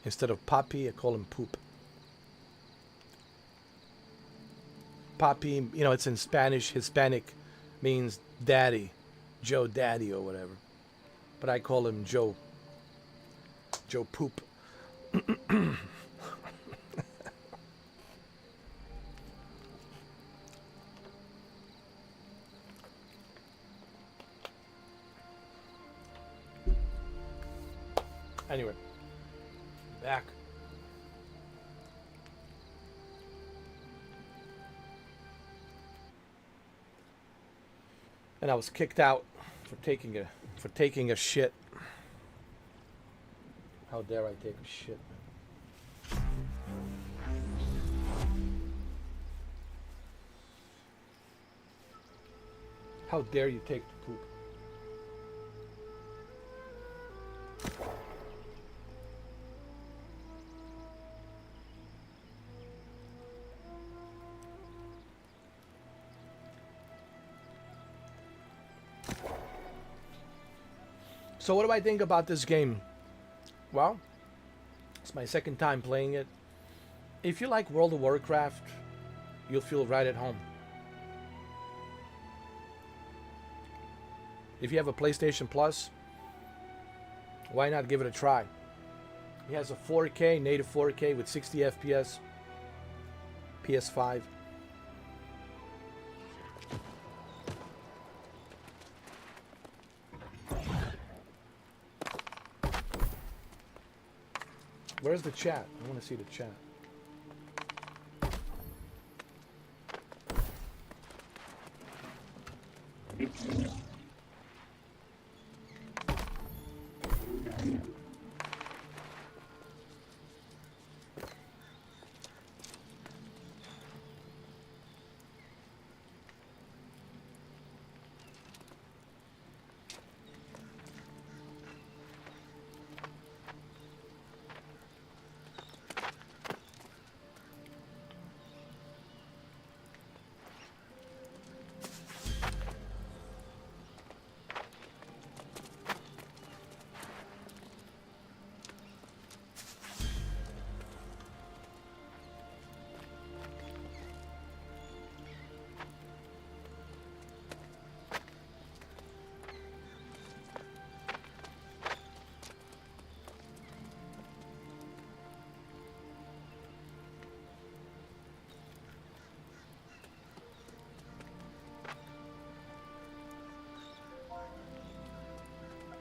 Instead of Puppy, I call him Poop. Papi, you know, it's in Spanish. Hispanic means daddy. Joe Daddy or whatever. But I call him Joe. Joe Poop. Anyway. Back. And I was kicked out for taking a shit. How dare I take a shit? How dare you take the poop? So what do I think about this game? Well, it's my second time playing it. If you like World of Warcraft, you'll feel right at home. If you have a PlayStation Plus, why not give it a try? It has a 4K, native 4K with 60 FPS, PS5. Where's the chat? I want to see the chat.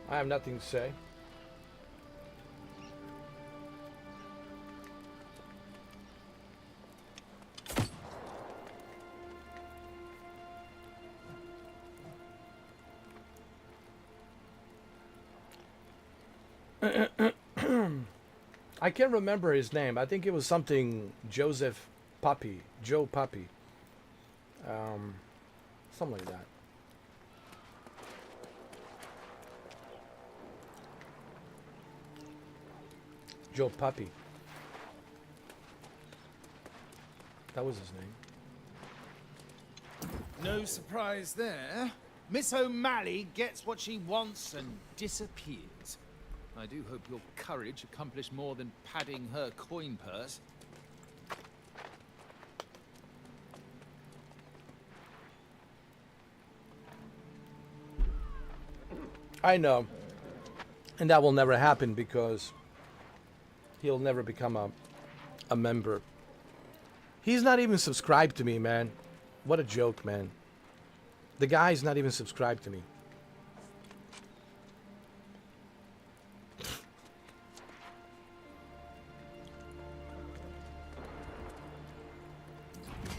I have nothing to say. I can't remember his name. I think it was something Joseph Puppy. Joe Puppy. Something like that. Joe Puppy. That was his name. No surprise there. Miss O'Malley gets what she wants and disappears. I do hope your courage accomplished more than padding her coin purse. I know. And that will never happen because he'll never become a member. He's not even subscribed to me, man. What a joke, man. The guy's not even subscribed to me.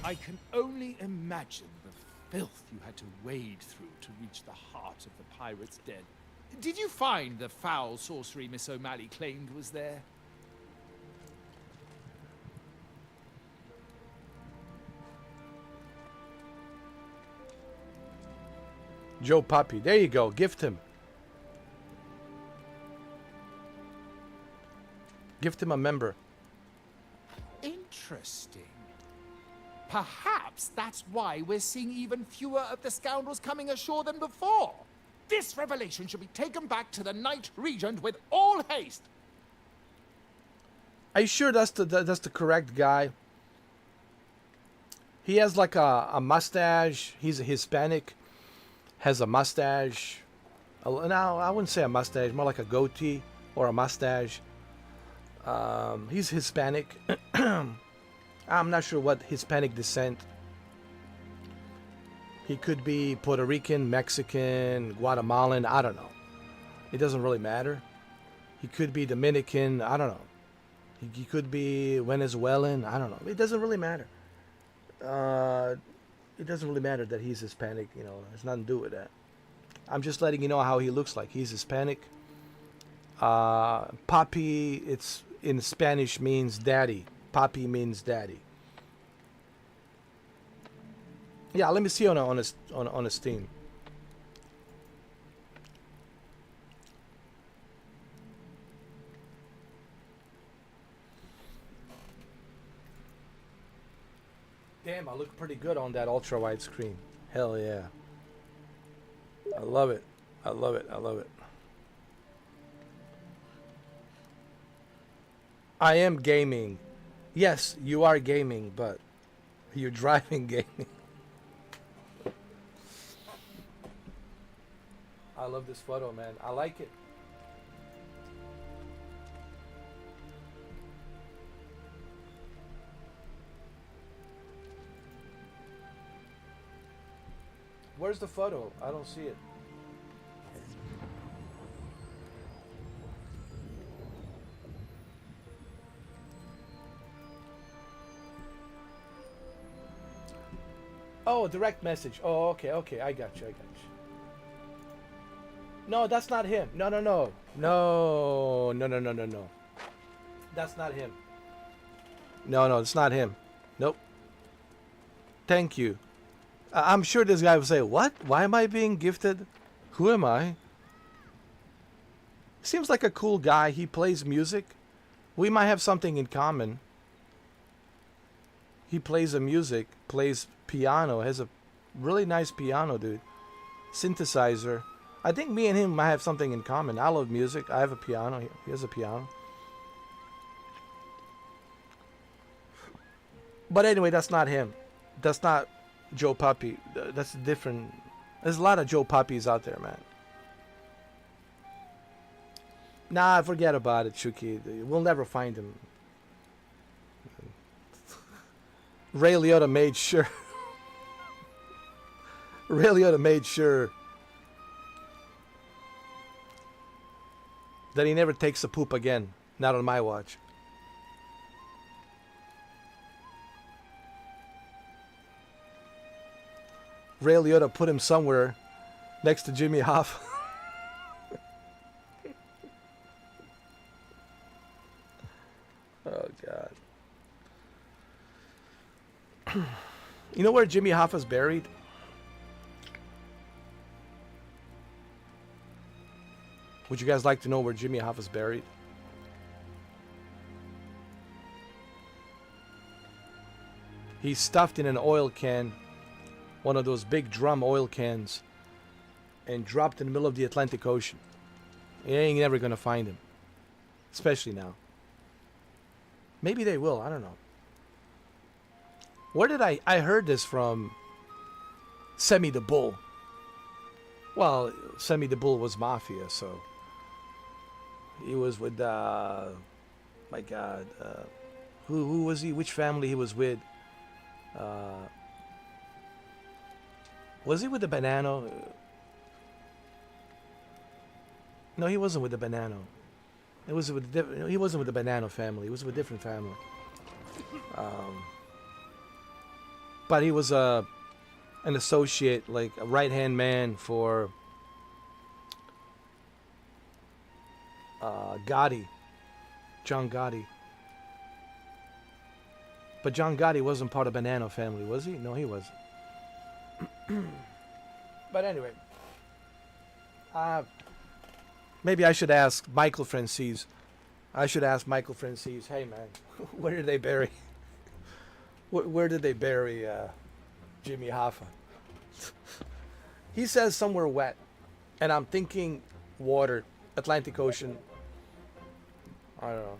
I can only imagine the filth you had to wade through to reach the heart of the pirate's den. Did you find the foul sorcery Miss O'Malley claimed was there? Joe Puppy. There you go. Gift him. Gift him a member. Interesting. Perhaps that's why we're seeing even fewer of the scoundrels coming ashore than before. This revelation should be taken back to the Knight Regent with all haste. Are you sure that's the correct guy? He has like a mustache. He's a Hispanic. Has a mustache. No, I wouldn't say a mustache. More like a goatee or a mustache. He's Hispanic. I'm not sure what Hispanic descent. He could be Puerto Rican, Mexican, Guatemalan. I don't know. It doesn't really matter. He could be Dominican. I don't know. He could be Venezuelan. I don't know. It doesn't really matter. It doesn't really matter that he's Hispanic. You know, it's nothing to do with that. I'm just letting you know how he looks like. He's Hispanic. Papi, it's in Spanish means daddy. Papi means daddy. Yeah, let me see on a Steam. Damn, I look pretty good on that ultra wide screen. Hell yeah. I love it. I love it. I love it. I am gaming. Yes, you are gaming, but you're driving gaming. I love this photo, man. I like it. Where's the photo? I don't see it. Oh, direct message. Oh, okay, okay. I got you. I got you. No, that's not him. No, no, no. No, no, no, no, no, no. That's not him. No, no, it's not him. Nope. Thank you. I'm sure this guy will say, what? Why am I being gifted? Who am I? Seems like a cool guy. He plays music. We might have something in common. He plays the music, plays piano, has a really nice piano, dude. Synthesizer. I think me and him might have something in common. I love music. I have a piano. He has a piano. But anyway, that's not him. That's not Joe Puppy. That's different. There's a lot of Joe Puppies out there, man. Nah, forget about it, Chucky. We'll never find him. Ray Liotta made sure. Ray Liotta made sure that he never takes a poop again. Not on my watch. Ray Liotta put him somewhere next to Jimmy Hoffa. Oh, God. You know where Jimmy Hoffa's buried? Would you guys like to know where Jimmy Hoffa's buried? He's stuffed in an oil can, one of those big drum oil cans, and dropped in the middle of the Atlantic Ocean. You ain't never gonna find him. Especially now. Maybe they will, I don't know. Where did I heard this from Semi the Bull. Well, Semi the Bull was Mafia, so he was with my God, who was he? Which family he was with? Was he with the Banano? No, he wasn't with the Banano. It was with he wasn't with the Banano family. He was with a different family. But he was an associate, like a right-hand man for Gotti, John Gotti. But John Gotti wasn't part of Banana family, was he? No, he wasn't. But anyway, maybe I should ask Michael Francis. I should ask Michael Francis, hey man, where did they bury? Where did they bury Jimmy Hoffa? He says somewhere wet, and I'm thinking water, Atlantic Ocean. I don't know.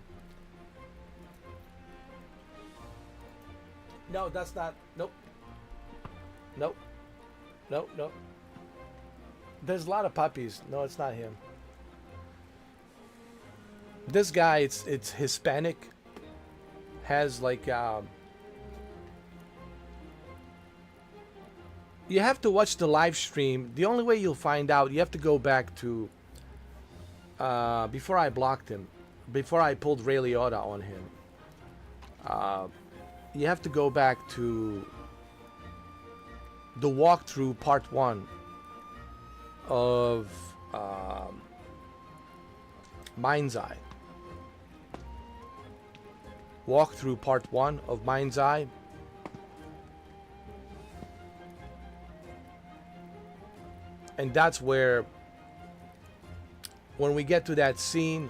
No, that's not. Nope. Nope. Nope. Nope. There's a lot of puppies. No, it's not him. This guy, it's Hispanic. Has like you have to watch the live stream. The only way you'll find out, you have to go back to before I blocked him, before I pulled Ray Liotta on him. You have to go back to the walkthrough part 1 of Mind's Eye. Walkthrough part 1 of Mind's Eye. And that's where, when we get to that scene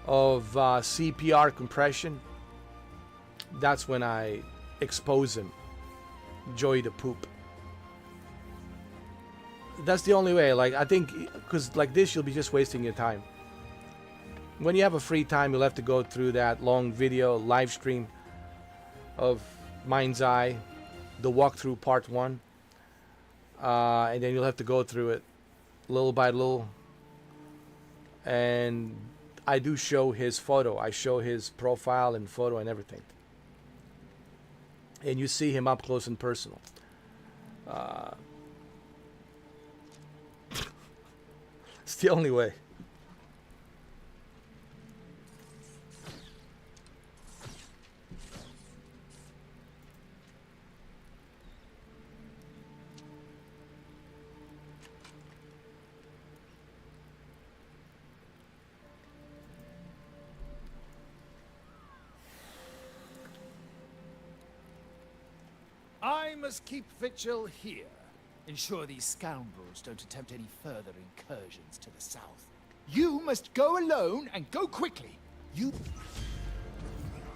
of CPR compression, that's when I expose him. Joey the Poop. That's the only way. Like, I think, because like this, you'll be just wasting your time. When you have a free time, you'll have to go through that long video live stream of Mind's Eye, the walkthrough part 1. And then you'll have to go through it little by little. And I do show his photo. I show his profile and photo and everything. And you see him up close and personal. It's the only way. I must keep vigil here. Ensure these scoundrels don't attempt any further incursions to the south. You must go alone and go quickly. You...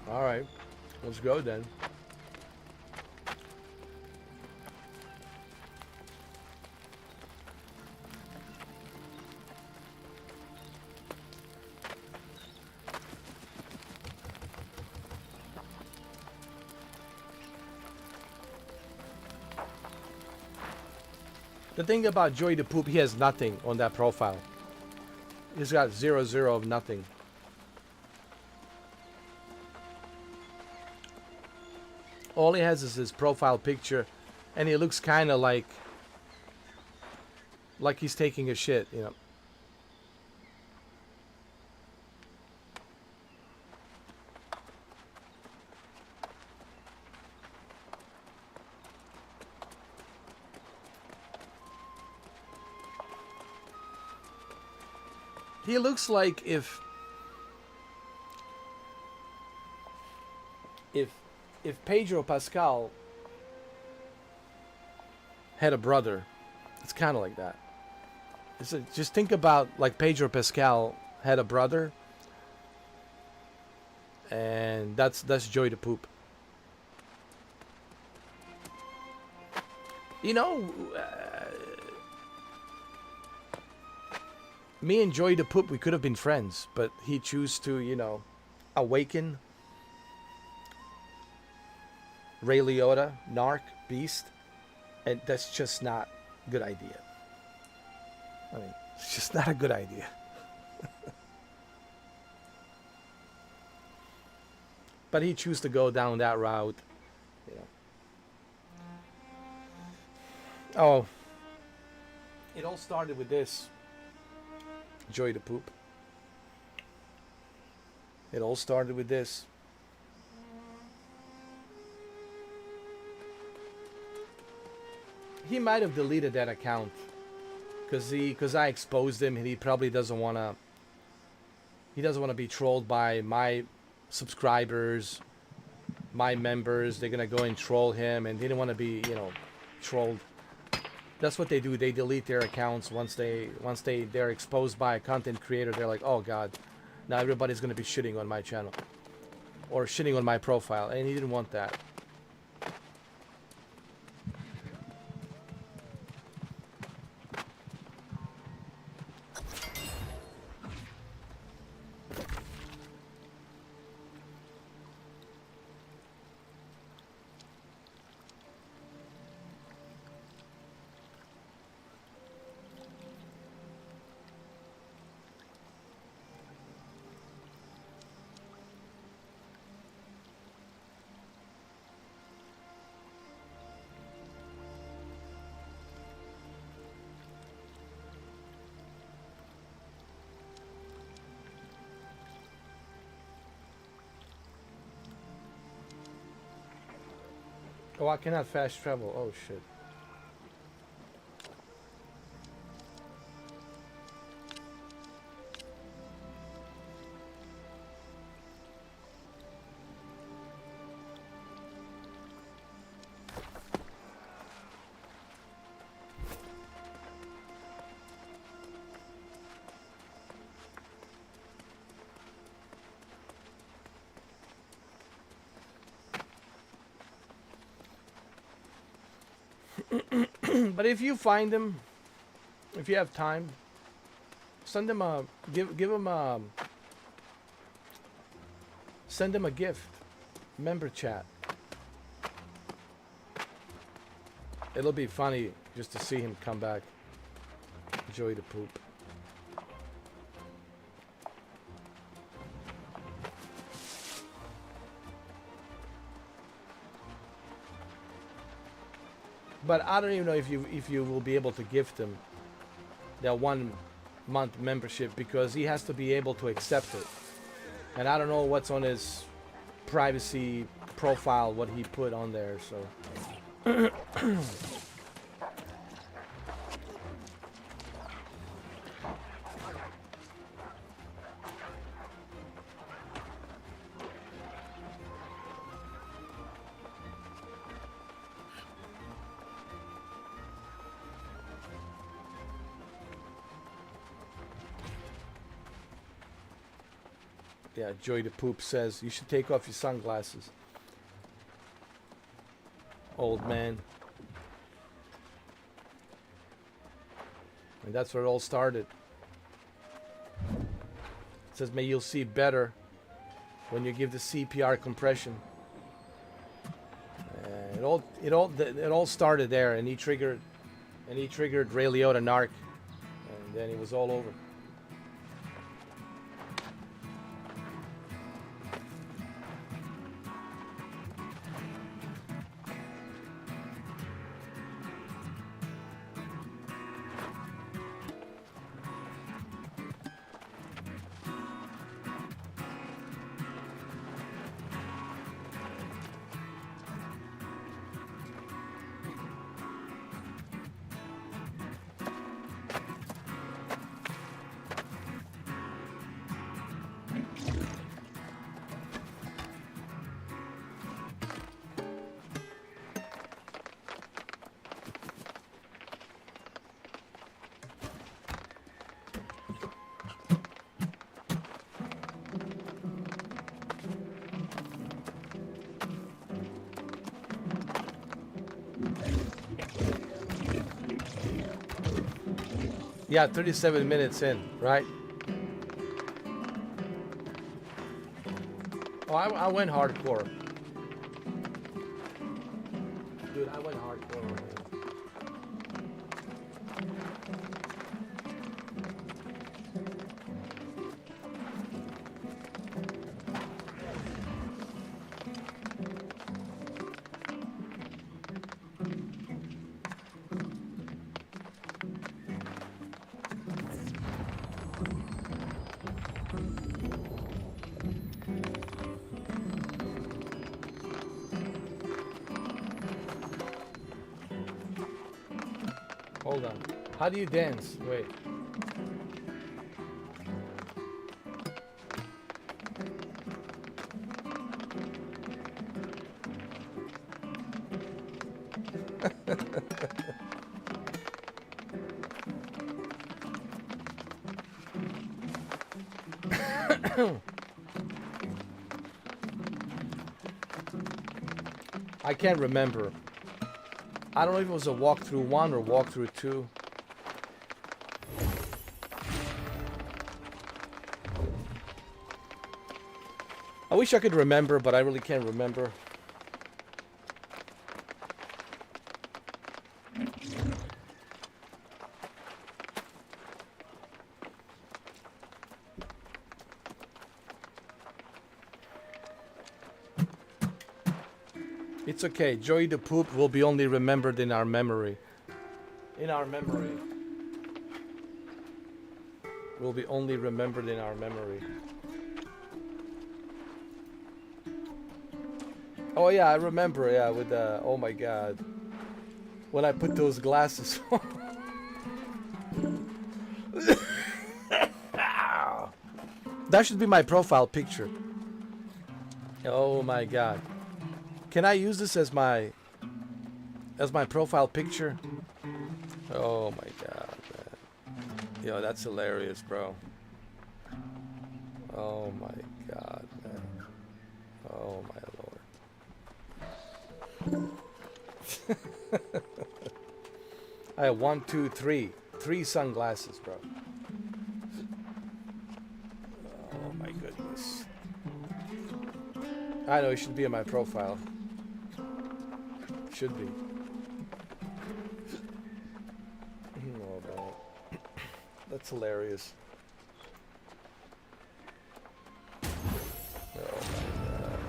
Alright. Let's go then. The thing about Joey the Poop, he has nothing on that profile. He's got 0, 0 of nothing. All he has is his profile picture, and he looks kind of like he's taking a shit, you know. He looks like if Pedro Pascal had a brother. It's kind of like that. Just think about like Pedro Pascal had a brother, and that's Joey the Poop. You know, me and Joey the Poop, we could have been friends, but he chose to, you know, awaken Ray Liotta, Narc, Beast, and that's just not a good idea. I mean, it's just not a good idea. But he chose to go down that route, you know. Oh, it all started with this. Joey the Poop. It all started with this. he might have deleted that account because I exposed him, and he probably doesn't want to. He doesn't want to be trolled by my subscribers, my members. They're gonna go and troll him, and they didn't want to be, you know, trolled. That's what they do. They delete their accounts once they're exposed by a content creator. They're like, oh god, now everybody's gonna be shitting on my channel or shitting on my profile, and he didn't want that. Oh, I cannot fast travel. Oh, shit. But if you find him, if you have time, send him a send him a gift, member chat. It'll be funny just to see him come back. Enjoy the poop. But I don't even know if you will be able to gift him that 1 month membership, because he has to be able to accept it. And I don't know what's on his privacy profile, what he put on there, so. Yeah, Joy the Poop says, you should take off your sunglasses. Old man. And that's where it all started. It says, may you'll see better when you give the CPR compression. It all started there, and he triggered Ray Liotta Narc, and then it was all over. Yeah, 37 minutes in, right? Oh, I went hardcore. Dude, I went hardcore. Hold on. How do you dance? Wait. I can't remember. I don't know if it was a walkthrough 1 or walkthrough 2. I wish I could remember, but I really can't remember. It's okay. Joey the Poop will be only remembered in our memory. In our memory. Will be only remembered in our memory. Oh yeah, I remember. Yeah, with oh my god, when I put those glasses on. That should be my profile picture. Oh my god. Can I use this as my profile picture? Oh my god, man. Yo, that's hilarious, bro. Oh my god, man. Oh my lord. I have 1, 2, 3. 3 sunglasses, bro. Oh my goodness. I know it should be in my profile. Should be. Oh, man. That's hilarious. Oh my god.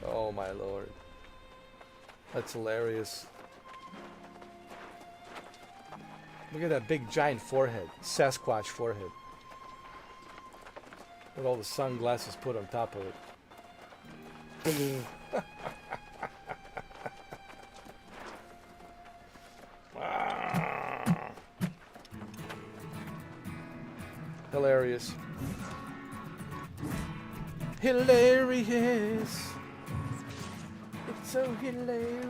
Oh my lord. That's hilarious. Look at that big giant forehead. Sasquatch forehead. With all the sunglasses put on top of it. Hilarious. Hilarious. It's so hilarious.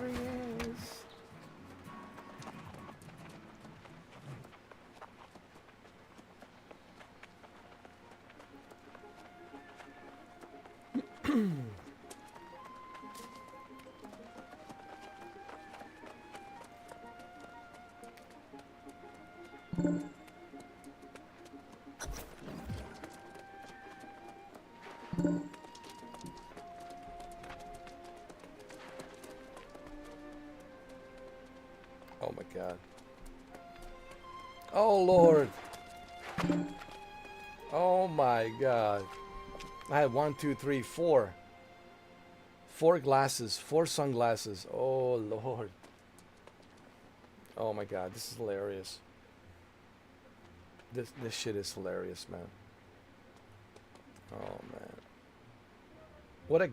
Oh my god. Oh lord. Oh my god. I had 1, 2, 3, 4. 4 glasses, 4 sunglasses. Oh lord. Oh my god, this is hilarious. This shit is hilarious, man. Oh man. What a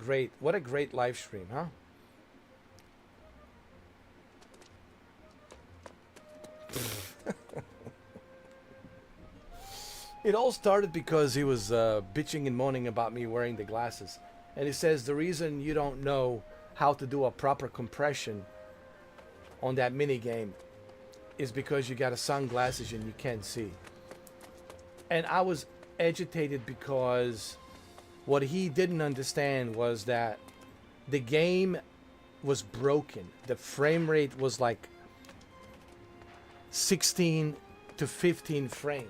great live stream, huh? It all started because he was bitching and moaning about me wearing the glasses. And he says the reason you don't know how to do a proper compression on that mini game is because you got a sunglasses and you can't see. And I was agitated because what he didn't understand was that the game was broken. The frame rate was like 16 to 15 frames.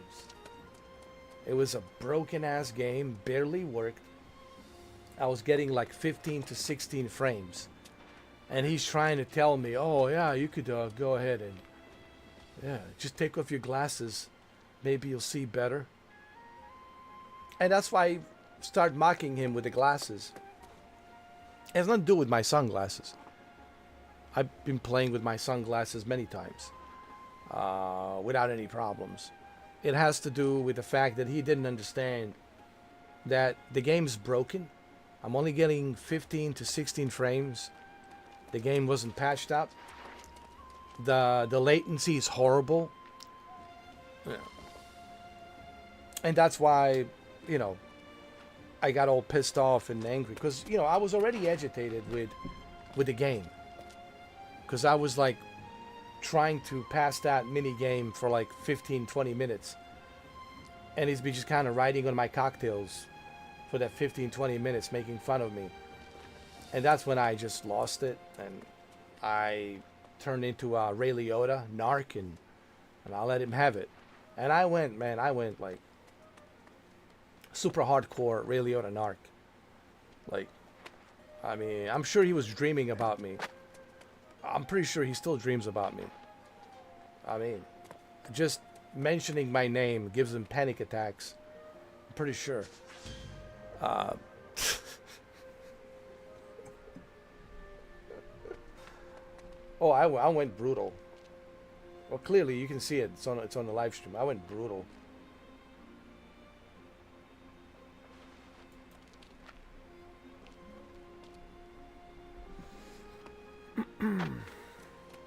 It was a broken ass game, barely worked. I was getting like 15 to 16 frames. And he's trying to tell me, oh yeah, you could go ahead and just take off your glasses. Maybe you'll see better. And that's why I started mocking him with the glasses. It has nothing to do with my sunglasses. I've been playing with my sunglasses many times without any problems. It has to do with the fact that he didn't understand that the game's broken. I'm only getting 15 to 16 frames. The game wasn't patched up. The latency is horrible. Yeah. And that's why, you know, I got all pissed off and angry because, you know, I was already agitated with the game because I was like trying to pass that mini game for like 15-20 minutes, and he's be just kind of riding on my cocktails for that 15-20 minutes, making fun of me. And that's when I just lost it, and I turned into a Ray Liotta narc, and I let him have it. And I went like super hardcore Ray Liotta narc. Like, I mean, I'm sure he was dreaming about me. I'm pretty sure he still dreams about me. I mean, just mentioning my name gives him panic attacks. I'm pretty sure. Oh, I went brutal. Well, clearly you can see it. It's on the live stream. I went brutal.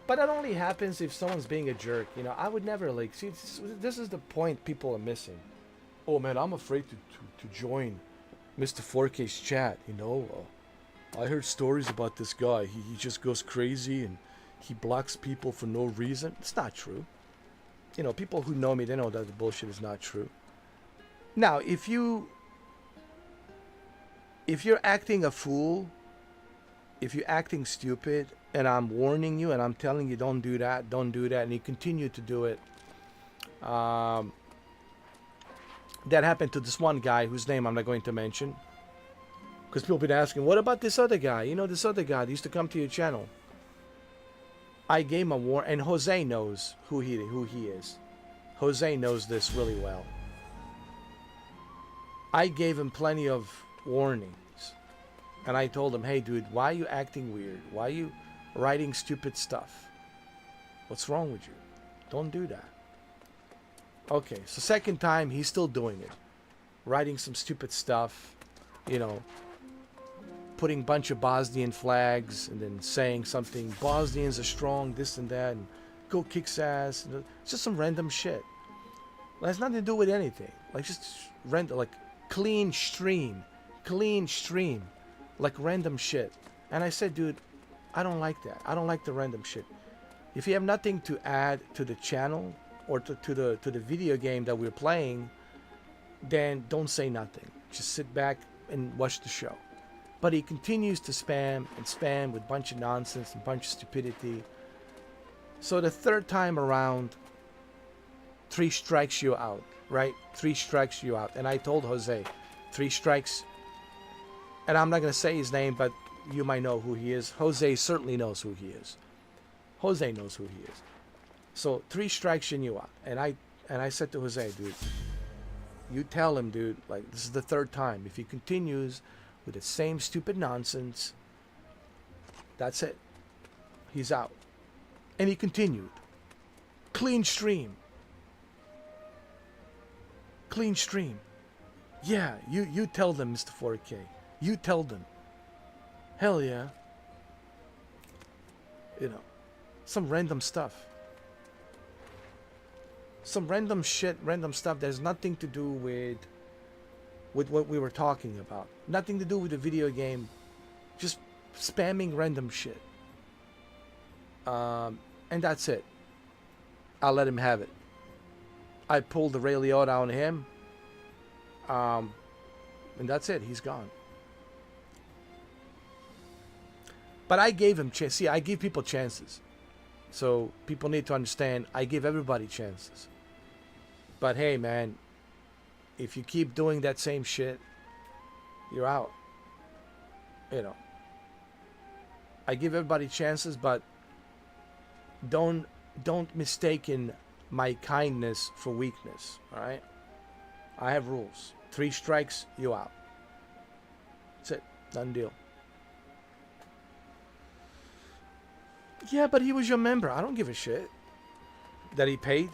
But that only happens if someone's being a jerk. You know, I would never, like, see, this is the point people are missing. Oh man, I'm afraid to join Mr. 4K's chat, you know. I heard stories about this guy. He just goes crazy and he blocks people for no reason. It's not true. You know, people who know me, they know that the bullshit is not true. Now, if you're acting a fool, if you're acting stupid, and I'm warning you and I'm telling you don't do that, and you continue to do it. That happened to this one guy whose name I'm not going to mention. Because people have been asking, what about this other guy? You know, this other guy that used to come to your channel. I gave him a warning, and Jose knows who he is. Jose knows this really well. I gave him plenty of warnings. And I told him, hey dude, why are you acting weird? Why are you writing stupid stuff? What's wrong with you? Don't do that. Okay, so second time, he's still doing it. Writing some stupid stuff, you know, putting a bunch of Bosnian flags and then saying something, Bosnians are strong, this and that, and go kicks ass. It's just some random shit. It has nothing to do with anything. Like just random, like clean stream, like random shit. And I said, dude, I don't like that. I don't like the random shit. If you have nothing to add to the channel or to the video game that we're playing, then don't say nothing. Just sit back and watch the show. But he continues to spam with a bunch of nonsense and a bunch of stupidity. So the third time around, 3 strikes you out, right? 3 strikes you out. And I told Jose, 3 strikes. And I'm not going to say his name, but you might know who he is. Jose certainly knows who he is. Jose knows who he is. So 3 strikes and you out. And I said to Jose, dude, you tell him, dude, like this is the 3rd time. If he continues with the same stupid nonsense, that's it. He's out. And he continued. Clean stream. Clean stream. Yeah, you tell them, Mr. 4K. You tell them. Hell yeah. You know, some random stuff. Some random shit, random stuff that has nothing to do with what we were talking about. Nothing to do with the video game. Just spamming random shit. And that's it. I'll let him have it. I pulled the Ray Liotta on him. And that's it. He's gone. But I gave him chance. See, I give people chances. So people need to understand I give everybody chances. But hey, man, if you keep doing that same shit, you're out. You know. I give everybody chances, but don't mistaken my kindness for weakness, all right? I have rules. 3 strikes, you out. That's it. Done deal. Yeah, but he was your member. I don't give a shit that he paid.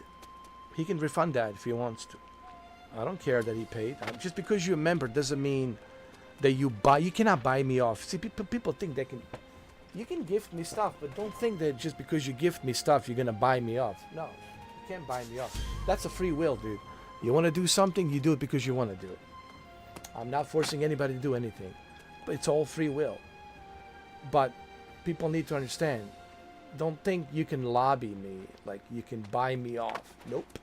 He can refund that if he wants to. I don't care that he paid. Just because you're a member doesn't mean that you cannot buy me off. See, people think they can. You can gift me stuff, but don't think that just because you gift me stuff, you're gonna buy me off. No, you can't buy me off. That's a free will, dude. You want to do something, you do it because you want to do it. I'm not forcing anybody to do anything, but it's all free will. But people need to understand. Don't think you can lobby me, like you can buy me off. Nope.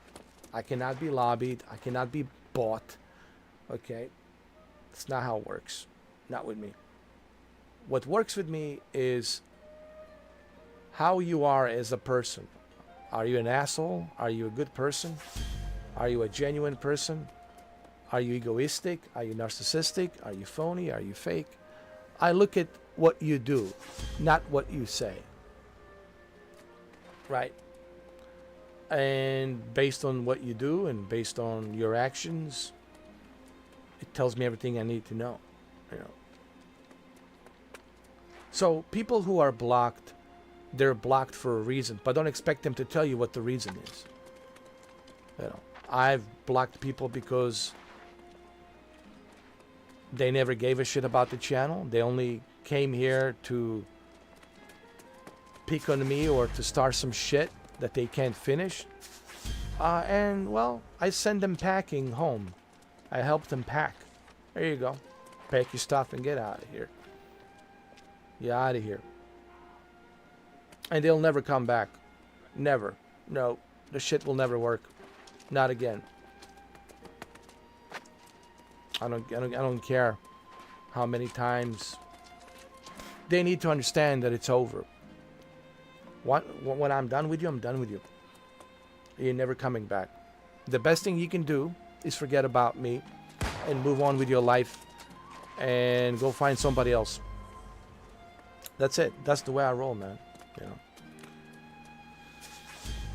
I cannot be lobbied. I cannot be bought. Okay? It's not how it works. Not with me. What works with me is how you are as a person. Are you an asshole? Are you a good person? Are you a genuine person? Are you egoistic? Are you narcissistic? Are you phony? Are you fake? I look at what you do, not what you say. Right? And based on what you do and based on your actions, it tells me everything I need to know. You know. So people who are blocked, they're blocked for a reason, but don't expect them to tell you what the reason is. You know, I've blocked people because they never gave a shit about the channel. They only came here to pick on me or to start some shit that they can't finish. And, well, I send them packing home. I help them pack. There you go. Pack your stuff and get out of here. Get out of here. And they'll never come back. Never. No. The shit will never work. Not again. I don't care how many times. They need to understand that it's over. When I'm done with you, I'm done with you. You're never coming back. The best thing you can do is forget about me and move on with your life and go find somebody else. That's it. That's the way I roll, man. You know.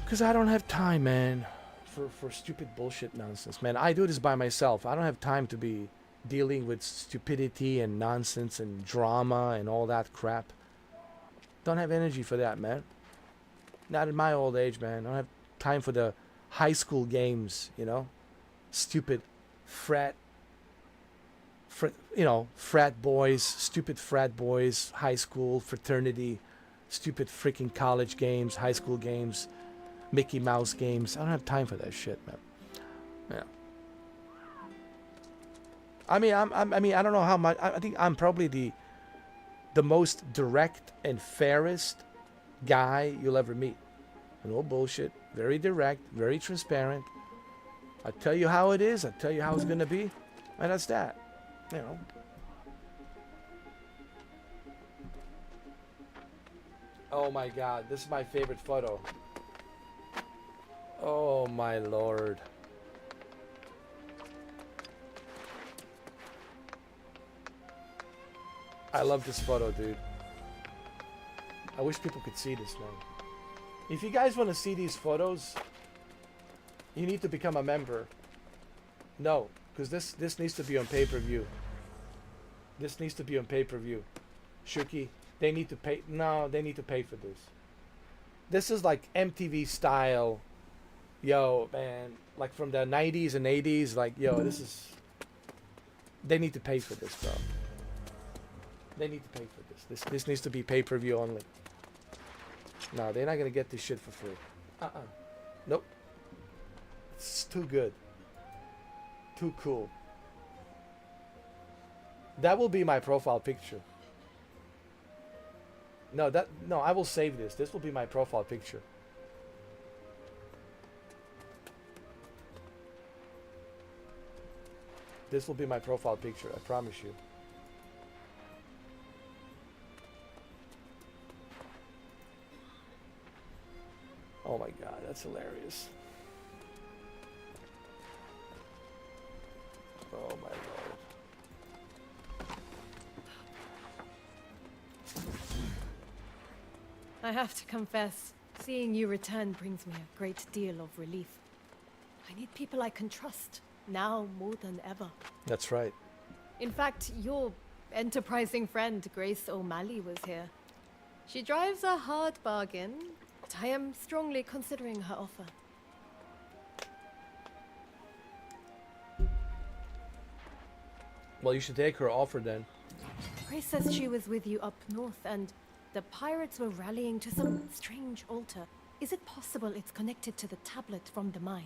Because I don't have time, man, for stupid bullshit nonsense, man. I do this by myself. I don't have time to be dealing with stupidity and nonsense and drama and all that crap. Don't have energy for that, man. Not in my old age, man. I don't have time for the high school games, you know. Stupid frat boys, stupid frat boys, high school fraternity, stupid freaking college games, high school games, Mickey Mouse games. I don't have time for that shit, man. Yeah. I mean, I don't know how much. I think I'm probably the most direct and fairest guy you'll ever meet. No bullshit. Very direct, very transparent. I tell you how it is. I tell you how it's gonna be, and that's that. You know. Oh my God, this is my favorite photo. Oh my Lord. I love this photo, dude. I wish people could see this, man. If you guys want to see these photos, you need to become a member. No, because this needs to be on pay-per-view. This needs to be on pay-per-view. Shuki, they need to pay. No, they need to pay for this. This is like MTV style. Yo, man, like from the 90s and 80s. Like, yo, this is. They need to pay for this, bro. They need to pay for this. This needs to be pay-per-view only. No, they're not gonna get this shit for free. Nope. It's too good. Too cool. That will be my profile picture. No, I will save this. This will be my profile picture. This will be my profile picture, I promise you. Oh my God, that's hilarious. Oh my Lord. I have to confess, seeing you return brings me a great deal of relief. I need people I can trust, now more than ever. That's right. In fact, your enterprising friend, Grace O'Malley, was here. She drives a hard bargain, but I am strongly considering her offer. Well, you should take her offer then. Grace says she was with you up north, and The pirates were rallying to some strange altar. Is it possible it's connected to the tablet from the mine?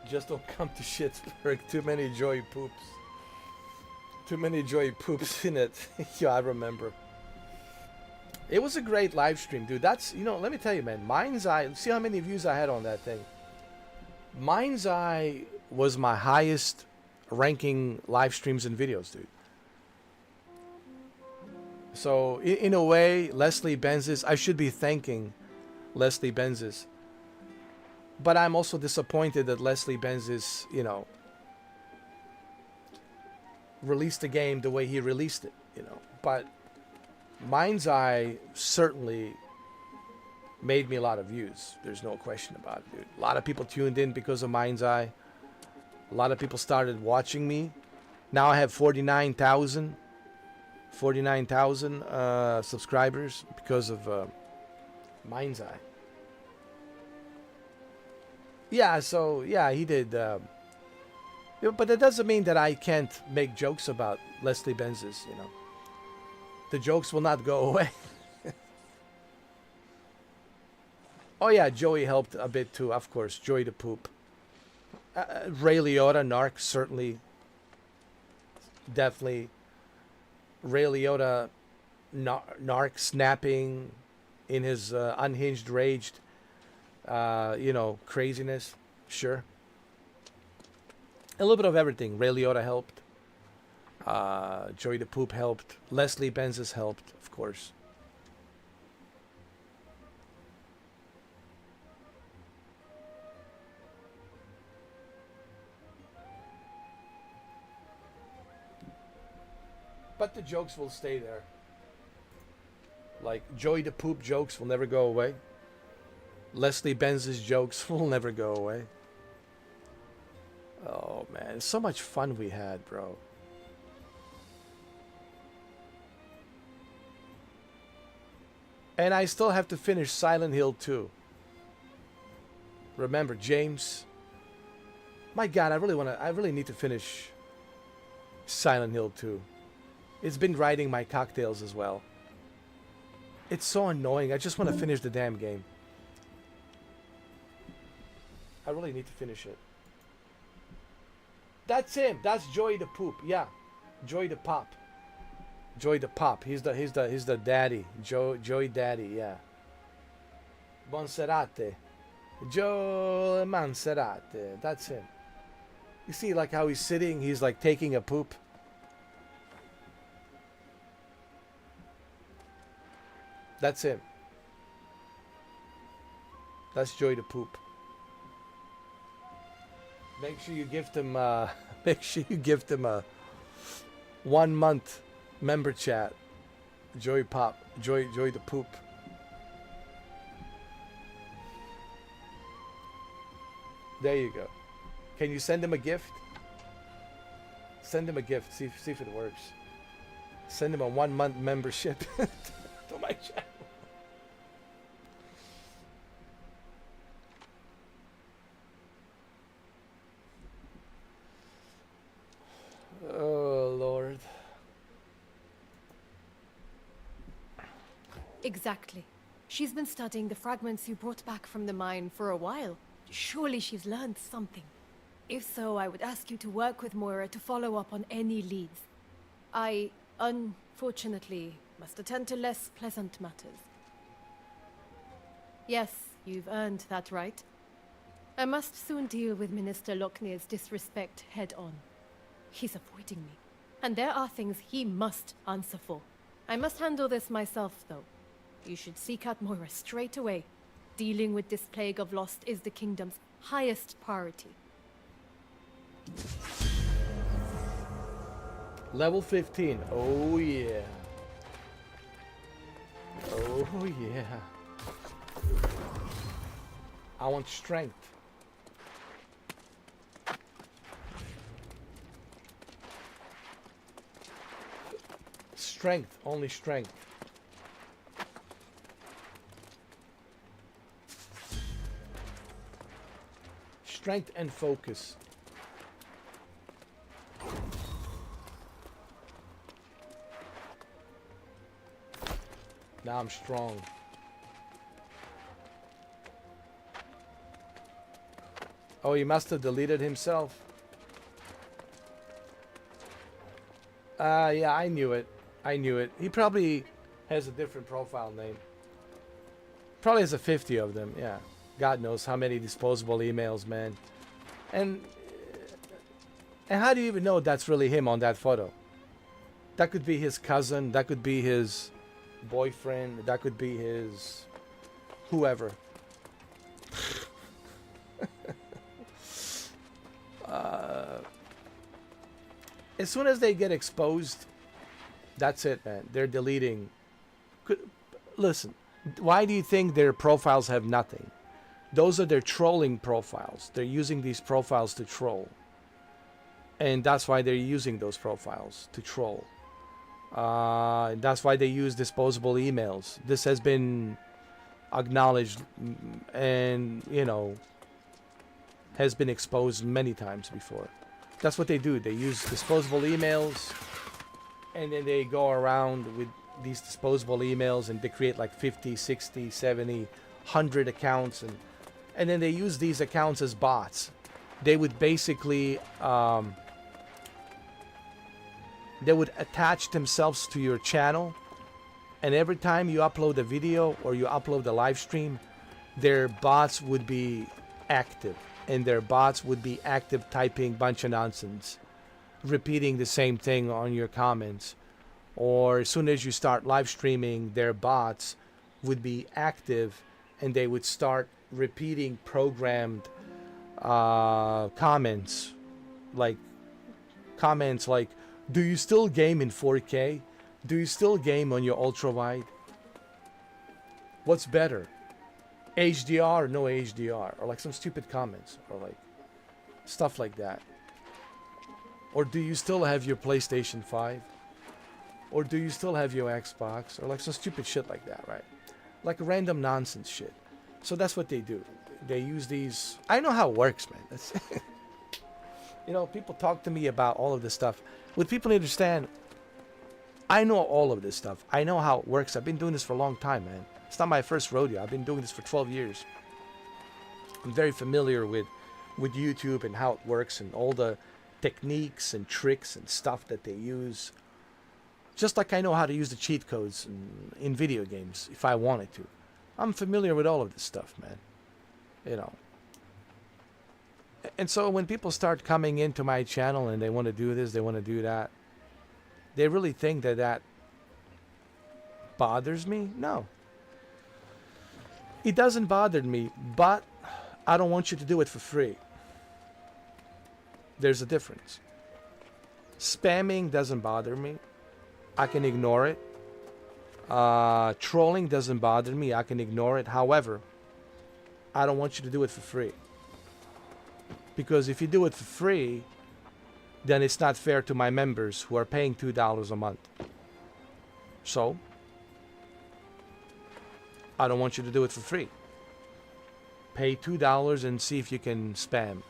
Just don't come to Shittsburg. Too many joy poops. Too many joy poops in it. Yeah, I remember. It was a great live stream, dude. That's, you know, let me tell you, man. Mind's Eye, see how many views I had on that thing. Mind's Eye was my highest ranking live streams and videos, dude. So, in a way, Leslie Benzes, I should be thanking Leslie Benzes. But I'm also disappointed that Leslie Benzes, you know, released the game the way he released it, you know. But Mind's Eye certainly made me a lot of views. There's no question about it, dude. A lot of people tuned in because of Mind's Eye. A lot of people started watching me. Now I have 49,000 subscribers because of Mind's Eye. Yeah, so, yeah, he did. But that doesn't mean that I can't make jokes about Leslie Benzes, you know. The jokes will not go away. Oh, yeah, Joey helped a bit too, of course. Joey the Poop. Ray Liotta, Narc, certainly. Definitely. Ray Liotta, Narc snapping in his unhinged, raged, you know, craziness. Sure. A little bit of everything. Ray Liotta helped. Joey the Poop helped. Leslie Benzes helped, of course. But the jokes will stay there. Like, Joey the Poop jokes will never go away. Leslie Benzes jokes will never go away. Oh, man. So much fun we had, bro. And I still have to finish Silent Hill 2. Remember, James. My God, I really need to finish Silent Hill 2. It's been riding my cocktails as well. It's so annoying. I just want to finish the damn game. I really need to finish it. That's him. That's Joey the Poop. Yeah. Joey the Pop. Joey the Pop. He's the daddy. Joey Daddy, yeah. Monserrate. Joe Monserrate. That's him. You see like how he's sitting, he's like taking a poop. That's him. That's Joey the Poop. Make sure you gift him a 1 month member chat. Joey Pop. Joey the Poop. There you go. Can you send him a gift? Send him a gift. See if it works. Send him a 1 month membership to my channel. Oh, Lord. Exactly. She's been studying the fragments you brought back from the mine for a while. Surely she's learned something. If so, I would ask you to work with Moira to follow up on any leads. I, unfortunately, must attend to less pleasant matters. Yes, you've earned that right. I must soon deal with Minister Lochner's disrespect head-on. He's avoiding me, and there are things he must answer for. I must handle this myself, though. You should seek out Moira straight away. Dealing with this plague of lost is the kingdom's highest priority. Level 15. Oh, yeah. Oh, yeah. I want strength. Strength. Only strength. Strength and focus. Now I'm strong. Oh, he must have deleted himself. Yeah, I knew it. I knew it. He probably has a different profile name. Probably has a 50 of them, yeah. God knows how many disposable emails, man. And how do you even know that's really him on that photo? That could be his cousin. That could be his boyfriend. That could be his whoever. As soon as they get exposed, that's it, man. They're deleting. Listen, why do you think their profiles have nothing? Those are their trolling profiles. They're using these profiles to troll. And that's why they're using those profiles to troll. That's why they use disposable emails. This has been acknowledged and, you know, has been exposed many times before. That's what they do. They use disposable emails, and then they go around with these disposable emails, and they create like 50, 60, 70, 100 accounts, and then they use these accounts as bots. They would basically they would attach themselves to your channel, and every time you upload a video or you upload a live stream, their bots would be active, and their bots would be active typing bunch of nonsense, repeating the same thing on your comments. Or as soon as you start live streaming, their bots would be active, and they would start repeating programmed comments like, do you still game in 4K? Do you still game on your ultra wide? What's better, HDR or no HDR? Or like some stupid comments, or like stuff like that. Or do you still have your PlayStation 5? Or do you still have your Xbox? Or like some stupid shit like that, right? Like random nonsense shit. So that's what they do. They use these. I know how it works, man. That's you know, people talk to me about all of this stuff. What people need to understand, I know all of this stuff. I know how it works. I've been doing this for a long time, man. It's not my first rodeo. I've been doing this for 12 years. I'm very familiar with YouTube and how it works and all the techniques and tricks and stuff that they use. Just like I know how to use the cheat codes in video games if I wanted to. I'm familiar with all of this stuff, man. You know. And so when people start coming into my channel and they want to do this, they want to do that, they really think that that bothers me? No. It doesn't bother me, but I don't want you to do it for free. There's a difference. Spamming doesn't bother me. I can ignore it. Trolling doesn't bother me. I can ignore it. However, I don't want you to do it for free. Because if you do it for free, then it's not fair to my members who are paying $2 a month. So, I don't want you to do it for free. Pay $2 and see if you can spam.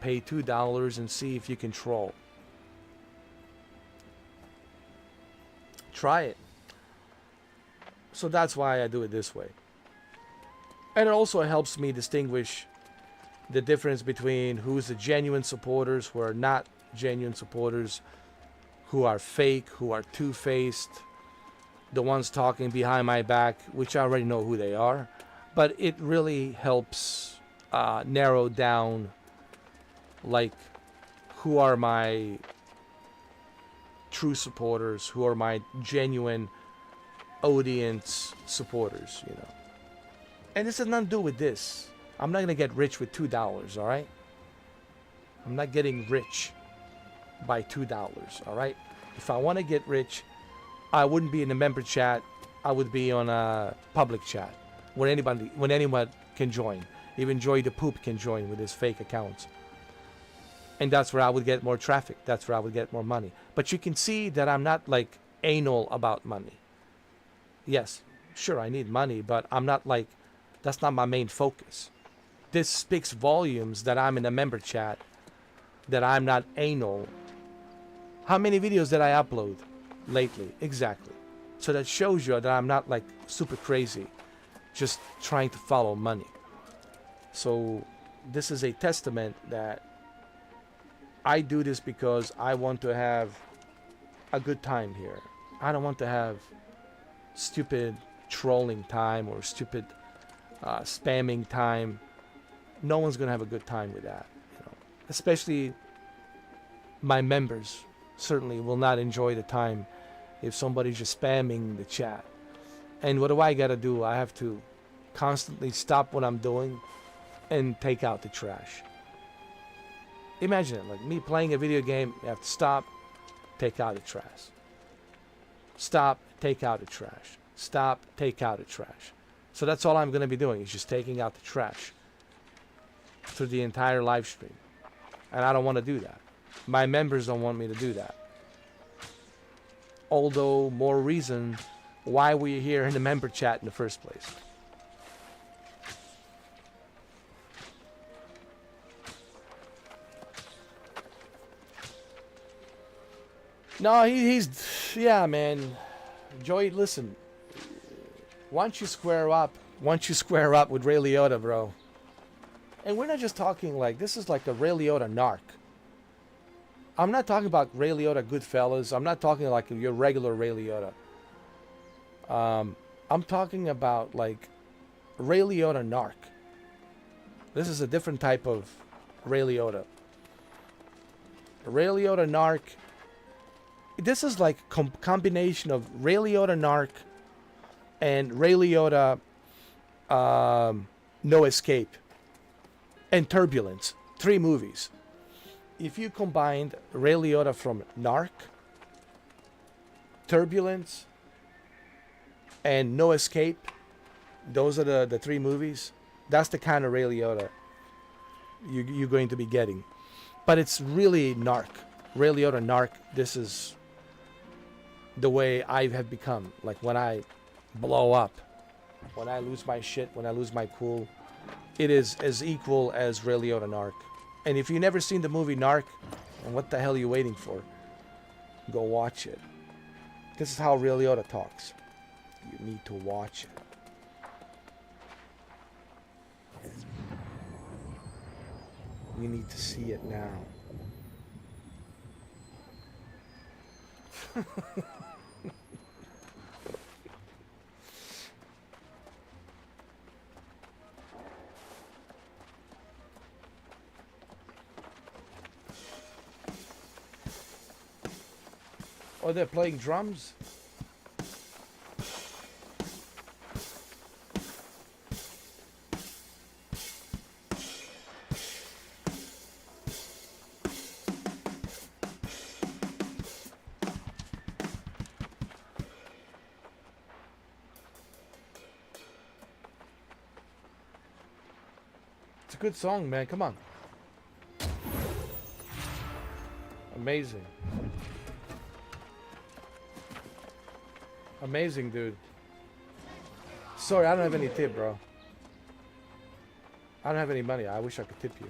Pay $2 and see if you can troll. Try it. So that's why I do it this way. And it also helps me distinguish the difference between who's the genuine supporters, who are not genuine supporters, who are fake, who are two-faced, the ones talking behind my back, which I already know who they are. But it really helps narrow down, like, who are my true supporters, who are my genuine audience supporters, you know. And this has nothing to do with this. I'm not going to get rich with $2, all right? I'm not getting rich by $2, all right? If I want to get rich, I wouldn't be in a member chat. I would be on a public chat where anyone can join. Even Joy the Poop can join with his fake accounts. And that's where I would get more traffic. That's where I would get more money. But you can see that I'm not like anal about money. Yes, sure, I need money, but I'm not like, that's not my main focus. this speaks volumes that I'm in a member chat, that I'm not anal. How many videos did I upload lately? Exactly. So that shows you that I'm not like super crazy, just trying to follow money. So this is a testament that I do this because I want to have a good time here. I don't want to have stupid trolling time or stupid spamming time. No one's gonna have a good time with that, you know. Especially my members certainly will not enjoy the time if somebody's just spamming the chat. And what do I gotta do? I have to constantly stop what I'm doing and take out the trash. Imagine it, like me playing a video game, you have to stop, take out the trash. Stop, take out the trash. Stop, take out the trash. So that's all I'm going to be doing, is just taking out the trash through the entire live stream. And I don't want to do that. My members don't want me to do that. Although, more reason why we're here in the member chat in the first place. No, yeah, man. Joey, listen. Once you square up with Ray Liotta, bro. And we're not just talking like, this is like a Ray Liotta narc. I'm not talking about Ray Liotta Goodfellas. I'm not talking like your regular Ray Liotta. I'm talking about like Ray Liotta narc. This is a different type of Ray Liotta. Ray Liotta narc. This is like combination of Ray Liotta narc and Ray Liotta No Escape and Turbulence. 3 movies. If you combined Ray Liotta from Narc, Turbulence, and No Escape, those are the 3 movies. That's the kind of Ray Liotta you're going to be getting. But it's really Narc. Ray Liotta Narc. This is the way I have become. Like when I blow up, when I lose my shit, when I lose my cool, it is as equal as Ray Liotta Narc. And if you've never seen the movie Narc, what the hell are you waiting for? Go watch it. This is how Ray Liotta talks. You need to watch it. You need to see it now. Oh, they're playing drums? It's a good song, man. Come on. Amazing. Amazing, dude. Sorry, I don't have any tip, bro. I don't have any money. I wish I could tip you.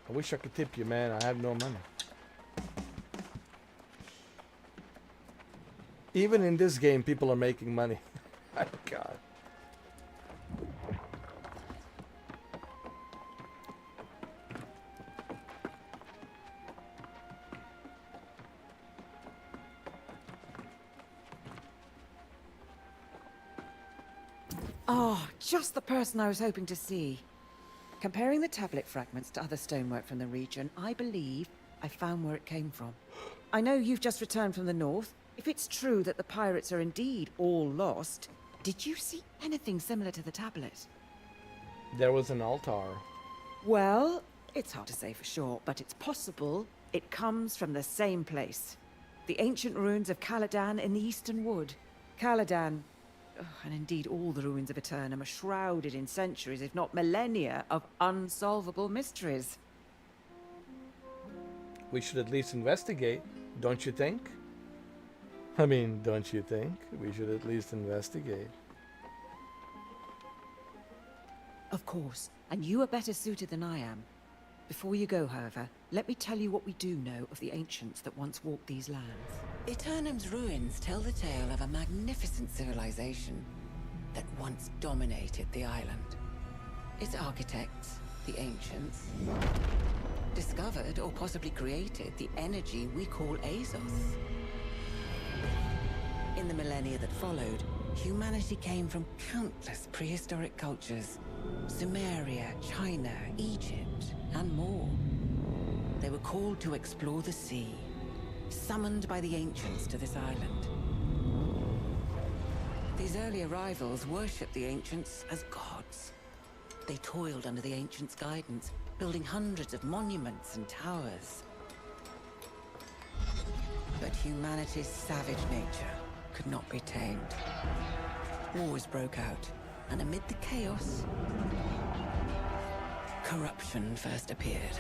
I wish I could tip you, man. I have no money. Even in this game, people are making money. My God. Oh, just the person I was hoping to see. Comparing the tablet fragments to other stonework from the region, I believe I found where it came from. I know you've just returned from the north. If it's true that the pirates are indeed all lost, did you see anything similar to the tablet? There was an altar. Well, it's hard to say for sure, but it's possible it comes from the same place. The ancient ruins of Caladan in the Eastern Wood. Caladan, and indeed all the ruins of Aeternum, are shrouded in centuries, if not millennia, of unsolvable mysteries. We should at least investigate, don't you think? I mean, don't you think? We should at least investigate. Of course, and you are better suited than I am. Before you go, however, let me tell you what we do know of the ancients that once walked these lands. Aeternum's ruins tell the tale of a magnificent civilization that once dominated the island. Its architects, the ancients, discovered or possibly created the energy we call Azos. In the millennia that followed, humanity came from countless prehistoric cultures. Sumeria, China, Egypt, and more. They were called to explore the sea, summoned by the ancients to this island. These early arrivals worshipped the ancients as gods. They toiled under the ancients' guidance, building hundreds of monuments and towers. But humanity's savage nature could not be tamed. Wars broke out, and amid the chaos, corruption first appeared.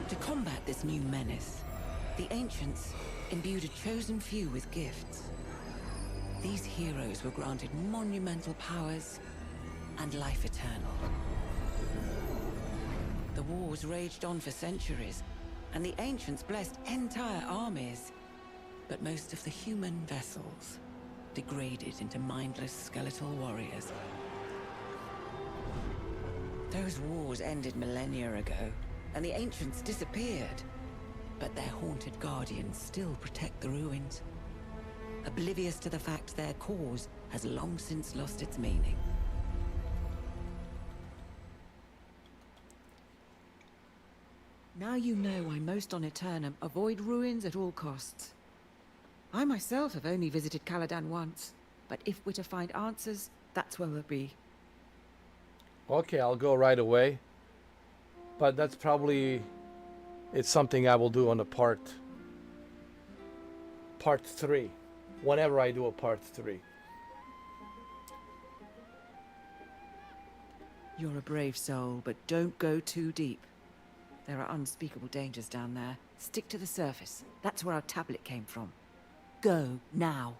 To combat this new menace, the ancients imbued a chosen few with gifts. These heroes were granted monumental powers and life eternal. The wars raged on for centuries, and the ancients blessed entire armies. But most of the human vessels degraded into mindless skeletal warriors. Those wars ended millennia ago, and the ancients disappeared. But their haunted guardians still protect the ruins, oblivious to the fact their cause has long since lost its meaning. Now you know why most on Aeternum avoid ruins at all costs. I myself have only visited Caladan once, but if we're to find answers, that's where we'll be. Okay, I'll go right away. But that's probably... it's something I will do on the part 3. Whenever I do a part 3. You're a brave soul, but don't go too deep. There are unspeakable dangers down there. Stick to the surface. That's where our tablet came from. Go, now.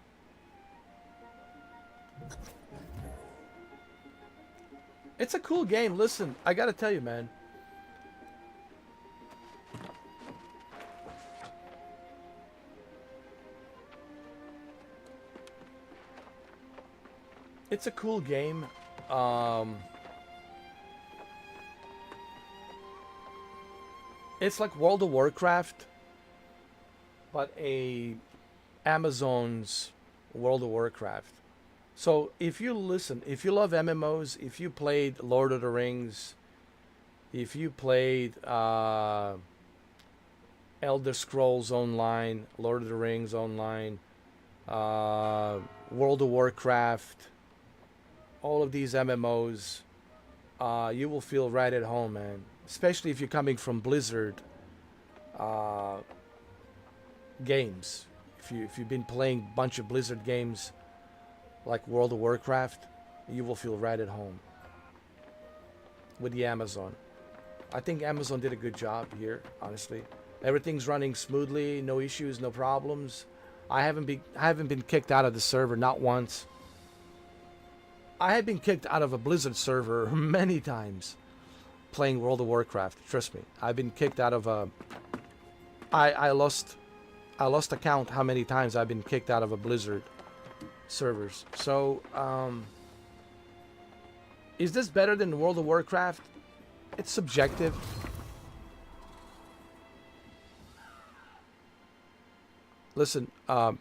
It's a cool game. Listen, I gotta tell you, man. It's a cool game. It's like World of Warcraft, but Amazon's World of Warcraft. So if you love MMOs, if you played Lord of the Rings, if you played Elder Scrolls Online, Lord of the Rings Online, World of Warcraft, all of these MMOs, you will feel right at home, man. Especially if you're coming from Blizzard games. If you've been playing a bunch of Blizzard games like World of Warcraft, you will feel right at home with the Amazon. I think Amazon did a good job here, honestly. Everything's running smoothly, no issues, no problems. I haven't been kicked out of the server, not once. I have been kicked out of a Blizzard server many times playing World of Warcraft. Trust me, I've been kicked out of a... I lost account how many times I've been kicked out of a Blizzard servers. So, is this better than World of Warcraft? It's subjective. Listen, World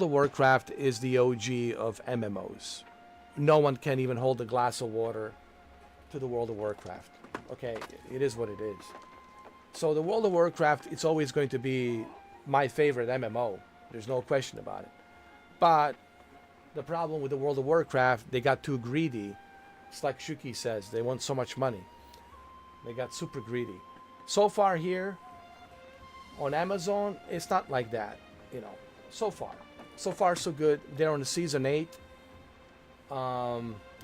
of Warcraft is the OG of MMOs. No one can even hold a glass of water to the World of Warcraft. Okay, it is what it is. So the World of Warcraft, it's always going to be my favorite MMO. There's no question about it. But the problem with the World of Warcraft, they got too greedy. It's like Shuki says, they want so much money. They got super greedy. So far here, on Amazon, it's not like that, you know. So far so good. They're on the season 8.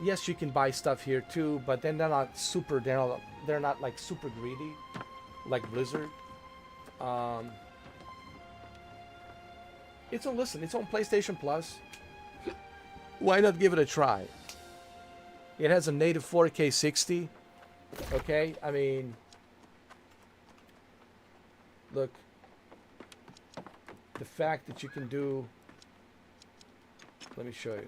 Yes, you can buy stuff here too, but then they're not super. They're not like super greedy, like Blizzard. It's on PlayStation Plus. Why not give it a try? It has a native 4K 60. Okay, I mean, look, the fact that you can do, let me show you.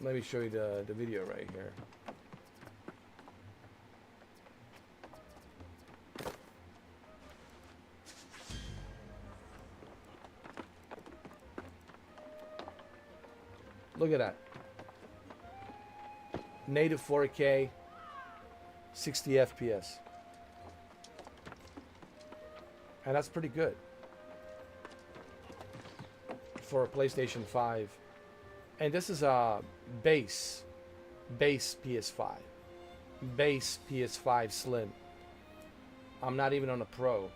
Let me show you the video right here. Look at that. Native 4K, 60 FPS. And that's pretty good for a PlayStation 5. And this is a base PS5. Base PS5 Slim. I'm not even on a Pro.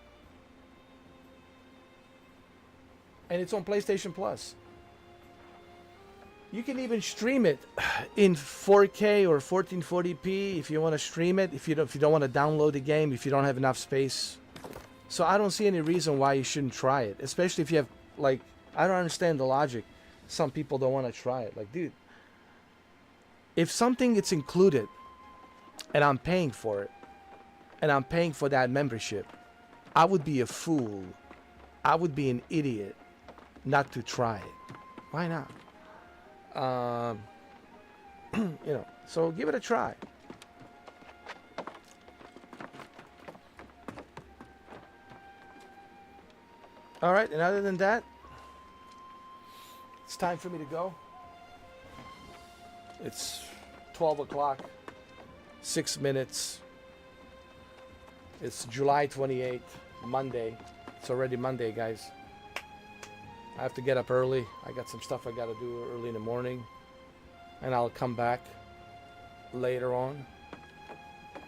And it's on PlayStation Plus. You can even stream it in 4K or 1440p if you want to stream it. If you don't want to download the game, if you don't have enough space. So I don't see any reason why you shouldn't try it, especially if you have, like, I don't understand the logic. Some people don't want to try it. Like, dude, if something gets included and I'm paying for it and I'm paying for that membership, I would be a fool. I would be an idiot not to try it. Why not? You know, so give it a try. All right, and other than that, it's time for me to go. It's 12 o'clock, 6 minutes. It's July 28th, Monday. It's already Monday, guys. I have to get up early. I got some stuff I got to do early in the morning. And I'll come back later on.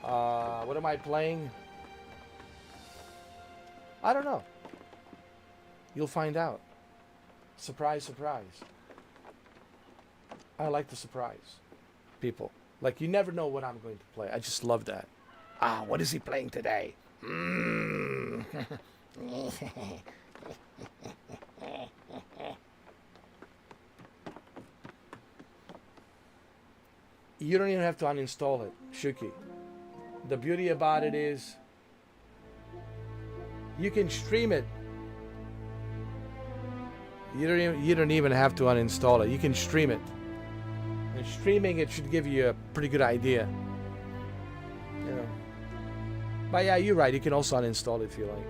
What am I playing? I don't know. You'll find out. Surprise, surprise. I like to surprise people. Like, you never know what I'm going to play. I just love that. Ah, what is he playing today? You don't even have to uninstall it, Shuki. The beauty about it is you can stream it. You don't even have to uninstall it. You can stream it. And streaming it should give you a pretty good idea. You know. But yeah, you're right. You can also uninstall it if you like.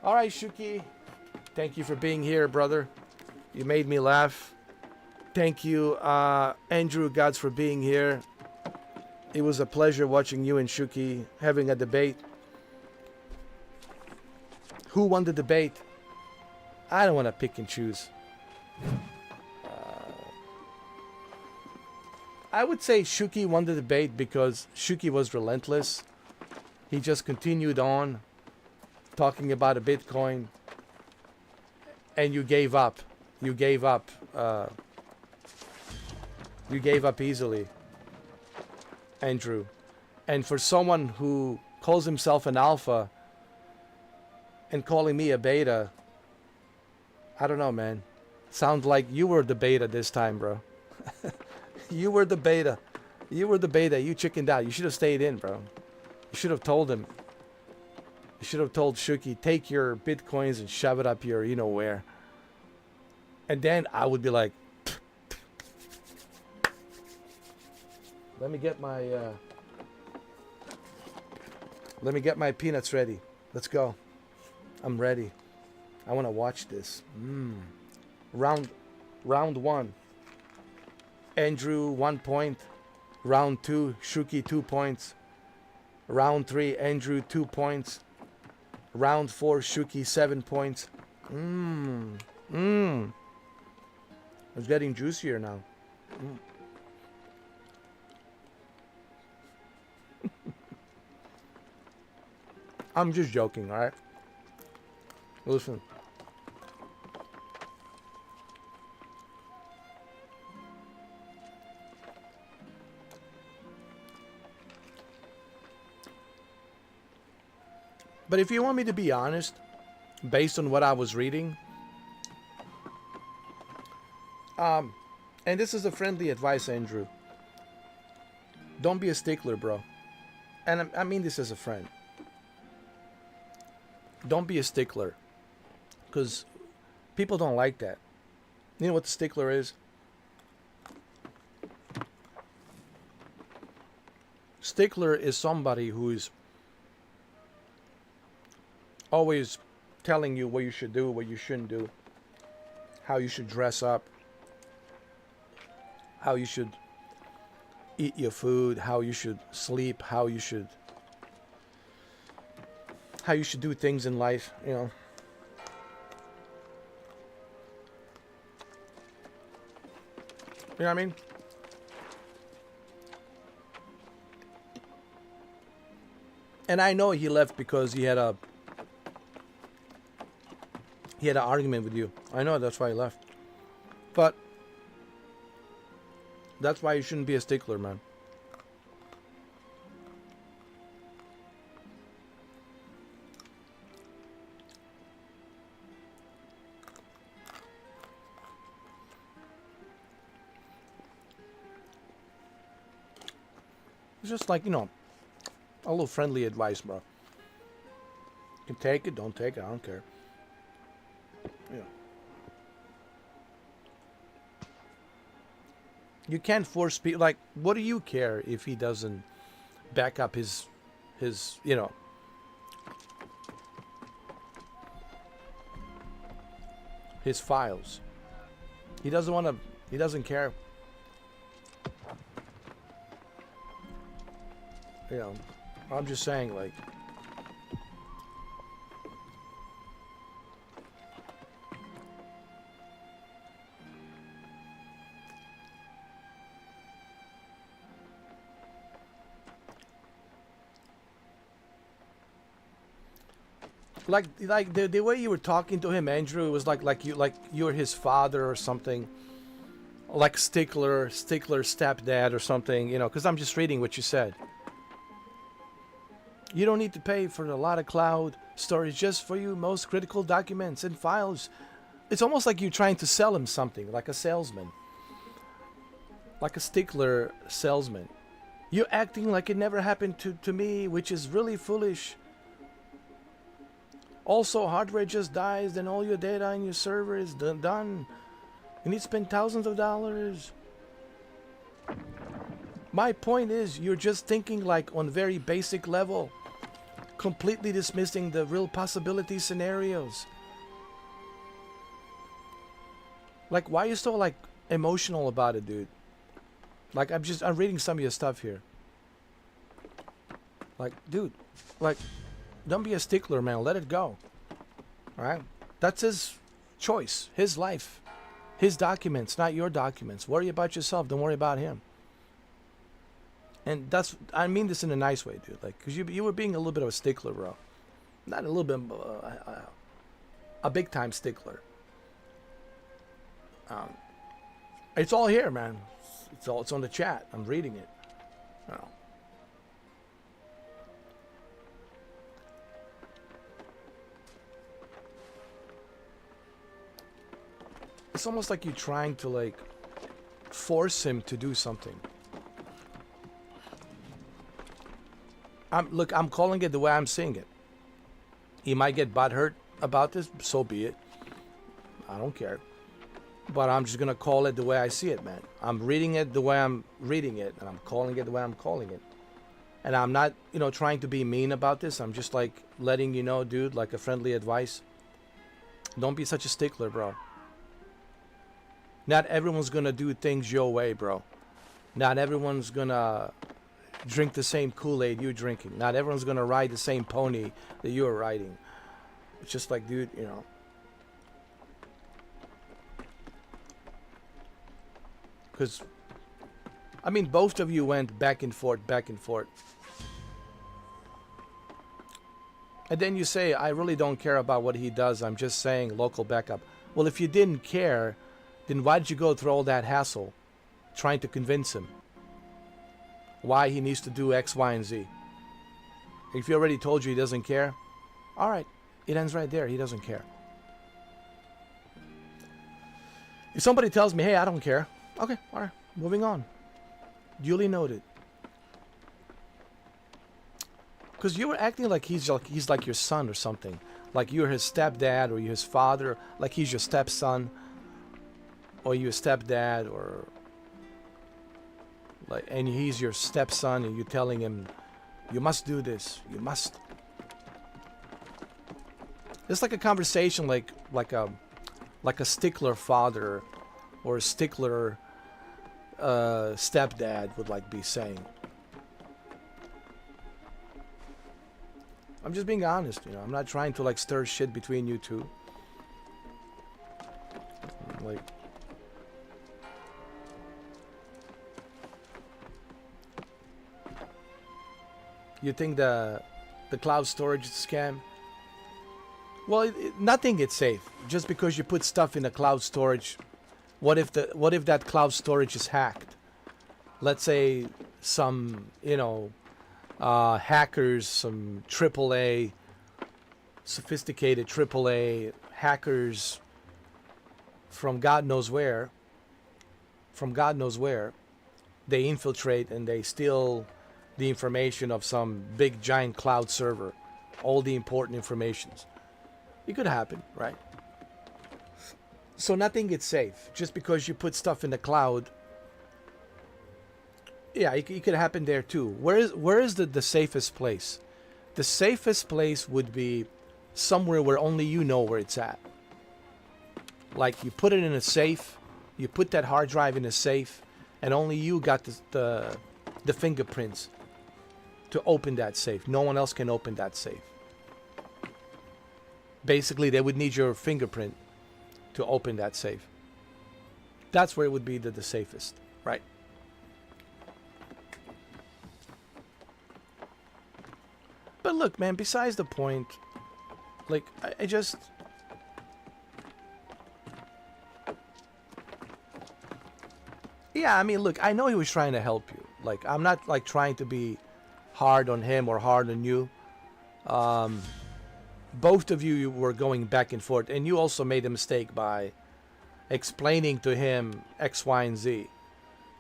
All right, Shuki. Thank you for being here, brother. You made me laugh. Thank you, Andrew Gods, for being here. It was a pleasure watching you and Shuki having a debate. Who won the debate? I don't want to pick and choose. I would say Shuki won the debate because Shuki was relentless. He just continued on talking about a Bitcoin. And you gave up. You gave up. You gave up easily, Andrew. And for someone who calls himself an alpha and calling me a beta, I don't know, man. Sounds like you were the beta this time, bro. You were the beta. You were the beta. You chickened out. You should have stayed in, bro. You should have told him. You should have told Shuki, take your Bitcoins and shove it up your you-know-where. And then I would be like, let me get my peanuts ready. Let's go. I'm ready. I want to watch this. Round 1. Andrew 1 point. Round 2, Shuki 2 points. Round 3, Andrew 2 points. Round 4, Shuki 7 points. It's getting juicier now. I'm just joking, alright? Listen. But if you want me to be honest, based on what I was reading, and this is a friendly advice, Andrew. Don't be a stickler, bro. And I mean this as a friend. Don't be a stickler. Because people don't like that. You know what the stickler is? Stickler is somebody who is always telling you what you should do, what you shouldn't do, how you should dress up, how you should eat your food, how you should sleep, how you should do things in life, you know. You know what I mean? And I know he left because he had an argument with you. I know that's why he left. But that's why you shouldn't be a stickler, man. It's just like, you know, a little friendly advice, bro. You can take it, don't take it, I don't care. Yeah. You can't force people. Like, what do you care if he doesn't back up his, you know, his files? He doesn't want to. He doesn't care. You know, I'm just saying, like. Like the way you were talking to him, Andrew, it was like you're his father or something, like stickler stepdad or something, you know. Because I'm just reading what you said. You don't need to pay for a lot of cloud storage just for your most critical documents and files. It's almost like you're trying to sell him something, like a salesman, like a stickler salesman. You're acting like it never happened to me, which is really foolish. Also, hardware just dies, then all your data and your server is done. You need to spend thousands of dollars. My point is, you're just thinking like on very basic level, completely dismissing the real possibility scenarios. Like, why are you so like emotional about it, dude? Like, I'm reading some of your stuff here. Like, dude, like, don't be a stickler, man. Let it go. All right? That's his choice, his life, his documents, not your documents. Worry about yourself. Don't worry about him. And that's, I mean this in a nice way, dude. Like, because you were being a little bit of a stickler, bro. Not a little bit, a big time stickler. It's all here, man. It's on the chat. I'm reading it. Oh. It's almost like you're trying to like force him to do something. I'm calling it the way I'm seeing it. He might get butthurt about this, so be it. I don't care. But I'm just gonna call it the way I see it, man. I'm reading it the way I'm reading it, and I'm calling it the way I'm calling it. And I'm not, you know, trying to be mean about this. I'm just like letting you know, dude, like a friendly advice. Don't be such a stickler, bro. Not everyone's gonna do things your way, bro. Not everyone's gonna drink the same Kool-Aid you're drinking. Not everyone's gonna ride the same pony that you're riding. It's just like, dude, you know. Because, I mean, both of you went back and forth, back and forth. And then you say, I really don't care about what he does. I'm just saying local backup. Well, if you didn't care, then why did you go through all that hassle trying to convince him why he needs to do X, Y, and Z? If he already told you he doesn't care, All right, it ends right there. He doesn't care. If somebody tells me, hey, I don't care, okay, all right, moving on. Duly noted. Because you were acting like he's like your son or something. Like you're his stepdad or you're his father. Like he's your stepson. Or your stepdad or... like, and he's your stepson and you're telling him, you must do this. You must. It's like a conversation like a stickler father or a stickler stepdad would like be saying. I'm just being honest, you know. I'm not trying to like stir shit between you two. Like, you think the cloud storage is a scam? Well, nothing gets safe just because you put stuff in the cloud storage. What if that cloud storage is hacked? Let's say some, you know, hackers, some AAA, sophisticated AAA hackers from God knows where, they infiltrate and they steal the information of some big giant cloud server, all the important informations. It could happen, right? So nothing gets safe just because you put stuff in the cloud. Yeah, it could happen there too. Where is the safest place? The safest place would be somewhere where only you know where it's at. Like you put it in a safe, you put that hard drive in a safe, and only you got the fingerprints to open that safe. No one else can open that safe. Basically, they would need your fingerprint to open that safe. That's where it would be the safest, right? But look, man, besides the point, like, I just... Yeah, I mean, look, I know he was trying to help you. Like, I'm not, like, trying to be hard on him or hard on you. Both of you were going back and forth, and you also made a mistake by explaining to him X, Y, and Z.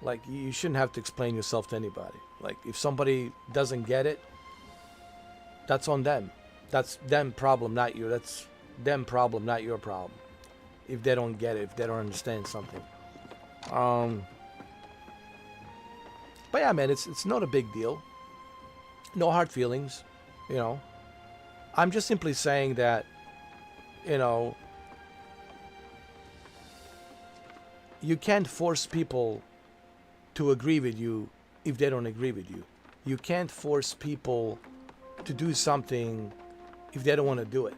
Like, you shouldn't have to explain yourself to anybody. Like, if somebody doesn't get it, that's on them. That's them problem, not you. That's them problem, not your problem. If they don't get it, if they don't understand something. But yeah, man, it's not a big deal. No hard feelings, you know. I'm just simply saying that, you know, you can't force people to agree with you if they don't agree with you. You can't force people to do something if they don't want to do it.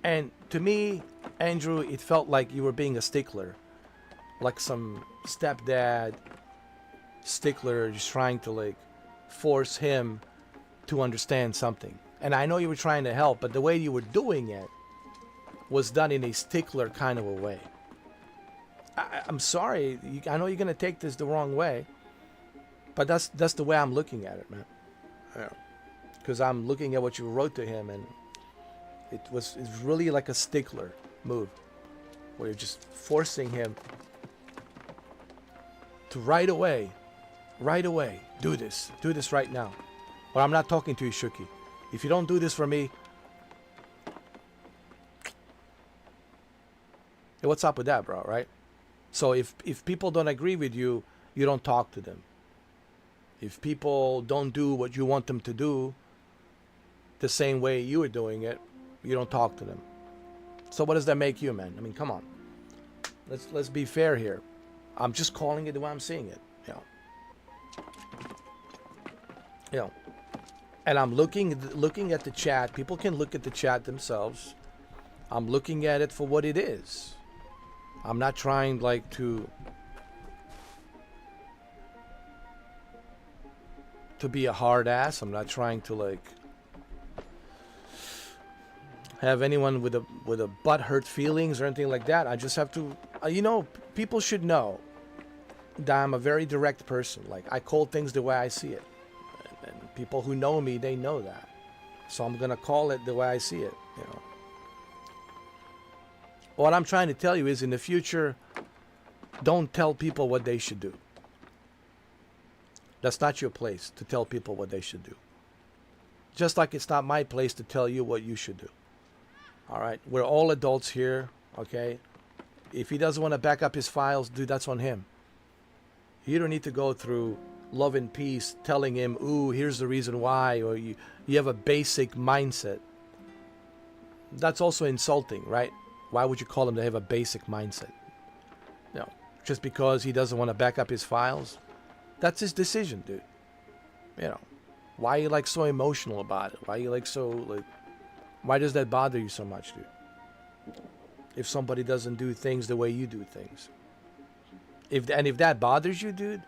And to me, Andrew, it felt like you were being a stickler. Like some stepdad stickler just trying to like force him to understand something. And I know you were trying to help, but the way you were doing it was done in a stickler kind of a way. I'm sorry. I know you're going to take this the wrong way, but that's the way I'm looking at it, man. Because I'm looking at what you wrote to him, and it's really like a stickler move, where you're just forcing him to right away, do this right now. Or I'm not talking to you, Shuki. If you don't do this for me, hey, what's up with that, bro, right? So if people don't agree with you, you don't talk to them. If people don't do what you want them to do the same way you were doing it, you don't talk to them. So what does that make you, man? I mean, come on. Let's be fair here. I'm just calling it the way I'm seeing it. You know. And I'm looking at the chat. People can look at the chat themselves. I'm looking at it for what it is. I'm not trying like to be a hard ass. I'm not trying to like have anyone with a butt hurt feelings or anything like that. I just have to, you know, people should know that I'm a very direct person. Like, I call things the way I see it. And people who know me, they know that. So I'm gonna call it the way I see it. You know. What I'm trying to tell you is, in the future, don't tell people what they should do. That's not your place to tell people what they should do. Just like it's not my place to tell you what you should do. All right? We're all adults here, okay? If he doesn't want to back up his files, dude, that's on him. You don't need to go through Love and Peace telling him, ooh, here's the reason why, or you have a basic mindset. That's also insulting, right? Why would you call him to have a basic mindset? No, just because he doesn't want to back up his files? That's his decision, dude. You know, why are you like so emotional about it? Why are you like so, like, why does that bother you so much, dude? If somebody doesn't do things the way you do things. If that bothers you, dude,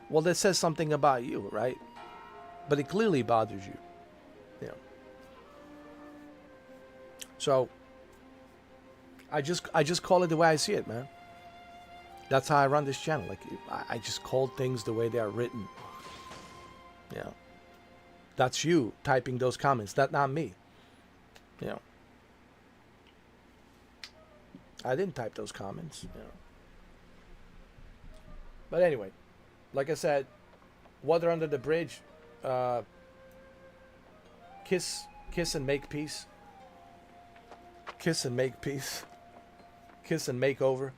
well, that says something about you, right? But it clearly bothers you. You know. So, I just call it the way I see it, man. That's how I run this channel. Like, I just call things the way they are written. You know. That's you typing those comments. That's not me. You know. I didn't type those comments. You know. But anyway, like I said, water under the bridge. Kiss and make peace. Kiss and make peace. Kiss and make over.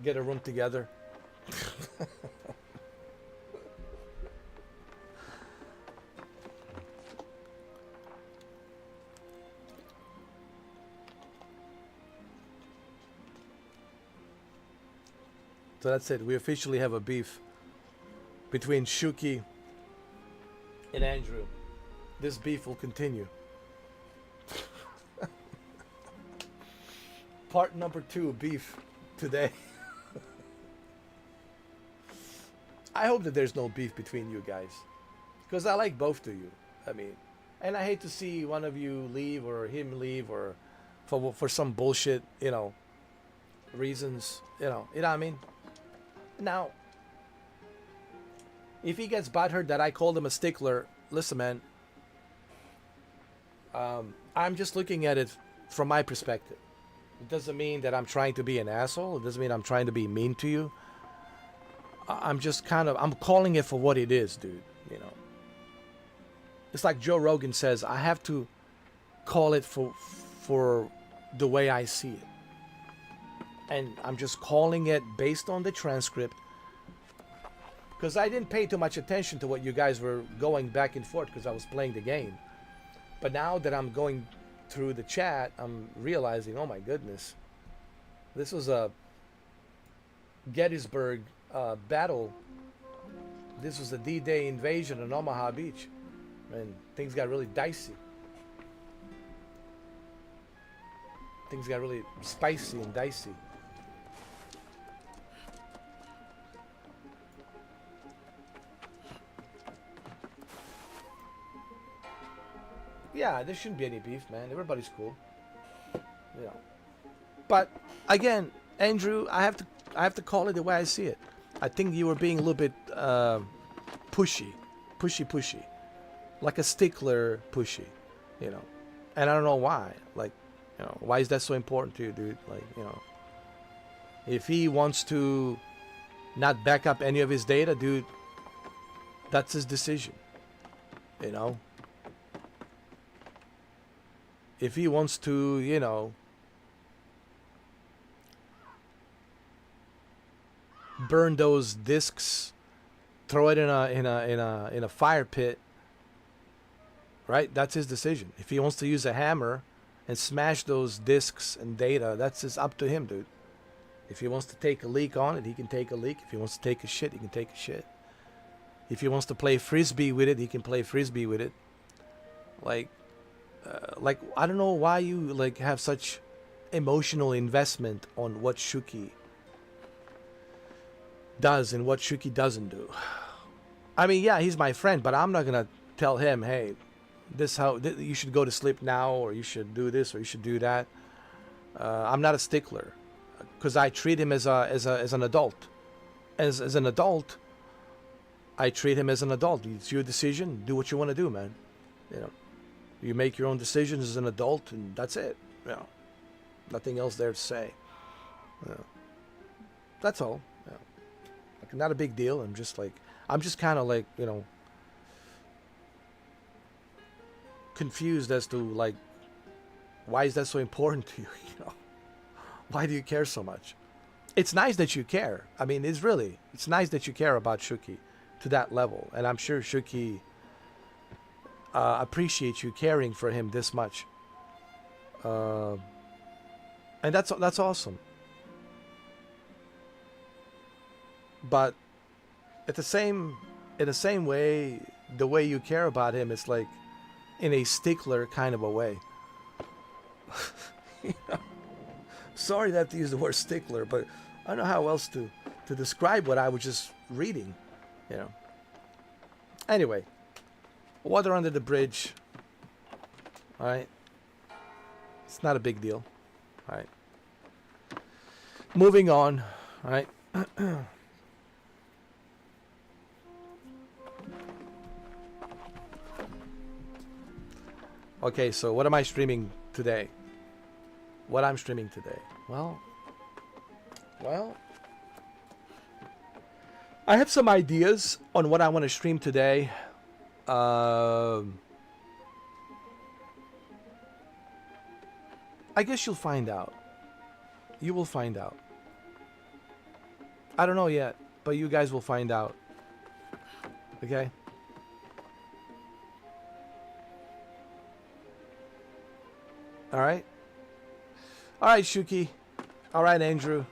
Get a room together. So that's it. We officially have a beef between Shuki and Andrew. This beef will continue. Part number 2, beef today. I hope that there's no beef between you guys, because I like both of you. I mean, and I hate to see one of you leave or him leave, or for some bullshit, you know, reasons, you know what I mean? Now, if he gets butthurt that I called him a stickler, listen, man, I'm just looking at it from my perspective. It doesn't mean that I'm trying to be an asshole. It doesn't mean I'm trying to be mean to you. I'm just I'm calling it for what it is, dude. You know, it's like Joe Rogan says, I have to call it for the way I see it. And I'm just calling it based on the transcript, because I didn't pay too much attention to what you guys were going back and forth because I was playing the game. But now that I'm going through the chat, I'm realizing, oh my goodness, this was a Gettysburg battle. This was a D-Day invasion on Omaha Beach, and things got really dicey. Things got really spicy and dicey. Yeah, there shouldn't be any beef, man. Everybody's cool. You know. But again, Andrew, I have to call it the way I see it. I think you were being a little bit pushy, like a stickler pushy, you know. And I don't know why. Like, you know, why is that so important to you, dude? Like, you know, if he wants to not back up any of his data, dude, that's his decision. You know. If he wants to, you know, burn those discs, throw it in a fire pit, right? That's his decision. If he wants to use a hammer and smash those discs and data, that's just up to him, dude. If he wants to take a leak on it, he can take a leak. If he wants to take a shit, he can take a shit. If he wants to play frisbee with it, he can play frisbee with it. Like I don't know why you like have such emotional investment on what Shuki does and what Shuki doesn't do. I mean, yeah, he's my friend, but I'm not gonna tell him, hey, you should go to sleep now, or you should do this, or you should do that. I'm not a stickler, because I treat him as an adult. As an adult, I treat him as an adult. It's your decision. Do what you want to do, man. You know. You make your own decisions as an adult, and that's it. You know, nothing else there to say. You know, that's all. You know, like, not a big deal. I'm just kind of like, you know, confused as to like, why is that so important to you? You know, why do you care so much? It's nice that you care. I mean, it's nice that you care about Shuki to that level, and I'm sure Shuki appreciates you caring for him this much. And that's awesome. But in the same way, the way you care about him is like in a stickler kind of a way. You know? Sorry to have to use the word stickler, but I don't know how else to describe what I was just reading. You know. Anyway, water under the bridge. All right. It's not a big deal. All right. Moving on. All right. Okay, so what am I streaming today? What I'm streaming today? Well, I have some ideas on what I want to stream today. I guess you'll find out. You will find out. I don't know yet, but you guys will find out. Okay? Alright? Alright, Shuki. Alright, Andrew.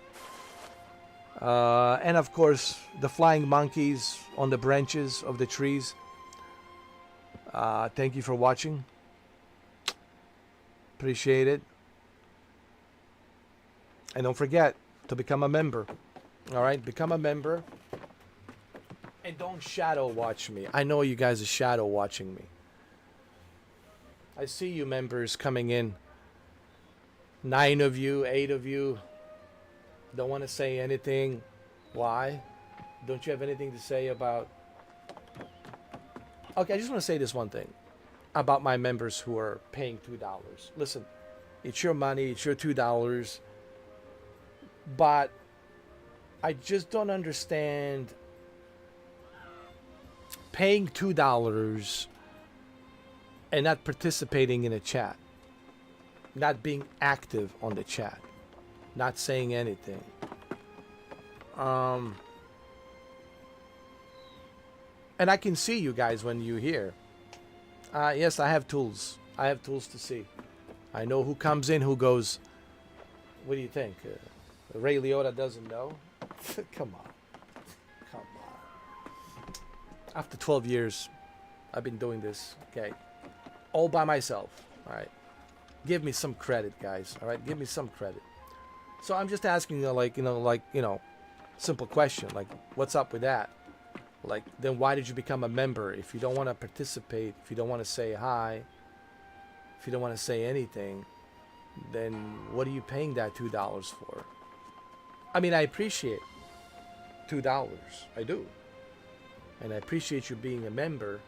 And of course, the flying monkeys on the branches of the trees. Thank you for watching. Appreciate it. And don't forget to become a member. Alright? Become a member. And don't shadow watch me. I know you guys are shadow watching me. I see you members coming in. 9 of you, 8 of you. Don't want to say anything. Why? Don't you have anything to say about... Okay, I just want to say this one thing about my members who are paying $2. Listen, it's your money, it's your $2. But I just don't understand paying $2 and not participating in a chat. Not being active on the chat. Not saying anything. And I can see you guys when you're here. Yes, I have tools. I have tools to see. I know who comes in, who goes. What do you think? Ray Liotta doesn't know? Come on. Come on. After 12 years, I've been doing this. Okay. All by myself. All right. Give me some credit, guys. All right, give me some credit. So I'm just asking you, simple question, like, what's up with that? Like, then why did you become a member if you don't want to participate, if you don't want to say hi, if you don't want to say anything? Then what are you paying that $2 for? I mean, I appreciate $2. I do, and I appreciate you being a member.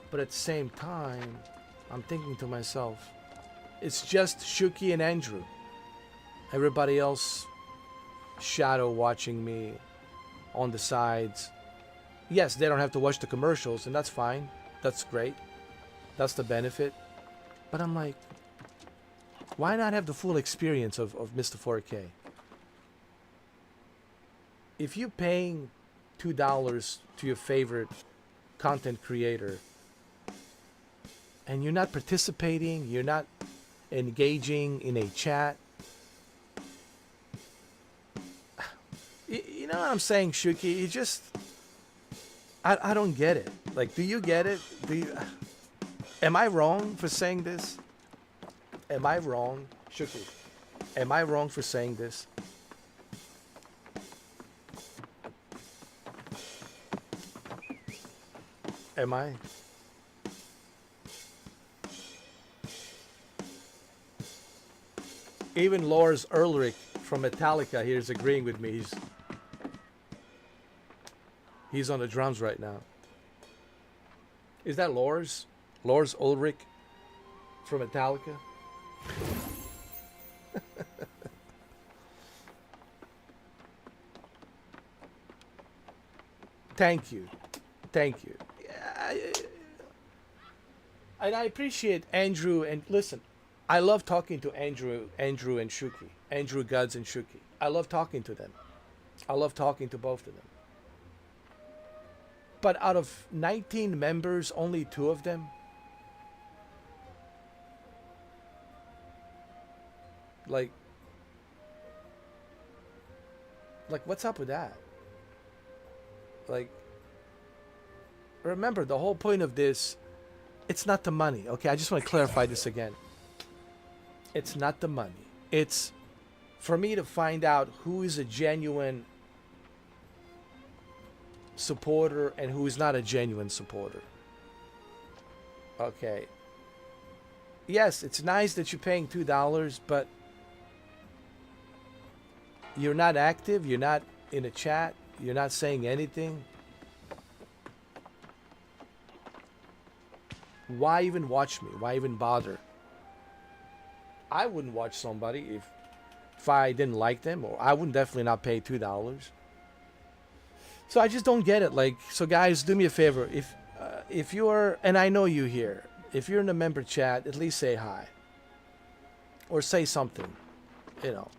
But at the same time, I'm thinking to myself, it's just Shuki and Andrew. Everybody else shadow watching me on the sides. Yes, they don't have to watch the commercials, and that's fine. That's great. That's the benefit. But I'm like, why not have the full experience of Mr. 4K? If you're paying $2 to your favorite content creator, and you're not participating, you're not engaging in a chat. You know what I'm saying, Shuki? You just... I don't get it. Like, do you get it? Am I wrong for saying this? Am I wrong? Shuki, am I wrong for saying this? Am I? Even Lars Ulrich from Metallica here is agreeing with me. He's on the drums right now. Is that Lars? Lars Ulrich? from Metallica. Thank you. Thank you. And I appreciate Andrew, and listen, I love talking to Andrew and Shuki. Andrew Guds and Shuki. I love talking to them. I love talking to both of them. But out of 19 members, only 2 of them. Like what's up with that? Like, remember, the whole point of this, it's not the money, okay? I just want to clarify this again. It's not the money. It's for me to find out who is a genuine supporter and who is not a genuine supporter. Okay. Yes, it's nice that you're paying $2, but you're not active, you're not in a chat, you're not saying anything. Why even watch me? Why even bother? I wouldn't watch somebody if I didn't like them, or I wouldn't definitely not pay $2. So I just don't get it. Like, so guys, do me a favor. If you're, and I know you here, if you're in the member chat, at least say hi. Or say something, you know.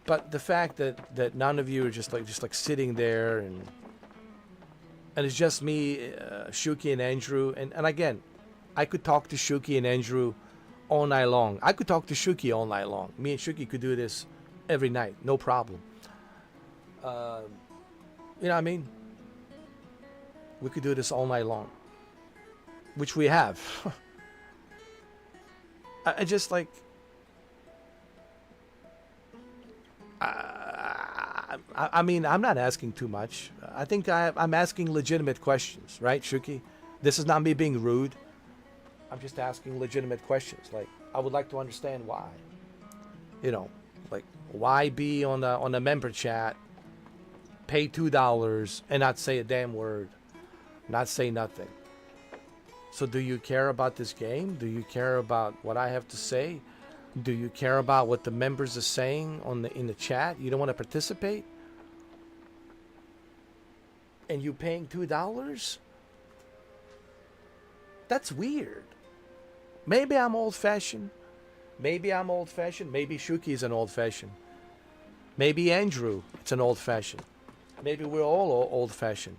But the fact that none of you are just like sitting there and it's just me, Shuki and Andrew, and again, I could talk to Shuki and Andrew all night long. I could talk to Shuki all night long. Me and Shuki could do this every night, no problem. You know what I mean? We could do this all night long, which we have. I just like. I mean, I'm not asking too much. I think I'm asking legitimate questions, right, Shuki? This is not me being rude. I'm just asking legitimate questions. Like, I would like to understand why. You know, like, why be on the member chat, pay $2 and not say a damn word, not say nothing. So do you care about this game? Do you care about what I have to say? Do you care about what the members are saying in the chat? You don't want to participate? And you paying $2? That's weird. Maybe I'm old-fashioned. Maybe I'm old-fashioned. Maybe Shuki's an old-fashioned. Maybe Andrew, it's an old-fashioned. Maybe we're all old-fashioned.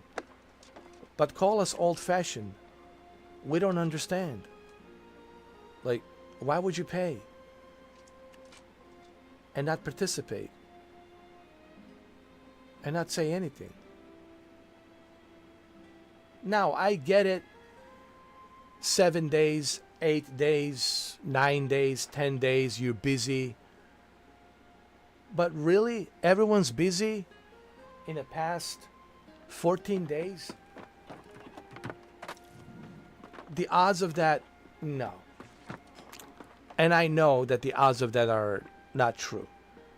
But call us old-fashioned. We don't understand. Like, why would you pay and not participate and not say anything? Now, I get it. 7 days, 8 days, 9 days, 10 days, you're busy. But really, everyone's busy in the past 14 days? The odds of that, no. And I know that the odds of that are not true.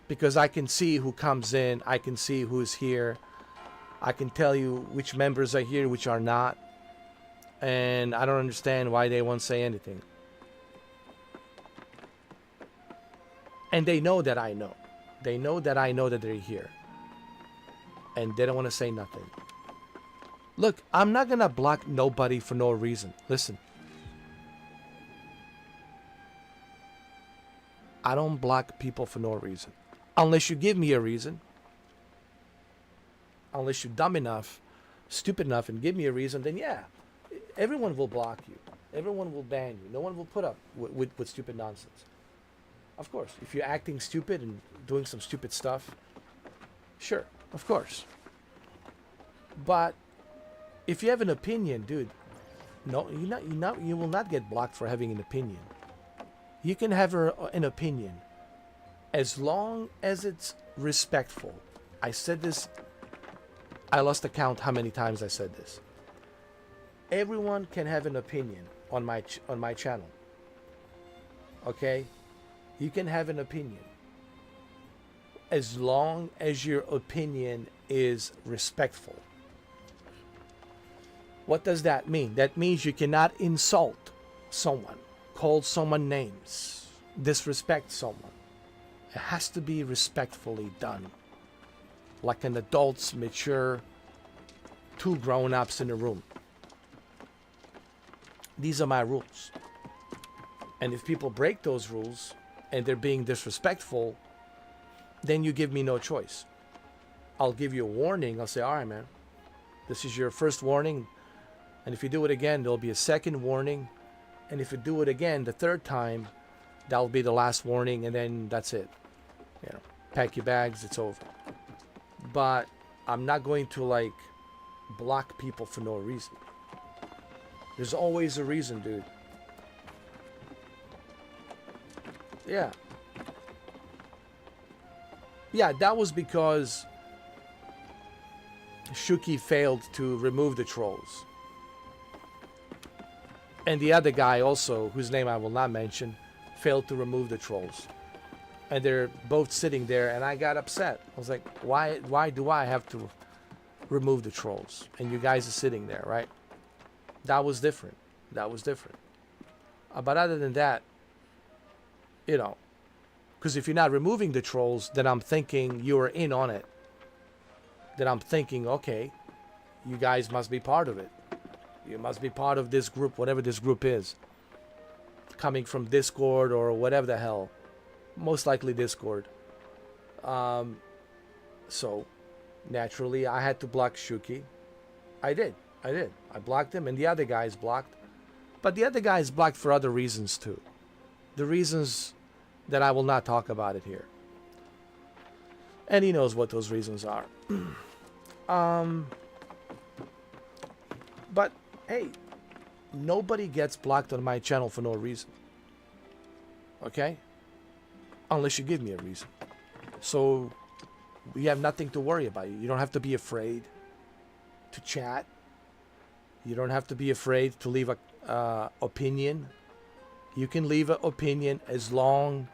Because I can see who comes in, I can see who's here. I can tell you which members are here, which are not. And I don't understand why they won't say anything. And they know that I know. They know that I know that they're here. And they don't want to say nothing. Look, I'm not going to block nobody for no reason. Listen. I don't block people for no reason. Unless you give me a reason. Unless you're dumb enough, stupid enough, and give me a reason, then yeah. Everyone will block you. Everyone will ban you. No one will put up with stupid nonsense. Of course. If you're acting stupid and doing some stupid stuff, sure, of course. But if you have an opinion, dude, no, you will not get blocked for having an opinion. You can have an opinion as long as it's respectful. I said this. I lost the count how many times I said this. Everyone can have an opinion on my channel. Okay? You can have an opinion. As long as your opinion is respectful. What does that mean? That means you cannot insult someone. call someone names, disrespect someone, it has to be respectfully done. Like an adult's mature, two grown-ups in a room. These are my rules. And if people break those rules and they're being disrespectful, then you give me no choice. I'll give you a warning. I'll say, all right, man, this is your first warning. And if you do it again, there'll be a second warning. And if you do it again the third time, that'll be the last warning. And then that's it. You know, pack your bags. It's over. But I'm not going to like block people for no reason. There's always a reason, dude. Yeah. Yeah, that was because Shuki failed to remove the trolls. And the other guy also, whose name I will not mention, failed to remove the trolls. And they're both sitting there, and I got upset. I was like, why do I have to remove the trolls? And you guys are sitting there, right? That was different. That was different. But other than that, you know, because if you're not removing the trolls, then I'm thinking you're in on it. Then I'm thinking, okay, you guys must be part of it. You must be part of this group, whatever this group is. Coming from Discord or whatever the hell. Most likely Discord. So, naturally, I had to block Shuki. I did. I blocked him, and the other guy is blocked. But the other guy is blocked for other reasons, too. The reasons that I will not talk about it here. And he knows what those reasons are. But, hey, nobody gets blocked on my channel for no reason. Okay? Unless you give me a reason. So, we have nothing to worry about. You don't have to be afraid to chat. You don't have to be afraid to leave a opinion. You can leave an opinion as long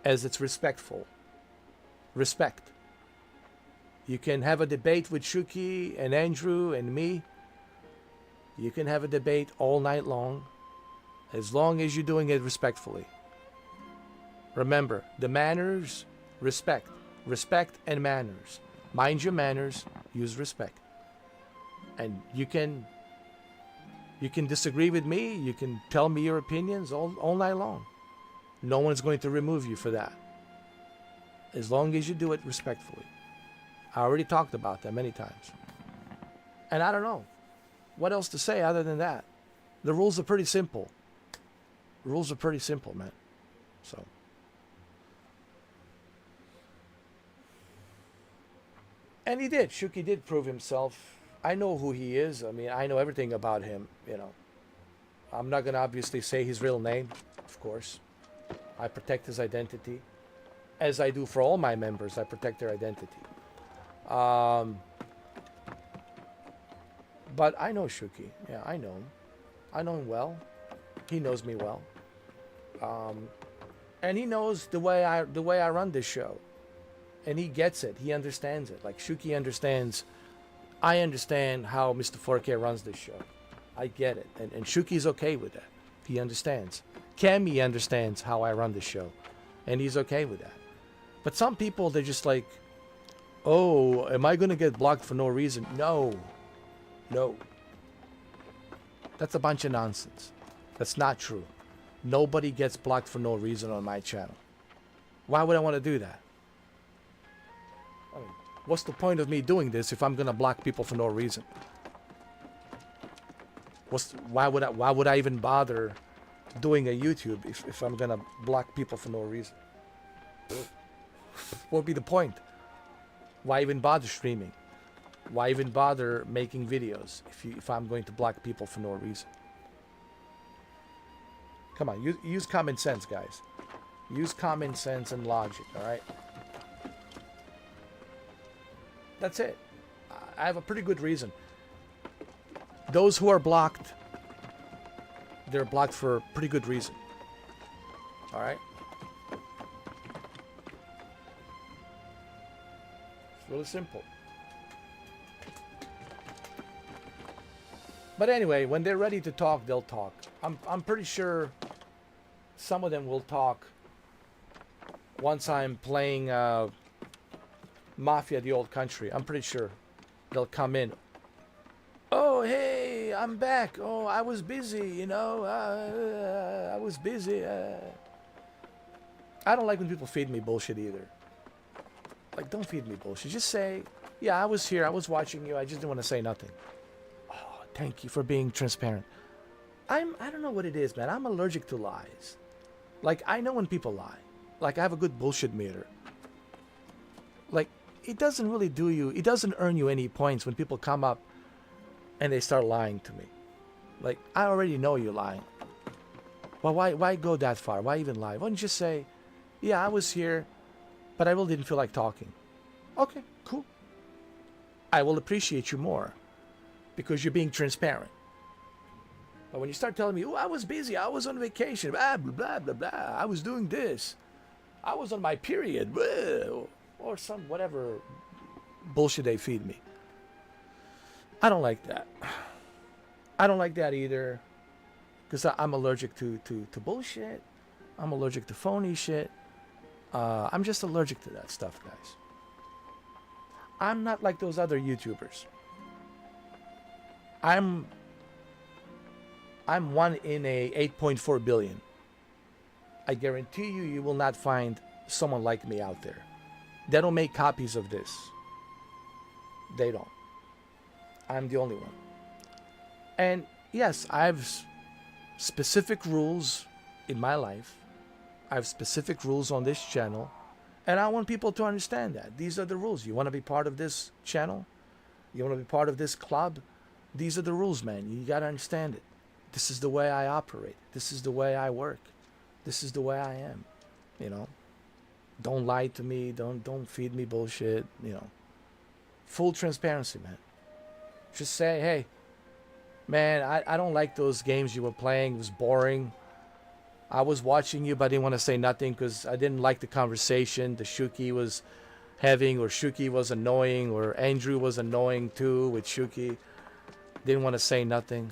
as it's respectful. Respect. You can have a debate with Shuki and Andrew and me. You can have a debate all night long, as long as you're doing it respectfully. Remember, the manners, respect. Respect and manners. Mind your manners, use respect. And you can disagree with me, you can tell me your opinions all night long. No one's going to remove you for that. As long as you do it respectfully. I already talked about that many times. And I don't know what else to say other than that. The rules are pretty simple. The rules are pretty simple, man. So. And he did. Shuki did prove himself. I know who he is. I mean, I know everything about him, you know. I'm not going to obviously say his real name, of course. I protect his identity. As I do for all my members, I protect their identity. But I know Shuki. Yeah, I know him. I know him well. He knows me well. And he knows the way I run this show. And he gets it. He understands it. Like Shuki understands. I understand how Mr. 4K runs this show. I get it. And Shuki's okay with that. He understands. Cammy understands how I run this show. And he's okay with that. But some people, they're just like, oh, am I going to get blocked for no reason? No. No. That's a bunch of nonsense. That's not true. Nobody gets blocked for no reason on my channel. Why would I want to do that? I mean, what's the point of me doing this if I'm going to block people for no reason? Why would I even bother doing a YouTube if I'm going to block people for no reason? What would be the point? Why even bother streaming? Why even bother making videos if I'm going to block people for no reason? Come on, use common sense, guys. Use common sense and logic, all right? That's it. I have a pretty good reason. Those who are blocked, they're blocked for a pretty good reason. All right? It's really simple. But anyway, when they're ready to talk, they'll talk. I'm pretty sure some of them will talk once I'm playing Mafia: The Old Country. I'm pretty sure they'll come in. Oh, hey, I'm back. Oh, I was busy, you know. I was busy. I don't like when people feed me bullshit either. Like, don't feed me bullshit. Just say, yeah, I was here. I was watching you. I just didn't want to say nothing. Oh, thank you for being transparent. I don't know what it is, man. I'm allergic to lies. Like, I know when people lie. Like, I have a good bullshit meter. Like, it doesn't really do you, it doesn't earn you any points when people come up and they start lying to me. Like, I already know you're lying. Well, why go that far? Why even lie? Why don't you just say, yeah, I was here, but I really didn't feel like talking. Okay, cool. I will appreciate you more because you're being transparent. But when you start telling me, oh, I was busy, I was on vacation, blah, blah, blah, blah, blah, I was doing this, I was on my period, blah, or some whatever bullshit they feed me. I don't like that. I don't like that either because I'm allergic to bullshit. I'm allergic to phony shit. I'm just allergic to that stuff, guys. I'm not like those other YouTubers. I'm 1 in a 8.4 billion. I guarantee you, you will not find someone like me out there. They don't make copies of this. They don't. I'm the only one. And yes, I have specific rules in my life. I have specific rules on this channel. And I want people to understand that. These are the rules. You want to be part of this channel? You want to be part of this club? These are the rules, man. You got to understand it. This is the way I operate. This is the way I work. This is the way I am. You know? Don't lie to me. Don't feed me bullshit. You know? Full transparency, man. Just say, hey, man, I don't like those games you were playing. It was boring. I was watching you, but I didn't want to say nothing because I didn't like the conversation the Shuki was having, or Shuki was annoying, or Andrew was annoying too with Shuki. Didn't want to say nothing.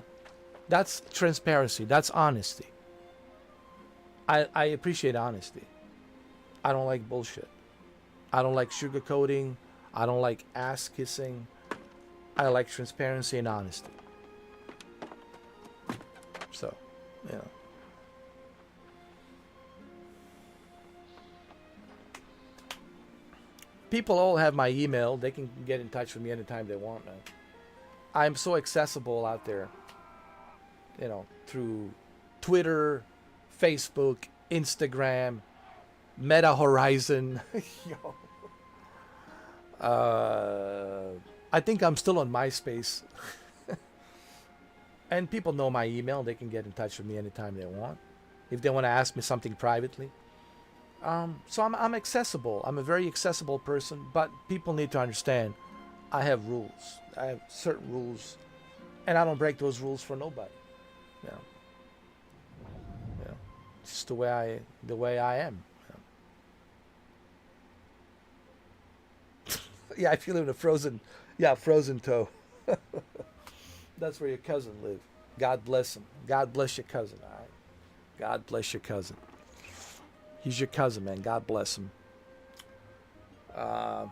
That's transparency. That's honesty. I appreciate honesty. I don't like bullshit. I don't like sugarcoating. I don't like ass kissing. I like transparency and honesty. So, you know. People all have my email. They can get in touch with me anytime they want, man. I'm so accessible out there. You know, through Twitter, Facebook, Instagram, Meta Horizon. Yo. I think I'm still on MySpace. And people know my email. They can get in touch with me anytime they want. If they want to ask me something privately. So I'm accessible. I'm a very accessible person. But people need to understand I have rules. I have certain rules. And I don't break those rules for nobody. You know. You know. It's just the way I am. You know. Yeah, I feel in a frozen toe. That's where your cousin lived. God bless him. God bless your cousin, all right? God bless your cousin. He's your cousin, man. God bless him. All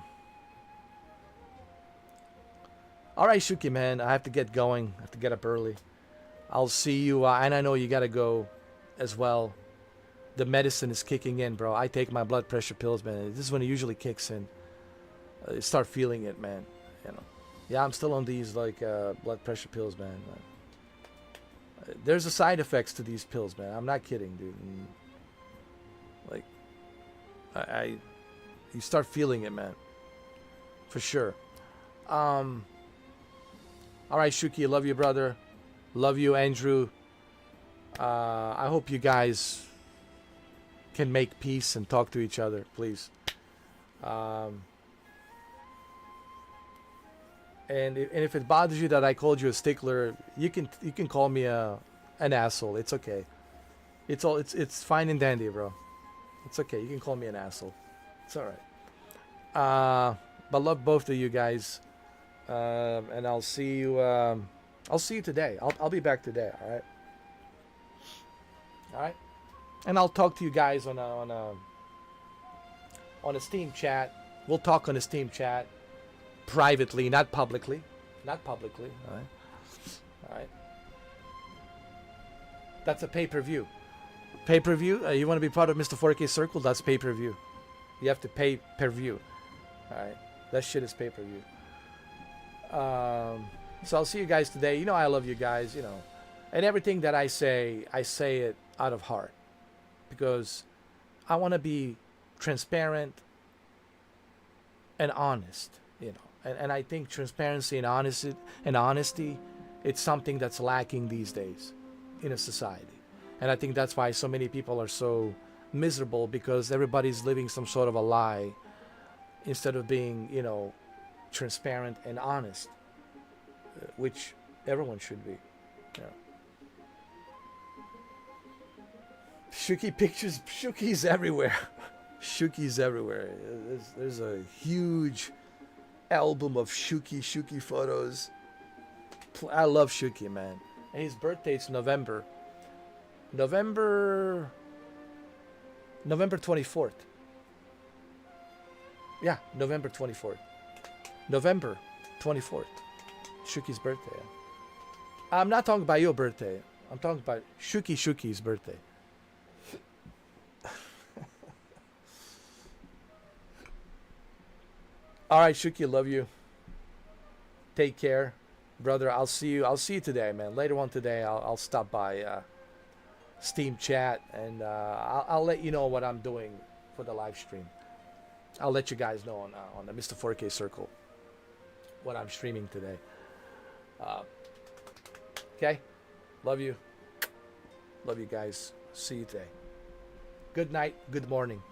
right, Shuki, man. I have to get going. I have to get up early. I'll see you. And I know you got to go as well. The medicine is kicking in, bro. I take my blood pressure pills, man. This is when it usually kicks in. Start feeling it, man. You know. Yeah, I'm still on these like blood pressure pills, man. There's a side effects to these pills, man. I'm not kidding, dude. And, like, you start feeling it, man. For sure. All right, Shuki, love you, brother. Love you, Andrew. I hope you guys can make peace and talk to each other, please. And if it bothers you that I called you a stickler, you can call me an asshole. It's okay. It's fine and dandy, bro. It's okay. You can call me an asshole. It's all right. But love both of you guys. And I'll see you. I'll see you today. I'll be back today. All right. All right, and I'll talk to you guys on a Steam chat. We'll talk on a Steam chat privately, not publicly. Not publicly. All right. All right. That's a pay-per-view. Pay-per-view. You want to be part of Mr. 4K Circle? That's pay-per-view. You have to pay per view. All right. That shit is pay-per-view. So I'll see you guys today. You know I love you guys. You know, and everything that I say it out of heart, because I want to be transparent and honest. You know, and I think transparency and honesty, it's something that's lacking these days in a society. And I think that's why so many people are so miserable, because everybody's living some sort of a lie instead of being, you know, transparent and honest, which everyone should be. You know. Shuki pictures, Shuki's everywhere. Shuki's everywhere. There's a huge album of Shuki photos. I love Shuki, man. And his birthday's November 24th. Yeah, November 24th. November 24th. Shuki's birthday. I'm not talking about your birthday. I'm talking about Shuki's birthday. All right, Shuki, love you. Take care, brother. I'll see you today, man. Later on today, I'll stop by Steam chat, and I'll let you know what I'm doing for the live stream. I'll let you guys know on the Mr. 4K Circle what I'm streaming today. Okay, love you guys. See you today. Good night. Good morning.